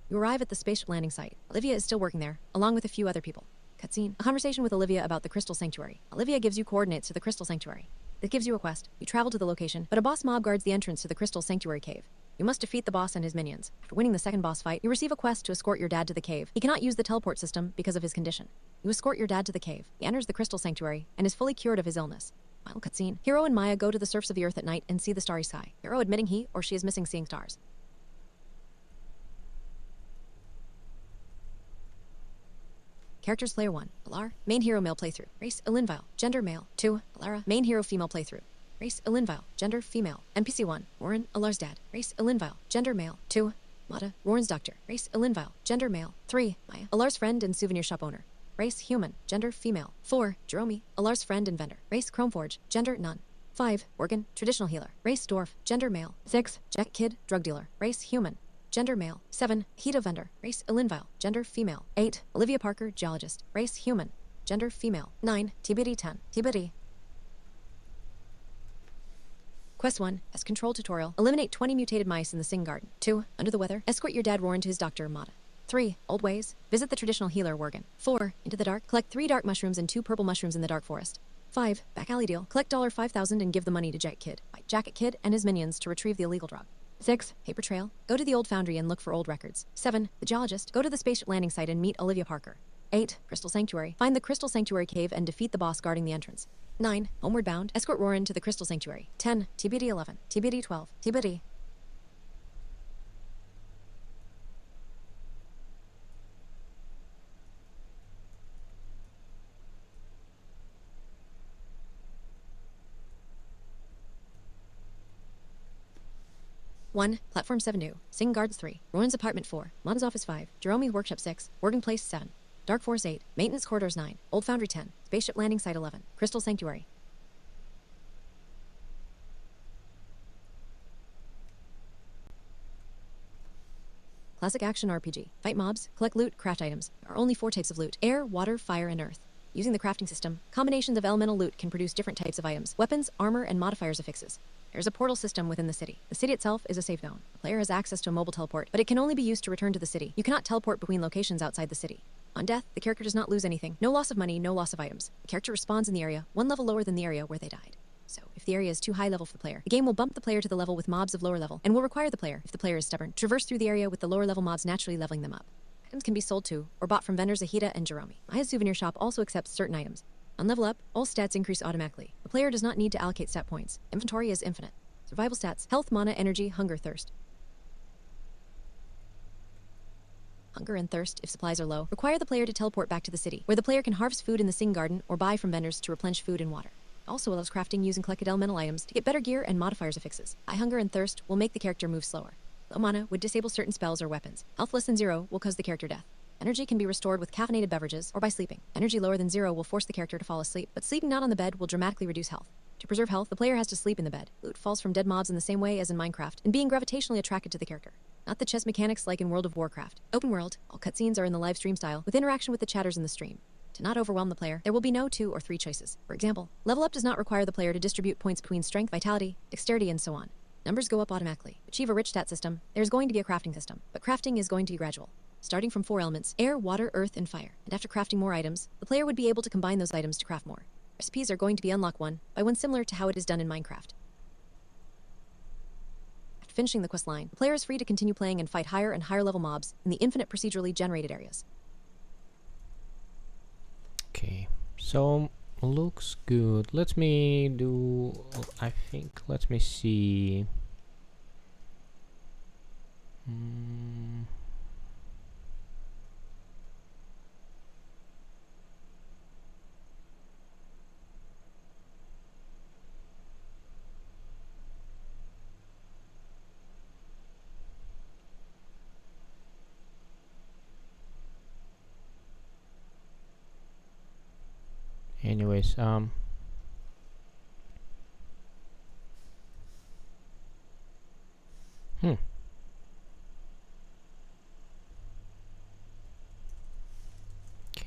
You arrive at the spaceship landing site. Olivia is still working there, along with a few other people. Cutscene. A conversation with Olivia about the Crystal Sanctuary. Olivia gives you coordinates to the Crystal Sanctuary. This gives you a quest. You travel to the location, but a boss mob guards the entrance to the Crystal Sanctuary cave. You must defeat the boss and his minions. After winning the second boss fight, you receive a quest to escort your dad to the cave. He cannot use the teleport system because of his condition. You escort your dad to the cave. He enters the crystal sanctuary and is fully cured of his illness. Final cutscene. Hero and Maya go to the surface of the earth at night and see the starry sky. Hero admitting he or she is missing seeing stars. Characters Player 1. Alar. Main hero male playthrough. Race Ilinvile. Gender male. 2. Alara. Main hero female playthrough. Race Ilinvile. Gender female. NPC 1. Warren. Alar's dad. Race Ilinvile. Gender male. 2. Mata. Warren's doctor. Race Ilinvile. Gender male. 3. Maya. Alar's friend and souvenir shop owner. Race human. Gender female. 4. Jerome. Alar's friend and vendor. Race Chromeforge. Gender none. 5. Organ. Traditional healer. Race dwarf. Gender male. 6. Jack Kid. Drug dealer. Race human. Gender male. 7. Hita vendor. Race Ilinvile. Gender female. 8. Olivia Parker. Geologist. Race human. Gender female. 9. TBD 10. TBD. Quest 1. As control tutorial. Eliminate 20 mutated mice in the Sing Garden. 2. Under the weather. Escort your dad Warren to his doctor, Mata. 3. Old ways. Visit the traditional healer, Worgen. 4. Into the dark. Collect 3 dark mushrooms and 2 purple mushrooms in the dark forest. 5. Back alley deal. Collect $5,000 and give the money to Jack Kid. Fight Jacket Kid and his minions to retrieve the illegal drug. 6. Paper trail. Go to the old foundry and look for old records. 7. The geologist. Go to the spaceship landing site and meet Olivia Parker. 8. Crystal Sanctuary. Find the Crystal Sanctuary cave and defeat the boss guarding the entrance. 9. Homeward bound. Escort Warren to the Crystal Sanctuary. 10. TBD 11. TBD 12. TBD. One. Platform 7 new. Sing Guards 3. Rowan's apartment 4. Mata's office 5. Jerome workshop 6. Working place 7. Dark Force 8. Maintenance corridors 9. Old Foundry 10. Spaceship landing site 11. Crystal Sanctuary. Classic action RPG. Fight mobs, collect loot, craft items. There are only 4 types of loot. Air, water, fire, and earth. Using the crafting system, combinations of elemental loot can produce different types of items, weapons, armor, and modifiers affixes. There's a portal system within the city. The city itself is a safe zone. The player has access to a mobile teleport, but it can only be used to return to the city. You cannot teleport between locations outside the city. On death, the character does not lose anything. No loss of money, no loss of items. The character respawns in the area, 1 level lower than the area where they died. So, if the area is too high level for the player, the game will bump the player to the level with mobs of lower level, and will require the player, if the player is stubborn, to traverse through the area with the lower level mobs naturally leveling them up. Items can be sold to, or bought from vendors Ahita and Jerome. Maya's souvenir shop also accepts certain items. On level up, all stats increase automatically. The player does not need to allocate stat points. Inventory is infinite. Survival stats: health, mana, energy, hunger, thirst. Hunger and thirst, if supplies are low, require the player to teleport back to the city, where the player can harvest food in the Sing Garden or buy from vendors to replenish food and water. It also allows crafting using collected elemental items to get better gear and modifiers affixes. High hunger and thirst will make the character move slower. Low mana would disable certain spells or weapons. Health less than 0 will cause the character death. Energy can be restored with caffeinated beverages or by sleeping. Energy lower than 0 will force the character to fall asleep, but sleeping not on the bed will dramatically reduce health. To preserve health, the player has to sleep in the bed. Loot falls from dead mobs in the same way as in Minecraft, and being gravitationally attracted to the character. Not the chess mechanics like in World of Warcraft. Open world, all cutscenes are in the live stream style, with interaction with the chatters in the stream. To not overwhelm the player, there will be no 2 or 3 choices. For example, level up does not require the player to distribute points between strength, vitality, dexterity, and so on. Numbers go up automatically. To achieve a rich stat system, there's going to be a crafting system, but crafting is going to be gradual. Starting from 4 elements: air, water, earth, and fire. And after crafting more items, the player would be able to combine those items to craft more. Recipes are going to be unlock 1 by 1 similar to how it is done in Minecraft. After finishing the quest line, the player is free to continue playing and fight higher and higher level mobs in the infinite procedurally generated areas. Okay, so looks good. Let me do, let me see. Anyways,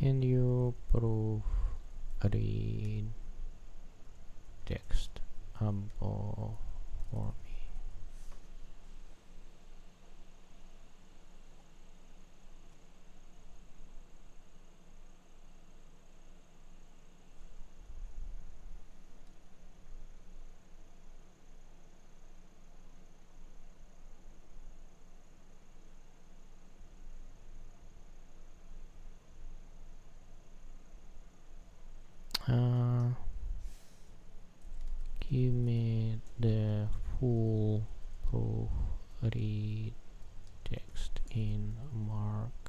Can you proof read text above for me? give me the full proof read text in Mark.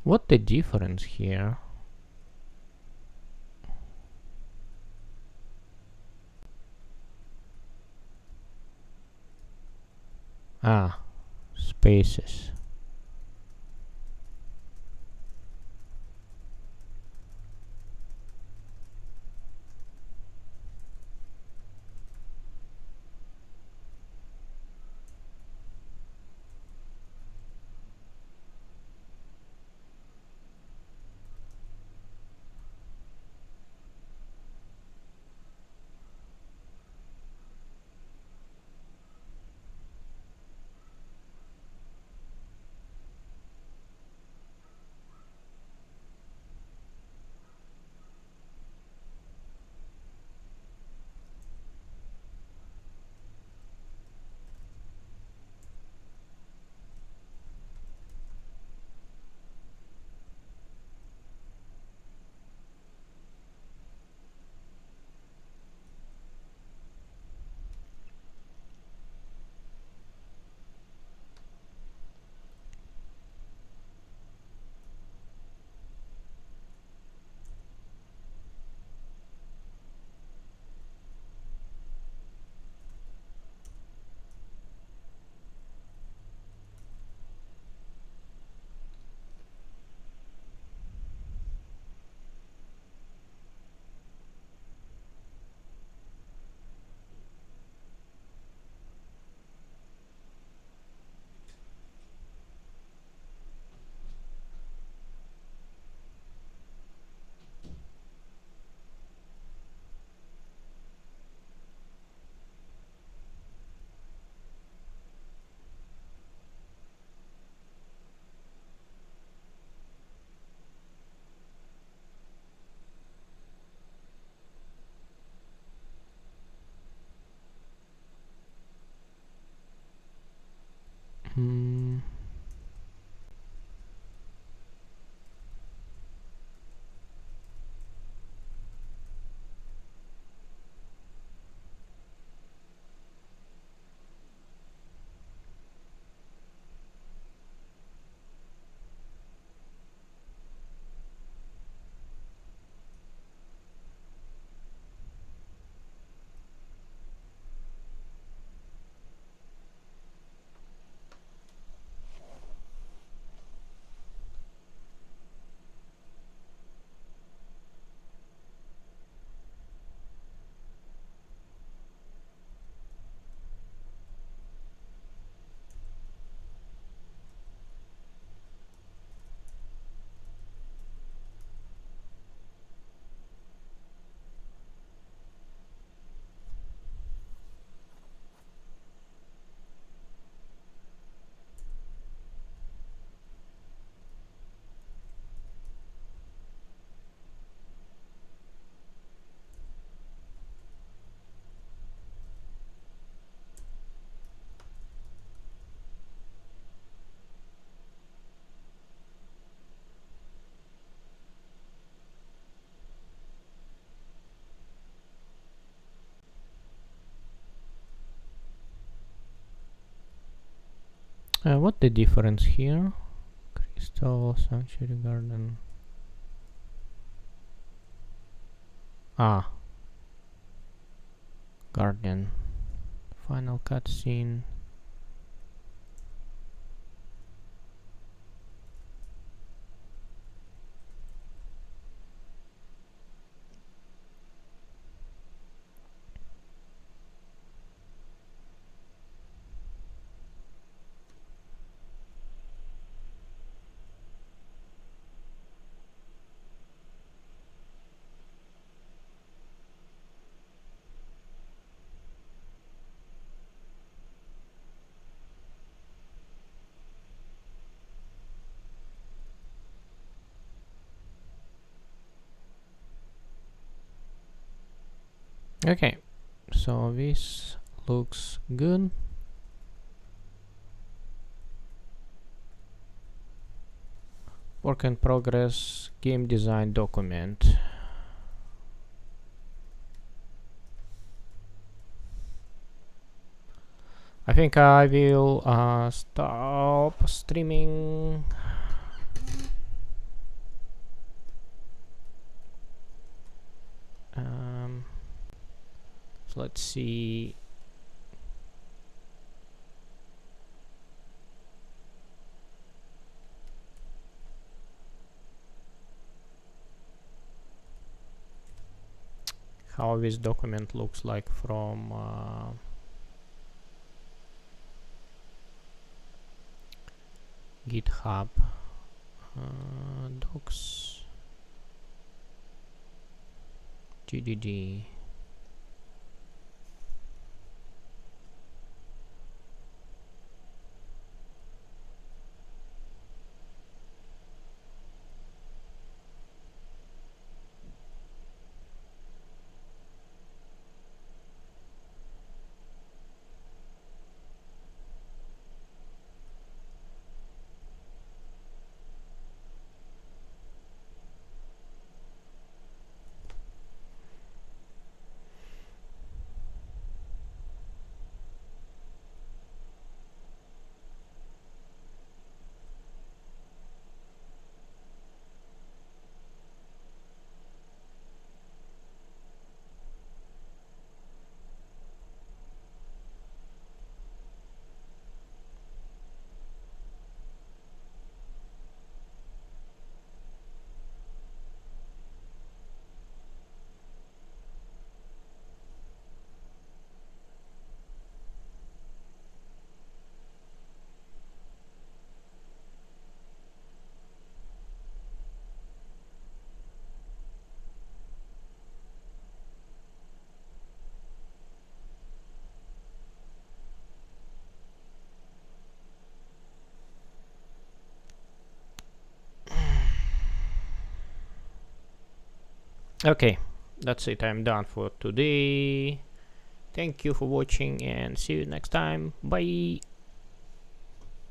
What the difference here? Ah, spaces. What the difference here? Crystal Sanctuary Garden. Garden. Final cutscene. Okay, so this looks good. Work in progress, game design document. I think I will stop streaming. So let's see. How this document looks like from GitHub docs GDD. Okay, that's it. I'm done for today. Thank you for watching and see you next time. Bye.